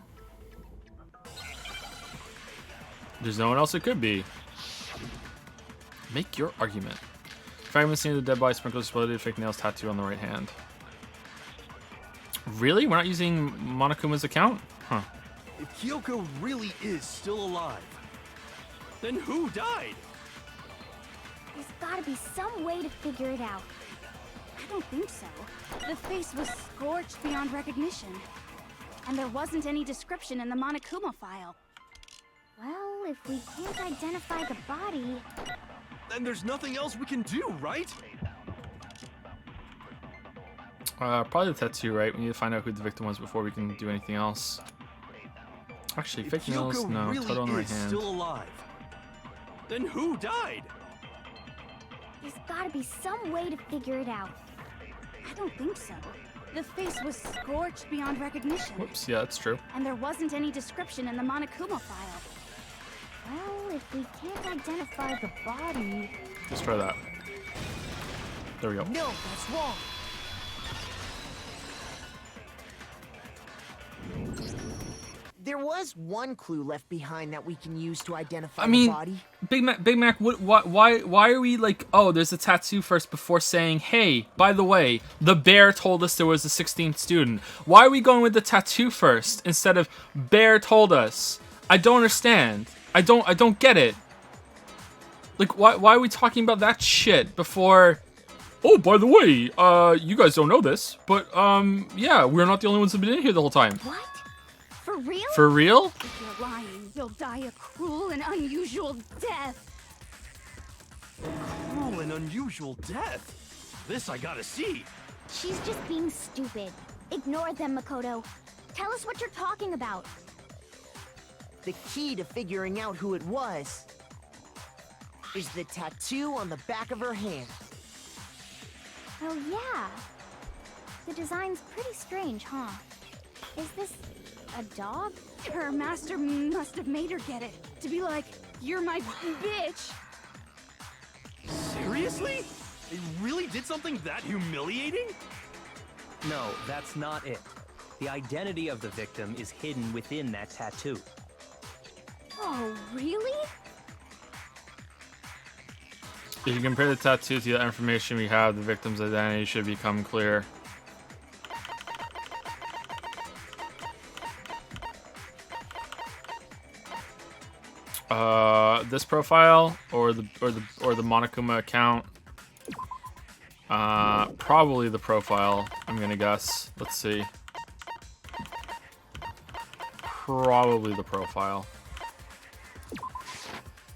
S1: There's no one else it could be. Make your argument. Fragments near the dead body sprinkles exploded, fake nails tattoo on the right hand. Really? We're not using Monokuma's account? Huh.
S3: If Kyoko really is still alive, then who died?
S5: There's gotta be some way to figure it out. I don't think so. The face was scorched beyond recognition. And there wasn't any description in the Monokuma file. Well, if we can't identify the body...
S3: Then there's nothing else we can do, right?
S1: Probably the tattoo, right? We need to find out who the victim was before we can do anything else. Actually, fake nails,
S3: Kyoko
S1: no.
S3: really
S1: Total on the right
S3: is
S1: hand.
S3: still alive, then who died?
S5: There's gotta be some way to figure it out. I don't think so. The face was scorched beyond recognition.
S1: Whoops, yeah, that's true.
S5: And there wasn't any description in the Monokuma file. Well, if we can't identify the body...
S1: Let's try that. There we go.
S8: No, that's wrong. There was one clue left behind that we can use to identify the body.
S1: Big Mac, why are we like, oh, there's a tattoo first before saying, hey, by the way, the bear told us there was a 16th student. Why are we going with the tattoo first instead of bear told us? I don't understand. I don't get it. Like, why are we talking about that shit before? Oh, by the way, you guys don't know this, but yeah, we're not the only ones who've been in here the whole time.
S5: What? For real?
S1: For real?
S5: If you're lying, you'll die a cruel and unusual death.
S3: Cruel and unusual death? This I gotta see.
S5: She's just being stupid. Ignore them, Makoto. Tell us what you're talking about.
S8: The key to figuring out who it was is the tattoo on the back of her hand.
S5: Oh, yeah. The design's pretty strange, huh? Is this a dog? Her master must have made her get it. To be like, you're my bitch.
S3: Seriously? They really did something that humiliating?
S6: No, that's not it. The identity of the victim is hidden within that tattoo.
S5: Oh, really?
S1: If you compare the tattoo to the information we have, the victim's identity should become clear. This profile or the Monokuma account? Probably the profile, I'm gonna guess. Let's see. Probably the profile.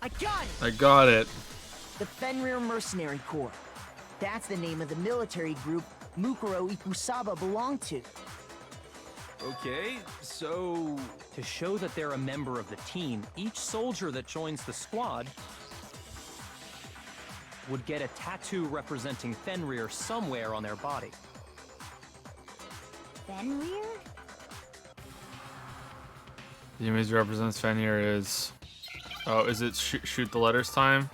S8: I got it!
S1: I got it.
S8: The Fenrir Mercenary Corps. That's the name of the military group Mukuro Ikusaba belonged to.
S3: Okay, so...
S6: To show that they're a member of the team, each soldier that joins the squad would get a tattoo representing Fenrir somewhere on their body.
S5: Fenrir?
S1: The image represents Fenrir is... Oh, is it shoot the letters time?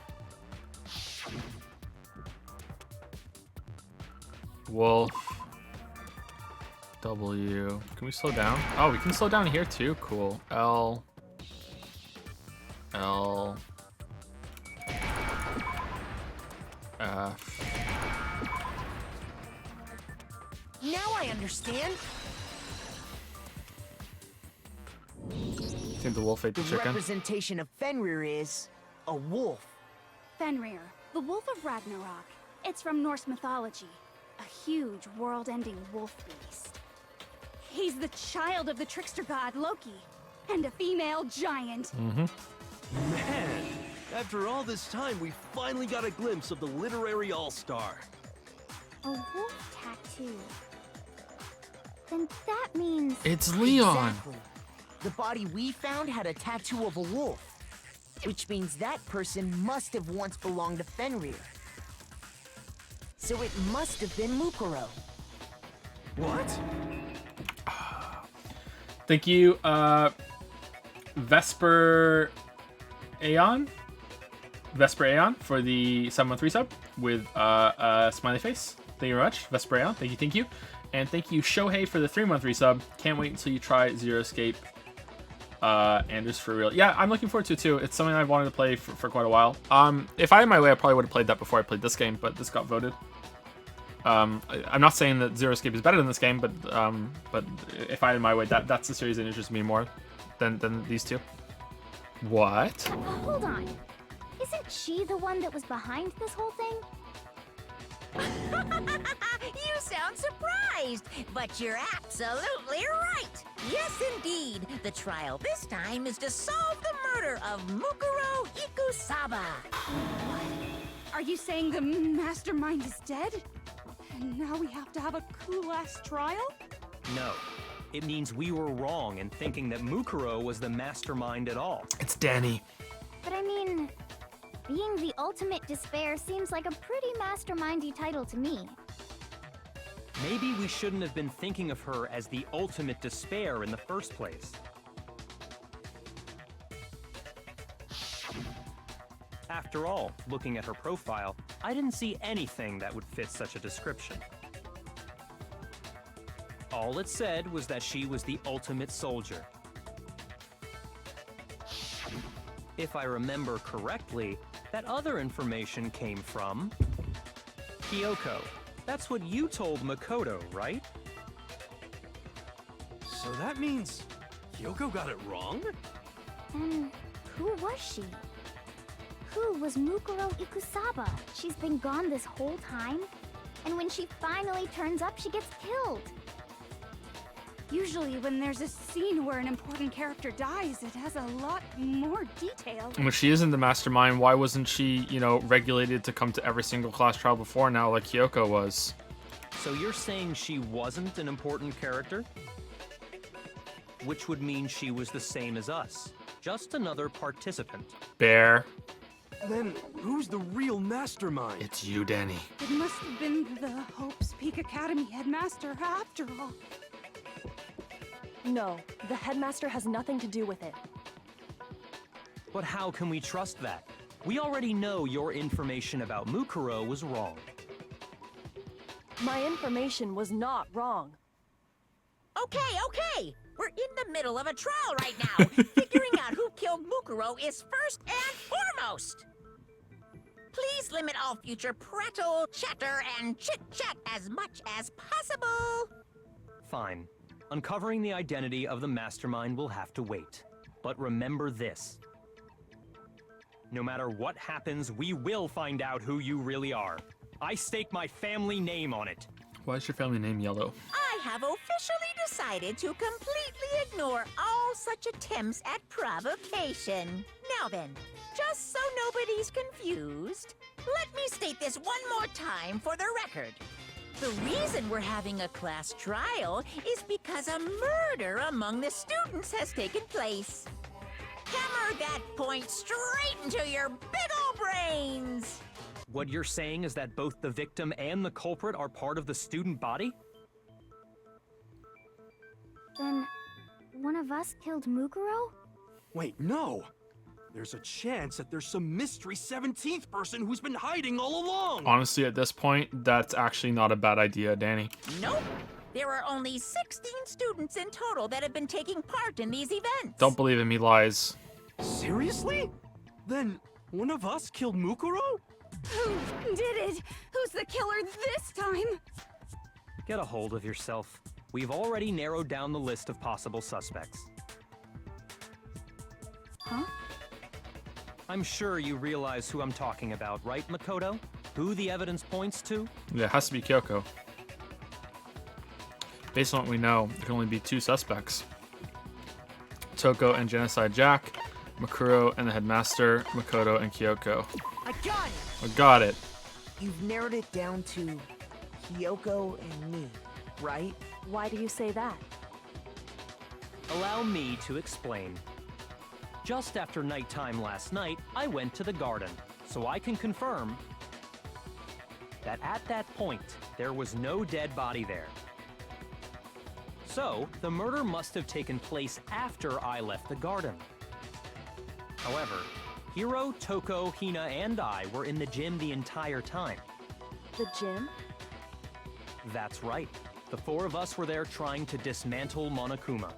S1: Wolf. W. Can we slow down? Oh, we can slow down here too. Cool. L. L. F.
S8: Now I understand.
S1: I think the wolf ate the
S8: The
S1: chicken.
S8: representation of Fenrir is a wolf.
S5: Fenrir, the wolf of Ragnarok. It's from Norse mythology. A huge, world-ending wolf beast. He's the child of the trickster god Loki, and a female giant.
S3: Man, after all this time, we finally got a glimpse of the literary all-star.
S5: A wolf tattoo. Then that means...
S1: It's Leon.
S8: Exactly. The body we found had a tattoo of a wolf, which means that person must have once belonged to Fenrir. So it must have been Mukuro.
S3: What?
S1: Thank you, Vesper Aeon, for the 713 sub with a smiley face. Thank you very much, Vesper Aeon. Thank you. And thank you, Shohei, for the 313 sub. Can't wait until you try Zero Escape. Anders for real. Yeah, I'm looking forward to it too. It's something I've wanted to play for quite a while. If I had my way, I probably would have played that before I played this game, but this got voted. I'm not saying that Zero Escape is better than this game, but if I had my way, that's the series that interests me more than these two. What?
S5: Hold on. Isn't she the one that was behind this whole thing?
S4: You sound surprised, but you're absolutely right. Yes, indeed. The trial this time is to solve the murder of Mukuro Ikusaba.
S5: Are you saying the mastermind is dead? And now we have to have a cool-ass trial?
S6: No. It means we were wrong in thinking that Mukuro was the mastermind at all.
S1: It's Danny.
S5: But I mean, being the ultimate despair seems like a pretty mastermindy title to me.
S6: Maybe we shouldn't have been thinking of her as the ultimate despair in the first place. After all, looking at her profile, I didn't see anything that would fit such a description. All it said was that she was the ultimate soldier. If I remember correctly, that other information came from Kyoko. That's what you told Makoto, right?
S3: So that means Kyoko got it wrong?
S5: And who was she? Who was Mukuro Ikusaba? She's been gone this whole time, and when she finally turns up, she gets killed. Usually when there's a scene where an important character dies, it has a lot more detail.
S1: When she isn't the mastermind, why wasn't she, regulated to come to every single class trial before now like Kyoko was?
S6: So you're saying she wasn't an important character? Which would mean she was the same as us. Just another participant.
S1: Bear.
S3: Then who's the real mastermind?
S1: It's you, Danny.
S5: It must have been the Hope's Peak Academy headmaster after all.
S2: No, the headmaster has nothing to do with it.
S6: But how can we trust that? We already know your information about Mukuro was wrong.
S2: My information was not wrong.
S4: Okay. We're in the middle of a trial right now. Figuring out who killed Mukuro is first and foremost. Please limit all future prattle, chatter, and chit-chat as much as possible.
S6: Fine. Uncovering the identity of the mastermind will have to wait. But remember this. No matter what happens, we will find out who you really are. I stake my family name on it.
S1: Why is your family name yellow?
S4: I have officially decided to completely ignore all such attempts at provocation. Now then, just so nobody's confused, let me state this one more time for the record. The reason we're having a class trial is because a murder among the students has taken place. Hammer that point straight into your big ol' brains!
S6: What you're saying is that both the victim and the culprit are part of the student body?
S5: Then, one of us killed Mukuro?
S3: Wait, no! There's a chance that there's some mystery 17th person who's been hiding all along!
S1: Honestly, at this point, that's actually not a bad idea, Danny.
S4: Nope. There are only 16 students in total that have been taking part in these events.
S1: Don't believe him, he lies.
S3: Seriously? Then one of us killed Mukuro?
S5: Who did it? Who's the killer this time?
S6: Get a hold of yourself. We've already narrowed down the list of possible suspects.
S5: Huh?
S6: I'm sure you realize who I'm talking about, right, Makoto? Who the evidence points to?
S1: Yeah, it has to be Kyoko. Based on what we know, there can only be two suspects. Toko and Genocide Jack, Makuro and the Headmaster, Makoto and Kyoko.
S8: I got it!
S1: I got it.
S8: You've narrowed it down to Kyoko and me, right?
S2: Why do you say that?
S6: Allow me to explain. Just after nighttime last night, I went to the garden, so I can confirm that at that point, there was no dead body there. So, the murder must have taken place after I left the garden. However, Hiro, Toko, Hina, and I were in the gym the entire time.
S2: The gym?
S6: That's right. The four of us were there trying to dismantle Monokuma.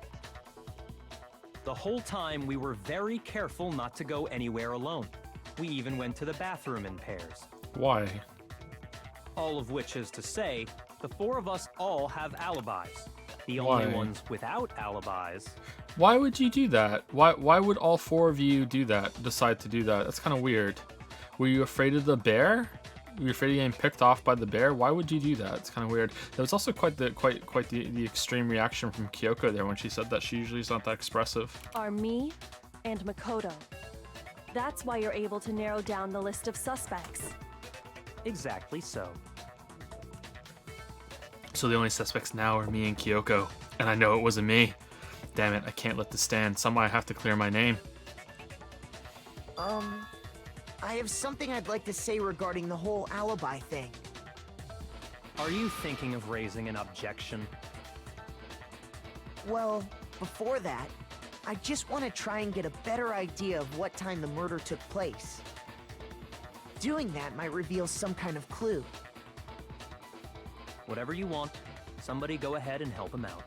S6: The whole time, we were very careful not to go anywhere alone. We even went to the bathroom in pairs.
S1: Why?
S6: All of which is to say, the four of us all have alibis. The only
S1: Why?
S6: ones without alibis.
S1: Why would you do that? Why would all four of you do that? Decide to do that? That's kind of weird. Were you afraid of the bear? Were you afraid of getting picked off by the bear? Why would you do that? It's kind of weird. There was also quite the extreme reaction from Kyoko there when she said that. She usually is not that expressive.
S2: Are me and Makoto. That's why you're able to narrow down the list of suspects.
S6: Exactly so.
S1: So the only suspects now are me and Kyoko. And I know it wasn't me. Damn it, I can't let this stand. Somehow I have to clear my name.
S8: I have something I'd like to say regarding the whole alibi thing.
S6: Are you thinking of raising an objection?
S8: Well, before that, I just want to try and get a better idea of what time the murder took place. Doing that might reveal some kind of clue.
S6: Whatever you want. Somebody go ahead and help him out.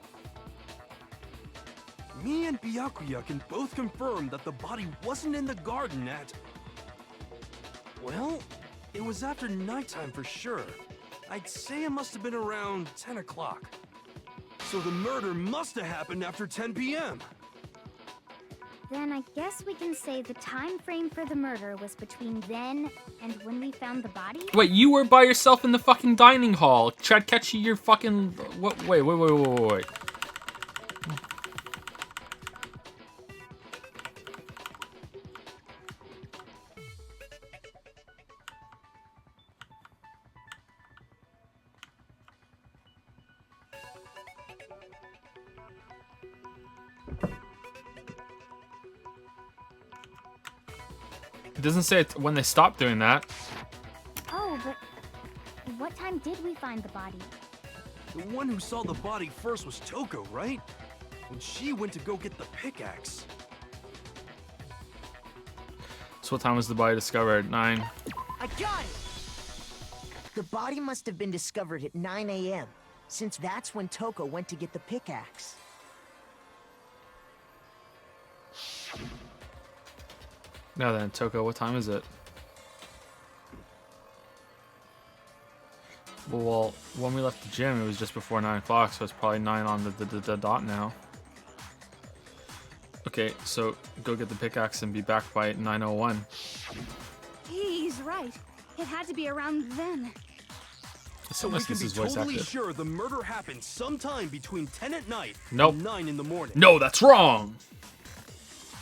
S3: Me and Byakuya can both confirm that the body wasn't in the garden at... Well, it was after nighttime for sure. I'd say it must have been around 10 o'clock. So the murder must have happened after 10 p.m.
S5: Then I guess we can say the time frame for the murder was between then and when we found the body?
S1: Wait, you were by yourself in the fucking dining hall. Chad Ketchy, you're fucking... What? Wait. It doesn't say it's when they stopped doing that.
S5: Oh, but what time did we find the body?
S3: The one who saw the body first was Toko, right? When she went to go get the pickaxe.
S1: So what time was the body discovered? 9.
S8: I got it! The body must have been discovered at 9 a.m., since that's when Toko went to get the pickaxe.
S1: Now then, Toko, what time is it? Well, when we left the gym, it was just before 9 o'clock, so it's probably 9 on the dot now. Okay, so go get the pickaxe and be back by 9:01.
S5: He's right. It had to be around then.
S3: So we can be totally sure the murder happened sometime between 10 at night
S1: Nope.
S3: and 9 in the morning.
S1: No, that's wrong!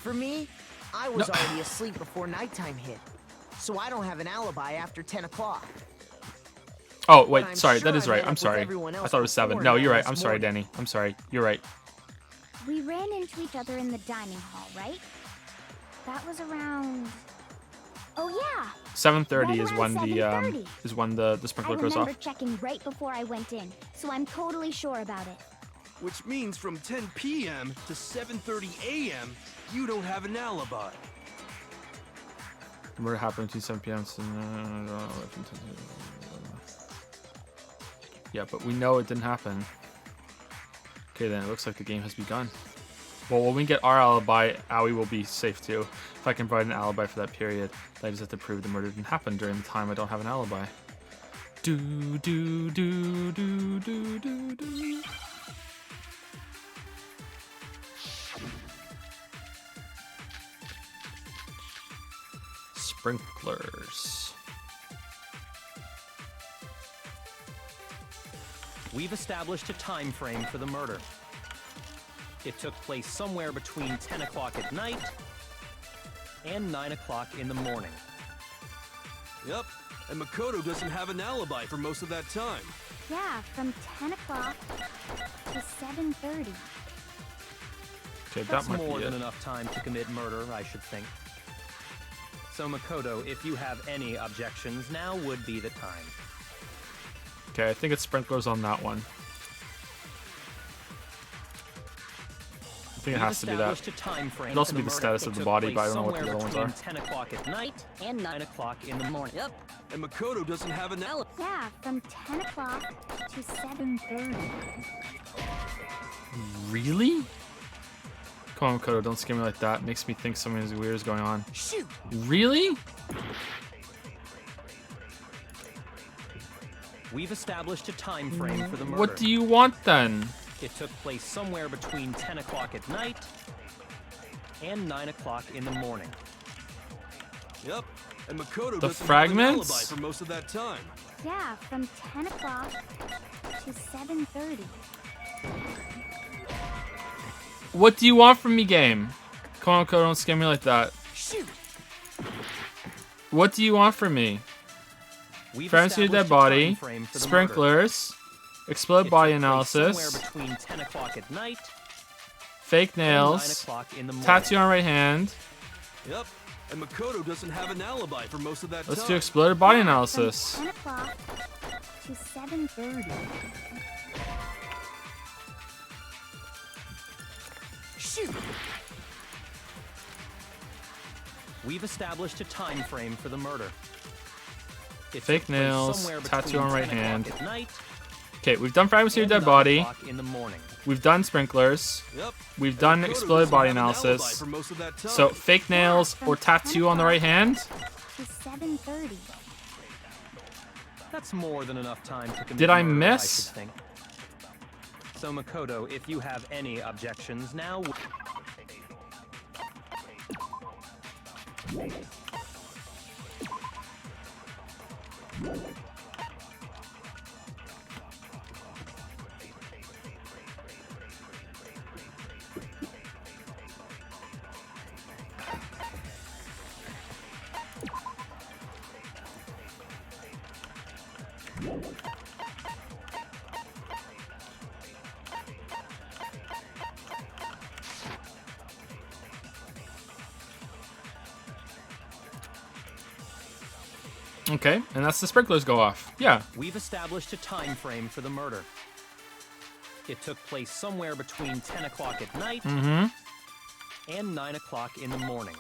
S8: For me, I was already asleep before nighttime hit, so I don't have an alibi after 10 o'clock.
S1: Oh, wait,
S8: I'm
S1: sorry,
S8: sure
S1: that is
S8: I
S1: right.
S8: met
S1: I'm
S8: up with
S1: sorry.
S8: everyone
S1: I
S8: else
S1: thought it was 7.
S8: before
S1: No, you're right.
S8: this
S1: I'm sorry,
S8: morning.
S1: Danny. I'm sorry. You're right.
S5: We ran into each other in the dining hall, right? That was around... Oh yeah!
S1: 7:30
S5: Right
S1: is
S5: around
S1: when
S5: 7:30.
S1: the
S5: I
S1: sprinkler goes
S5: remember
S1: off.
S5: checking right before I went in, so I'm totally sure about it.
S3: Which means from 10 p.m. to 7:30 a.m., you don't have an alibi.
S1: The murder happened between 7 p.m. Yeah, but we know it didn't happen. Okay, then it looks like the game has begun. Well, when we get our alibi, Aoi will be safe too. If I can provide an alibi for that period, I just have to prove the murder didn't happen during the time I don't have an alibi. Do do do do do do do. Sprinklers.
S6: We've established a time frame for the murder. It took place somewhere between 10 o'clock at night and 9 o'clock in the morning.
S3: Yep, and Makoto doesn't have an alibi for most of that time.
S5: Yeah, from 10 o'clock to 7:30.
S1: Okay, that
S6: That's
S1: might
S6: more
S1: be
S6: than
S1: it.
S6: enough time to commit murder, I should think. So Makoto, if you have any objections, now would be the time.
S1: Okay, I think it's sprinklers on that one. I think it has to be that. It'd also be the status of the body, but I don't know what the other ones are.
S6: 10 o'clock at night and 9 o'clock in the morning. Yep.
S3: And Makoto doesn't have an alibi.
S5: Yeah, from 10 o'clock to 7:30.
S1: Really? Come on, Makoto, don't scare me like that. It makes me think something weird is going on.
S8: Shoot!
S1: Really?
S6: We've established a time frame for the murder.
S1: What do you want then?
S6: It took place somewhere between 10 o'clock at night and 9 o'clock in the morning.
S3: Yep, and Makoto
S1: The
S3: doesn't
S1: fragments?
S3: have an alibi for most of that time.
S5: Yeah, from 10 o'clock to 7:30.
S1: What do you want from me, game? Come on, Makoto, don't scare me like that.
S8: Shoot!
S1: What do you want from me?
S6: We've
S1: Fragments of your dead
S6: established a
S1: body,
S6: time frame for the murder.
S1: sprinklers, exploded
S6: It
S1: body
S6: took place somewhere
S1: analysis,
S6: between 10 o'clock at night
S1: fake
S6: and 9
S1: nails,
S6: o'clock in the morning.
S1: tattoo on right hand.
S3: Yep, and Makoto doesn't have an alibi for most of that
S1: Let's
S3: time.
S1: do exploded body
S5: Yeah,
S1: analysis.
S5: From 10 o'clock to 7:30.
S8: Shoot!
S6: We've established a time frame for the murder. It
S1: Fake
S6: took place
S1: nails,
S6: somewhere
S1: tattoo
S6: between
S1: on right
S6: 10 o'clock
S1: hand.
S6: At night
S1: Okay, we've done fragments of your
S6: and
S1: dead
S6: 9
S1: body.
S6: o'clock in the morning.
S1: We've done sprinklers.
S3: Yep,
S1: We've
S3: and
S1: done
S3: Makoto
S1: exploded
S3: doesn't
S1: body
S3: have an alibi
S1: analysis.
S3: for most of that time.
S1: So fake nails
S5: from
S1: or
S5: 10
S1: tattoo on the right hand.
S5: To 7:30.
S6: That's more than enough time to commit
S1: Did I
S6: murder,
S1: miss?
S6: I should think. So Makoto, if you have any objections, now.
S1: Okay, and that's the sprinklers go off. Yeah.
S6: We've established a time frame for the murder. It took place somewhere between 10 o'clock at night and 9 o'clock in the morning.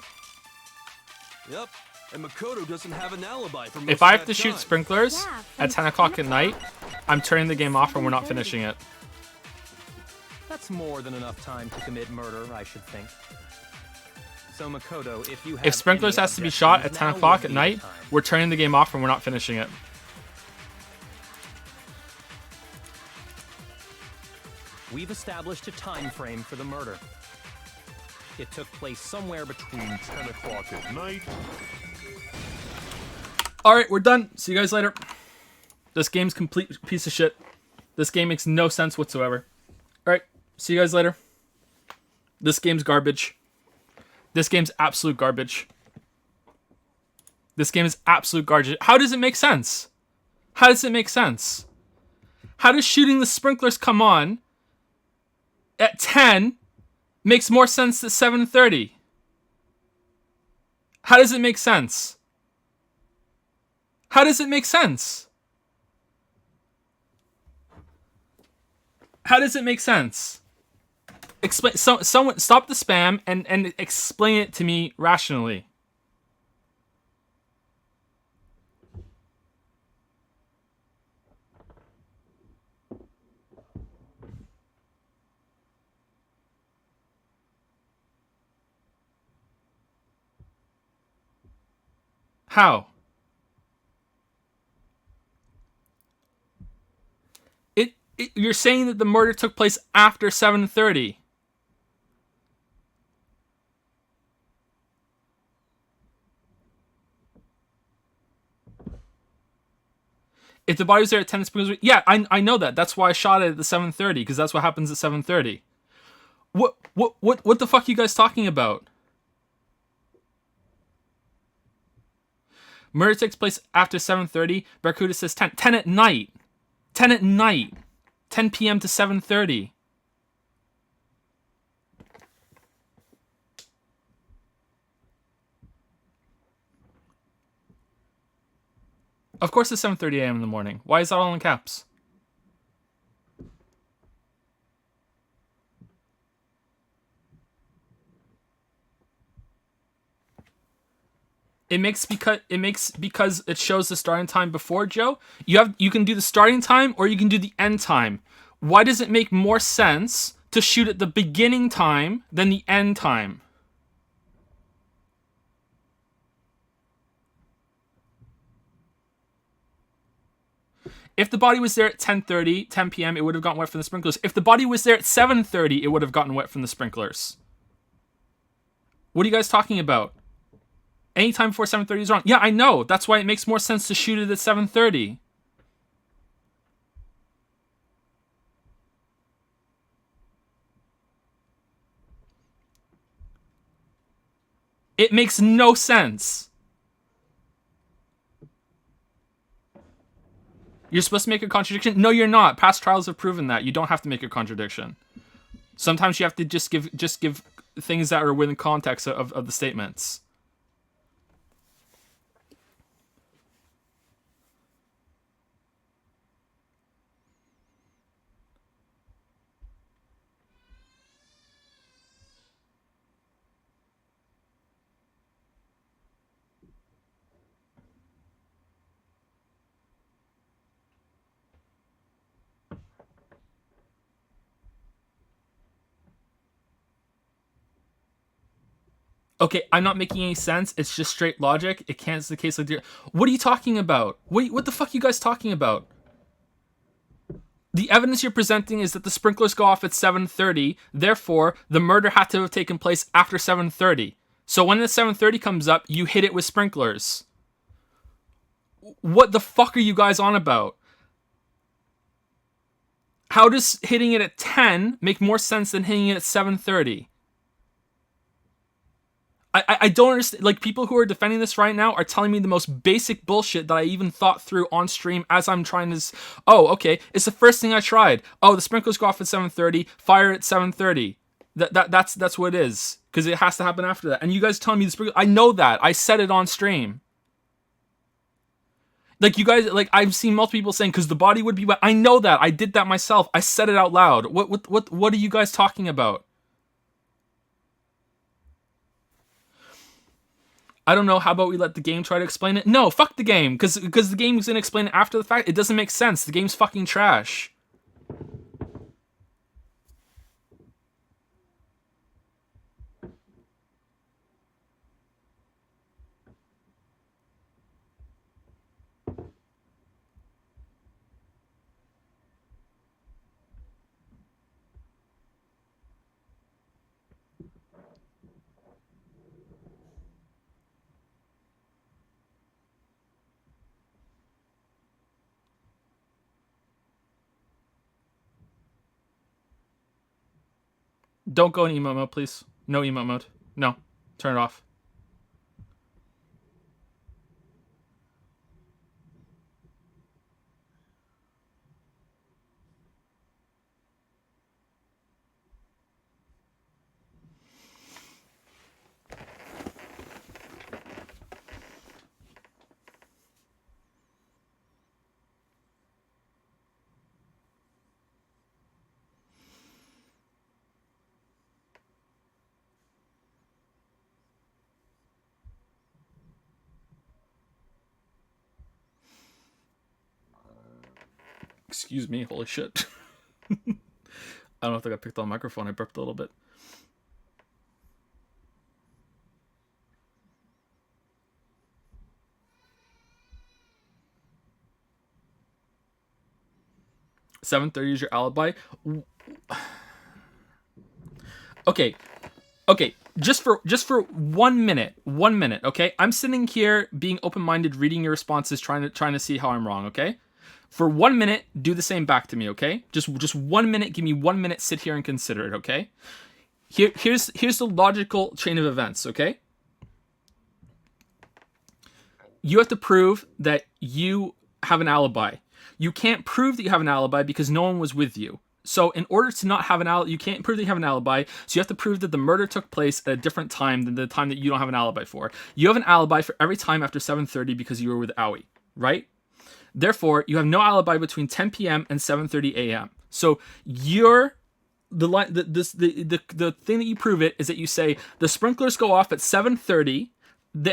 S3: Yep, and Makoto doesn't have an alibi for most
S1: If
S3: of
S1: I have
S3: that
S1: to shoot
S3: time.
S1: sprinklers
S5: Yeah,
S1: at
S5: from
S1: 10 o'clock
S5: 10
S1: at night, I'm turning the game off and we're not
S5: 7:30.
S1: finishing it.
S6: That's more than enough time to commit murder, I should think. So Makoto, if you have
S1: If sprinklers
S6: any
S1: has to be shot at
S6: objections,
S1: 10
S6: now
S1: o'clock
S6: would
S1: at
S6: be
S1: night,
S6: the time.
S1: we're turning the game off and we're not finishing it.
S6: We've established a time frame for the murder. It took place somewhere between
S10: 10 o'clock at night.
S1: Alright, we're done. See you guys later. This game's complete piece of shit. This game makes no sense whatsoever. Alright, see you guys later. This game's garbage. This game's absolute garbage. This game is absolute garbage. How does it make sense? How does it make sense? How does shooting the sprinklers come on at 10 makes more sense at 7:30? How does it make sense? How does it make sense? How does it make sense? Explain. Someone stop the spam and explain it to me rationally. How? You're saying that the murder took place after 7:30. If the body was there at 10, yeah, I know that. That's why I shot it at the 7:30, because that's what happens at 7:30. What the fuck are you guys talking about? Murder takes place after 7:30. Barracuda says 10. 10 at night. 10 at night. 10 p.m. to 7:30. Of course it's 7:30 a.m. in the morning. Why is that all in caps? It makes because it shows the starting time before, Joe. You can do the starting time or you can do the end time. Why does it make more sense to shoot at the beginning time than the end time? If the body was there at 10:30, 10 p.m., it would have gotten wet from the sprinklers. If the body was there at 7:30, it would have gotten wet from the sprinklers. What are you guys talking about? Anytime before 7:30 is wrong. Yeah, I know. That's why it makes more sense to shoot it at 7:30. It makes no sense. You're supposed to make a contradiction? No, you're not. Past trials have proven that. You don't have to make a contradiction. Sometimes you have to just give things that are within context of the statements. Okay, I'm not making any sense. It's just straight logic. It can't. It's the case like. What are you talking about? What the fuck are you guys talking about? The evidence you're presenting is that the sprinklers go off at 7:30. Therefore, the murder had to have taken place after 7:30. So when the 7:30 comes up, you hit it with sprinklers. What the fuck are you guys on about? How does hitting it at 10 make more sense than hitting it at 7:30? I don't understand. Like, people who are defending this right now are telling me the most basic bullshit that I even thought through on stream as I'm trying to. Oh, okay. It's the first thing I tried. Oh, the sprinklers go off at 7:30. Fire at 7:30. That's what it is, because it has to happen after that. And you guys telling me the sprinklers. I know that. I said it on stream. Like, you guys, like, I've seen multiple people saying because the body would be wet. I know that. I did that myself. I said it out loud. What are you guys talking about? I don't know. How about we let the game try to explain it? No, fuck the game, because the game's gonna explain it after the fact. It doesn't make sense. The game's fucking trash. Don't go in emote mode, please. No emote mode. No. Turn it off. Excuse me, holy shit. I don't know if I got picked on the microphone. I burped a little bit. $7:30 is your alibi. Okay. Just for 1 minute. 1 minute. Okay. I'm sitting here being open-minded, reading your responses, trying to see how I'm wrong. Okay. For 1 minute, do the same back to me. Okay. Just 1 minute. Give me 1 minute. Sit here and consider it. Okay. Here's the logical chain of events. Okay. You have to prove that you have an alibi. You can't prove that you have an alibi because no one was with you. So in order to not have an alibi, you can't prove that you have an alibi. So you have to prove that the murder took place at a different time than the time that you don't have an alibi for. You have an alibi for every time after 7:30 because you were with Aoi, right? Therefore, you have no alibi between 10 p.m. and 7:30 a.m. So the thing that you prove it is that you say the sprinklers go off at 7:30.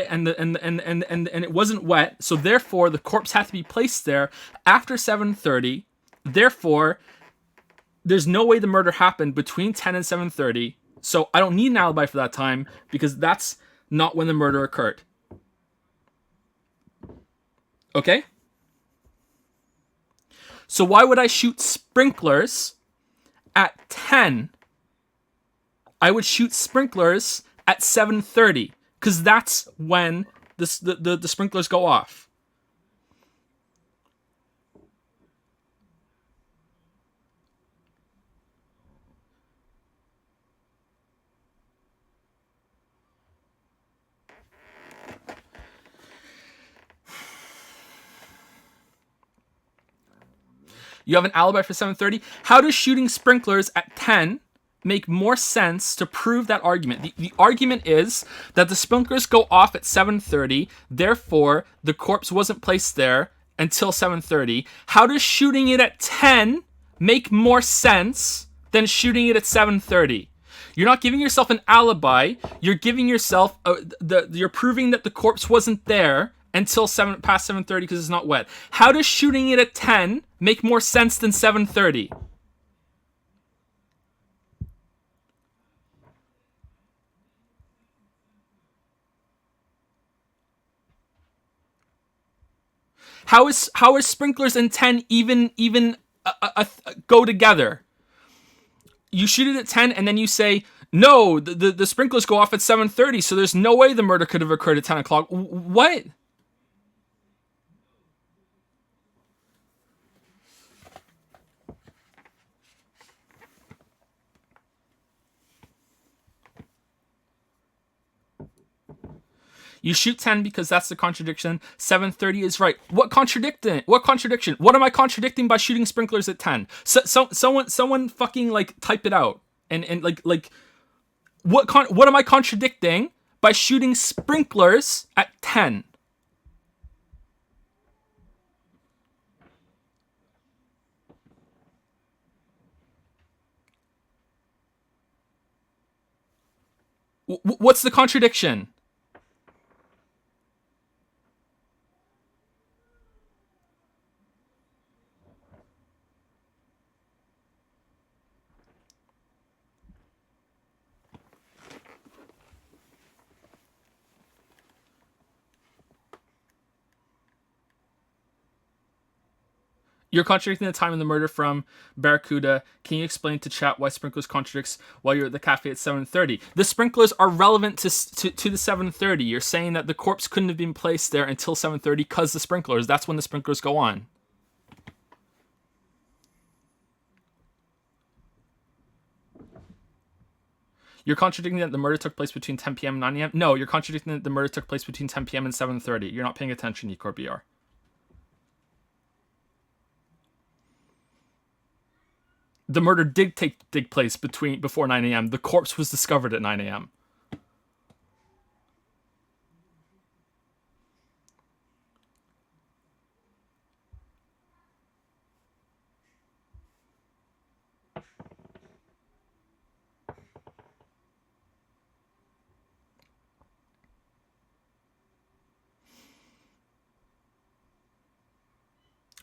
S1: And it wasn't wet, so therefore the corpse had to be placed there after 7:30. Therefore, there's no way the murder happened between 10 and 7:30. So I don't need an alibi for that time because that's not when the murder occurred. Okay? So why would I shoot sprinklers at 10? I would shoot sprinklers at 7:30. Because that's when the sprinklers go off. You have an alibi for 7:30. How does shooting sprinklers at 10 make more sense to prove that argument? The argument is that the sprinklers go off at 7:30, therefore the corpse wasn't placed there until 7:30. How does shooting it at 10 make more sense than shooting it at 7:30? You're not giving yourself an alibi. You're giving yourself you're proving that the corpse wasn't there until past 7:30 because it's not wet. How does shooting it at 10 make more sense than 7:30? How is sprinklers and 10 even go together? You shoot it at 10 and then you say, no, the sprinklers go off at 7:30, so there's no way the murder could have occurred at 10 o'clock. What? You shoot 10 because that's the contradiction. 7:30 is right. What contradiction? What am I contradicting by shooting sprinklers at 10? Someone fucking like type it out. And like what am I contradicting by shooting sprinklers at 10? What's the contradiction? You're contradicting the time of the murder from Barracuda. Can you explain to chat why sprinklers contradicts while you're at the cafe at 7:30? The sprinklers are relevant to the 7:30. You're saying that the corpse couldn't have been placed there until 7:30 because the sprinklers. That's when the sprinklers go on. You're contradicting that the murder took place between 10 p.m. and 9 a.m.? No, you're contradicting that the murder took place between 10 p.m. and 7:30. You're not paying attention, Ecorbior. The murder did take place before 9 a.m. The corpse was discovered at 9 a.m.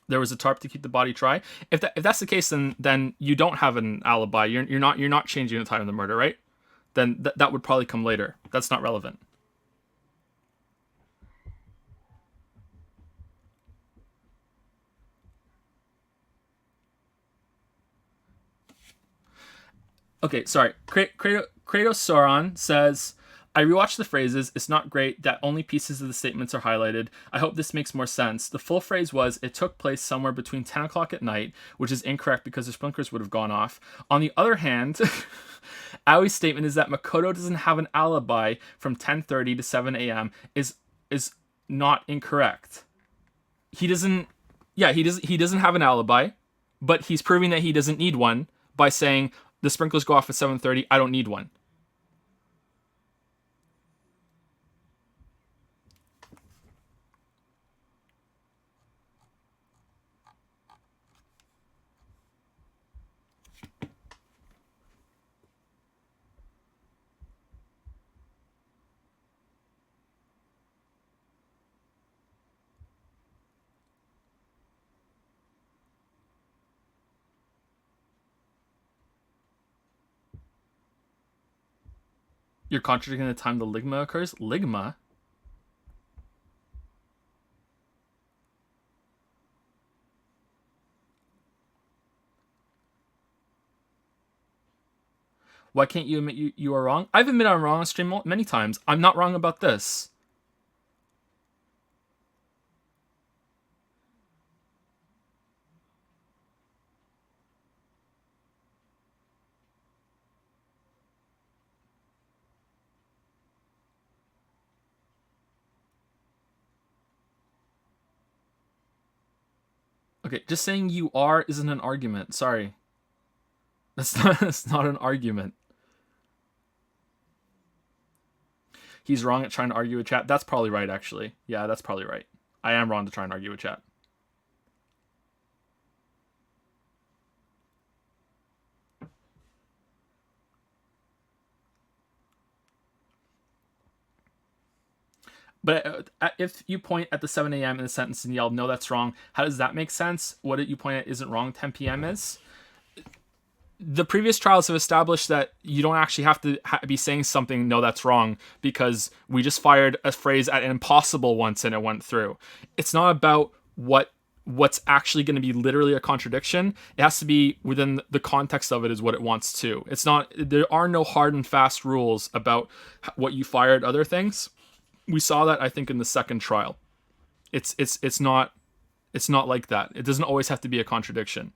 S1: There was a tarp to keep the body dry. If that's the case, then you don't have an alibi. You're not changing the time of the murder, right? Then that would probably come later. That's not relevant. Okay, sorry. Kratos Sauron says, I rewatched the phrases. It's not great that only pieces of the statements are highlighted. I hope this makes more sense. The full phrase was, it took place somewhere between 10 o'clock at night, which is incorrect because the sprinklers would have gone off. On the other hand, Aoi's statement is that Makoto doesn't have an alibi from 10:30 to 7 a.m. is not incorrect. He doesn't have an alibi, but he's proving that he doesn't need one by saying the sprinklers go off at 7:30. I don't need one. You're contradicting the time the ligma occurs? Ligma? Why can't you admit you are wrong? I've admitted I'm wrong on stream many times. I'm not wrong about this. Okay, just saying you are isn't an argument. Sorry. That's not an argument. He's wrong at trying to argue with chat. That's probably right, actually. Yeah, that's probably right. I am wrong to try and argue with chat. But if you point at the 7 a.m. in the sentence and yell, no, that's wrong, how does that make sense? What you point at isn't wrong, 10 p.m. is? The previous trials have established that you don't actually have to be saying something, no, that's wrong, because we just fired a phrase at an impossible once and it went through. It's not about what's actually going to be literally a contradiction. It has to be within the context of it is what it wants to. It's not, there are no hard and fast rules about what you fired other things. We saw that, I think, in the second trial. It's not like that. It doesn't always have to be a contradiction.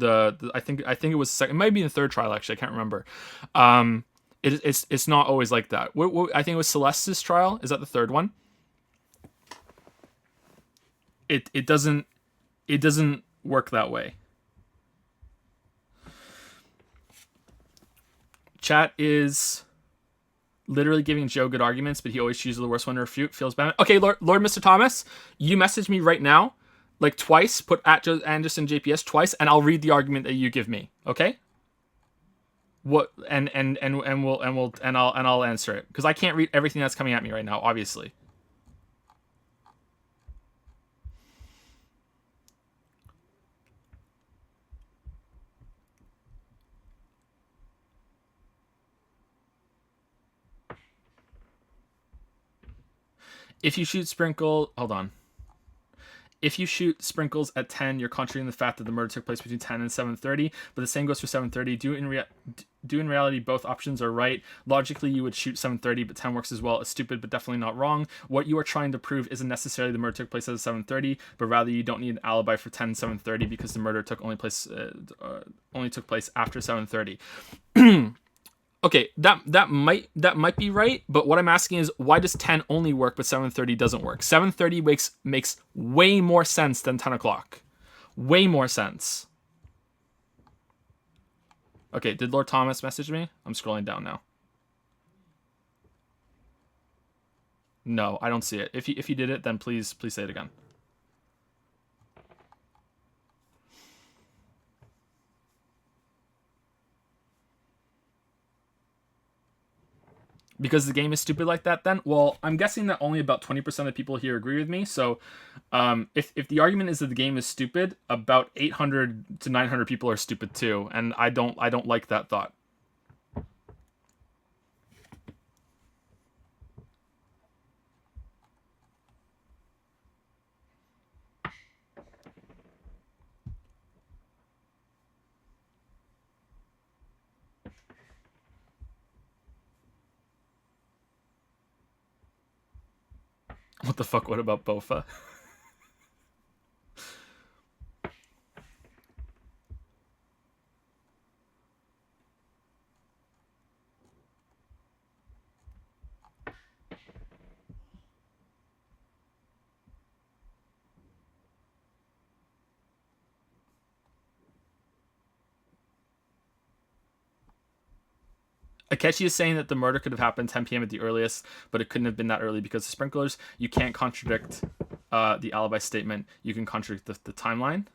S1: I think it was the second, it might be the third trial actually. I can't remember. It's not always like that. I think it was Celeste's trial. Is that the third one? It doesn't work that way. Chat is literally giving Joe good arguments, but he always chooses the worst one to refute. Feels bad. Okay, Lord Mr. Thomas, you message me right now, like twice. Put at andersonjph twice, and I'll read the argument that you give me. Okay. What and I'll answer it because I can't read everything that's coming at me right now, obviously. If you shoot If you shoot sprinkles at 10, you're contradicting the fact that the murder took place between 10 and 7:30, but the same goes for 7:30. Do in reality both options are right. Logically, you would shoot 7:30, but 10 works as well. It's stupid, but definitely not wrong. What you are trying to prove isn't necessarily the murder took place at 7:30, but rather you don't need an alibi for 10 and 7:30 because the murder only took place after 7:30. Okay, that might be right, but what I'm asking is why does 10 only work but 7:30 doesn't work? 7:30 makes way more sense than 10 o'clock. Way more sense. Okay, did Lord Thomas message me? I'm scrolling down now. No, I don't see it. If you did it, then please say it again. Because the game is stupid like that then? Well, I'm guessing that only about 20% of the people here agree with me. So if the argument is that the game is stupid, about 800 to 900 people are stupid too. And I don't like that thought. What the fuck? What about Bofa? Akechi is saying that the murder could have happened 10 p.m. at the earliest, but it couldn't have been that early because of sprinklers. You can't contradict the alibi statement. You can contradict the timeline.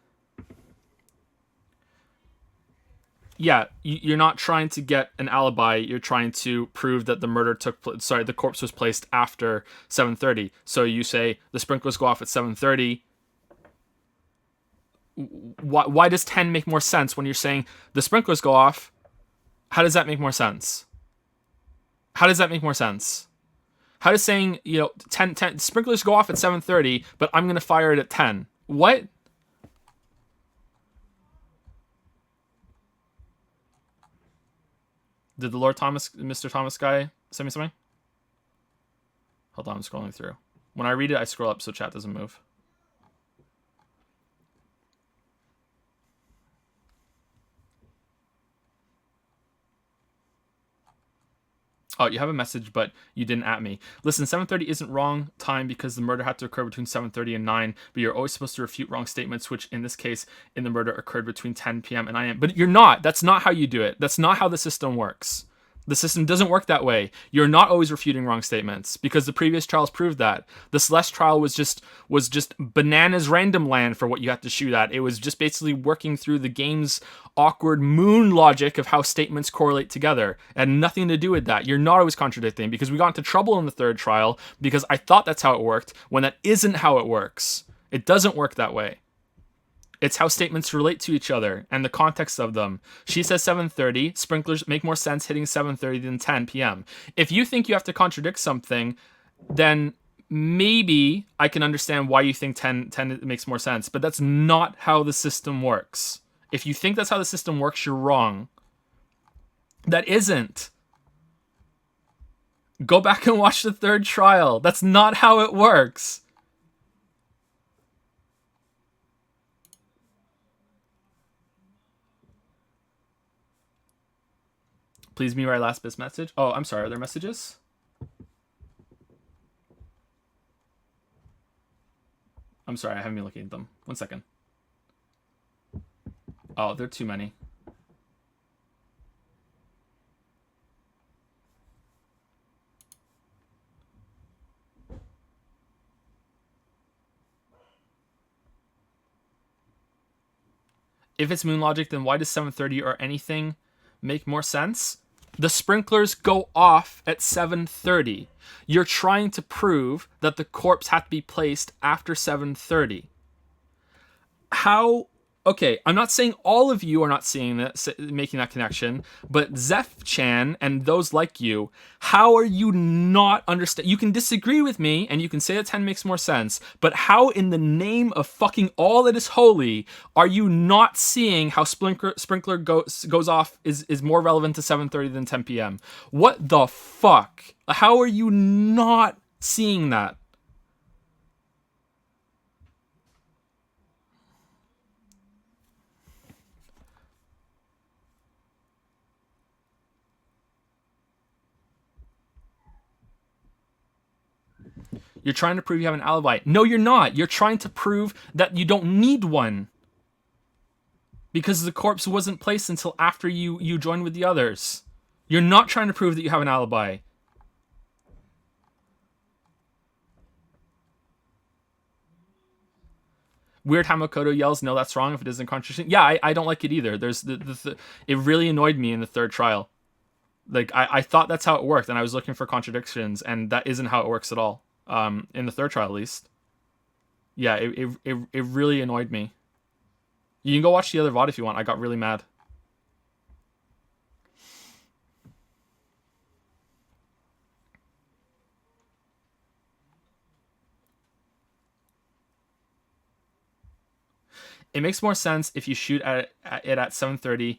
S1: Yeah, you're not trying to get an alibi. You're trying to prove that the murder the corpse was placed after 7:30. So you say the sprinklers go off at 7:30. Why does 10 make more sense when you're saying the sprinklers go off? How does that make more sense? How does that make more sense? How does saying, 10 sprinklers go off at 7:30, but I'm going to fire it at 10? What? Did the Mr. Thomas guy send me something? Hold on, I'm scrolling through. When I read it, I scroll up so chat doesn't move. Oh, you have a message, but you didn't at me. Listen, 7:30 isn't wrong time because the murder had to occur between 7:30 and 9, but you're always supposed to refute wrong statements, which in this case, in the murder, occurred between 10 p.m. and 9 a.m. But you're not. That's not how you do it. That's not how the system works. The system doesn't work that way. You're not always refuting wrong statements because the previous trials proved that. The Celeste trial was just bananas random land for what you had to shoot at. It was just basically working through the game's awkward moon logic of how statements correlate together. It had nothing to do with that. You're not always contradicting because we got into trouble in the third trial because I thought that's how it worked when that isn't how it works. It doesn't work that way. It's how statements relate to each other and the context of them. She says 7:30. Sprinklers make more sense hitting 7:30 than 10 p.m. If you think you have to contradict something, then maybe I can understand why you think 10 makes more sense. But that's not how the system works. If you think that's how the system works, you're wrong. That isn't. Go back and watch the third trial. That's not how it works. Please me write last bit's message. Oh, I'm sorry. Are there messages? I'm sorry. I haven't been looking at them. 1 second. Oh, there are too many. If it's moon logic, then why does 7:30 or anything make more sense? The sprinklers go off at 7:30. You're trying to prove that the corpse had to be placed after 7:30. How? Okay, I'm not saying all of you are not seeing that, making that connection, but Zeph-chan and those like you, how are you not understand? You can disagree with me and you can say that 10 makes more sense, but how in the name of fucking all that is holy are you not seeing how sprinkler goes off is more relevant to 7:30 than 10 p.m.? What the fuck? How are you not seeing that? You're trying to prove you have an alibi. No, you're not. You're trying to prove that you don't need one. Because the corpse wasn't placed until after you joined with the others. You're not trying to prove that you have an alibi. Weird how Makoto yells, no, that's wrong if it isn't contradiction. Yeah, I don't like it either. There's it really annoyed me in the third trial. Like, I thought that's how it worked, and I was looking for contradictions, and that isn't how it works at all. In the third trial, at least. Yeah, it really annoyed me. You can go watch the other VOD if you want. I got really mad. It makes more sense if you shoot it at 7:30.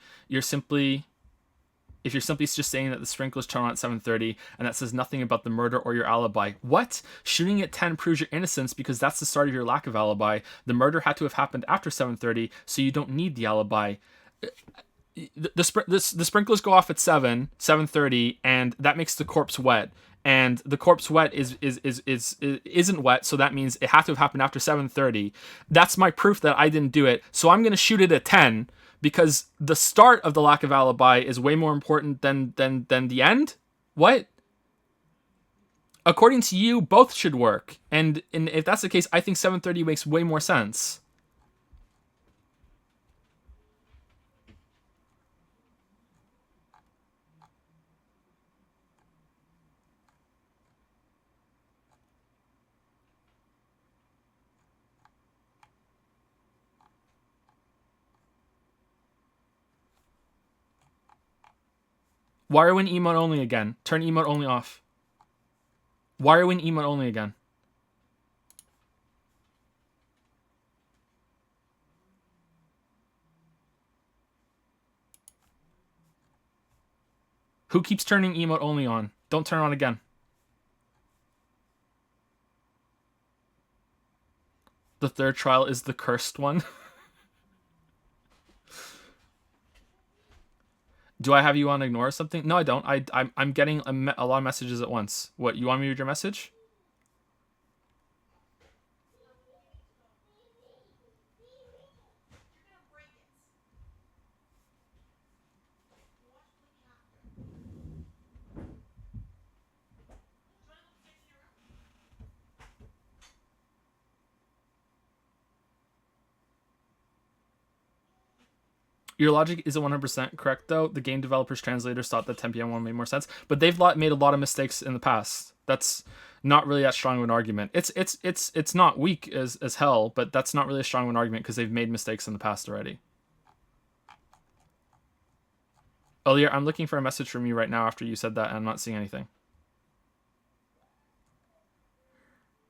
S1: If you're simply just saying that the sprinklers turn on at 7:30, and that says nothing about the murder or your alibi. What? Shooting at 10 proves your innocence because that's the start of your lack of alibi. The murder had to have happened after 7:30, so you don't need the alibi. The sprinklers go off at 7:30, and that makes the corpse wet. And the corpse wet isn't wet, so that means it had to have happened after 7:30. That's my proof that I didn't do it. So I'm gonna shoot it at 10 because the start of the lack of alibi is way more important than the end. What? According to you, both should work. And if that's the case, I think 7:30 makes way more sense. Why are we in emote only again? Turn emote only off. Why are we in emote only again? Who keeps turning emote only on? Don't turn it on again. The third trial is the cursed one. Do I have you on ignore or something? No, I don't. I'm getting a lot of messages at once. What, you want me to read your message? Your logic isn't 100% correct, though. The game developers' translators thought that 10 p.m. one made more sense, but they've made a lot of mistakes in the past. That's not really that strong of an argument. It's not weak as hell, but that's not really a strong of an argument because they've made mistakes in the past already. Earlier, I'm looking for a message from you right now after you said that, and I'm not seeing anything.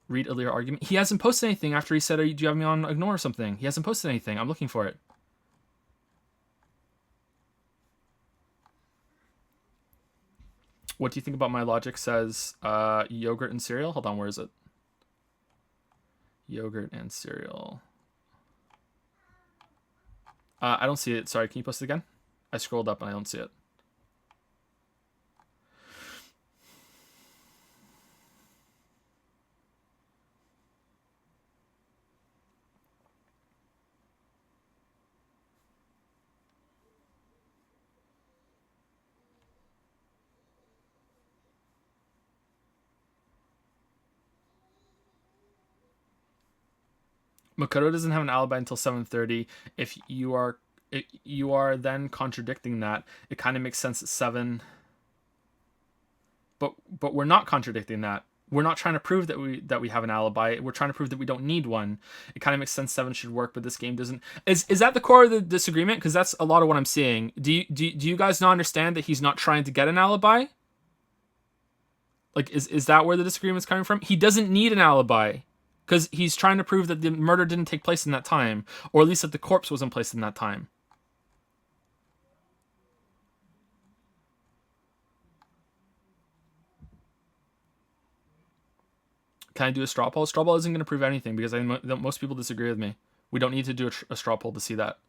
S1: Read earlier argument. He hasn't posted anything after he said, do you have me on ignore or something? He hasn't posted anything. I'm looking for it. What do you think about my logic says yogurt and cereal? Hold on, where is it? Yogurt and cereal. I don't see it. Sorry, can you post it again? I scrolled up and I don't see it. Makoto doesn't have an alibi until 7:30. If you are then contradicting that, it kind of makes sense at 7. But we're not contradicting that. We're not trying to prove that we have an alibi. We're trying to prove that we don't need one. It kind of makes sense 7 should work, but this game doesn't. Is that the core of the disagreement? Because that's a lot of what I'm seeing. Do you guys not understand that he's not trying to get an alibi? Like, is that where the disagreement's coming from? He doesn't need an alibi. Because he's trying to prove that the murder didn't take place in that time. Or at least that the corpse wasn't placed in that time. Can I do a straw poll? Straw poll isn't going to prove anything because most people disagree with me. We don't need to do a straw poll to see that.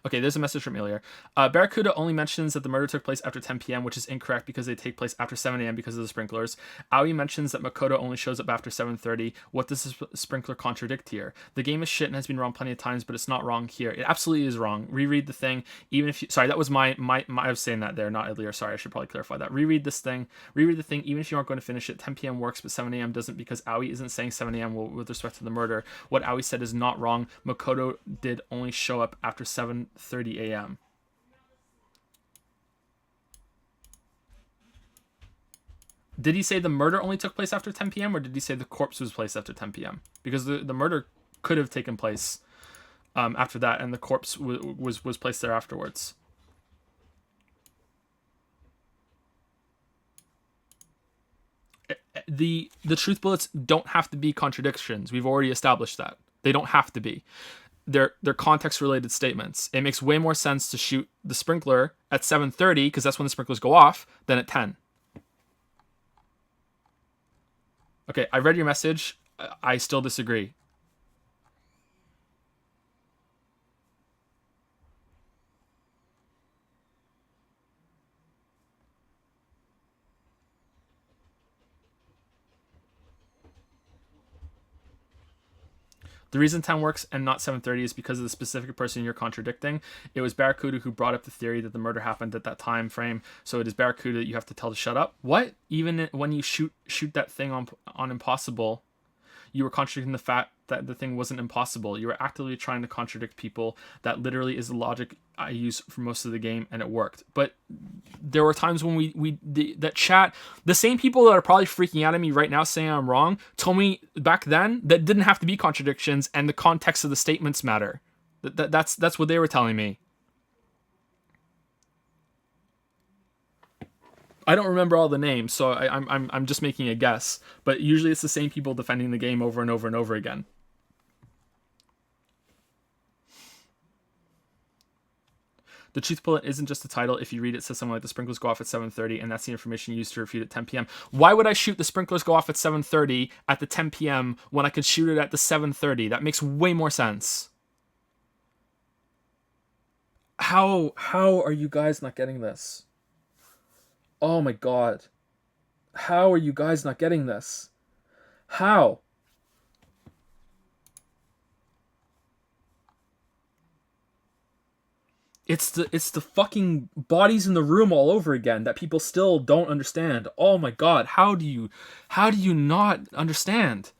S1: Okay, there's a message from Ilya. Barracuda only mentions that the murder took place after 10 p.m., which is incorrect because they take place after 7 a.m. because of the sprinklers. Aoi mentions that Makoto only shows up after 7:30. What does the sprinkler contradict here? The game is shit and has been wrong plenty of times, but it's not wrong here. It absolutely is wrong. Reread the thing, even if you... Sorry, that was my I was saying that there, not Ilya. Sorry, I should probably clarify that. Reread the thing, even if you aren't going to finish it. 10 p.m. works, but 7 a.m. doesn't because Aoi isn't saying 7 a.m. with respect to the murder. What Aoi said is not wrong. Makoto did only show up after 7:30 a.m. Did he say the murder only took place after 10 p.m. or did he say the corpse was placed after 10 p.m.? Because the murder could have taken place after that, and the corpse was placed there afterwards. The truth bullets don't have to be contradictions. We've already established that. They don't have to be. They're context-related statements. It makes way more sense to shoot the sprinkler at 7:30 because that's when the sprinklers go off than at 10. Okay, I read your message. I still disagree. The reason 10 works and not 7:30 is because of the specific person you're contradicting. It was Barracuda who brought up the theory that the murder happened at that time frame, so it is Barracuda that you have to tell to shut up. What? Even when you shoot that thing on impossible, you were contradicting the fact that the thing wasn't impossible. You were actively trying to contradict people. That literally is the logic I use for most of the game, and it worked. But there were times when that chat, the same people that are probably freaking out at me right now saying I'm wrong, told me back then that didn't have to be contradictions, and the context of the statements matter. That's what they were telling me. I don't remember all the names, so I'm just making a guess. But usually it's the same people defending the game over and over and over again. The truth bullet isn't just a title. If you read it, it says something like the sprinklers go off at 7:30, and that's the information used to refute at 10 p.m. Why would I shoot the sprinklers go off at 7:30 at the 10 p.m. when I could shoot it at the 7:30? That makes way more sense. How are you guys not getting this? Oh my god. How are you guys not getting this? How? It's the fucking bodies in the room all over again that people still don't understand. Oh my god, how do you not understand?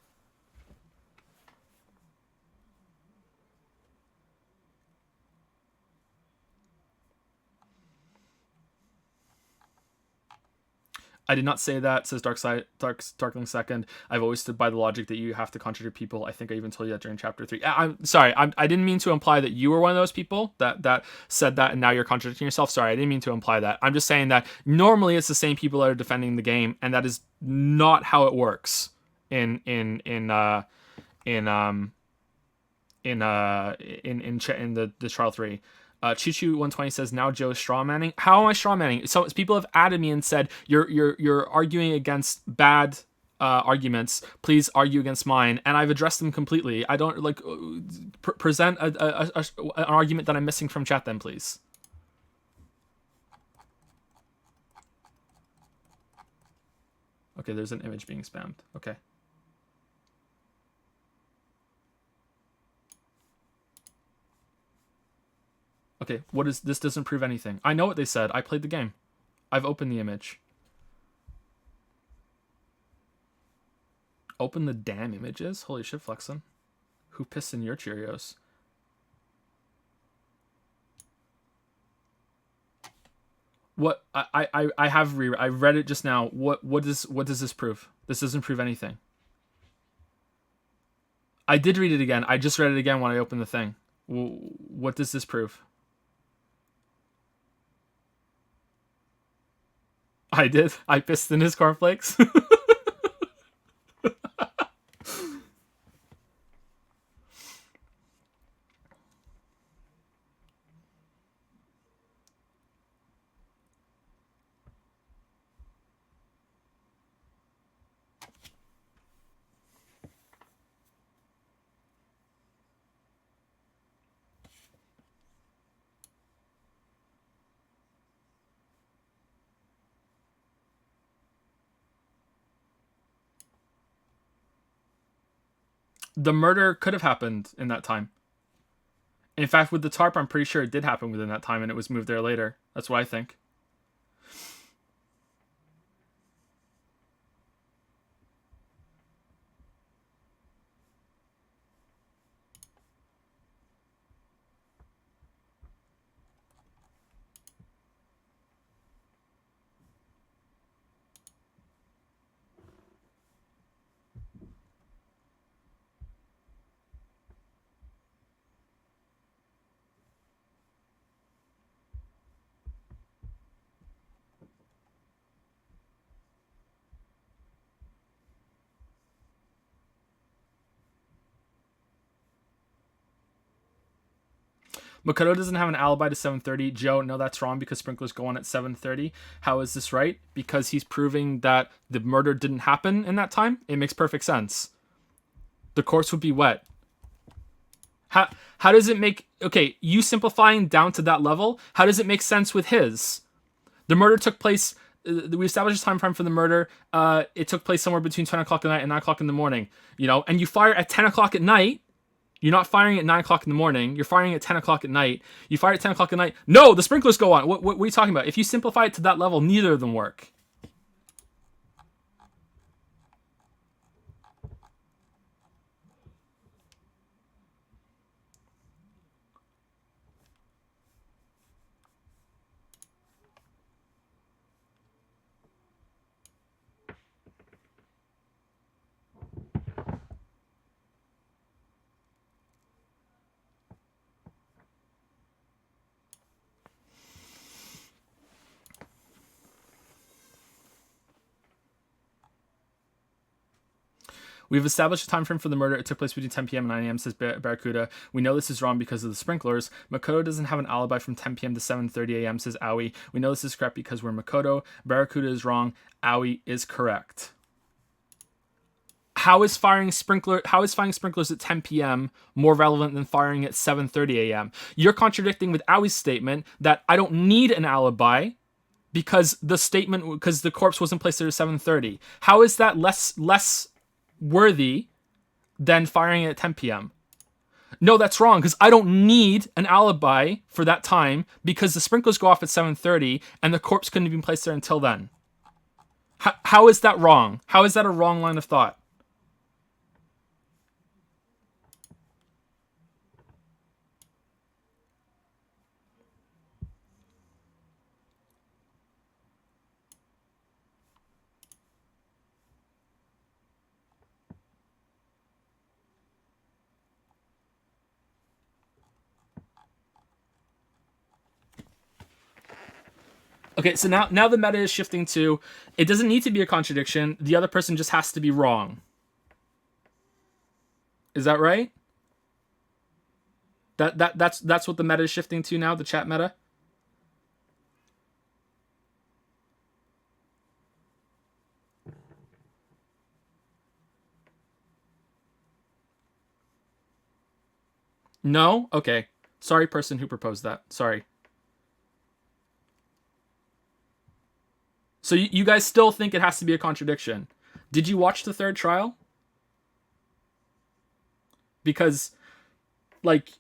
S1: I did not say that, says Darkling Second. I've always stood by the logic that you have to contradict people. I think I even told you that during chapter 3. I'm sorry, I didn't mean to imply that you were one of those people that said that and now you're contradicting yourself. Sorry, I didn't mean to imply that. I'm just saying that normally it's the same people that are defending the game, and that is not how it works in the trial 3. Choo-Choo120 says, now Joe is strawmanning. How am I strawmanning? So people have added me and said, you're arguing against bad arguments. Please argue against mine. And I've addressed them completely. I don't present an argument that I'm missing from chat then, please. Okay, there's an image being spammed. Okay. Okay, what is this? Doesn't prove anything. I know what they said. I played the game. I've opened the image. Open the damn images? Holy shit, Flexen. Who pissed in your Cheerios? What I read it just now. What does this prove? This doesn't prove anything. I did read it again. I just read it again when I opened the thing. What does this prove? I did. I pissed in his cornflakes. The murder could have happened in that time. In fact, with the tarp, I'm pretty sure it did happen within that time and it was moved there later. That's what I think. Makoto doesn't have an alibi to 7:30. Joe, no, that's wrong because sprinklers go on at 7:30. How is this right? Because he's proving that the murder didn't happen in that time. It makes perfect sense. The corpse would be wet. How does it make... Okay, you simplifying down to that level, how does it make sense with his? The murder took place... We established a time frame for the murder. It took place somewhere between 10 o'clock at night and 9 o'clock in the morning. You know, and you fire at 10 o'clock at night. You're not firing at 9 o'clock in the morning. You're firing at 10 o'clock at night. You fire at 10 o'clock at night. No, the sprinklers go on. What are you talking about? If you simplify it to that level, neither of them work. We've established a time frame for the murder. It took place between 10 p.m. and 9 a.m., says Barracuda. We know this is wrong because of the sprinklers. Makoto doesn't have an alibi from 10 p.m. to 7:30 a.m., says Aoi. We know this is correct because we're Makoto. Barracuda is wrong. Aoi is correct. How is firing sprinklers at 10 p.m. more relevant than firing at 7:30 a.m.? You're contradicting with Aoi's statement that I don't need an alibi because the corpse wasn't placed there at 7:30. How is that less worthy than firing at 10 p.m.? No, that's wrong because I don't need an alibi for that time because the sprinklers go off at 7:30 and the corpse couldn't have been placed there until then. How is that wrong? How is that a wrong line of thought? Okay, so now the meta is shifting to, it doesn't need to be a contradiction. The other person just has to be wrong. Is that right? That's what the meta is shifting to now, the chat meta? No? Okay. Sorry, person who proposed that. Sorry. So you guys still think it has to be a contradiction. Did you watch the third trial? Because, like,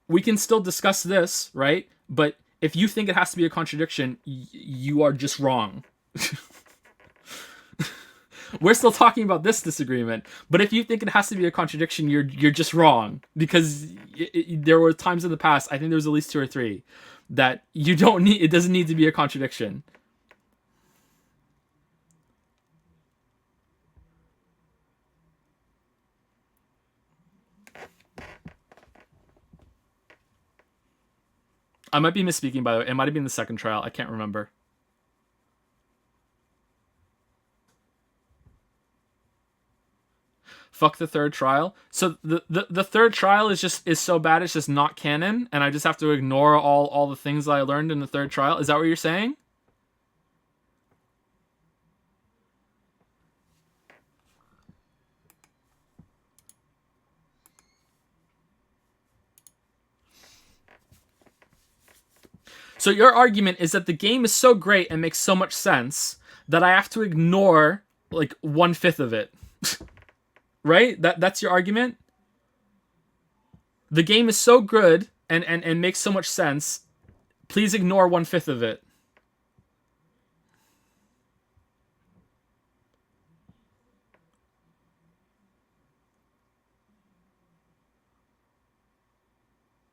S1: we can still discuss this, right? But if you think it has to be a contradiction, you are just wrong. We're still talking about this disagreement, but if you think it has to be a contradiction, you're just wrong. Because there were times in the past, I think there was at least 2 or 3, that it doesn't need to be a contradiction. I might be misspeaking, by the way. It might have been the second trial. I can't remember. Fuck the third trial. So the third trial is so bad it's just not canon, and I just have to ignore all the things that I learned in the third trial. Is that what you're saying? So your argument is that the game is so great and makes so much sense that I have to ignore like 1/5 of it. Right? That's your argument? The game is so good and makes so much sense. Please ignore 1/5 of it.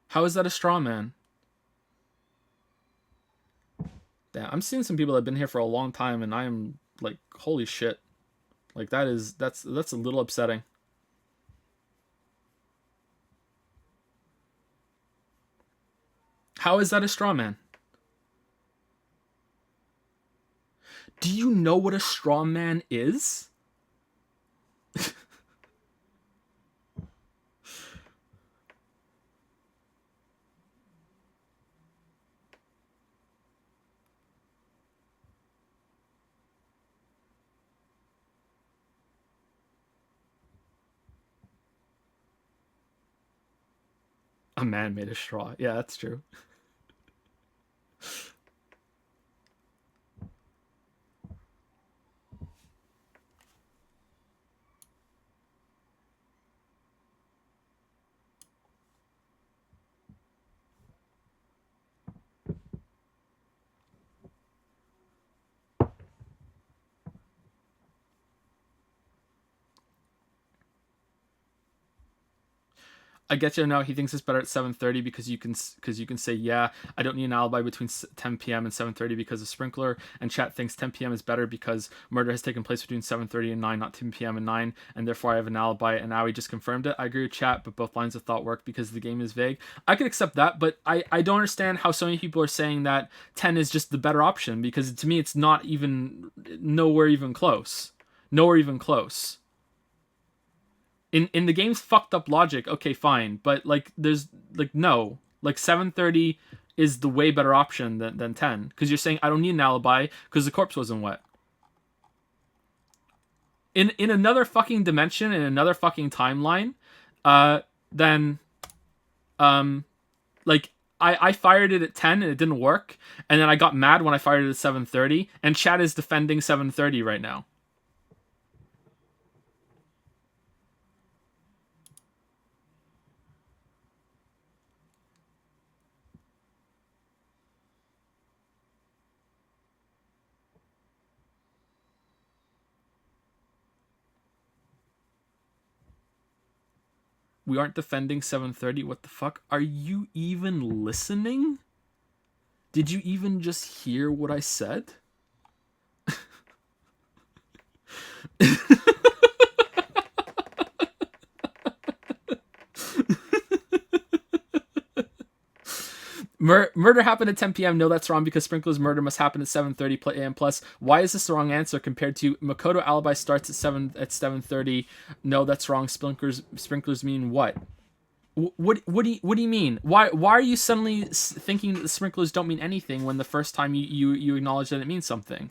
S1: How is that a straw man? Damn, I'm seeing some people that have been here for a long time, and I am like, holy shit. Like that's a little upsetting. How is that a straw man? Do you know what a straw man is? A man made of straw. Yeah, that's true. I get you now. He thinks it's better at 7:30 because you can say, yeah, I don't need an alibi between 10 p.m. and 7:30 because of sprinkler. And chat thinks 10 p.m. is better because murder has taken place between 7:30 and 9, not 10 p.m. and 9, and therefore I have an alibi. And now he just confirmed it. I agree with chat, but both lines of thought work because the game is vague. I could accept that, but I don't understand how so many people are saying that 10 is just the better option, because to me it's not even nowhere even close. Nowhere even close. In the game's fucked up logic, okay, fine, but like there's like no, like 7:30 is the way better option than 10, because you're saying I don't need an alibi because the corpse wasn't wet. In another fucking dimension, in another fucking timeline, then like I fired it at 10 and it didn't work, and then I got mad when I fired it at 7:30, and chat is defending 7:30 right now. We aren't defending 7:30. What the fuck? Are you even listening? Did you even just hear what I said? Murder happened at 10 p.m. No, that's wrong because Sprinkler's murder must happen at 7:30 a.m. plus. Why is this the wrong answer compared to Makoto alibi starts at 7:30? No, that's wrong. Sprinklers mean what? What do you mean? Why are you suddenly thinking that the sprinklers don't mean anything when the first time you acknowledge that it means something?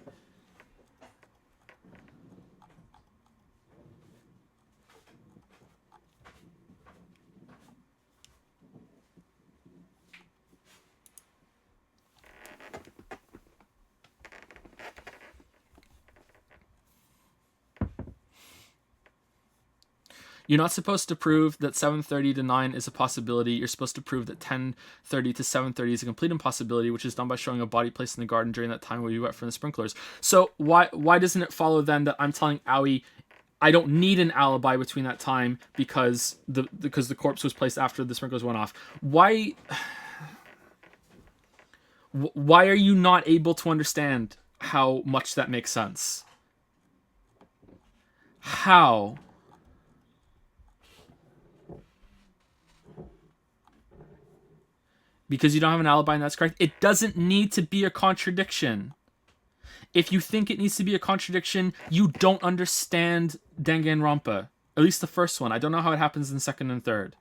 S1: You're not supposed to prove that 7:30 to 9 is a possibility. You're supposed to prove that 10:30 to 7:30 is a complete impossibility, which is done by showing a body placed in the garden during that time where you wet from the sprinklers. So why doesn't it follow then that I'm telling Aoi I don't need an alibi between that time because the corpse was placed after the sprinklers went off? Why are you not able to understand how much that makes sense? How? Because you don't have an alibi and that's correct. It doesn't need to be a contradiction. If you think it needs to be a contradiction, you don't understand Danganronpa. At least the first one. I don't know how it happens in second and third.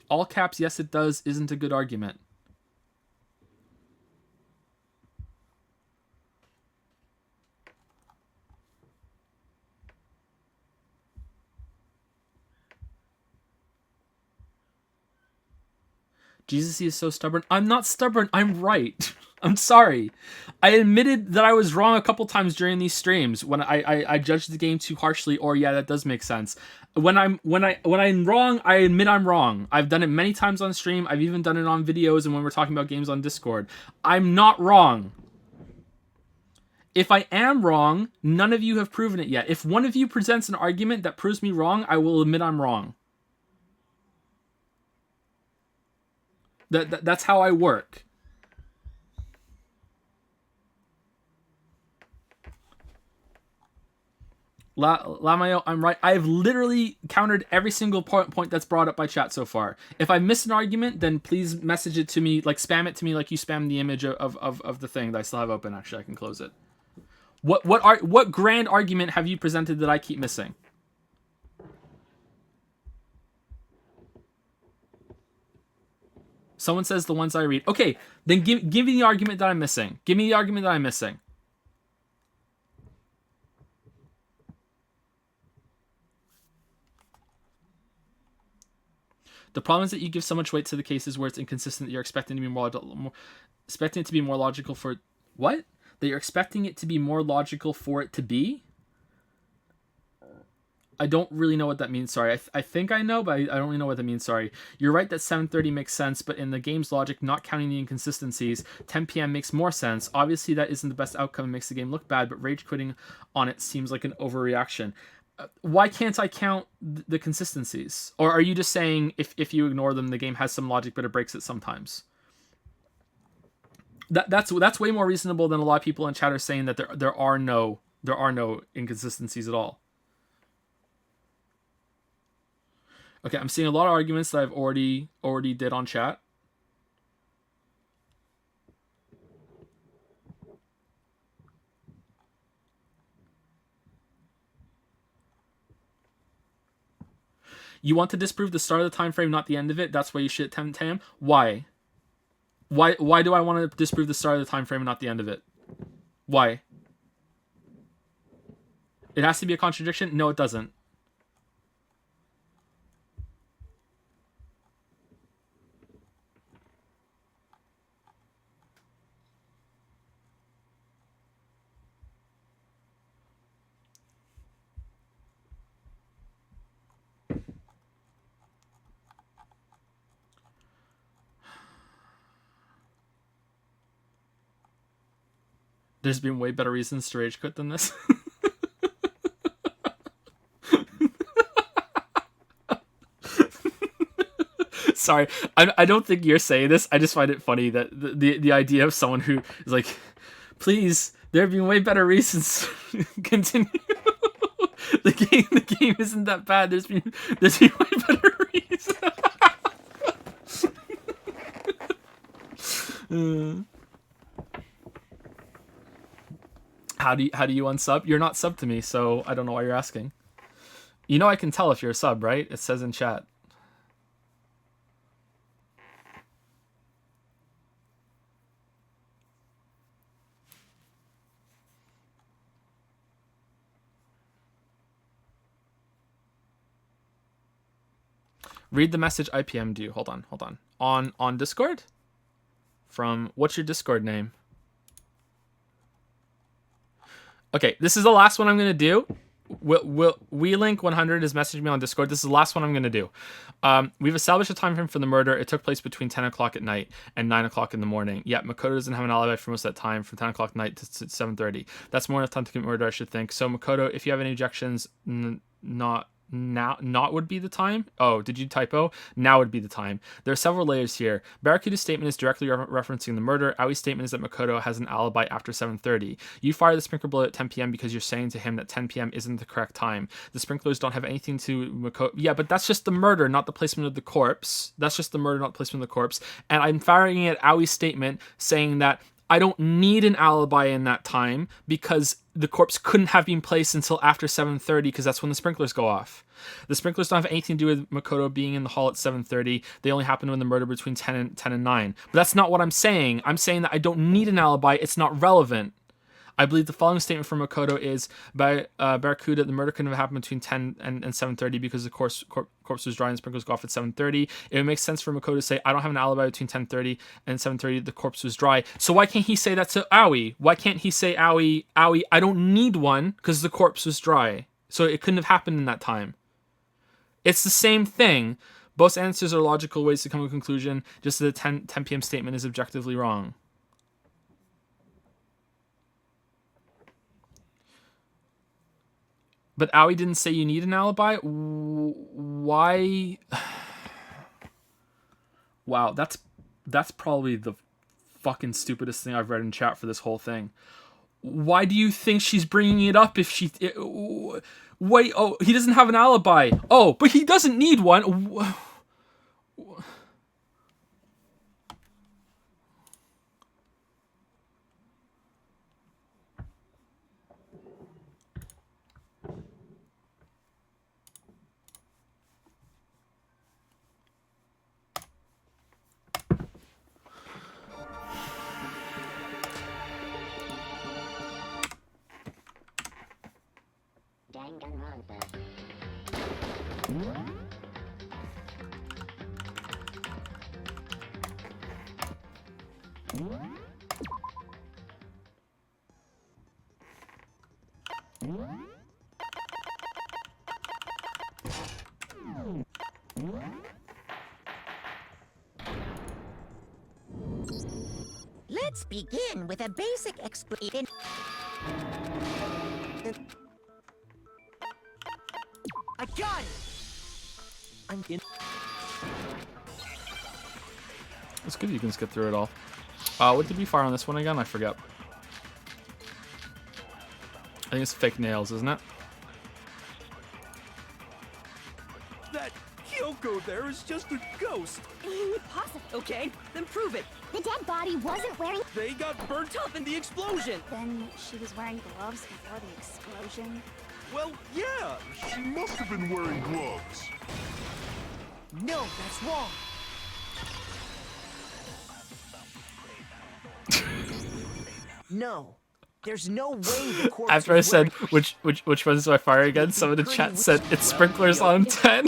S1: All caps, yes it does, isn't a good argument. Jesus is so stubborn. I'm not stubborn. I'm right. I'm sorry. I admitted that I was wrong a couple times during these streams when I judged the game too harshly, or yeah, that does make sense. When I'm wrong, I admit I'm wrong. I've done it many times on stream. I've even done it on videos and when we're talking about games on Discord. I'm not wrong. If I am wrong, none of you have proven it yet. If one of you presents an argument that proves me wrong, I will admit I'm wrong. That's how I work. Lamayo, I'm right. I've literally countered every single point that's brought up by chat so far. If I miss an argument, then please message it to me, like spam it to me like you spammed the image of the thing that I still have open. Actually, I can close it. What grand argument have you presented that I keep missing? Someone says the ones I read. Okay, then give me the argument that I'm missing. Give me the argument that I'm missing. The problem is that you give so much weight to the cases where it's inconsistent that you're expecting it to be more logical for what? That you're expecting it to be more logical for it to be? I don't really know what that means. Sorry. I think I know, but I don't really know what that means. Sorry. You're right that 7:30 makes sense, but in the game's logic, not counting the inconsistencies, 10 p.m. makes more sense. Obviously, that isn't the best outcome and makes the game look bad, but rage quitting on it seems like an overreaction. Why can't I count the consistencies? Or are you just saying if you ignore them, the game has some logic, but it breaks it sometimes? That's way more reasonable than a lot of people in chat are saying that there are no inconsistencies at all. Okay, I'm seeing a lot of arguments that I've already did on chat. You want to disprove the start of the time frame, not the end of it. That's why you should 10 tam. Why? Why do I want to disprove the start of the time frame and not the end of it? Why? It has to be a contradiction? No, it doesn't. There's been way better reasons to rage quit than this. Sorry, I don't think you're saying this. I just find it funny that the idea of someone who is like, please, there have been way better reasons to continue. The game isn't that bad. There's been way better reasons. How do you unsub? You're not sub to me, so I don't know why you're asking. You know I can tell if you're a sub, right? It says in chat. Read the message I PM'd you. Hold on. On Discord? From what's your Discord name? Okay, this is the last one I'm gonna do. WeLink100 has messaged me on Discord. This is the last one I'm gonna do. We've established a time frame for the murder. It took place between 10 o'clock at night and 9 o'clock in the morning. Yeah, Makoto doesn't have an alibi for most of that time, from 10 o'clock at night to 7:30. That's more enough time to commit murder, I should think. So Makoto, if you have any objections, not would be the time. Oh, did you typo? Now would be the time. There are several layers here. Barracuda's statement is directly referencing the murder. Aoi's statement is that Makoto has an alibi after 7:30. You fire the sprinkler bullet at 10 p.m. because you're saying to him that 10 p.m. isn't the correct time. The sprinklers don't have anything to Makoto. Yeah, but that's just the murder, not the placement of the corpse. That's just the murder, not the placement of the corpse. And I'm firing at Aoi's statement saying that I don't need an alibi in that time because the corpse couldn't have been placed until after 7:30 because that's when the sprinklers go off. The sprinklers don't have anything to do with Makoto being in the hall at 7:30. They only happen when the murder between 10 and 9. But that's not what I'm saying. I'm saying that I don't need an alibi. It's not relevant. I believe the following statement from Makoto is, by Barracuda, the murder couldn't have happened between 10 and 7:30 because the corpse was dry and sprinkles go off at 7:30. It would make sense for Makoto to say, I don't have an alibi between 10:30 and 7:30, the corpse was dry. So why can't he say that to Aoi? Why can't he say, Aoi, I don't need one because the corpse was dry. So it couldn't have happened in that time. It's the same thing. Both answers are logical ways to come to a conclusion, just that the 10 p.m. statement is objectively wrong. But Aoi didn't say you need an alibi? Why? Wow, that's probably the fucking stupidest thing I've read in chat for this whole thing. Why do you think she's bringing it up if she... Wait, oh, he doesn't have an alibi. Oh, but he doesn't need one.
S11: Danganronpa.
S4: Let's begin with a basic explanation.
S8: I got it! I'm in.
S1: It's good you can skip through it all. What did we fire on this one again? I forget. I think it's fake nails, isn't it?
S3: That Kyoko there is just a ghost.
S8: Impossible. Okay, then prove it.
S5: The dead body wasn't wearing...
S3: They got burnt up in the explosion.
S5: Then she was wearing gloves before the explosion.
S3: Well, yeah.
S10: She must have been wearing gloves.
S8: No, that's wrong. No. There's no way the corpse.
S1: After I said which ones do I fire again, someone in the chat said it's sprinklers on 10.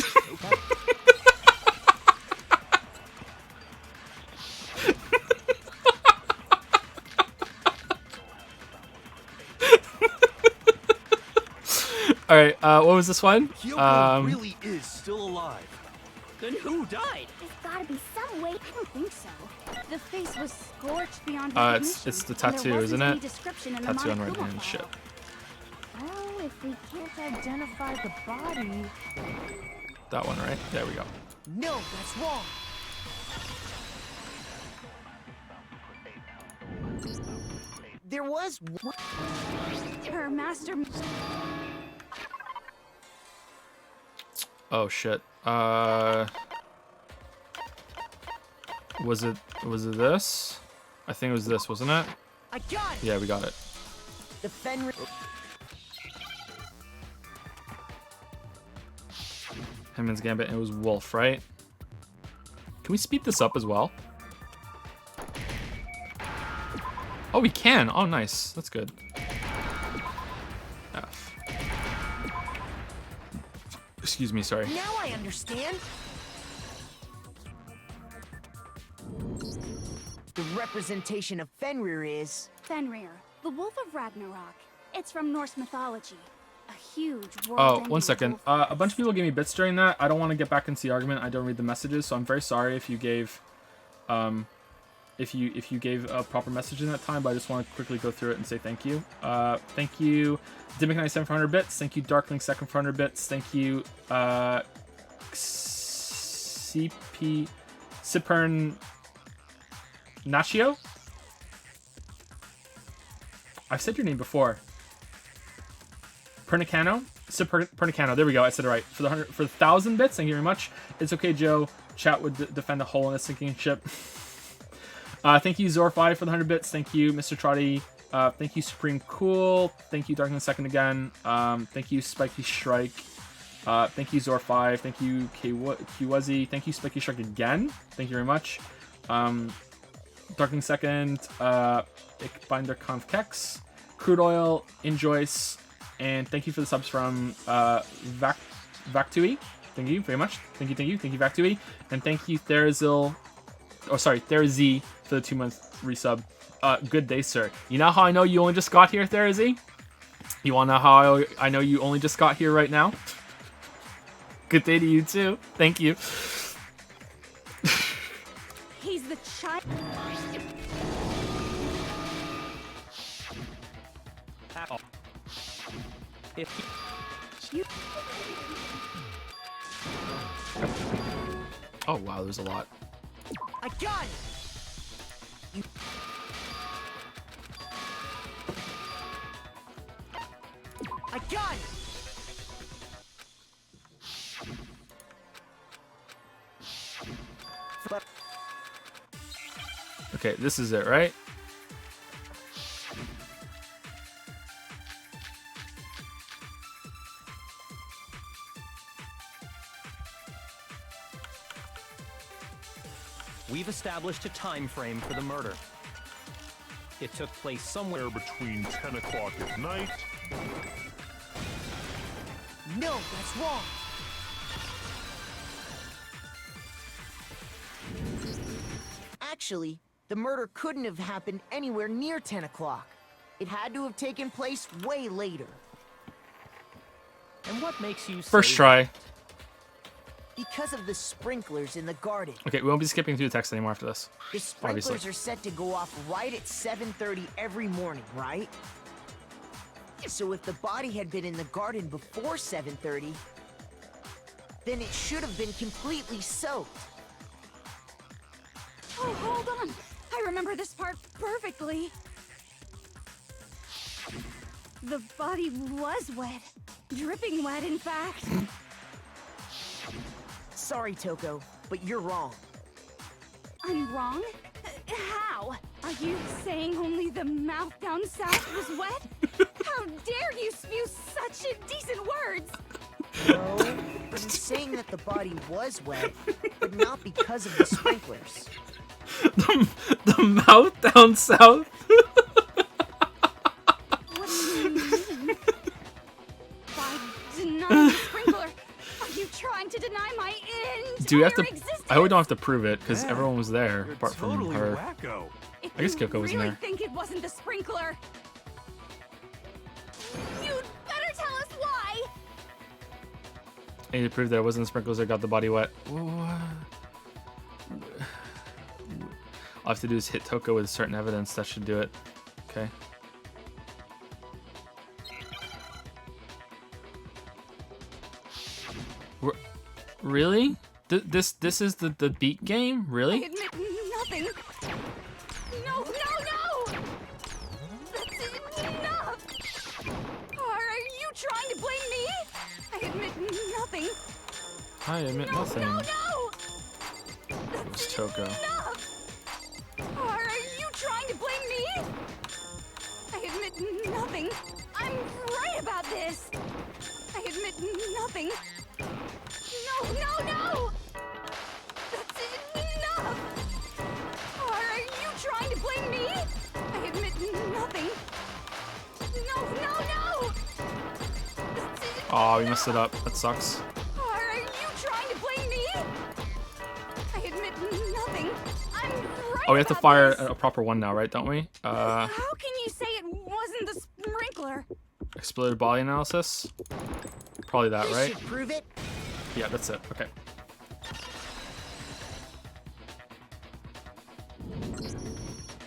S1: All right, what was this one?
S3: Kyoko really is still alive.
S8: Then who died?
S5: There's gotta be some way... I don't think so. The face was scorched beyond recognition.
S1: It's the
S5: and
S1: tattoo,
S5: there
S1: isn't
S5: wasn't any
S1: it?
S5: description in
S1: Tattoo
S5: the
S1: on right
S5: Monokuma
S1: hand, shit.
S5: file.
S9: Well, if we can't identify the body...
S1: That one, right? There we go.
S8: No, that's wrong. There was...
S5: Her master...
S1: Oh shit. Was it this? I think it was this, wasn't it?
S8: I got it!
S1: Yeah, we got it.
S8: The Fenrir...
S1: Himmen's Gambit, and it was Wolf, right? Can we speed this up as well? Oh, we can! Oh, nice. That's good. F. Excuse me, sorry.
S8: Now I understand. The representation of Fenrir is...
S5: Fenrir, the Wolf of Ragnarok. It's from Norse mythology. A huge
S1: Oh,
S5: world-ending
S1: one second.
S5: wolf.
S1: A bunch of people gave me bits during that. I don't want to get back into the argument. I don't read the messages, so I'm very sorry if you gave, if you gave a proper message in that time. But I just want to quickly go through it and say thank you. Thank you, Dimmick97 for 100 bits. Thank you, Darkling Second for 100 bits. Thank you, CP Cipern Nacio. I've said your name before. Pernicano? Pernicano, there we go, I said it right. For the 1,000 bits, thank you very much. It's okay, Joe. Chat would defend a hole in a sinking ship. Thank you, Zor5 for the 100 bits. Thank you, Mr. Trotty. Thank you, Supreme Cool. Thank you, Darkness Second again. Thank you, Spiky Strike. Thank you, Zor5. Thank you, Kwuzzy. Thank you, Spiky Strike again. Thank you very much. Darkling Second. Binder Conf Kex. Crude Oil, Enjoyce, and thank you for the subs from Vactui. Thank you very much. Thank you, Vactui. And thank you, Therazil. Oh, sorry, Therazi for the 2-month resub. Good day, sir. You know how I know you only just got here, Therazi? You want to know how I know you only just got here right now? Good day to you, too. Thank you.
S5: He's the child.
S1: Oh, wow, there's a lot.
S8: I got it! I got it!
S1: Okay, this is it, right?
S6: We've established a time frame for the murder. It took place somewhere
S10: Between 10 o'clock at night.
S8: No, that's wrong! Actually, the murder couldn't have happened anywhere near 10 o'clock. It had to have taken place way later.
S6: And what makes you
S1: First
S6: say
S1: try.
S8: Because of the sprinklers in the garden.
S1: Okay, we won't be skipping through the text anymore after this.
S8: The sprinklers
S1: Obviously.
S8: are set to go off right at 7:30 every morning, right? So if the body had been in the garden before 7:30, then it should have been completely soaked.
S5: Oh, hold on. I remember this part perfectly. The body was wet. Dripping wet, in fact.
S8: Sorry, Toko, but you're wrong.
S5: I'm wrong? How? Are you saying only the mouth down south was wet? How dare you spew such indecent words?
S8: No, I'm saying that the body was wet, but not because of the sprinklers.
S1: The mouth down south?
S5: What do you mean? By denying the sprinkler, are you trying to deny my entire
S1: Do we have to?
S5: existence?
S1: I hope we don't have to prove it because
S3: Yeah,
S1: everyone was there
S3: You're
S1: apart
S3: totally
S1: from her.
S3: wacko.
S5: If
S1: I guess
S5: you
S1: Kyoko was in
S5: really
S1: there.
S5: think it wasn't the sprinkler, you'd better tell us why.
S1: I need to prove that it wasn't the sprinklers that got the body wet. All I have to do is hit Toko with certain evidence. That should do it. Okay. Really? This is the beat game?
S5: I
S1: Really?
S5: admit nothing. No! That's enough! Are you trying to blame me? I admit nothing.
S1: I admit nothing.
S5: No!
S1: It's Toko.
S5: Enough! Are you trying to blame me? I admit nothing. I'm right about this. I admit nothing. No! That's enough! Are you trying to blame me? I admit nothing. No!
S1: Oh, we messed it up. That sucks.
S5: Are you trying to blame me? I admit nothing. I'm right
S1: Oh, we have to
S5: about
S1: fire
S5: this.
S1: a proper one now, right? Don't we?
S5: How can you say it wasn't the sprinkler?
S1: Exploded body analysis. Probably that,
S8: This
S1: right?
S8: should prove it.
S1: Yeah, that's it. Okay.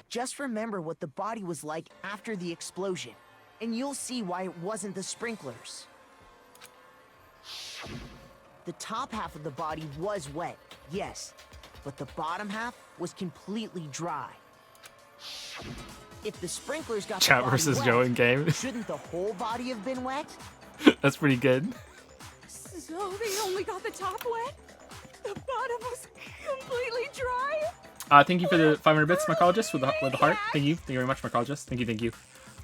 S8: Just remember what the body was like after the explosion, and you'll see why it wasn't the sprinklers. The top half of the body was wet, yes, but the bottom half was completely dry. If the sprinklers got
S1: Chat
S8: the body
S1: versus
S8: wet,
S1: Joe in game.
S8: shouldn't the whole body have been wet?
S1: That's pretty good.
S5: So they only got the top wet? The bottom was completely dry?
S1: Thank you for the 500 bits, mycologist, with the heart. Thank you very much, mycologist. Thank you.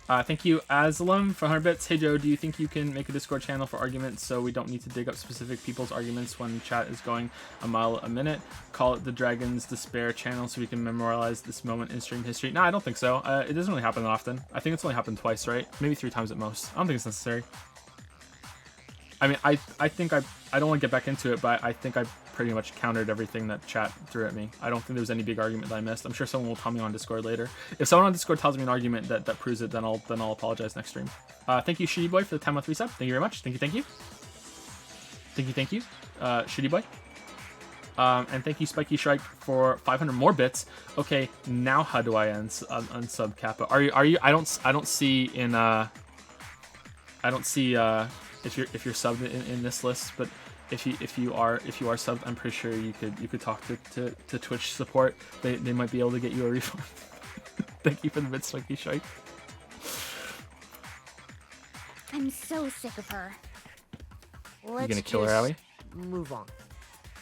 S1: Thank you, Aslam, for 100 bits. Hey, Joe, do you think you can make a Discord channel for arguments so we don't need to dig up specific people's arguments when chat is going a mile a minute? Call it the Dragon's Despair channel so we can memorialize this moment in stream history. No, I don't think so. It doesn't really happen often. I think it's only happened twice, right? Maybe 3 times at most. I don't think it's necessary. I mean, I think I don't want to get back into it, but I think I pretty much countered everything that chat threw at me. I don't think there was any big argument that I missed. I'm sure someone will tell me on Discord later. If someone on Discord tells me an argument that proves it, then I'll apologize next stream. Thank you, Shitty Boy, for the 10-month resub. Thank you very much. Thank you. Thank you, Shitty Boy. And thank you, Spiky Shrike, for 500 more bits. Okay, now how do I unsub Kappa? Are you? I don't see if you're subbed in this list, but if you are subbed, I'm pretty sure you could talk to Twitch support. They might be able to get you a refund. Thank you for the bits, Spiky Shrike.
S5: I'm so sick of her.
S8: Let's
S1: gonna kill her, Allie?
S8: Move on.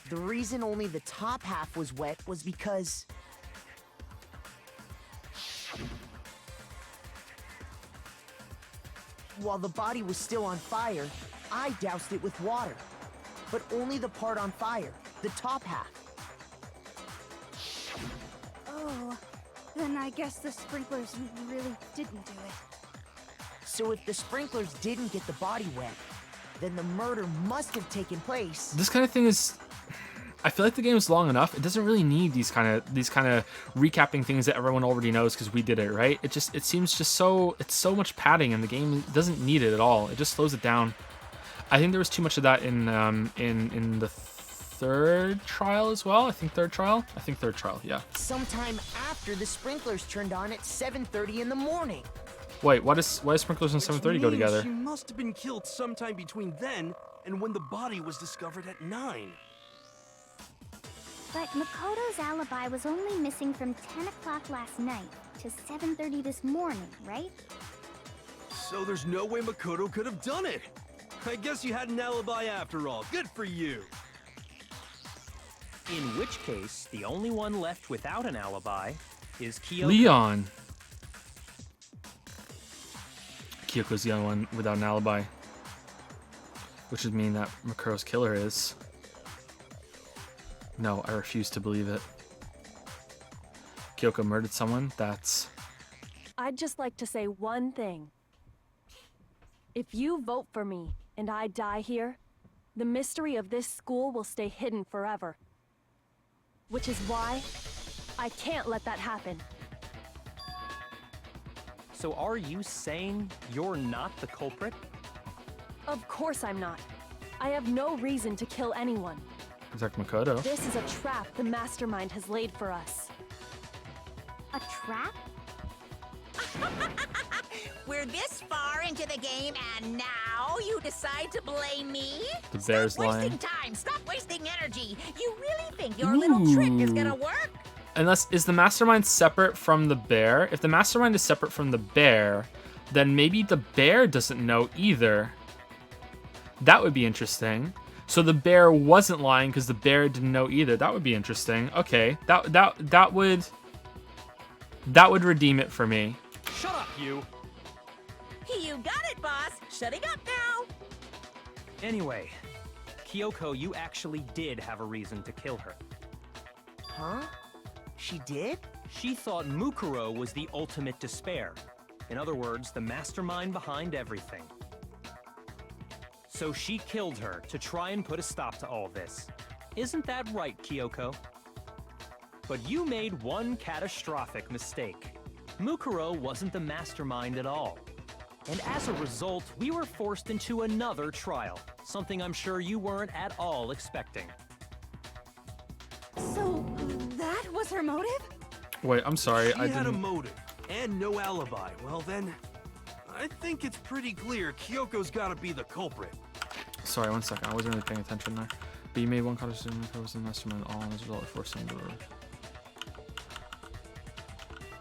S8: The reason only the top half was wet was because... while the body was still on fire, I doused it with water. But only the part on fire, the top half.
S5: Oh, then I guess the sprinklers really didn't do it.
S8: So if the sprinklers didn't get the body wet, then the murder must have taken place.
S1: This kind of thing is... I feel like the game is long enough. It doesn't really need these kind of recapping things that everyone already knows because we did it, right? It seems just so... It's so much padding, and the game doesn't need it at all. It just slows it down. I think there was too much of that in the third trial as well. I think third trial, yeah.
S8: Sometime after the sprinklers turned on at 7:30 in the morning.
S1: Wait, why does sprinklers and 7:30 go together?
S3: She must have been killed sometime between then and when the body was discovered at 9.
S5: But Makoto's alibi was only missing from 10 o'clock last night to 7:30 this morning, right?
S3: So there's no way Makoto could have done it. I guess you had an alibi after all. Good for you.
S6: In which case, the only one left without an alibi is Kyoko.
S1: Leon. Kyoko's the only one without an alibi. Which would mean that Makoto's killer is... No, I refuse to believe it. Kyoko murdered someone? That's...
S2: I'd just like to say one thing. If you vote for me, and I die here, the mystery of this school will stay hidden forever. Which is why I can't let that happen.
S6: So are you saying you're not the culprit?
S2: Of course I'm not. I have no reason to kill anyone.
S1: Exact Makoto.
S2: This is a trap the mastermind has laid for us.
S5: A trap?
S4: We're this far into the game, and now you decide to blame me?
S1: The bear's
S4: Stop wasting
S1: lying.
S4: time. Stop wasting energy. You really think your little trick is gonna work?
S1: Unless, is the mastermind separate from the bear? If the mastermind is separate from the bear, then maybe the bear doesn't know either. That would be interesting. So the bear wasn't lying because the bear didn't know either. That would be interesting. Okay, that would redeem it for me.
S6: Shut up, you!
S4: You got it, boss. Shutting up now.
S6: Anyway, Kyoko, you actually did have a reason to kill her.
S8: Huh? She did?
S6: She thought Mukuro was the ultimate despair. In other words, the mastermind behind everything. So she killed her to try and put a stop to all this. Isn't that right, Kyoko? But you made one catastrophic mistake. Mukuro wasn't the mastermind at all. And as a result, we were forced into another trial, something I'm sure you weren't at all expecting.
S5: So, that was her motive?
S1: Wait, I'm sorry.
S3: She
S1: I
S3: had a
S1: didn't.
S3: motive and no alibi. Well then, I think it's pretty clear Kyoko's gotta be the culprit.
S1: Sorry, 1 second. I wasn't really paying attention there. But you made one conscious decision to was the mastermind all as a result of forcing the.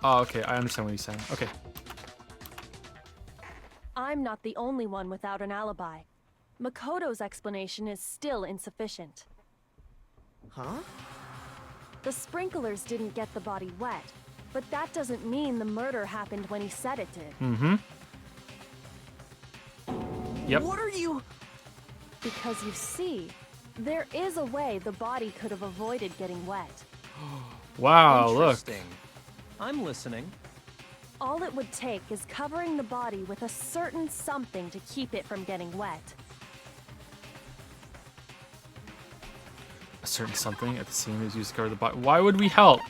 S1: Oh, okay. I understand what he's saying. Okay.
S2: I'm not the only one without an alibi. Makoto's explanation is still insufficient.
S8: Huh?
S2: The sprinklers didn't get the body wet, But that doesn't mean the murder happened when he said it did.
S1: Mm-hmm. Yep.
S8: What are you...
S2: Because you see, there is a way the body could have avoided getting wet.
S1: Wow, look.
S6: Interesting. I'm listening.
S2: All it would take is covering the body with a certain something to keep it from getting wet.
S1: A certain something at the scene is used to cover the body. Why would we help?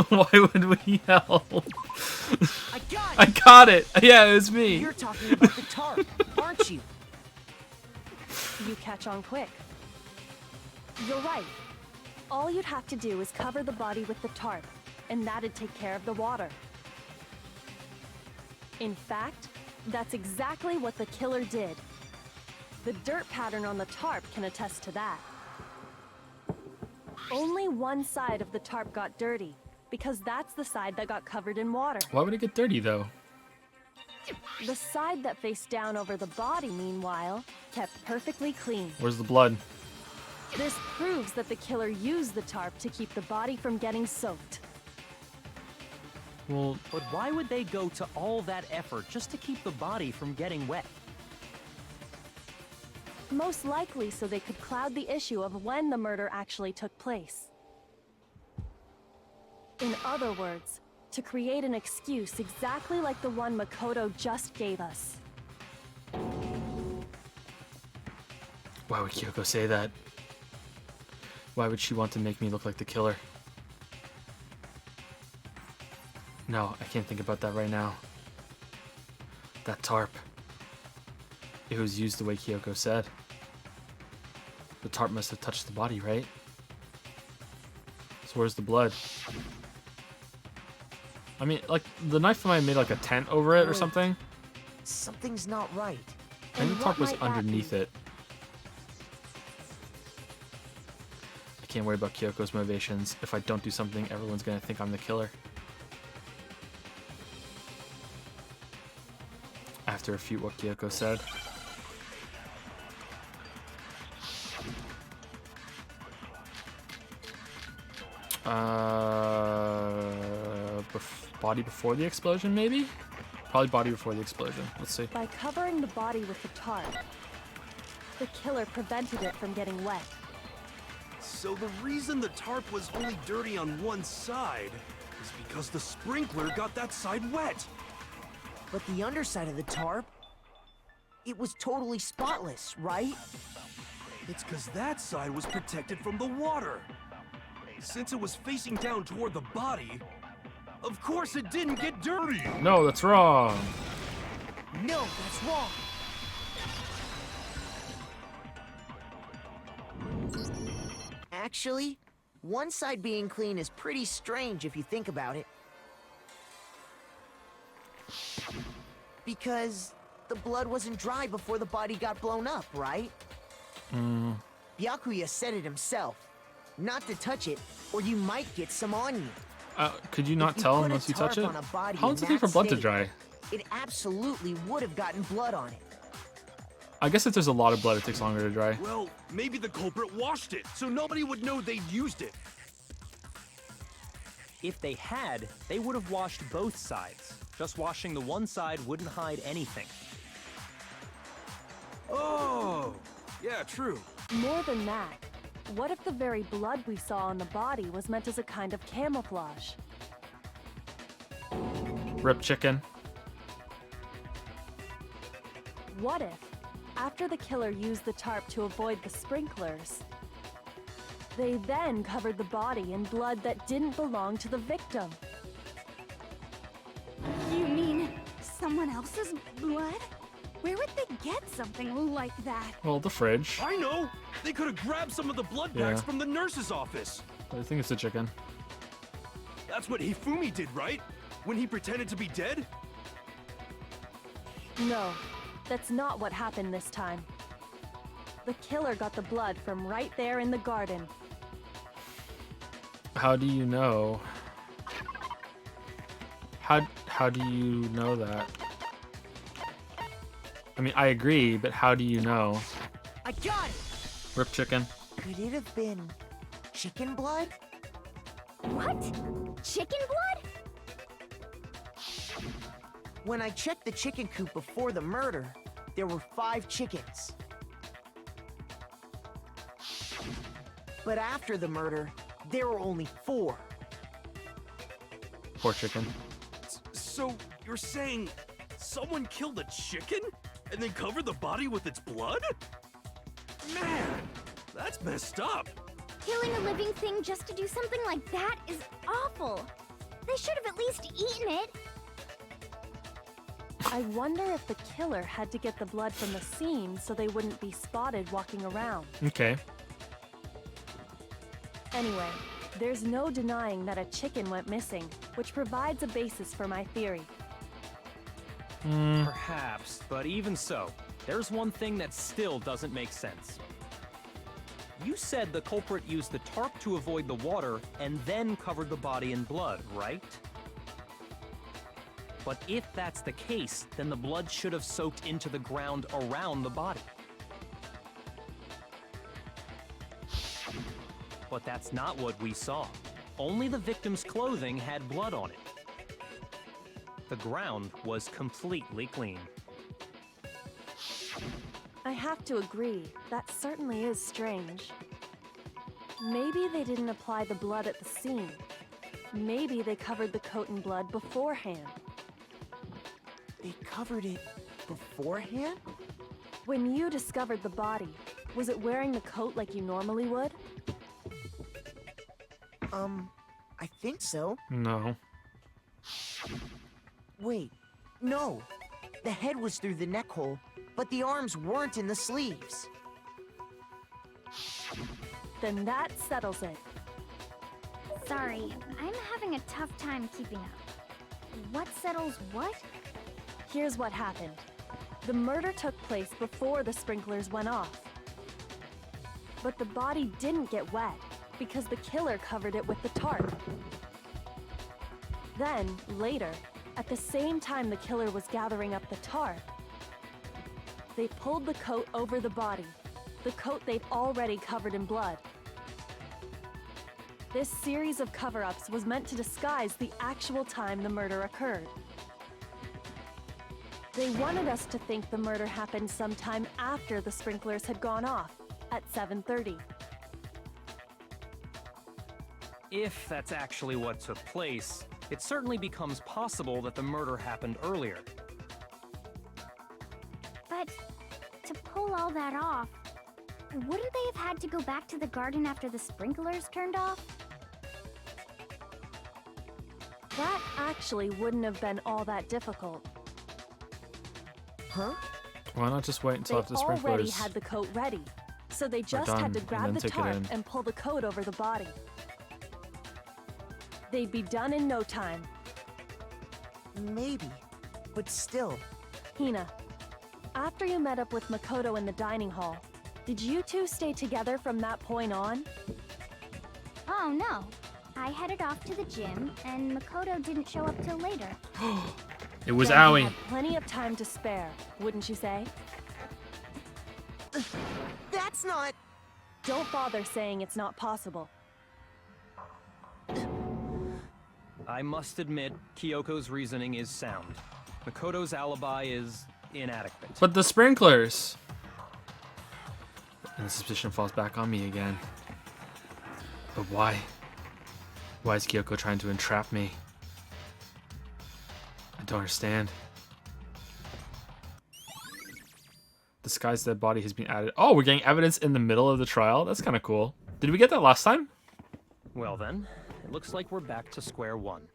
S1: Why would we help?
S8: I got it!
S1: I got it! Yeah, it was me.
S8: You're talking about the tarp, aren't you?
S2: You catch on quick. You're right. All you'd have to do is cover the body with the tarp, and that'd take care of the water. In fact, that's exactly what the killer did. The dirt pattern on the tarp can attest to that. Only one side of the tarp got dirty, because that's the side that got covered in water.
S1: Why would it get dirty, though?
S2: The side that faced down over the body, meanwhile, kept perfectly clean.
S1: Where's the blood?
S2: This proves that the killer used the tarp to keep the body from getting soaked.
S1: Well,
S6: But why would they go to all that effort just to keep the body from getting wet?
S2: Most likely so they could cloud the issue of when the murder actually took place. In other words, to create an excuse exactly like the one Makoto just gave us.
S1: why would Kyoko say that? Why would she want to make me look like the killer? No, I can't think about that right now. That tarp. It was used the way Kyoko said. The tarp must have touched the body, right? So where's the blood? I mean, like, the knife might have made like a tent over it or something.
S8: Something's not right.
S1: I think the tarp was underneath it. I can't worry about Kyoko's motivations. If I don't do something, everyone's gonna think I'm the killer. I have to refute what Kyoko said. Body before the explosion, maybe? Probably body before the explosion. Let's see.
S2: By covering the body with the tarp, the killer prevented it from getting wet.
S3: So the reason the tarp was only dirty on one side is because the sprinkler got that side wet.
S8: But the underside of the tarp, it was totally spotless, right?
S3: It's because that side was protected from the water. Since it was facing down toward the body, of course it didn't get dirty.
S1: No, that's wrong.
S8: No, that's wrong. Actually, one side being clean is pretty strange if you think about it. Because the blood wasn't dry before the body got blown up, right? Byakuya said it himself. Not to touch it, or you might get some on you.
S1: Could you not tell unless you touch it? How long does it take for blood to dry?
S8: It absolutely would have gotten blood on it.
S1: I guess if there's a lot of blood, it takes longer to dry.
S3: Well, maybe the culprit washed it, so nobody would know they'd used it.
S6: If they had, they would have washed both sides. Just washing the one side wouldn't hide anything.
S3: Oh, yeah, true.
S2: More than that, what if the very blood we saw on the body was meant as a kind of camouflage?
S1: Rip chicken.
S2: What if, after the killer used the tarp to avoid the sprinklers, they then covered the body in blood that didn't belong to the victim?
S5: You mean someone else's blood? Where would they get something like that?
S1: Well, the fridge.
S3: I know! They could have grabbed some of the blood
S1: Yeah.
S3: bags from the nurse's office.
S1: I think it's a chicken.
S3: That's what Hifumi did, right? When he pretended to be dead?
S2: No, that's not what happened this time. The killer got the blood from right there in the garden.
S1: How do you know? How do you know that? I mean, I agree, but how do you know?
S8: I got it!
S1: Rip chicken.
S8: Could it have been chicken blood?
S5: What? Chicken blood?
S8: When I checked the chicken coop before the murder, there were 5 chickens. But after the murder, there were only 4.
S1: Poor chicken.
S3: So you're saying someone killed a chicken and then covered the body with its blood? Man, that's messed up.
S5: Killing a living thing just to do something like that is awful. They should have at least eaten it.
S2: I wonder if the killer had to get the blood from the scene so they wouldn't be spotted walking around.
S1: Okay.
S2: Anyway, there's no denying that a chicken went missing, which provides a basis for my theory.
S6: Perhaps, but even so, there's one thing that still doesn't make sense. You said the culprit used the tarp to avoid the water and then covered the body in blood, right? But if that's the case, then the blood should have soaked into the ground around the body. But that's not what we saw. Only the victim's clothing had blood on it. The ground was completely clean.
S2: I have to agree, that certainly is strange. Maybe they didn't apply the blood at the scene. Maybe they covered the coat in blood beforehand.
S8: They covered it beforehand?
S2: When you discovered the body, was it wearing the coat like you normally would?
S8: I think so.
S1: No.
S8: Wait, no. The head was through the neck hole, but the arms weren't in the sleeves.
S2: Then that settles it.
S5: Sorry, I'm having a tough time keeping up. What settles what?
S2: Here's what happened. The murder took place before the sprinklers went off. But the body didn't get wet because the killer covered it with the tarp. Then, later, at the same time the killer was gathering up the tarp, they pulled the coat over the body, the coat they'd already covered in blood. This series of cover-ups was meant to disguise the actual time the murder occurred. They wanted us to think the murder happened sometime after the sprinklers had gone off, at 7:30.
S6: If that's actually what took place, it certainly becomes possible that the murder happened earlier.
S5: But to pull all that off, wouldn't they have had to go back to the garden after the sprinklers turned off?
S2: That actually wouldn't have been all that difficult.
S8: Huh?
S1: Why not just wait until
S2: They
S1: after the
S2: already
S1: sprinklers?
S2: had the coat ready, so they just
S1: done,
S2: had to
S1: and
S2: grab
S1: then
S2: the
S1: take it
S2: tarp
S1: in.
S2: and pull the coat over the body. They'd be done in no time.
S8: Maybe, but still.
S2: Hina, after you met up with Makoto in the dining hall, did you two stay together from that point on?
S5: Oh no. I headed off to the gym, and Makoto didn't show up till later.
S1: It was
S2: Then you
S1: Aoi.
S2: had plenty of time to spare, wouldn't you say?
S8: That's not...
S2: Don't bother saying it's not possible.
S6: I must admit, Kyoko's reasoning is sound. Makoto's alibi is inadequate.
S1: But the sprinklers. And the suspicion falls back on me again. But why? Why is Kyoko trying to entrap me? I don't understand. Disguised dead body has been added. Oh, we're getting evidence in the middle of the trial? That's kind of cool. Did we get that last time?
S6: Well then, it looks like we're back to square one.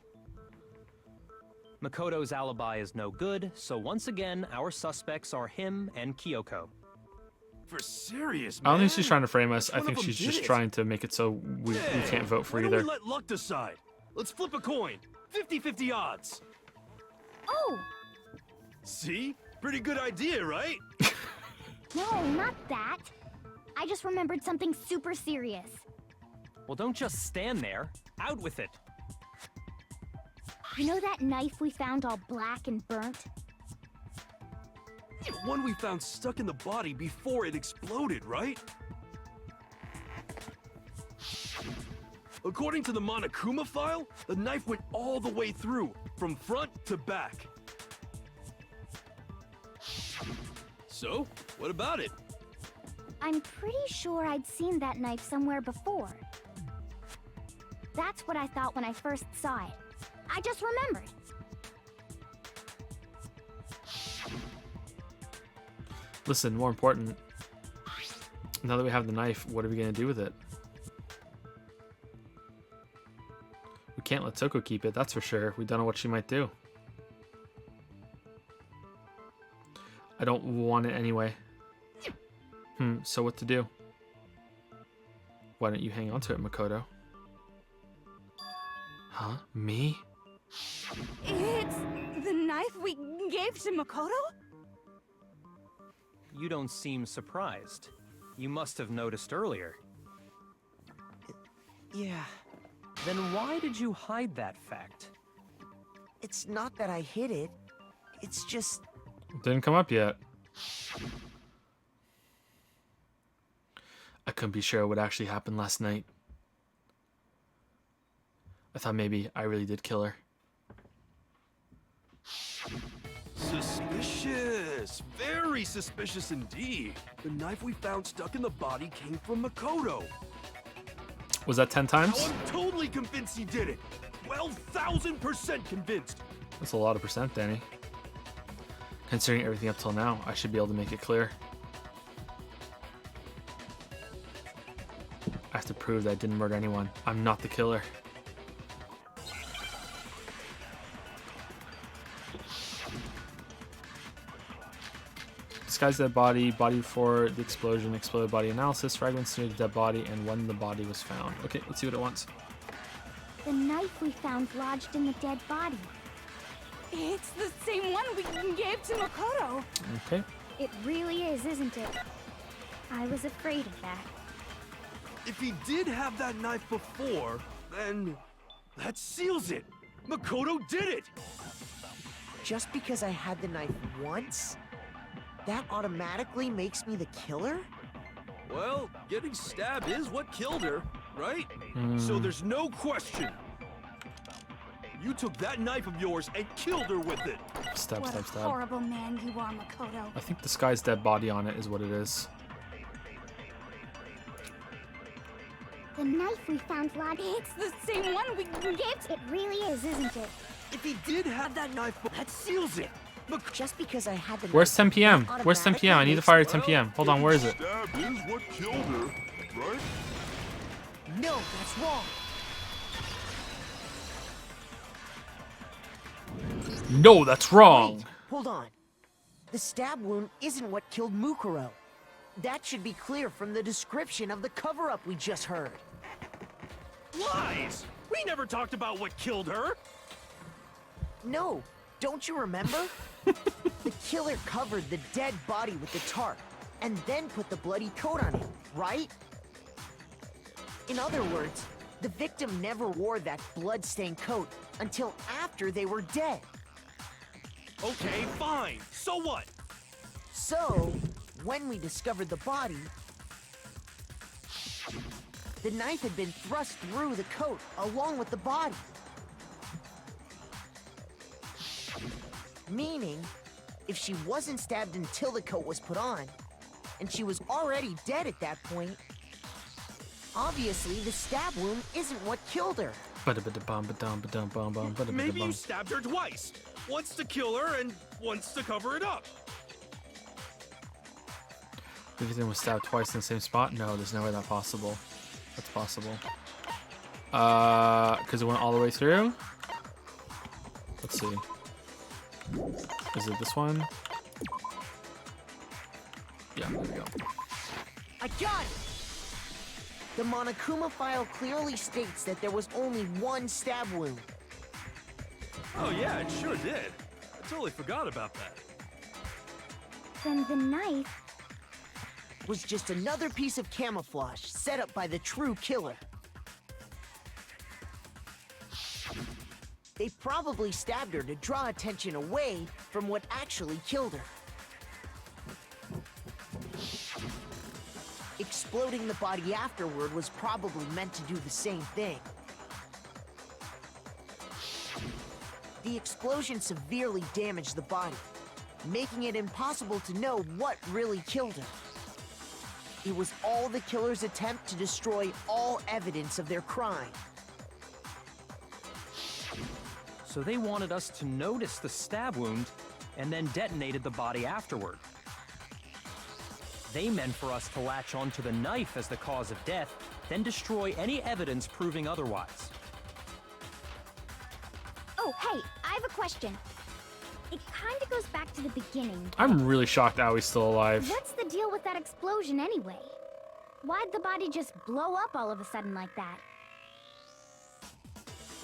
S6: Makoto's alibi is no good, so once again, our suspects are him and Kyoko.
S3: For serious,
S1: I
S3: man.
S1: don't think she's trying to frame us. I
S3: One
S1: think
S3: of them
S1: she's
S3: did
S1: just
S3: it.
S1: trying to make it so we can't vote for
S3: Why
S1: either.
S3: don't we let luck decide? Let's flip a coin. 50-50 odds.
S5: Oh!
S3: See? Pretty good idea, right?
S5: No, not that. I just remembered something super serious.
S6: Well, don't just stand there. Out with it.
S5: You know that knife we found all black and burnt?
S3: The one we found stuck in the body before it exploded, right? According to the Monokuma file, the knife went all the way through, from front to back. So, what about it?
S5: I'm pretty sure I'd seen that knife somewhere before. That's what I thought when I first saw it. I just remembered.
S1: Listen, more important. Now that we have the knife, what are we gonna do with it? We can't let Toko keep it, that's for sure. We don't know what she might do. I don't want it anyway. So what to do? Why don't you hang on to it, Makoto? Huh? Me?
S9: It's the knife we gave to Makoto?
S6: You don't seem surprised. You must have noticed earlier.
S8: Yeah,
S6: Then why did you hide that fact?
S8: it's not that I hid it. It's just...
S1: Didn't come up yet. I couldn't be sure what actually happened last night. I thought maybe I really did kill her.
S3: Suspicious! Very suspicious indeed. The knife we found stuck in the body came from Makoto.
S1: Was that 10
S3: Now
S1: times?
S3: I'm totally convinced he did it. 12,000% convinced.
S1: That's a lot of percent, Danny. Considering everything up till now, I should be able to make it clear. I have to prove that I didn't murder anyone. I'm not the killer. Disguise dead body, body before the explosion, exploded body analysis, fragments near the dead body, and when the body was found. Okay, let's see what it wants.
S5: The knife we found lodged in the dead body.
S9: It's the same one we gave to Makoto.
S1: Okay.
S5: It really is, isn't it? I was afraid of that.
S3: If he did have that knife before, then that seals it. Makoto did it.
S8: Just because I had the knife once, that automatically makes me the killer?
S3: Well, getting stabbed is what killed her, right? So there's no question. You took that knife of yours and killed her with it.
S1: Stab,
S5: What
S1: stab,
S5: a
S1: stab.
S5: horrible man you are, Makoto.
S1: I think the guy's dead body on it is what it is.
S5: The knife we found lodged...
S9: It's the same one we gave to...
S5: It really is, isn't it?
S3: If he did have that knife, that seals it.
S8: Just because I had the
S1: Where's
S8: knife
S1: 10 p.m.?
S8: automatically
S1: Where's 10 p.m.? I need to
S8: makes
S1: fire
S8: me-
S1: at 10 p.m. Hold on, where is it?
S10: Stab is what killed her, right?
S8: No, that's wrong.
S1: No, that's wrong.
S8: Wait, hold on. The stab wound isn't what killed Mukuro. That should be clear from the description of the cover-up we just heard.
S3: Lies! We never talked about what killed her.
S8: No, don't you remember? The killer covered the dead body with the tarp, and then put the bloody coat on it, right? In other words, the victim never wore that blood-stained coat until after they were dead.
S3: Okay, fine. So what?
S8: So, when we discovered the body, the knife had been thrust through the coat along with the body. Meaning, if she wasn't stabbed until the coat was put on, and she was already dead at that point, obviously the stab wound isn't what killed her.
S3: Maybe you stabbed her twice. Once to kill her and once to cover it up.
S1: The victim was stabbed twice in the same spot? No, there's no way that's possible. That's possible. Because it went all the way through? Let's see. Is it this one? Yeah, there we go.
S8: I got it! The Monokuma file clearly states that there was only one stab wound.
S3: Oh yeah, it sure did. I totally forgot about that.
S5: Then the knife...
S8: Was just another piece of camouflage set up by the true killer. They probably stabbed her to draw attention away from what actually killed her. Exploding the body afterward was probably meant to do the same thing. The explosion severely damaged the body, making it impossible to know what really killed her. It was all the killer's attempt to destroy all evidence of their crime.
S6: So they wanted us to notice the stab wound and then detonated the body afterward. They meant for us to latch onto the knife as the cause of death, then destroy any evidence proving otherwise.
S5: Oh, hey, I have a question. It kind of goes back to the beginning.
S1: I'm really shocked Awie's still alive.
S5: What's the deal with that explosion anyway? Why'd the body just blow up all of a sudden like that?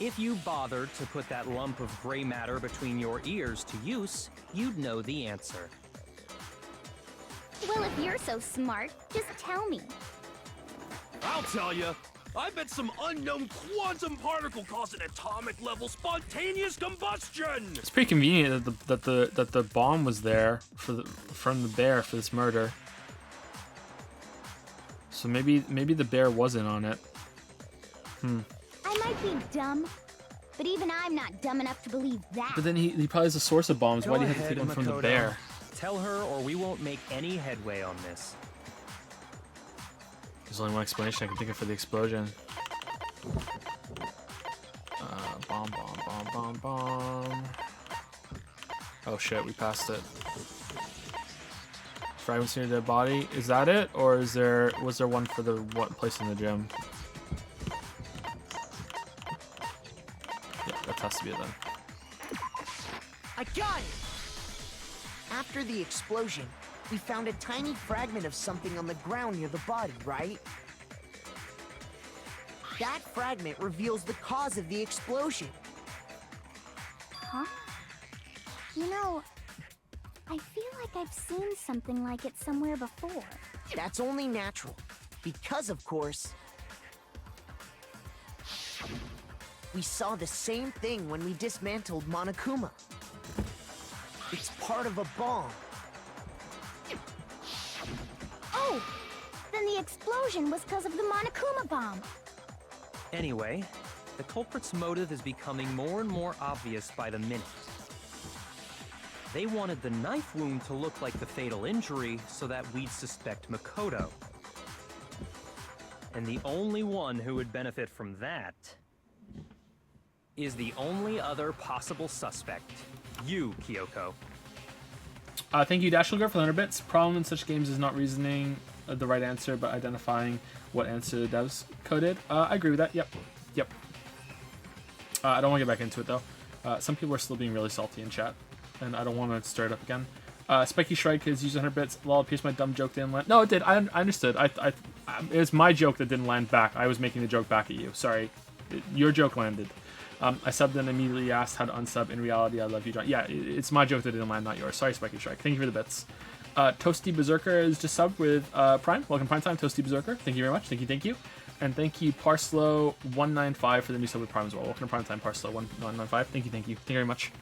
S6: If you bothered to put that lump of gray matter between your ears to use, you'd know the answer.
S5: Well, if you're so smart, just tell me.
S3: I'll tell you. I bet some unknown quantum particle caused an atomic-level spontaneous combustion.
S1: It's pretty convenient that the bomb was there from the bear for this murder. So maybe the bear wasn't on it.
S5: I might be dumb, but even I'm not dumb enough to believe that.
S1: But then he probably is the source of bombs. Why do you have to take them from the bear?
S6: Tell her or we won't make any headway on this.
S1: There's only one explanation I can think of for the explosion. Bomb. Oh shit, we passed it. Fragments near the dead body. Is that it? Or was there one for the place in the gym? Yeah, that has to be it then.
S8: I got it! After the explosion, we found a tiny fragment of something on the ground near the body, right? That fragment reveals the cause of the explosion.
S5: Huh? You know, I feel like I've seen something like it somewhere before.
S8: That's only natural, because of course, we saw the same thing when we dismantled Monokuma. It's part of a bomb.
S5: Oh! Then the explosion was because of the Monokuma bomb.
S6: Anyway, the culprit's motive is becoming more and more obvious by the minute. They wanted the knife wound to look like the fatal injury so that we'd suspect Makoto. And the only one who would benefit from that is the only other possible suspect. You, Kyoko.
S1: Thank you, Dashel Girl, for the 100 bits. Problem in such games is not reasoning the right answer, but identifying what answer the devs coded. I agree with that. Yep. I don't want to get back into it, though. Some people are still being really salty in chat, and I don't want to stir it up again. Spiky Shrike has used 100 bits. Lol, appears my dumb joke didn't land. No, it did. I understood. It was my joke that didn't land back. I was making the joke back at you. Sorry. Your joke landed. I subbed and immediately asked how to unsub. In reality, I love you, John. Yeah, it's my joke that didn't land, not yours. Sorry, Spiky Strike. Thank you for the bits. Toasty Berserker is just subbed with Prime. Welcome, Prime Time, Toasty Berserker. Thank you very much. Thank you. And thank you, Parslow195 for the new sub with Prime as well. Welcome to Prime Time, Parslow195. Thank you. Thank you very much.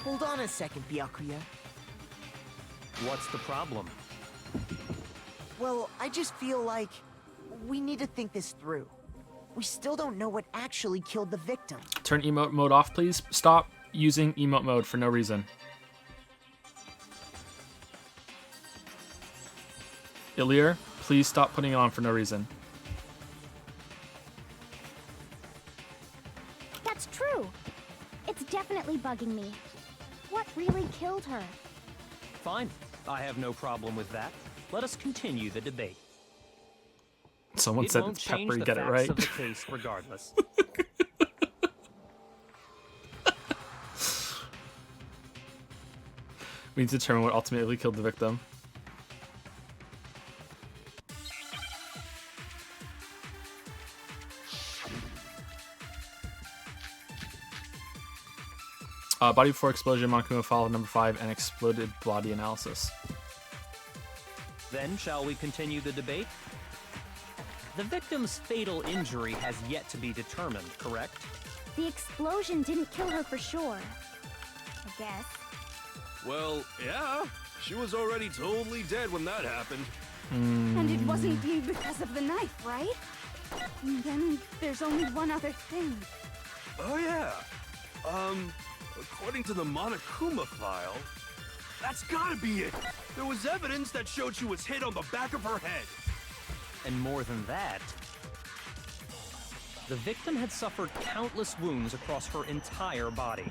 S8: Hold on a second, Byakuya.
S6: What's the problem?
S8: Well, I just feel like we need to think this through. We still don't know what actually killed the victim.
S1: Turn emote mode off, please. Stop using emote mode for no reason. Ilir, please stop putting it on for no reason.
S5: That's true. It's definitely bugging me. What really killed her?
S6: Fine. I have no problem with that. Let us continue the debate.
S1: Someone said it's Pepper, get it right.
S6: Of the case regardless.
S1: We need to determine what ultimately killed the victim. Body before explosion, Monokuma followed number 5, and exploded body analysis.
S6: Then, shall we continue the debate? The victim's fatal injury has yet to be determined, correct?
S5: The explosion didn't kill her for sure. I guess.
S3: Well, yeah. She was already totally dead when that happened.
S9: And it wasn't because of the knife, right? Then there's only one other thing.
S3: Oh yeah. According to the Monokuma file, that's gotta be it. There was evidence that showed she was hit on the back of her head.
S6: And more than that, the victim had suffered countless wounds across her entire body.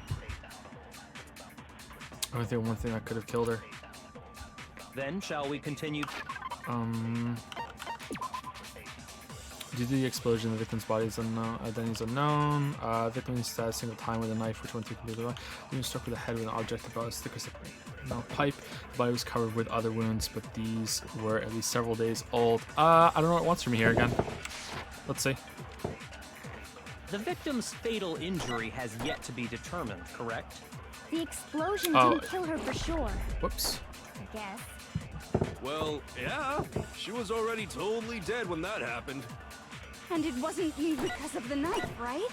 S1: I think one thing that could have killed her.
S6: Then, shall we continue?
S1: Due to the explosion, the victim's body is unknown. Identity is unknown. Victim is stabbed a single time with a knife, which went through completely wrong. He was struck with a head with an object about as thick as a pipe. The body was covered with other wounds, but these were at least several days old. I don't know what it wants from me here again. Let's see.
S6: The victim's fatal injury has yet to be determined, correct?
S5: The explosion didn't kill her for sure,
S1: Whoops.
S5: I guess.
S3: Well, yeah. She was already totally dead when that happened.
S9: And it wasn't because of the knife, right?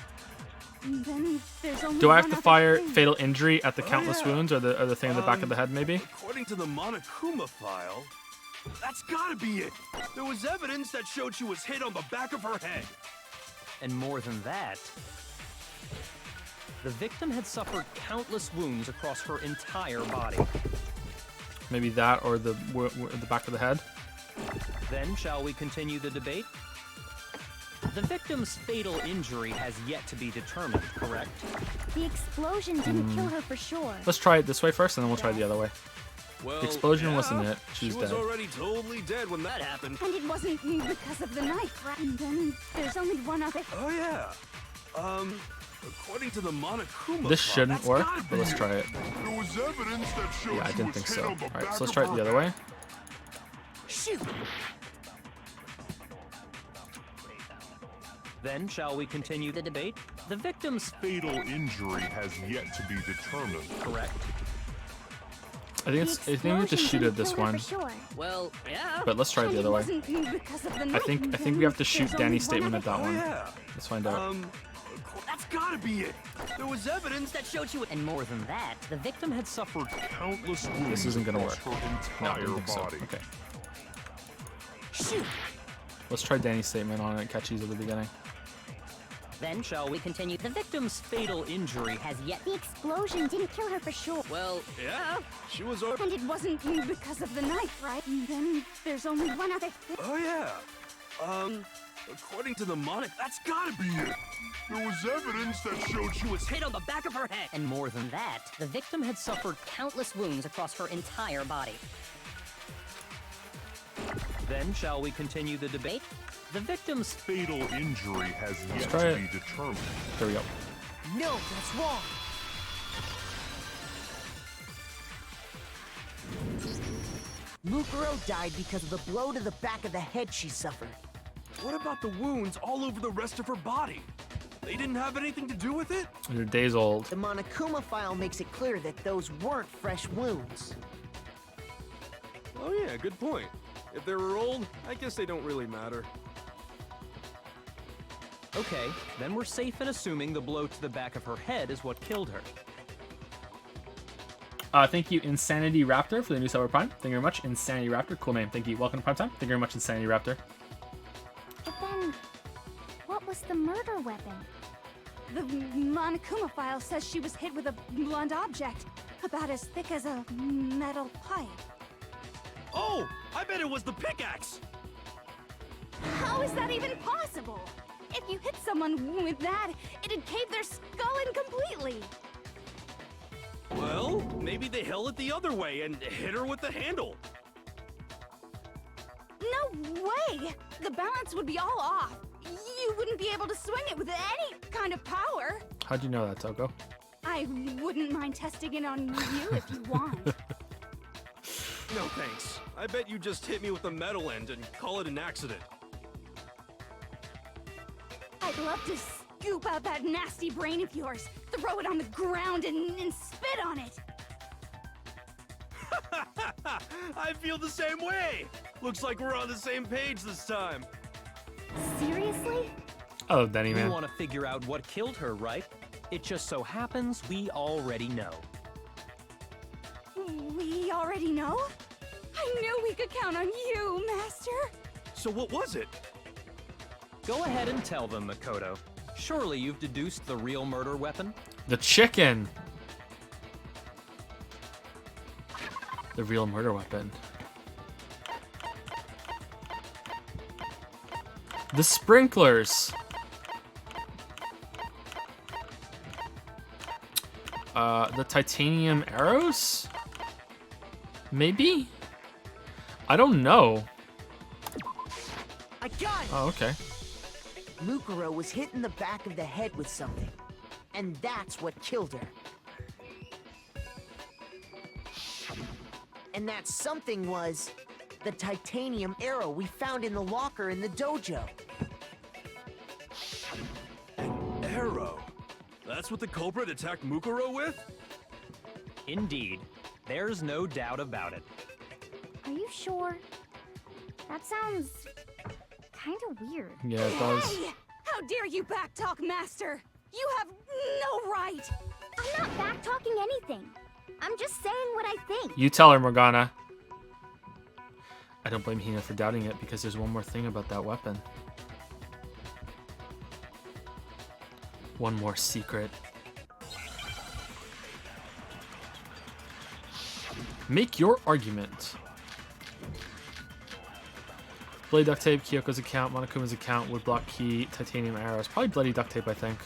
S9: Then there's only
S1: Do I have
S9: one
S1: to
S9: other
S1: fire
S9: thing.
S1: fatal injury at the countless
S3: yeah.
S1: wounds, or the thing in the back of the head, maybe?
S3: According to the Monokuma file, that's gotta be it. There was evidence that showed she was hit on the back of her head.
S6: And more than that, the victim had suffered countless wounds across her entire body.
S1: Maybe that, or the back of the head.
S6: Then, shall we continue the debate? The victim's fatal injury has yet to be determined, correct?
S5: The explosion didn't kill her for sure.
S1: Let's try it this way first, and then we'll try it the other way.
S3: Well,
S1: The explosion
S3: yeah.
S1: wasn't it. She was dead.
S3: already totally dead when that happened.
S9: And it wasn't because of the knife, right? And then there's only one other thing.
S3: Oh yeah. According to the Monokuma
S1: This
S3: file,
S1: shouldn't
S3: that's
S1: work,
S3: gotta
S1: but
S3: be
S1: let's
S3: it.
S1: try it.
S10: There was evidence that showed
S1: Yeah, I
S10: she
S1: didn't
S10: was
S1: think
S10: hit
S1: so.
S10: on the
S1: Alright,
S10: back
S1: so let's
S10: of
S1: try it
S10: her
S1: the other way.
S8: Shoot!
S6: Then, shall we continue the debate? The victim's
S10: Fatal injury has yet to be determined.
S6: correct.
S1: I think we have to shoot at this one,
S9: Well, yeah.
S1: but let's try it the other way.
S9: Because of the
S1: I
S9: knife.
S1: think we have to shoot
S9: There's only
S1: Danny's
S9: one
S1: statement
S9: other
S1: at that
S3: Oh
S1: one.
S3: yeah.
S1: Let's find out.
S3: That's gotta be it. There was evidence that showed she was.
S6: And more than that, the victim had suffered
S10: Countless wounds
S1: This isn't gonna
S10: across
S1: work.
S10: her
S1: No, I
S10: entire
S1: don't think so.
S10: body.
S1: Okay.
S8: Shoot!
S1: Let's try Danny's statement on it. Catchies at the beginning.
S6: Then, shall we continue? The victim's fatal injury has yet...
S5: The explosion didn't kill her for sure.
S3: Well, yeah. She was.
S9: And it wasn't because of the knife, right? And then there's only one other thing.
S3: Oh yeah. According to the that's gotta be it.
S10: There was evidence that showed she was
S3: Hit on the back of her head.
S6: And more than that, the victim had suffered countless wounds across her entire body. Then, shall we continue the debate? The victim's
S10: fatal injury has yet
S1: try
S10: to
S1: it.
S10: be determined.
S1: There we go.
S8: No, that's wrong. Mukuro died because of the blow to the back of the head she suffered.
S3: What about the wounds all over the rest of her body? They didn't have anything to do with it?
S1: They're days old.
S8: The Monokuma file makes it clear that those weren't fresh wounds.
S3: Oh yeah, good point. If they were old, I guess they don't really matter.
S6: Okay, then we're safe in assuming the blow to the back of her head is what killed her.
S1: Thank you, Insanity Raptor, for the new Silver Prime. Thank you very much, Insanity Raptor. Cool name. Thank you. Welcome to Prime Time. Thank you very much, Insanity Raptor.
S5: But then, what was the murder weapon?
S9: The Monokuma file says she was hit with a blunt object, about as thick as a metal pipe.
S3: Oh, I bet it was the pickaxe.
S9: How is that even possible? If you hit someone with that, it'd cave their skull in completely.
S3: Well, maybe they held it the other way and hit her with the handle.
S9: No way! The balance would be all off. You wouldn't be able to swing it with any kind of power.
S1: How'd you know that, Toko?
S9: I wouldn't mind testing it on you if you want.
S3: No thanks. I bet you just hit me with the metal end and call it an accident.
S9: I'd love to scoop out that nasty brain of yours, throw it on the ground, and spit on it.
S3: I feel the same way. Looks like we're on the same page this time.
S5: Seriously?
S1: I love Denny,
S6: We
S1: man.
S6: want to figure out what killed her, right? It just so happens we already know.
S9: We already know? I knew we could count on you, Master.
S3: So what was it?
S6: Go ahead and tell them, Makoto. Surely you've deduced the real murder weapon?
S1: The chicken. The real murder weapon. The sprinklers. The titanium arrows? Maybe? I don't know.
S8: I got it!
S1: Oh, okay.
S8: Mukuro was hit in the back of the head with something. And that's what killed her. And that something was the titanium arrow we found in the locker in the dojo.
S3: An arrow? That's what the culprit attacked Mukuro with?
S6: Indeed. There's no doubt about it.
S5: Are you sure? That sounds kind of weird.
S1: Yeah, it does.
S9: Hey! How dare you backtalk, Master? You have no right!
S5: I'm not back-talking anything. I'm just saying what I think.
S1: You tell her, Morgana. I don't blame Hina for doubting it because there's one more thing about that weapon. One more secret. Make your argument. Bloody duct tape, Kyoko's account, Monokuma's account, woodblock key, titanium arrows. Probably bloody duct tape, I think.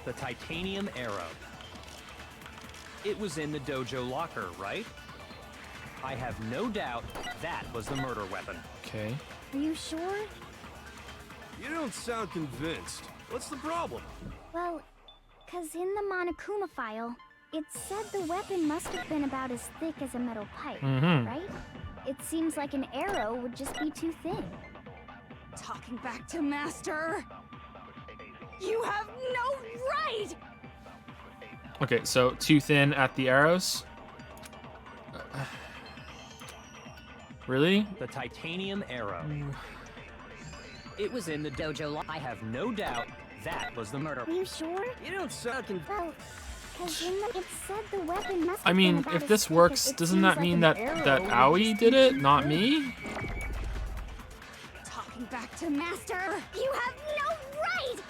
S6: The titanium arrow. It was in the dojo locker, right? I have no doubt that was the murder weapon.
S1: Okay.
S5: Are you sure?
S3: You don't sound convinced. What's the problem?
S5: Well, 'cause in the Monokuma file, it said the weapon must have been about as thick as a metal pipe, right? It seems like an arrow would just be too thin.
S9: Talking back to Master! You have no right!
S1: Okay, so too thin at the arrows. Really?
S6: The titanium arrow. It was in the dojo locker. I have no doubt that was the murder.
S5: Are you sure?
S3: You don't sound convinced.
S5: Well, 'cause in the, it said the weapon must have
S1: I mean,
S5: been about
S1: if
S5: as
S1: this
S5: thick
S1: works,
S5: as it
S1: doesn't
S5: seems
S1: that
S5: like
S1: mean
S5: an
S1: that
S5: arrow would
S1: Aoi
S5: just
S1: did
S5: be
S1: it,
S5: too
S1: not
S5: thin?
S1: me?
S9: Talking back to Master! You have no right!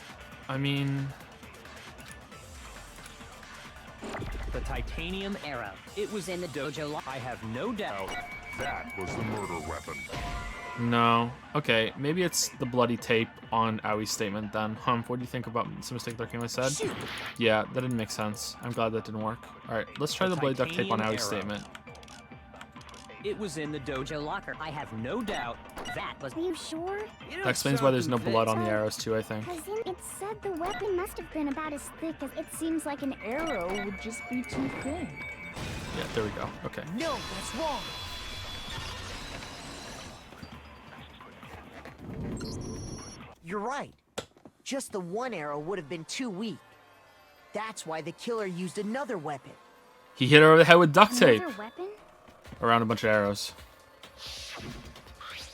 S1: I mean,
S6: The titanium arrow. It was in the dojo locker. I have no doubt.
S10: That was the murder weapon.
S1: no. Okay, maybe it's the bloody tape on Aoi's statement then. What do you think about some mistake Darkima said?
S8: Shoot.
S1: Yeah, that didn't make sense. I'm glad that didn't work. Alright, let's try the bloody duct tape on
S6: titanium
S1: Aoi's
S6: arrow.
S1: statement.
S6: It was in the dojo locker. I have no doubt that was.
S5: Are you sure?
S3: You
S1: That
S3: don't
S1: explains
S3: sound
S1: why there's no blood on the
S5: convinced.
S1: arrows too, I think.
S5: 'Cause in it said the weapon must have been about as thick as it seems like an arrow would just be too thin.
S1: Yeah, there we go. Okay.
S8: No, that's wrong. You're right. Just the one arrow would have been too weak. That's why the killer used another weapon.
S1: He hit her over the head with duct tape
S5: Another weapon?
S1: around a bunch of arrows.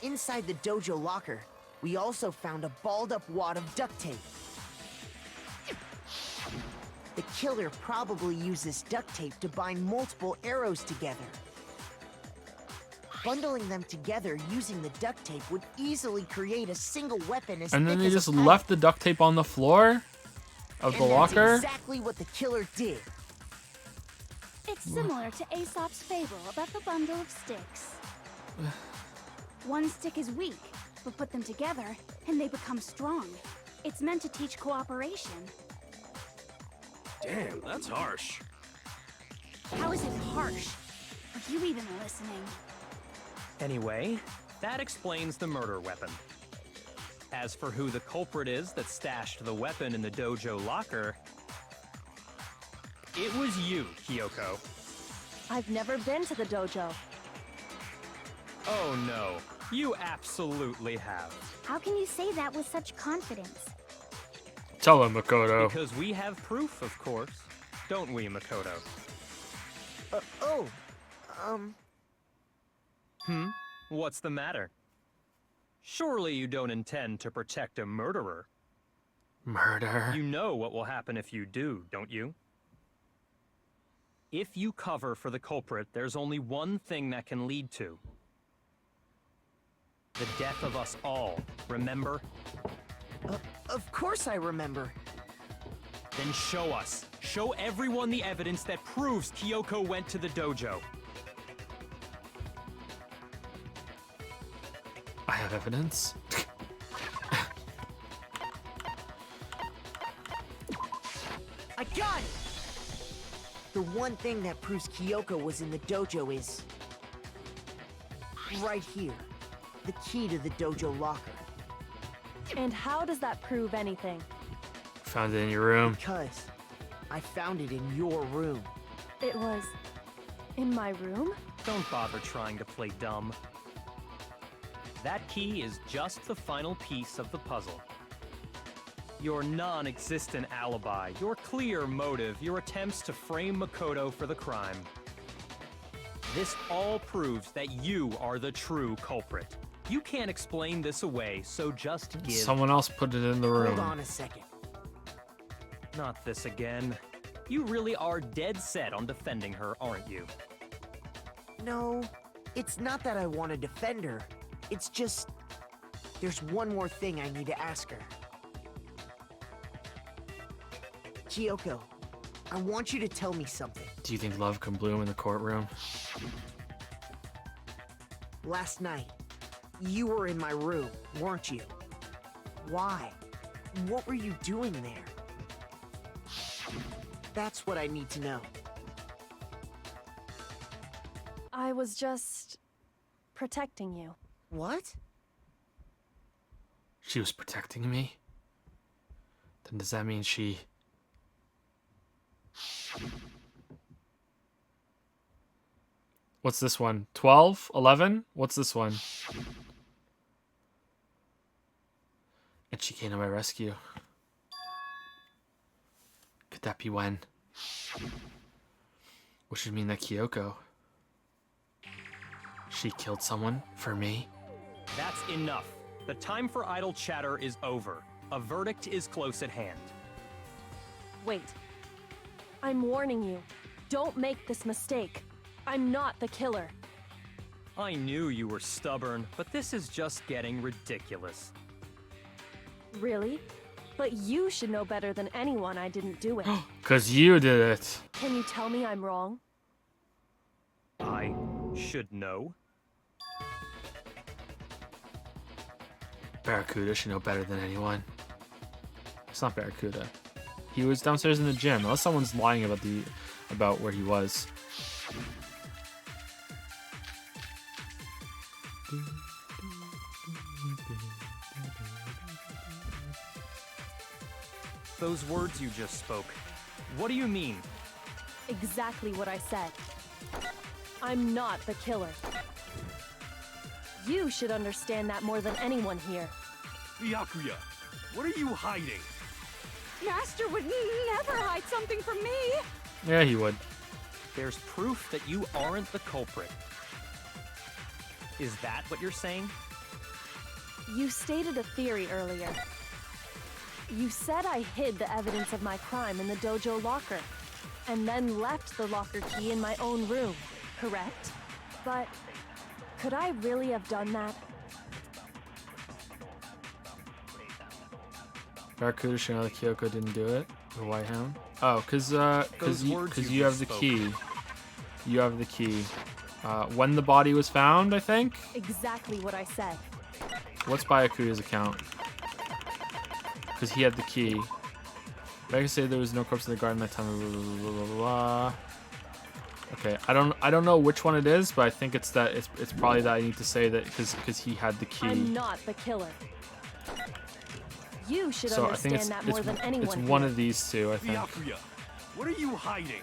S8: Inside the dojo locker, we also found a balled-up wad of duct tape. The killer probably used this duct tape to bind multiple arrows together. Bundling them together using the duct tape would easily create a single weapon as
S1: And then
S8: thick
S1: they
S8: as a
S1: just
S8: pipe.
S1: left the duct tape on the floor of the
S8: And
S1: locker.
S8: that's exactly what the killer did.
S9: It's similar to Aesop's fable about the bundle of sticks. One stick is weak, but put them together and they become strong. It's meant to teach cooperation.
S3: Damn, that's harsh.
S9: How is it harsh? Are you even listening?
S6: Anyway, that explains the murder weapon. As for who the culprit is that stashed the weapon in the dojo locker, it was you, Kyoko.
S2: I've never been to the dojo.
S6: Oh no, you absolutely have.
S5: How can you say that with such confidence?
S1: Tell him, Makoto.
S6: Because we have proof, of course. Don't we, Makoto? What's the matter? Surely you don't intend to protect a murderer.
S1: Murder.
S6: You know what will happen if you do, don't you? If you cover for the culprit, there's only one thing that can lead to. The death of us all, remember?
S8: Of course I remember.
S6: Then show us. Show everyone the evidence that proves Kyoko went to the dojo.
S1: I have evidence.
S8: I got it! The one thing that proves Kyoko was in the dojo is... right here. The key to the dojo locker.
S2: And how does that prove anything?
S1: Found it in your room.
S8: Because I found it in your room.
S2: It was in my room?
S6: Don't bother trying to play dumb. That key is just the final piece of the puzzle. Your non-existent alibi, your clear motive, your attempts to frame Makoto for the crime. This all proves that you are the true culprit. You can't explain this away, so just give...
S1: Someone else put it in the room.
S8: Hold on a second.
S6: Not this again. You really are dead set on defending her, aren't you?
S8: No, it's not that I want to defend her. It's just... there's one more thing I need to ask her. Kyoko, I want you to tell me something.
S1: Do you think love can bloom in the courtroom?
S8: Last night, you were in my room, weren't you? Why? What were you doing there? That's what I need to know.
S2: I was just protecting you.
S8: What?
S1: She was protecting me? Then does that mean she... What's this one? 12? 11? What's this one? And she came to my rescue. Could that be when? Which should mean that Kyoko... she killed someone for me?
S6: That's enough. The time for idle chatter is over. A verdict is close at hand.
S2: Wait. I'm warning you. Don't make this mistake. I'm not the killer.
S6: I knew you were stubborn, but this is just getting ridiculous.
S2: Really? But you should know better than anyone I didn't do it.
S1: 'Cause you did it.
S2: Can you tell me I'm wrong?
S6: I should know.
S1: Barracuda should know better than anyone. It's not Barracuda. He was downstairs in the gym, unless someone's lying about where he was.
S6: Those words you just spoke, what do you mean?
S2: Exactly what I said. I'm not the killer. You should understand that more than anyone here.
S3: Byakuya, what are you hiding?
S9: Master would never hide something from me!
S1: Yeah, he would.
S6: There's proof that you aren't the culprit. Is that what you're saying?
S2: You stated a theory earlier. You said I hid the evidence of my crime in the dojo locker, and then left the locker key in my own room, correct? But could I really have done that?
S1: Barracuda should know that Kyoko didn't do it. The White Hound. Oh, cause you have the key. You have the key. When the body was found, I think.
S2: Exactly what I said.
S1: What's Byakuya's account? Because he had the key. But I can say there was no corpse in the garden that time. Blah, blah, blah, blah, blah. Okay, I don't know which one it is, but I think it's that it's probably that I need to say that because he had the key.
S2: I'm not the killer. You should
S1: So I think
S2: understand that more than anyone.
S1: it's one of these two, I think.
S3: Byakuya, what are you hiding?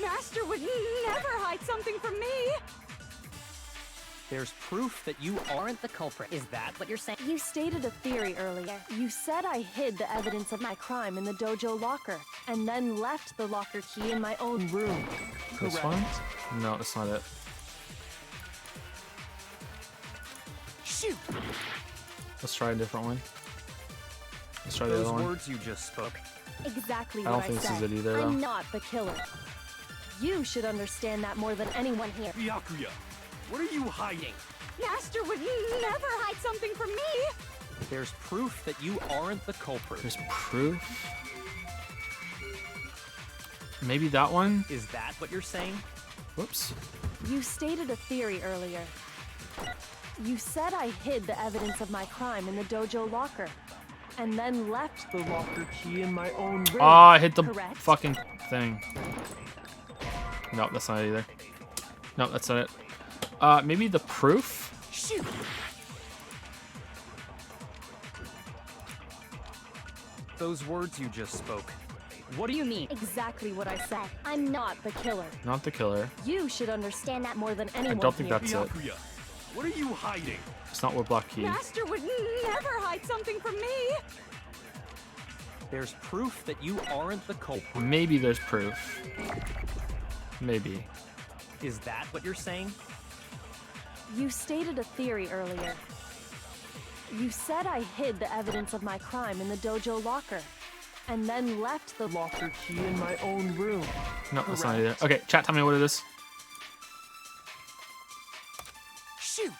S9: Master would never hide something from me!
S6: There's proof that you aren't the culprit. Is that what you're saying?
S2: You stated a theory earlier. You said I hid the evidence of my crime in the dojo locker, and then left the locker key in my own room.
S1: This
S2: Correct.
S1: one? No, that's not it.
S8: Shoot!
S1: Let's try a different one. Let's try the
S6: Those
S1: other one.
S6: words you just spoke.
S2: Exactly
S1: I
S2: what
S1: don't think
S2: I
S1: this
S2: said.
S1: is it either,
S2: I'm
S1: though.
S2: not the killer. You should understand that more than anyone here.
S3: Byakuya, what are you hiding?
S9: Master would never hide something from me!
S6: There's proof that you aren't the culprit.
S1: There's proof. Maybe that one?
S6: Is that what you're saying?
S1: Whoops.
S2: You stated a theory earlier. You said I hid the evidence of my crime in the dojo locker, and then left the locker key in my own room.
S1: Ah, I hit the
S2: correct?
S1: fucking thing. No, that's not it either. No, that's not it. Maybe the proof?
S8: Shoot!
S6: Those words you just spoke. What do you mean?
S2: Exactly what I said. I'm not the killer.
S1: Not the killer.
S2: You should understand that more than
S1: I
S2: anyone
S1: don't think
S2: here.
S1: that's it.
S3: Byakuya, what are you hiding?
S1: It's not Woodblock Key.
S9: Master would never hide something from me!
S6: There's proof that you aren't the culprit.
S1: Maybe there's proof. Maybe.
S6: Is that what you're saying?
S2: You stated a theory earlier. You said I hid the evidence of my crime in the dojo locker, and then left the locker key in my own room.
S1: No, that's not either. Okay, chat, tell me what it is.
S8: Shoot!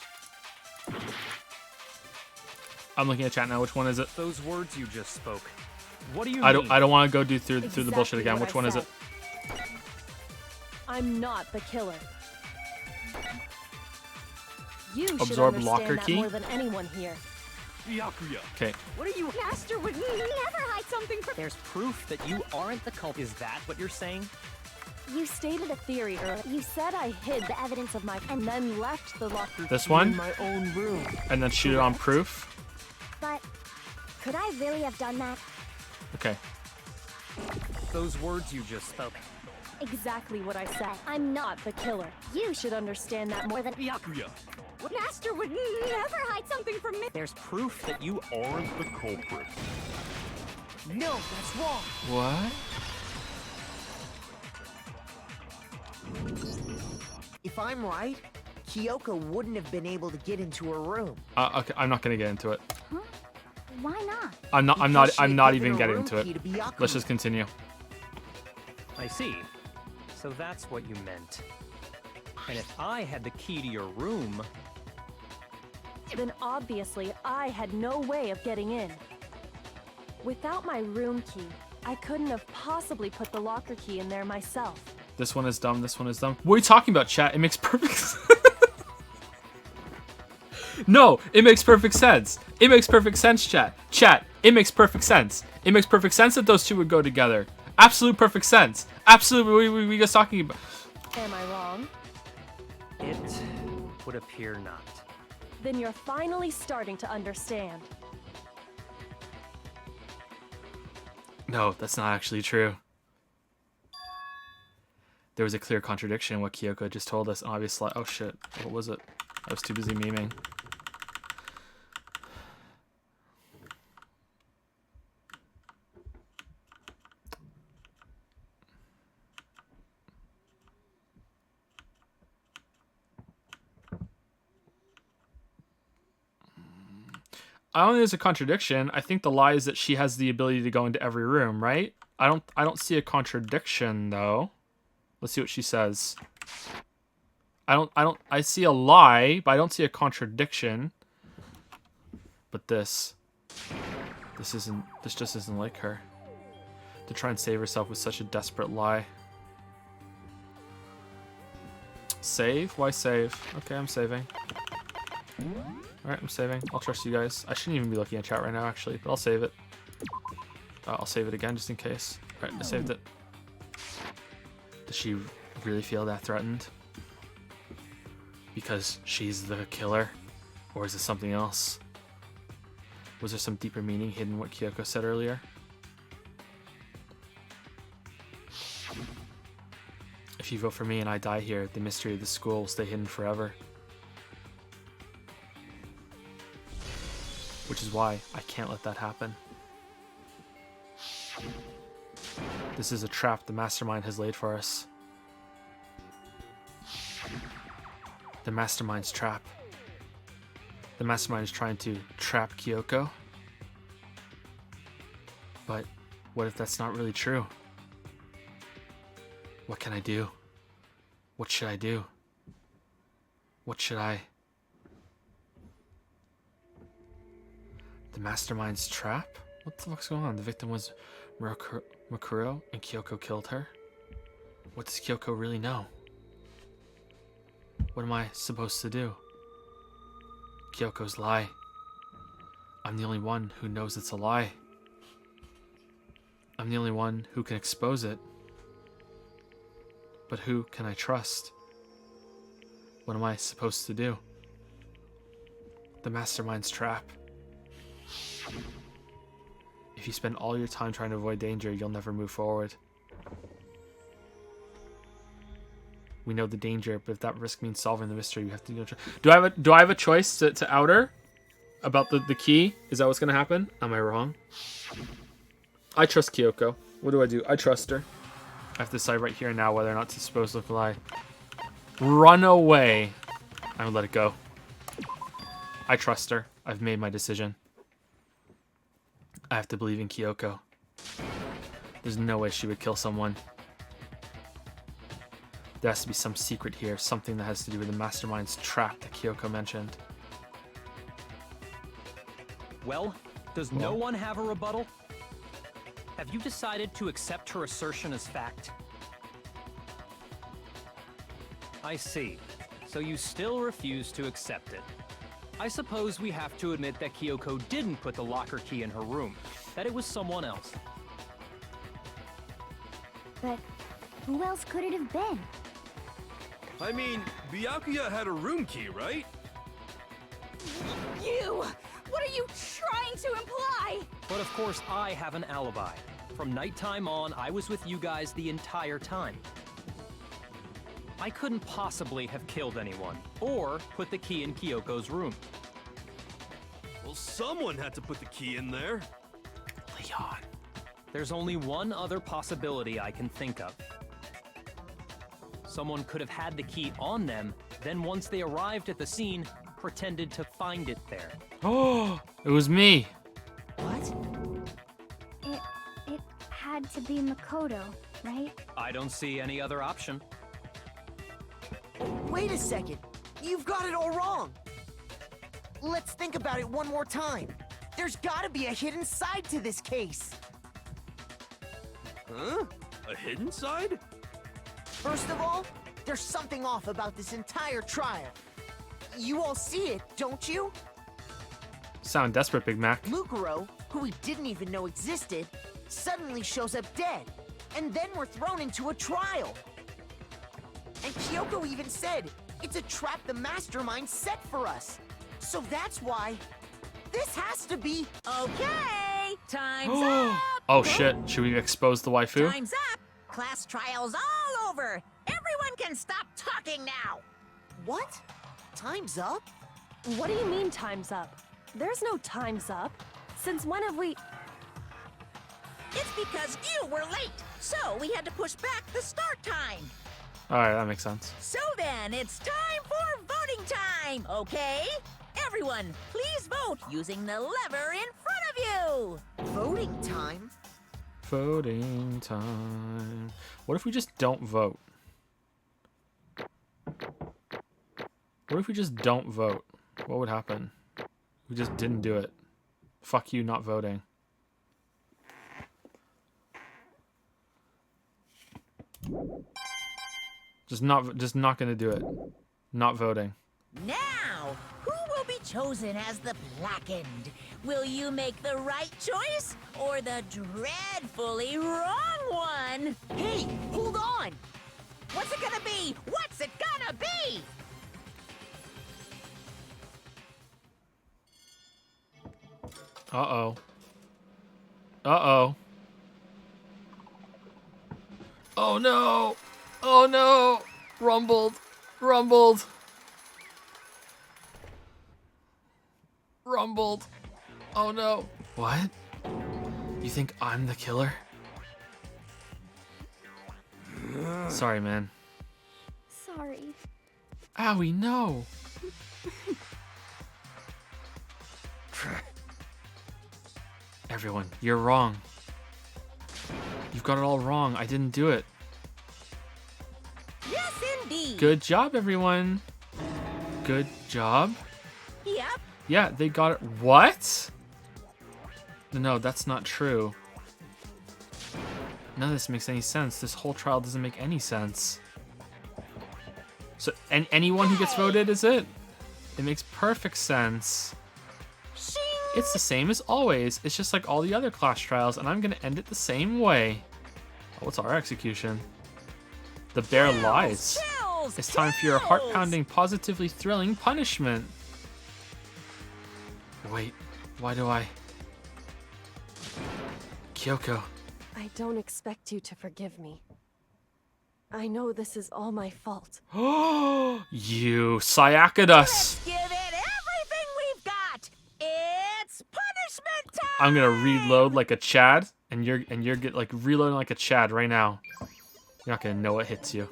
S1: I'm looking at chat now. Which one is it?
S6: Those words you just spoke. What do you
S1: I
S6: mean?
S1: don't want to go through the bullshit
S2: Exactly
S1: again.
S2: what
S1: Which
S2: I
S1: one is
S2: said.
S1: it?
S2: I'm not the killer. You should
S1: Absorb
S2: understand
S1: locker
S2: that
S1: key?
S2: more than anyone here.
S3: Byakuya,
S1: Okay.
S6: What are you?
S9: Master would never hide something from
S6: There's proof that you aren't the culprit. Is that what you're saying?
S2: You stated a theory earlier. You said I hid the evidence of my and then left the locker
S1: This
S2: key
S1: one?
S2: in my own room.
S1: And then shoot it on proof.
S9: But could I really have done that?
S1: Okay.
S6: Those words you just spoke.
S2: Exactly what I said. I'm not the killer. You should understand that more than
S3: Byakuya,
S9: Master would never hide something from me!
S6: There's proof that you
S10: Aren't the culprit.
S8: No, that's wrong.
S1: What?
S8: If I'm right, Kyoko wouldn't have been able to get into her room.
S1: Okay, I'm not gonna get into it.
S9: Huh? Why not?
S1: I'm not
S8: Because she had given
S1: even
S8: her
S1: getting
S8: room
S1: into it.
S8: key to Byakuya.
S1: Let's just continue.
S6: I see. So that's what you meant. And if I had the key to your room,
S2: then obviously I had no way of getting in. Without my room key, I couldn't have possibly put the locker key in there myself.
S1: This one is dumb. This one is dumb. What are you talking about, chat? It makes perfect sense. No, it makes perfect sense. It makes perfect sense, chat. Chat, it makes perfect sense. It makes perfect sense that those two would go together. Absolute perfect sense. Absolutely, what are we just talking about?
S2: Am I wrong?
S6: it would appear not.
S2: Then you're finally starting to understand.
S1: No, that's not actually true. There was a clear contradiction in what Kyoko just told us. Obviously, oh shit, what was it? I was too busy memeing. I don't think there's a contradiction. I think the lie is that she has the ability to go into every room, right? I don't see a contradiction though. Let's see what she says. I see a lie, but I don't see a contradiction. But this just isn't like her. To try and save herself with such a desperate lie. Save? Why save? Okay, I'm saving. Alright, I'm saving. I'll trust you guys. I shouldn't even be looking at chat right now, actually, but I'll save it. I'll save it again, just in case. Alright, I saved it. Does she really feel that threatened? Because she's the killer? Or is it something else? Was there some deeper meaning hidden in what Kyoko said earlier? If you vote for me and I die here, the mystery of the school will stay hidden forever. Which is why I can't let that happen. This is a trap the mastermind has laid for us. The mastermind's trap. The mastermind is trying to trap Kyoko. But what if that's not really true? What can I do? What should I do? What should I The mastermind's trap? What the fuck's going on? The victim was Makuro and Kyoko killed her? What does Kyoko really know? What am I supposed to do? Kyoko's lie. I'm the only one who knows it's a lie. I'm the only one who can expose it. But who can I trust? What am I supposed to do? The mastermind's trap. If you spend all your time trying to avoid danger, you'll never move forward. We know the danger, but if that risk means solving the mystery, we have to go. Do I have a choice to out her about the key? Is that what's gonna happen? Am I wrong? I trust Kyoko. What do? I trust her. I have to decide right here and now whether or not to supposed to look a lie. Run away. I'm gonna let it go. I trust her. I've made my decision. I have to believe in Kyoko. There's no way she would kill someone. There has to be some secret here, something that has to do with the mastermind's trap that Kyoko mentioned.
S6: Well, does no one have a rebuttal? Have you decided to accept her assertion as fact? I see. So you still refuse to accept it. I suppose we have to admit that Kyoko didn't put the locker key in her room, that it was someone else.
S5: But who else could it have been?
S3: I mean, Byakuya had a room key, right?
S9: You! What are you trying to imply?
S6: But of course I have an alibi. From nighttime on, I was with you guys the entire time. I couldn't possibly have killed anyone, or put the key in Kyoko's room.
S3: Well, someone had to put the key in there.
S1: Leon.
S6: There's only one other possibility I can think of. Someone could have had the key on them, then once they arrived at the scene, pretended to find it there.
S1: Oh, it was me.
S5: What? It had to be Makoto, right?
S6: I don't see any other option.
S8: Wait a second. You've got it all wrong. Let's think about it one more time. There's gotta be a hidden side to this case.
S3: Huh? A hidden side?
S8: First of all, there's something off about this entire trial. You all see it, don't you?
S1: Sound desperate, Big Mac.
S8: Mukuro, who we didn't even know existed, suddenly shows up dead. And then we're thrown into a trial. And Kyoko even said, it's a trap the mastermind set for us. So that's why this has to be...
S4: Okay, time's up!
S1: Oh shit, should we expose the waifu?
S4: Time's up! Class trial's all over! Everyone can stop talking now!
S8: What? Time's up?
S2: What do you mean time's up? There's no time's up. Since when have we...
S4: It's because you were late, so we had to push back the start time.
S1: Alright, that makes sense.
S4: So then, it's time for voting time, okay? Everyone, please vote using the lever in front of you!
S8: Voting time?
S1: Voting time. What if we just don't vote? What if we just don't vote? What would happen? We just didn't do it. Fuck you not voting. Just not gonna do it. Not voting.
S4: Now, who will be chosen as the Blackened? Will you make the right choice or the dreadfully wrong one?
S8: Hey, hold on!
S4: What's it gonna be? What's it gonna be?
S1: Uh-oh. Uh-oh. Oh no! Oh no! Rumbled. Rumbled. Rumbled. Oh no. What? You think I'm the killer? Sorry, man.
S5: Sorry.
S1: Owie, no. Everyone, you're wrong. You've got it all wrong. I didn't do it.
S4: Yes, indeed.
S1: Good job, everyone. Good job.
S4: Yep.
S1: Yeah, they got it. What? No, that's not true. None of this makes any sense. This whole trial doesn't make any sense. So, and anyone who gets voted, is it? It makes perfect sense. It's the same as always. It's just like all the other class trials, and I'm gonna end it the same way. Oh, what's our execution? The bear lies. It's time for your heart-pounding, positively thrilling punishment. Wait, why do I... Kyoko.
S2: I don't expect you to forgive me. I know this is all my fault.
S1: You Sayaka'd us.
S4: Give it everything we've got. It's punishment time.
S1: I'm gonna reload like a Chad, and you're get like reloading like a Chad right now. You're not gonna know what hits you.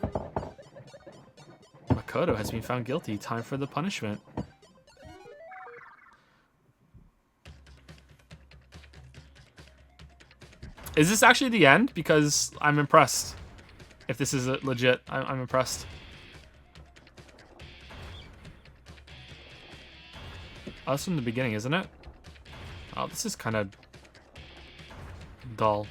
S1: Makoto has been found guilty. Time for the punishment. Is this actually the end? Because I'm impressed. If this is legit, I'm impressed. Oh, that's from the beginning, isn't it? Oh, this is kind of dull.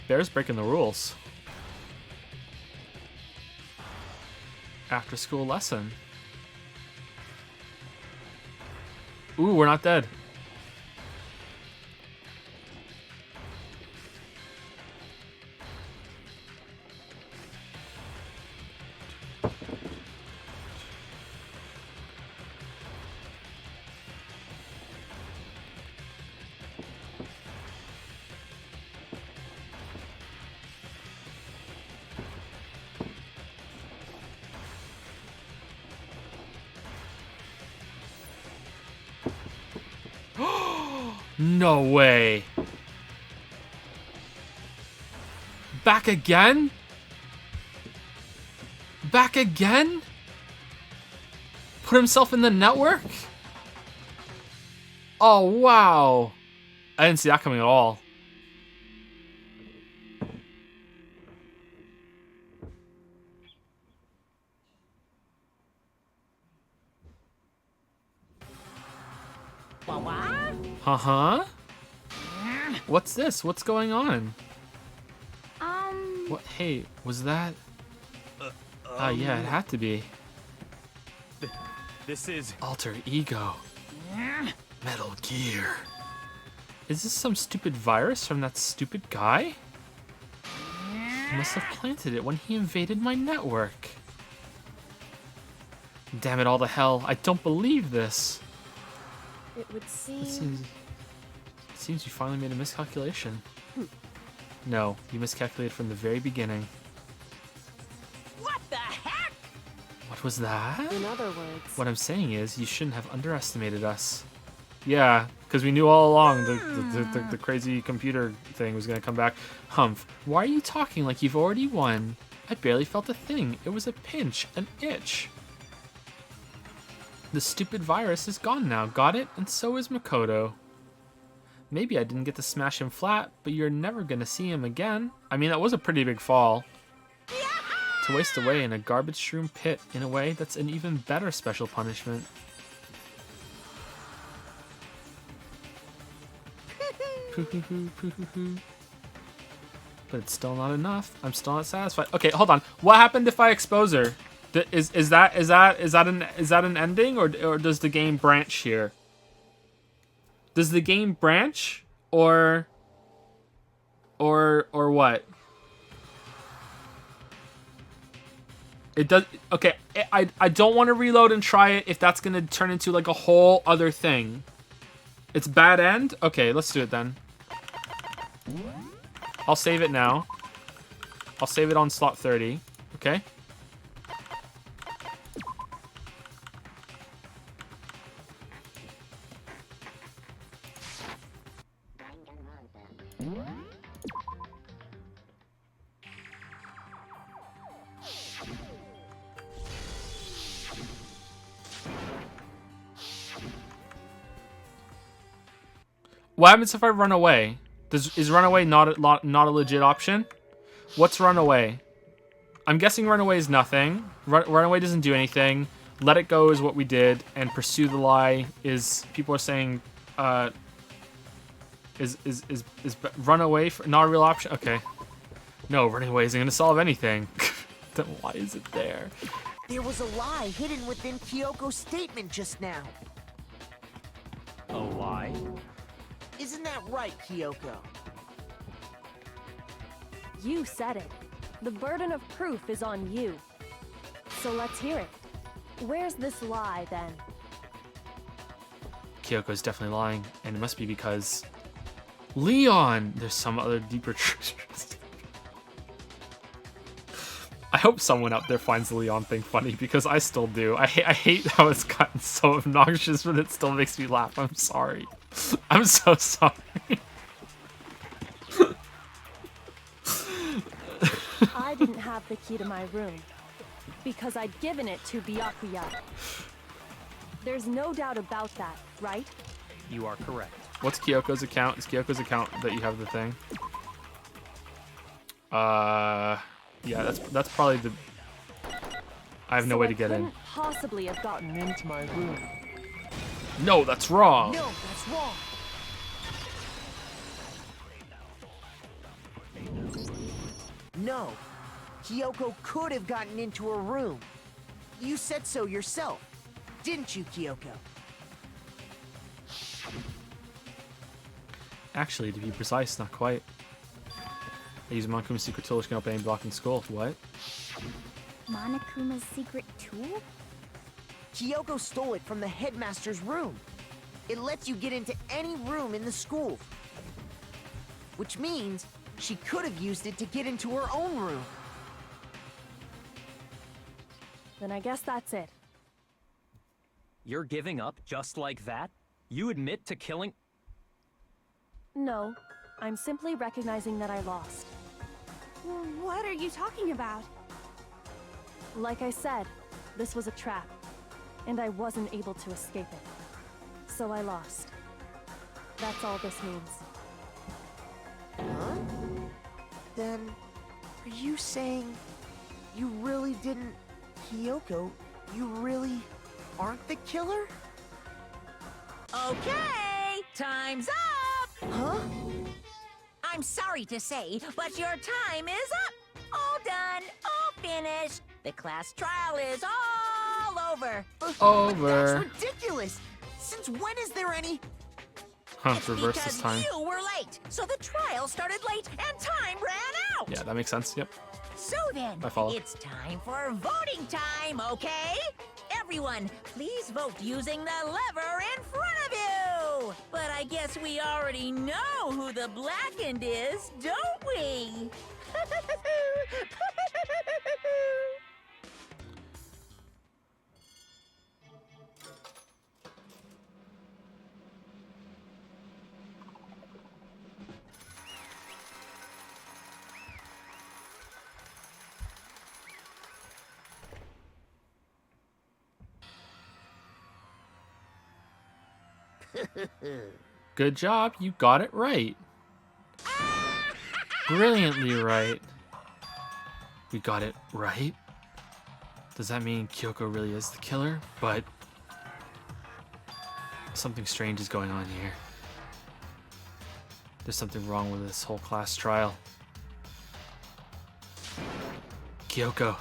S1: Bear's breaking the rules. After school lesson. Ooh, we're not dead. No way. Back again? Back again? Put himself in the network? Oh, wow. I didn't see that coming at all. Uh-huh. What's this? What's going on? What? Hey, was that? Yeah, it had to be.
S6: This is
S1: Alter Ego. Metal Gear. Is this some stupid virus from that stupid guy? He must have planted it when he invaded my network. Damn it all to hell. I don't believe this.
S2: It would seem...
S1: It seems you finally made a miscalculation. No, you miscalculated from the very beginning.
S4: What the heck?
S1: What was that?
S2: In other words...
S1: What I'm saying is, you shouldn't have underestimated us. Yeah, because we knew all along the crazy computer thing was going to come back. Humph, why are you talking like you've already won? I barely felt a thing. It was a pinch, an itch. The stupid virus is gone now, got it? And so is Makoto. Maybe I didn't get to smash him flat, but you're never gonna see him again. I mean, that was a pretty big fall. To waste away in a garbage-strewn pit, in a way, that's an even better special punishment. But it's still not enough. I'm still not satisfied. Okay, hold on. What happened if I expose her? Is that an ending, or does the game branch here? Does the game branch, or what? It does. Okay, I don't want to reload and try it if that's gonna turn into like a whole other thing. It's bad end? Okay, let's do it then. I'll save it now. I'll save it on slot 30. Okay. What happens if I run away? Is run away not a legit option? What's run away? I'm guessing run away is nothing. Run away doesn't do anything. Let it go is what we did, and pursue the lie is people are saying is run away not a real option? Okay. No, running away isn't gonna solve anything. Then why is it there?
S8: There was a lie hidden within Kyoko's statement just now.
S6: A lie?
S8: Isn't that right, Kyoko?
S2: You said it. The burden of proof is on you. So let's hear it. Where's this lie, then?
S1: Kyoko's definitely lying, and it must be because Leon. There's some other deeper truth. I hope someone out there finds the Leon thing funny, because I still do. I hate how it's gotten so obnoxious, but it still makes me laugh. I'm sorry. I'm so sorry.
S2: I didn't have the key to my room because I'd given it to Byakuya. There's no doubt about that, right?
S6: You are correct.
S1: What's Kyoko's account? Is Kyoko's account that you have the thing? Yeah, that's probably the... I have no way to get in.
S2: Couldn't possibly have gotten into my room.
S1: No, that's wrong.
S8: No, that's wrong. No. Kyoko could have gotten into her room. You said so yourself, didn't you, Kyoko?
S1: Actually, to be precise, not quite. I use Monokuma's secret tool to open any block in school. What?
S5: Monokuma's secret tool?
S8: Kyoko stole it from the headmaster's room. It lets you get into any room in the school. Which means she could have used it to get into her own room.
S2: Then I guess that's it.
S6: You're giving up just like that? You admit to killing...
S2: No, I'm simply recognizing that I lost.
S9: What are you talking about?
S2: Like I said, this was a trap, and I wasn't able to escape it. So I lost. That's all this means.
S8: Huh? Then, are you saying you really didn't... Kyoko, you really aren't the killer?
S4: Okay, time's up!
S8: Huh?
S4: I'm sorry to say, but your time is up! All done, all finished. The class trial is all over.
S1: Over.
S8: That's ridiculous! Since when is there any...
S1: Huh,
S4: It's
S1: reverse
S4: because
S1: this time.
S4: you were late, so the trial started late and time ran out!
S1: Yeah, that makes sense. Yep.
S4: So then,
S1: I follow.
S4: it's time for voting time, okay? Everyone, please vote using the lever in front of you! But I guess we already know who the blackened is, don't we?
S1: Good job. You got it right. Brilliantly right. We got it right. Does that mean Kyoko really is the killer? But something strange is going on here. There's something wrong with this whole class trial. Kyoko.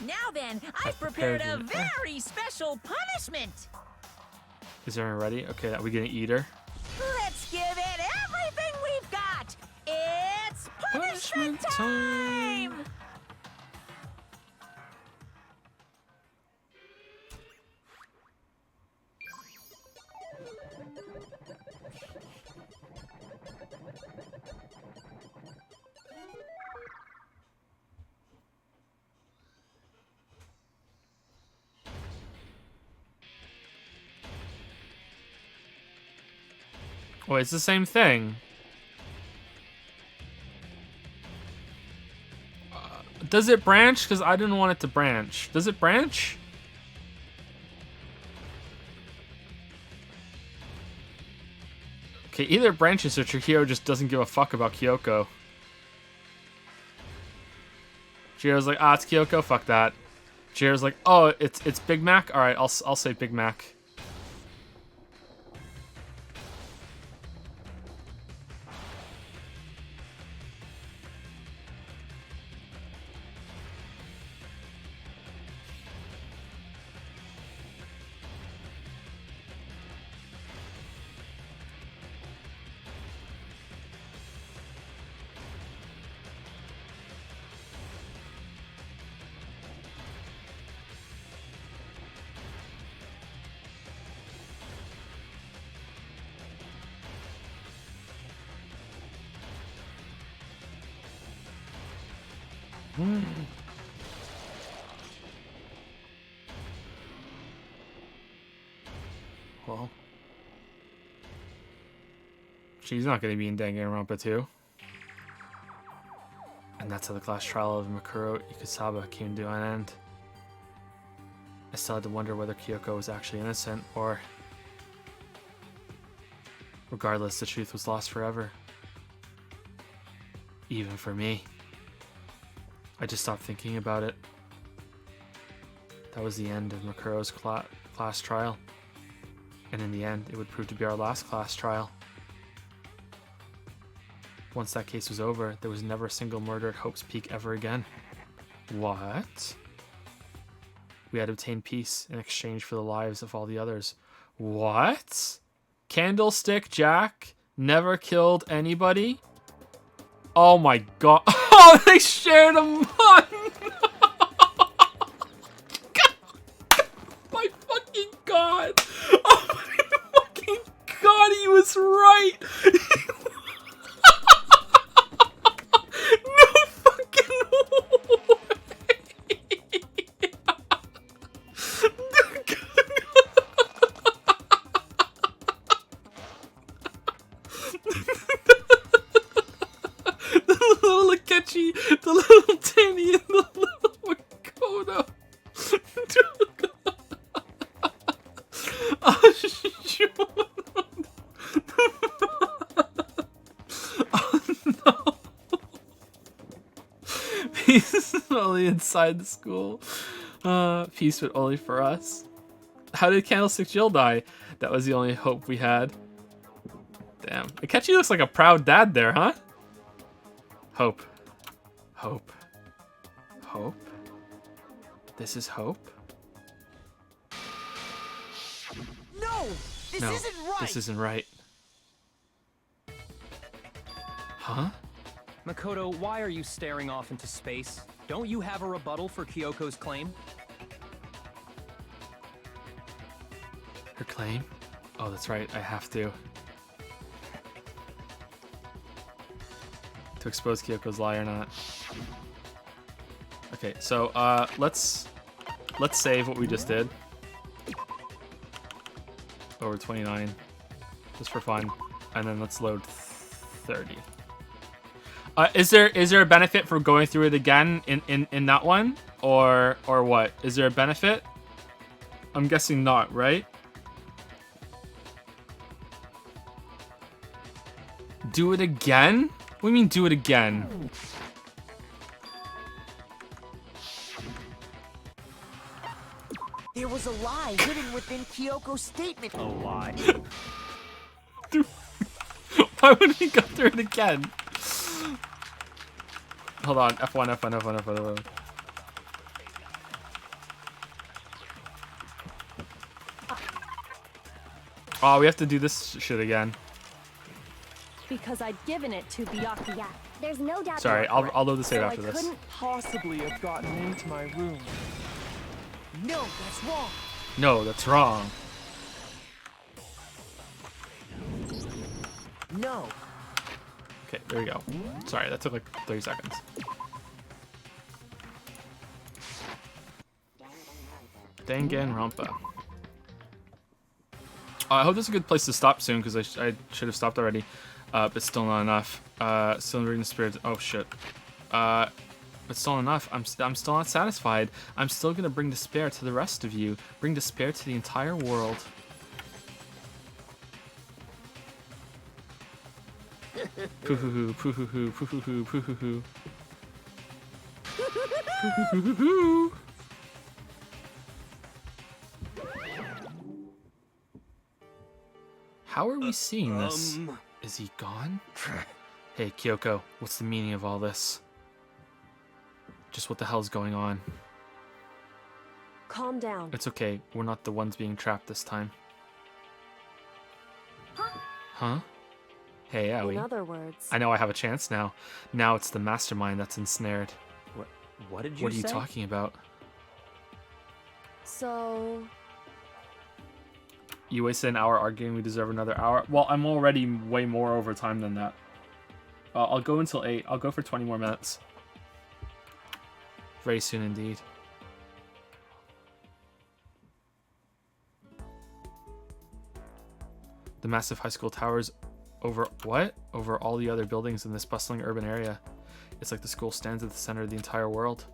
S4: Now then,
S1: I've
S4: I've prepared a
S1: prepared you.
S4: very special punishment!
S1: Is everyone ready? Okay, are we gonna eat her?
S4: Let's give it everything we've got! It's punishment time!
S1: Oh, it's the same thing. Does it branch? Because I didn't want it to branch. Does it branch? Okay, either it branches or Chihiro just doesn't give a fuck about Kyoko. Chihiro's like, ah, it's Kyoko, fuck that. Chihiro's like, oh, it's Big Mac? Alright, I'll say Big Mac. Well, she's not going to be in Danganronpa 2. And that's how the class trial of Mikuro Ikusaba came to an end. I still had to wonder whether Kyoko was actually innocent, or... Regardless, the truth was lost forever. Even for me. I just stopped thinking about it. That was the end of Makuro's class trial. And in the end, it would prove to be our last class trial. Once that case was over, there was never a single murder at Hope's Peak ever again. What? We had obtained peace in exchange for the lives of all the others. What? Candlestick Jack never killed anybody? Oh my god. Oh, they shared a mun! My fucking god! Oh my fucking god, he was right! No fucking way! The little Akechi, the little Danny, and the little Makoto. Oh, shoot. Oh no. Peace is only inside the school. Peace, but only for us. How did Candlestick Jill die? That was the only hope we had. Damn. Akechi looks like a proud dad there, huh? Hope. Hope. Hope? This is hope?
S8: No! This
S1: No,
S8: isn't right!
S1: this isn't right. Huh?
S6: Makoto, why are you staring off into space? Don't you have a rebuttal for Kyoko's claim?
S1: Her claim? Oh, that's right, I have to. To expose Kyoko's lie or not. Okay, so let's save what we just did. Over 29. Just for fun. And then let's load 30. Is there a benefit for going through it again in that one? Or what? Is there a benefit? I'm guessing not, right? Do it again? What do you mean do it again?
S8: There was a lie hidden within Kyoko's statement.
S6: A lie.
S1: Dude, why would we go through it again? Hold on, F1, F1, F1, F1, F1. Oh, we have to do this shit again.
S2: Because I'd given it to Byakuya.
S5: Yeah, there's no doubt.
S1: Sorry, I'll load the save
S2: So
S1: after
S2: I
S1: this.
S2: couldn't possibly have gotten into my room.
S8: No, that's wrong.
S1: No, that's wrong.
S8: No.
S1: Okay, there we go. Sorry, that took like 30 seconds. Danganronpa. I hope this is a good place to stop soon, because I should have stopped already. But still not enough. Still reading the spirits. Oh shit. But still not enough. I'm still not satisfied. I'm still gonna bring despair to the rest of you. Bring despair to the entire world. Poo-hoo-hoo, poo-hoo-hoo, poo-hoo-hoo, poo-hoo-hoo. Poo-hoo-hoo-hoo-hoo. How are we seeing this? Is he gone? Hey, Kyoko, what's the meaning of all this? Just what the hell's going on?
S2: Calm down.
S1: It's okay. We're not the ones being trapped this time. Huh? Hey, Aoi.
S2: In other words,
S1: I know I have a chance now. Now it's the mastermind that's ensnared.
S6: What did you say?
S1: What are you talking about?
S2: so
S1: You wasted an hour arguing. We deserve another hour. Well, I'm already way more over time than that. I'll go until 8. I'll go for 20 more minutes. Very soon indeed. The massive high school towers over what? Over all the other buildings in this bustling urban area. It's like the school stands at the center of the entire world.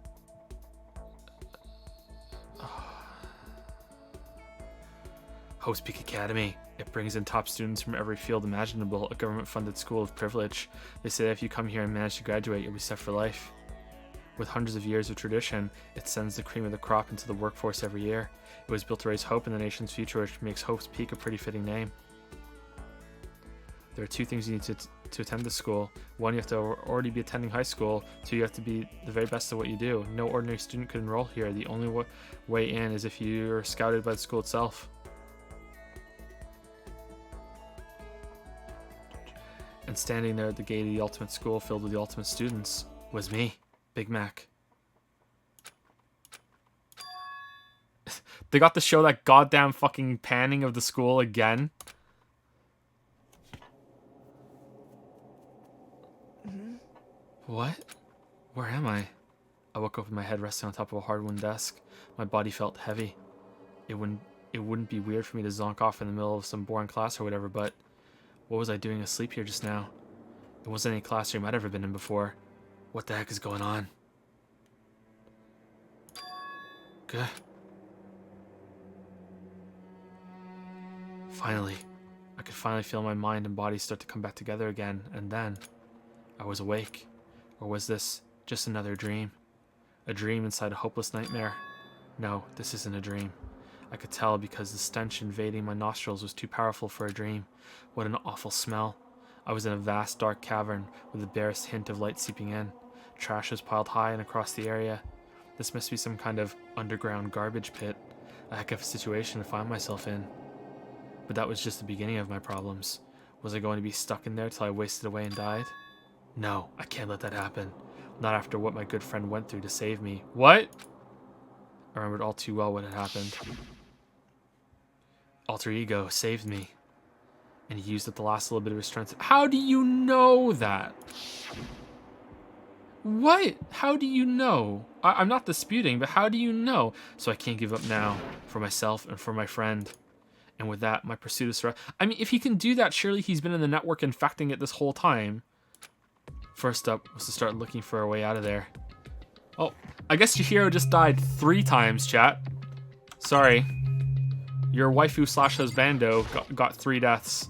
S1: Hope's Peak Academy. It brings in top students from every field imaginable, a government-funded school of privilege. They say that if you come here and manage to graduate, you'll be set for life. With hundreds of years of tradition, it sends the cream of the crop into the workforce every year. It was built to raise hope in the nation's future, which makes Hope's Peak a pretty fitting name. There are 2 things you need to attend this school. 1, you have to already be attending high school. 2, you have to be the very best at what you do. No ordinary student could enroll here. The only way in is if you're scouted by the school itself. And standing there at the gate of the ultimate school filled with the ultimate students was me, Big Mac. They got to show that goddamn fucking panning of the school again. What? Where am I? I woke up with my head resting on top of a hardwood desk. My body felt heavy. It wouldn't be weird for me to zonk off in the middle of some boring class or whatever, but what was I doing asleep here just now? It wasn't any classroom I'd ever been in before. What the heck is going on? Good. Finally. I could finally feel my mind and body start to come back together again, and then I was awake. Or was this just another dream? A dream inside a hopeless nightmare? No, this isn't a dream. I could tell because the stench invading my nostrils was too powerful for a dream. What an awful smell. I was in a vast dark cavern with the barest hint of light seeping in. Trash was piled high and across the area. This must be some kind of underground garbage pit. A heck of a situation to find myself in. But that was just the beginning of my problems. Was I going to be stuck in there till I wasted away and died? No, I can't let that happen. Not after what my good friend went through to save me. What? I remembered all too well what had happened. Alter Ego saved me. And he used up the last little bit of his strength. How do you know that? What? How do you know? I'm not disputing, but how do you know? So I can't give up now. For myself and for my friend. And with that, my pursuit of survival. I mean, if he can do that, surely he's been in the network infecting it this whole time. First up was to start looking for a way out of there. Oh, I guess Chihiro just died 3 times, chat. Sorry. Your waifu slash husbando got 3 deaths.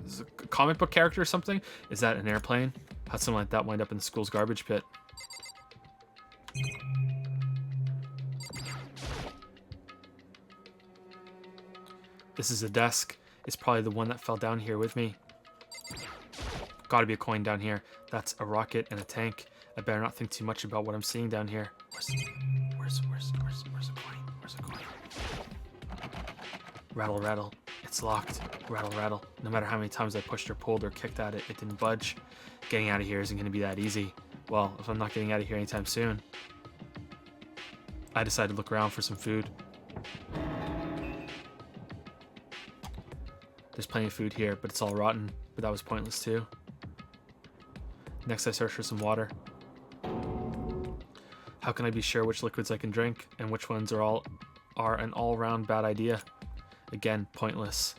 S1: Is this a comic book character or something? Is that an airplane? How'd something like that wind up in the school's garbage pit? This is a desk. It's probably the one that fell down here with me. Gotta be a coin down here. That's a rocket and a tank. I better not think too much about what I'm seeing down here. Where's a coin? Where's a coin? Rattle, rattle. It's locked. Rattle, rattle. No matter how many times I pushed or pulled or kicked at it, it didn't budge. Getting out of here isn't going to be that easy. Well, if I'm not getting out of here anytime soon. I decided to look around for some food. There's plenty of food here, but it's all rotten. But that was pointless too. Next, I searched for some water. How can I be sure which liquids I can drink and which ones are an all-round bad idea? Again, pointless.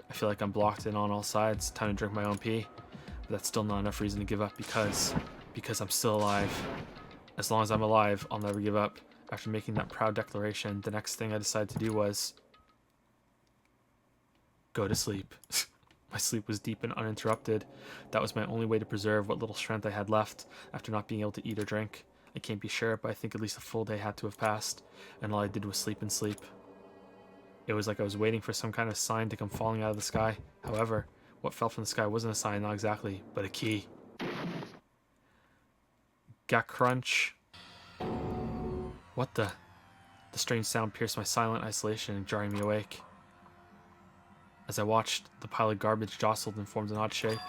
S1: I feel like I'm blocked in on all sides. Time to drink my own pee. But that's still not enough reason to give up because I'm still alive. As long as I'm alive, I'll never give up. After making that proud declaration, the next thing I decided to do was Go to sleep. My sleep was deep and uninterrupted. That was my only way to preserve what little strength I had left after not being able to eat or drink. I can't be sure, but I think at least a full day had to have passed, and all I did was sleep and sleep. It was like I was waiting for some kind of sign to come falling out of the sky. However, what fell from the sky wasn't a sign, not exactly, but a key. Got crunch. What the? The strange sound pierced my silent isolation, jarring me awake. As I watched, the pile of garbage jostled and formed an odd shape.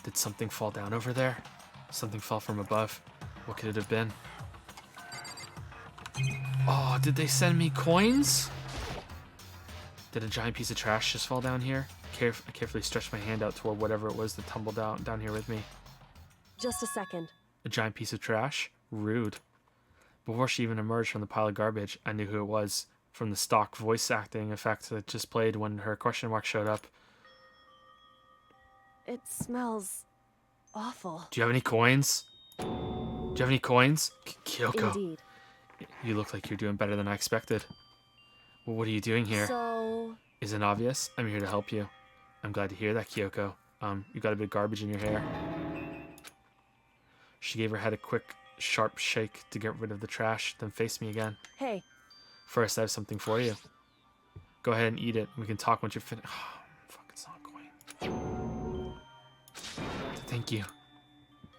S1: Did something fall down over there? Something fell from above. What could it have been? Oh, did they send me coins? Did a giant piece of trash just fall down here? I carefully stretched my hand out toward whatever it was that tumbled down here with me.
S2: Just a second.
S1: A giant piece of trash? Rude. Before she even emerged from the pile of garbage, I knew who it was from the stock voice acting effect that just played when her question mark showed up.
S2: It smells awful.
S1: Do you have any coins? Do you have any coins? Kyoko.
S2: Indeed.
S1: You look like you're doing better than I expected. Well, what are you doing here?
S2: So...
S1: Isn't obvious? I'm here to help you. I'm glad to hear that, Kyoko. You got a bit of garbage in your hair. She gave her head a quick, sharp shake to get rid of the trash, then faced me again.
S2: Hey.
S1: First, I have something for you. Go ahead and eat it. We can talk once you're finished. Oh, fuck, it's not going. Thank you.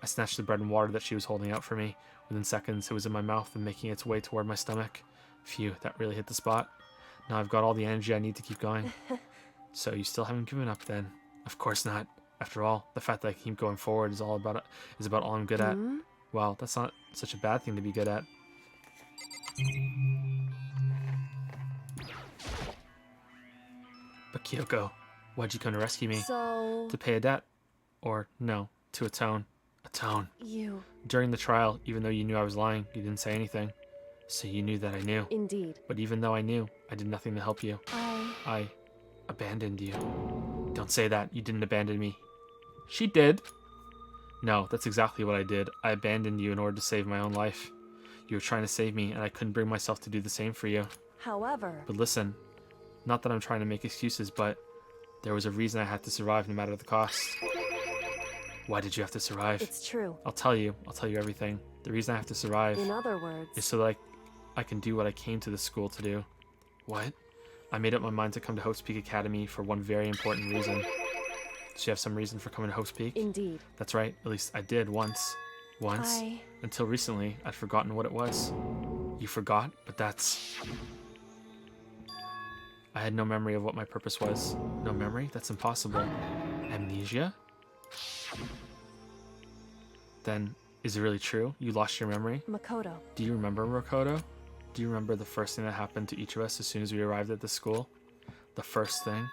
S1: I snatched the bread and water that she was holding out for me. Within seconds, it was in my mouth and making its way toward my stomach. Phew, that really hit the spot. Now I've got all the energy I need to keep going. So you still haven't given up then? Of course not. After all, the fact that I keep going forward is about all I'm good at. Well, that's not such a bad thing to be good at. But Kyoko, why'd you come to rescue me?
S2: So...
S1: To pay a debt? Or, no, to atone. Atone.
S2: You...
S1: During the trial, even though you knew I was lying, you didn't say anything. So you knew that I knew.
S2: Indeed.
S1: But even though I knew, I did nothing to help you. I abandoned you. Don't say that. You didn't abandon me. She did. No, that's exactly what I did. I abandoned you in order to save my own life. You were trying to save me, and I couldn't bring myself to do the same for you.
S2: However...
S1: But listen, not that I'm trying to make excuses, but there was a reason I had to survive no matter the cost. Why did you have to survive?
S2: It's true.
S1: I'll tell you everything. The reason I have to survive...
S2: In other words...
S1: is so that I can do what I came to the school to do. What? I made up my mind to come to Hope's Peak Academy for one very important reason. Does she have some reason for coming to Hope's Peak?
S2: Indeed.
S1: That's right. At least I did once. Once. Until recently, I'd forgotten what it was. You forgot? But that's... I had no memory of what my purpose was. No memory? That's impossible. Amnesia? Then, is it really true? You lost your memory?
S2: Makoto.
S1: Do you remember Makoto? Do you remember the first thing that happened to each of us as soon as we arrived at the school? The first thing?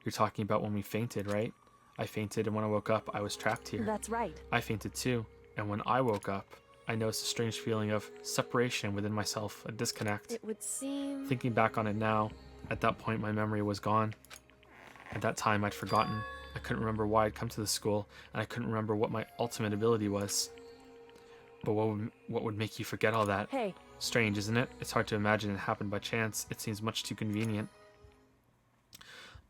S1: You're talking about when we fainted, right? I fainted, and when I woke up, I was trapped here.
S2: That's right.
S1: I fainted too, and when I woke up, I noticed a strange feeling of separation within myself, a disconnect.
S2: It would seem...
S1: Thinking back on it now, at that point my memory was gone. At that time I'd forgotten. I couldn't remember why I'd come to the school, and I couldn't remember what my ultimate ability was. But what would make you forget all that?
S2: Hey.
S1: Strange, isn't it? It's hard to imagine it happened by chance. It seems much too convenient.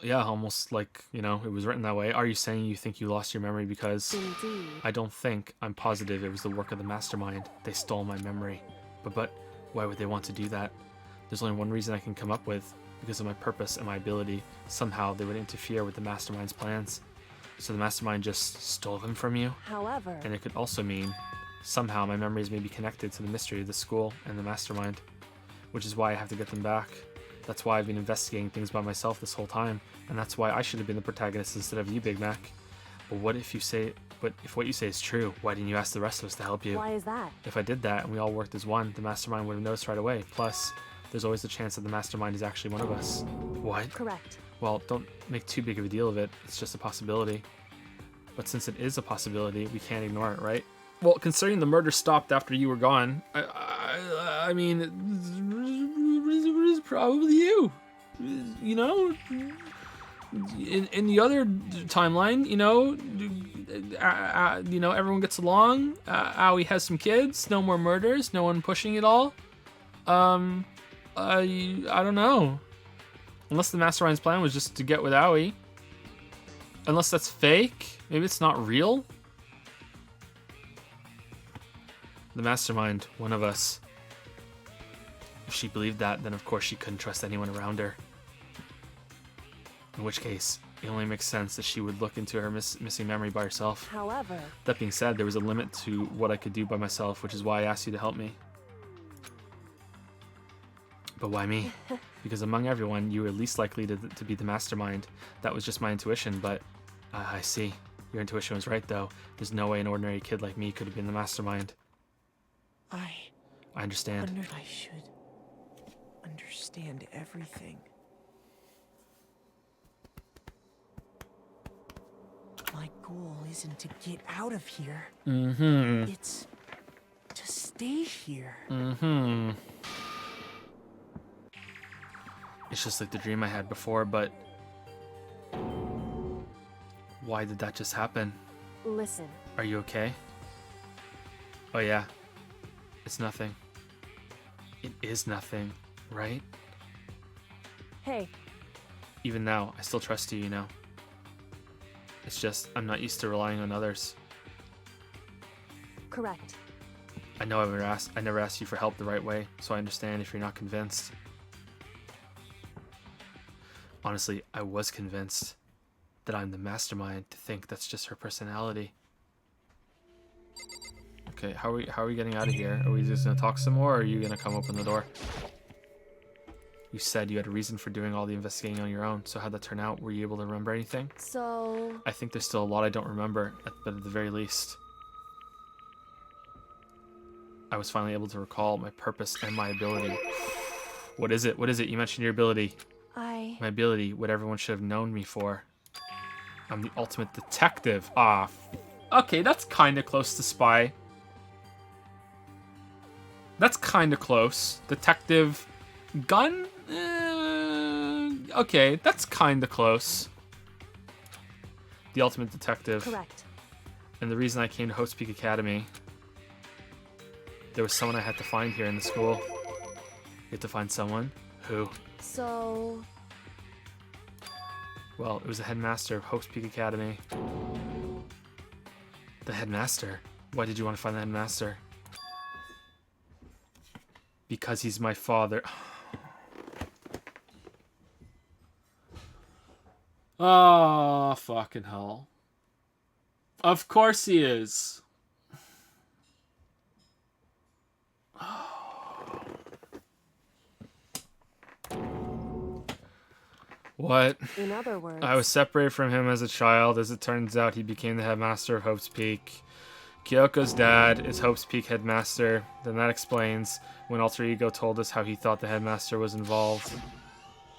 S1: Yeah, almost like, you know, it was written that way. Are you saying you think you lost your memory because...
S2: Indeed.
S1: I don't think. I'm positive it was the work of the mastermind. They stole my memory. But why would they want to do that? There's only one reason I can come up with. Because of my purpose and my ability. Somehow they would interfere with the mastermind's plans. So the mastermind just stole them from you?
S2: However...
S1: And it could also mean... Somehow my memories may be connected to the mystery of the school and the mastermind. Which is why I have to get them back. That's why I've been investigating things by myself this whole time, and that's why I should have been the protagonist instead of you, Big Mac. But what if if what you say is true, why didn't you ask the rest of us to help you?
S2: Why is that?
S1: If I did that and we all worked as one, the mastermind would have noticed right away. Plus, there's always the chance that the mastermind is actually one of us. What?
S2: Correct.
S1: Well, don't make too big of a deal of it. It's just a possibility. But since it is a possibility, we can't ignore it, right? Well, considering the murder stopped after you were gone, I mean, it's probably you. You know, in the other timeline, you know, everyone gets along. Aoi has some kids. No more murders. No one pushing it all. I don't know. Unless the mastermind's plan was just to get with Aoi. Unless that's fake. Maybe it's not real. The mastermind, one of us. If she believed that, then of course she couldn't trust anyone around her. In which case, it only makes sense that she would look into her missing memory by herself.
S2: However...
S1: That being said, there was a limit to what I could do by myself, which is why I asked you to help me. But why me? Because among everyone, you were least likely to be the mastermind. That was just my intuition, but I see. Your intuition was right, though. There's no way an ordinary kid like me could have been the mastermind.
S8: I
S1: understand.
S8: wondered I should understand everything. My goal isn't to get out of here.
S1: Mm-hmm.
S8: It's to stay here.
S1: Mm-hmm. It's just like the dream I had before, but... Why did that just happen?
S2: Listen.
S1: Are you okay? Oh yeah. It's nothing. It is nothing, right?
S2: Hey.
S1: Even now, I still trust you, you know. It's just, I'm not used to relying on others.
S2: Correct.
S1: I know I never asked you for help the right way, so I understand if you're not convinced. Honestly, I was convinced that I'm the mastermind to think that's just her personality. Okay, how are we getting out of here? Are we just gonna talk some more, or are you gonna come open the door? You said you had a reason for doing all the investigating on your own, so how'd that turn out? Were you able to remember anything?
S2: So...
S1: I think there's still a lot I don't remember, but at the very least, I was finally able to recall my purpose and my ability. What is it? What is it? You mentioned your ability. My ability, what everyone should have known me for. I'm the ultimate detective. Ah, okay, that's kind of close to spy. That's kind of close. Detective gun? Okay, that's kind of close. The ultimate detective.
S2: Correct.
S1: And the reason I came to Hope's Peak Academy, there was someone I had to find here in the school. You had to find someone? Who?
S2: So...
S1: Well, it was the headmaster of Hope's Peak Academy. The headmaster? Why did you want to find the headmaster? Because he's my father. Oh, fucking hell. Of course he is. What?
S2: In other words...
S1: I was separated from him as a child. As it turns out, he became the headmaster of Hope's Peak. Kyoko's dad is Hope's Peak headmaster. Then that explains when Alter Ego told us how he thought the headmaster was involved.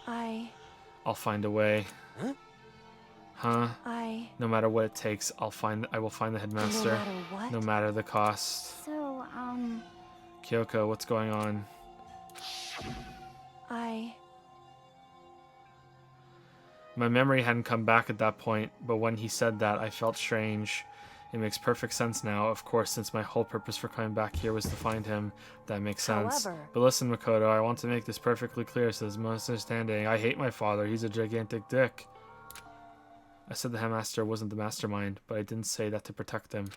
S2: I'll
S1: find a way. Huh? No matter what it takes, I will find the headmaster.
S2: No matter what?
S1: No matter the cost.
S5: So,
S1: Kyoko, what's going on? My memory hadn't come back at that point, but when he said that, I felt strange. It makes perfect sense now. Of course, since my whole purpose for coming back here was to find him, that makes sense.
S2: However...
S1: But listen, Makoto, I want to make this perfectly clear so there's no misunderstanding. I hate my father. He's a gigantic dick. I said the headmaster wasn't the mastermind, but I didn't say that to protect him.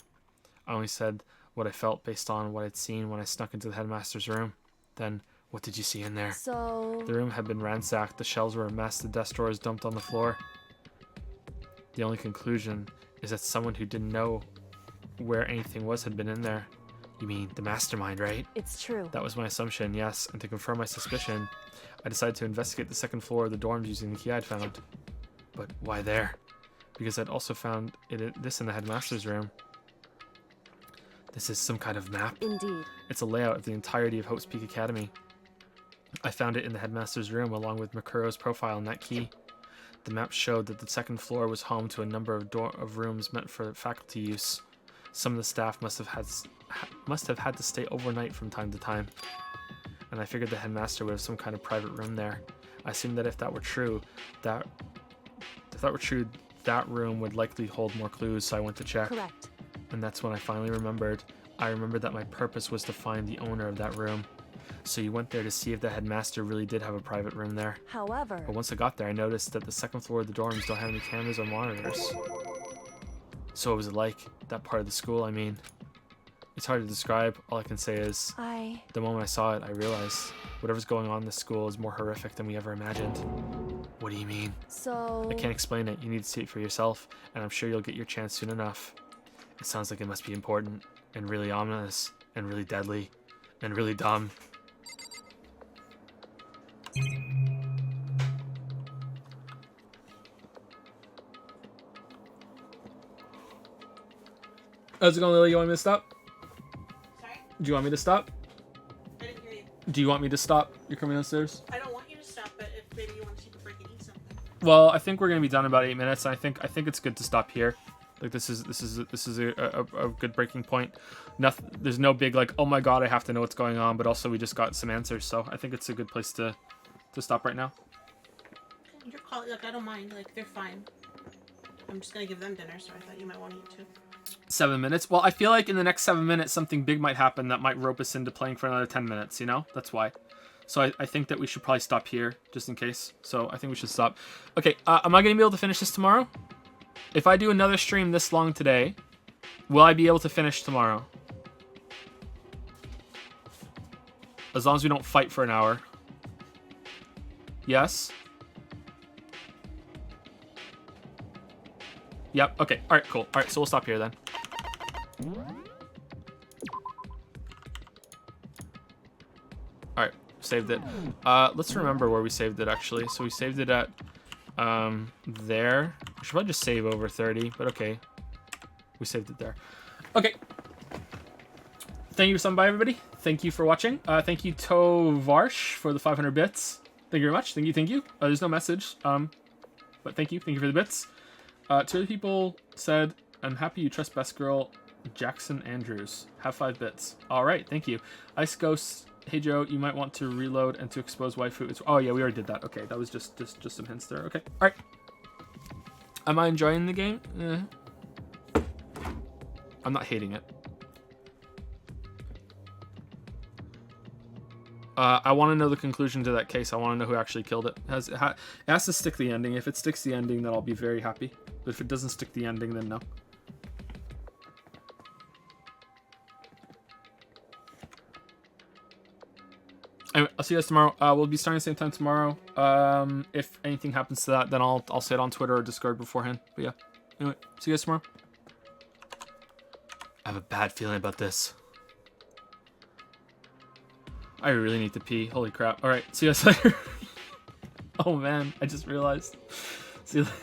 S1: I only said what I felt based on what I'd seen when I snuck into the headmaster's room. Then, what did you see in there?
S2: So...
S1: The room had been ransacked. The shelves were a mess. The desk drawers dumped on the floor. The only conclusion is that someone who didn't know where anything was had been in there. You mean the mastermind, right?
S2: It's true.
S1: That was my assumption, yes. And to confirm my suspicion, I decided to investigate the second floor of the dorms using the key I'd found. But why there? Because I'd also found this in the headmaster's room. This is some kind of map.
S2: Indeed.
S1: It's a layout of the entirety of Hope's Peak Academy. I found it in the headmaster's room along with Makuro's profile and that key. The map showed that the second floor was home to a number of rooms meant for faculty use. Some of the staff must have had to stay overnight from time to time. And I figured the headmaster would have some kind of private room there. I assumed that if that were true, that room would likely hold more clues, so I went to check.
S2: Correct.
S1: And that's when I finally remembered. I remembered that my purpose was to find the owner of that room. So you went there to see if the headmaster really did have a private room there.
S2: However,
S1: But once I got there, I noticed that the second floor of the dorms don't have any cameras or monitors. So what was it like, that part of the school, I mean? It's hard to describe. All I can say is, the moment I saw it, I realized whatever's going on in this school is more horrific than we ever imagined. What do you mean?
S2: So...
S1: I can't explain it. You need to see it for yourself, and I'm sure you'll get your chance soon enough. It sounds like it must be important, and really ominous, and really deadly, and really dumb. How's it going, Lily? You want me to stop?
S11: Sorry?
S1: Do you want me to stop?
S11: I didn't hear you.
S1: Do you want me to stop? You're coming downstairs?
S11: I don't want you to stop, but if maybe you want to take a break and eat something.
S1: Well, I think we're gonna be done in about 8 minutes. I think it's good to stop here. Like this is a good breaking point. Nothing. There's no big like, oh my god, I have to know what's going on. But also we just got some answers, so I think it's a good place to stop right now.
S11: You're calling. Like I don't mind. Like they're fine. I'm just gonna give them dinner, so I thought you might want to eat too.
S1: 7 minutes. Well, I feel like in the next 7 minutes something big might happen that might rope us into playing for another 10 minutes. You know, that's why. So I think that we should probably stop here just in case. So I think we should stop. Okay, am I gonna be able to finish this tomorrow? If I do another stream this long today, will I be able to finish tomorrow? As long as we don't fight for an hour. Yes? Yep, okay. Alright, cool. Alright, so we'll stop here then. Alright, saved it. Let's remember where we saved it actually. So we saved it at there. I should probably just save over 30, but okay. We saved it there. Okay. Thank you for stopping by, everybody. Thank you for watching. Thank you, Tovarsh, for the 500 bits. Thank you very much. Thank you, thank you. There's no message, but thank you. Thank you for the bits. 2 other people said, I'm happy you trust best girl, Jackson Andrews. Have 5 bits. All right, thank you. Ice Ghost, hey Joe, you might want to reload and to expose waifu. Oh yeah, we already did that. Okay, that was just some hints there. Okay, all right. Am I enjoying the game? I'm not hating it. I want to know the conclusion to that case. I want to know who actually killed it. It has to stick the ending. If it sticks the ending, then I'll be very happy. But if it doesn't stick the ending, then no. Anyway, I'll see you guys tomorrow. We'll be starting at the same time tomorrow. If anything happens to that, then I'll say it on Twitter or Discord beforehand. But yeah. Anyway, see you guys tomorrow. I have a bad feeling about this. I really need to pee. Holy crap. Alright, see you guys later. Oh man, I just realized. See you later.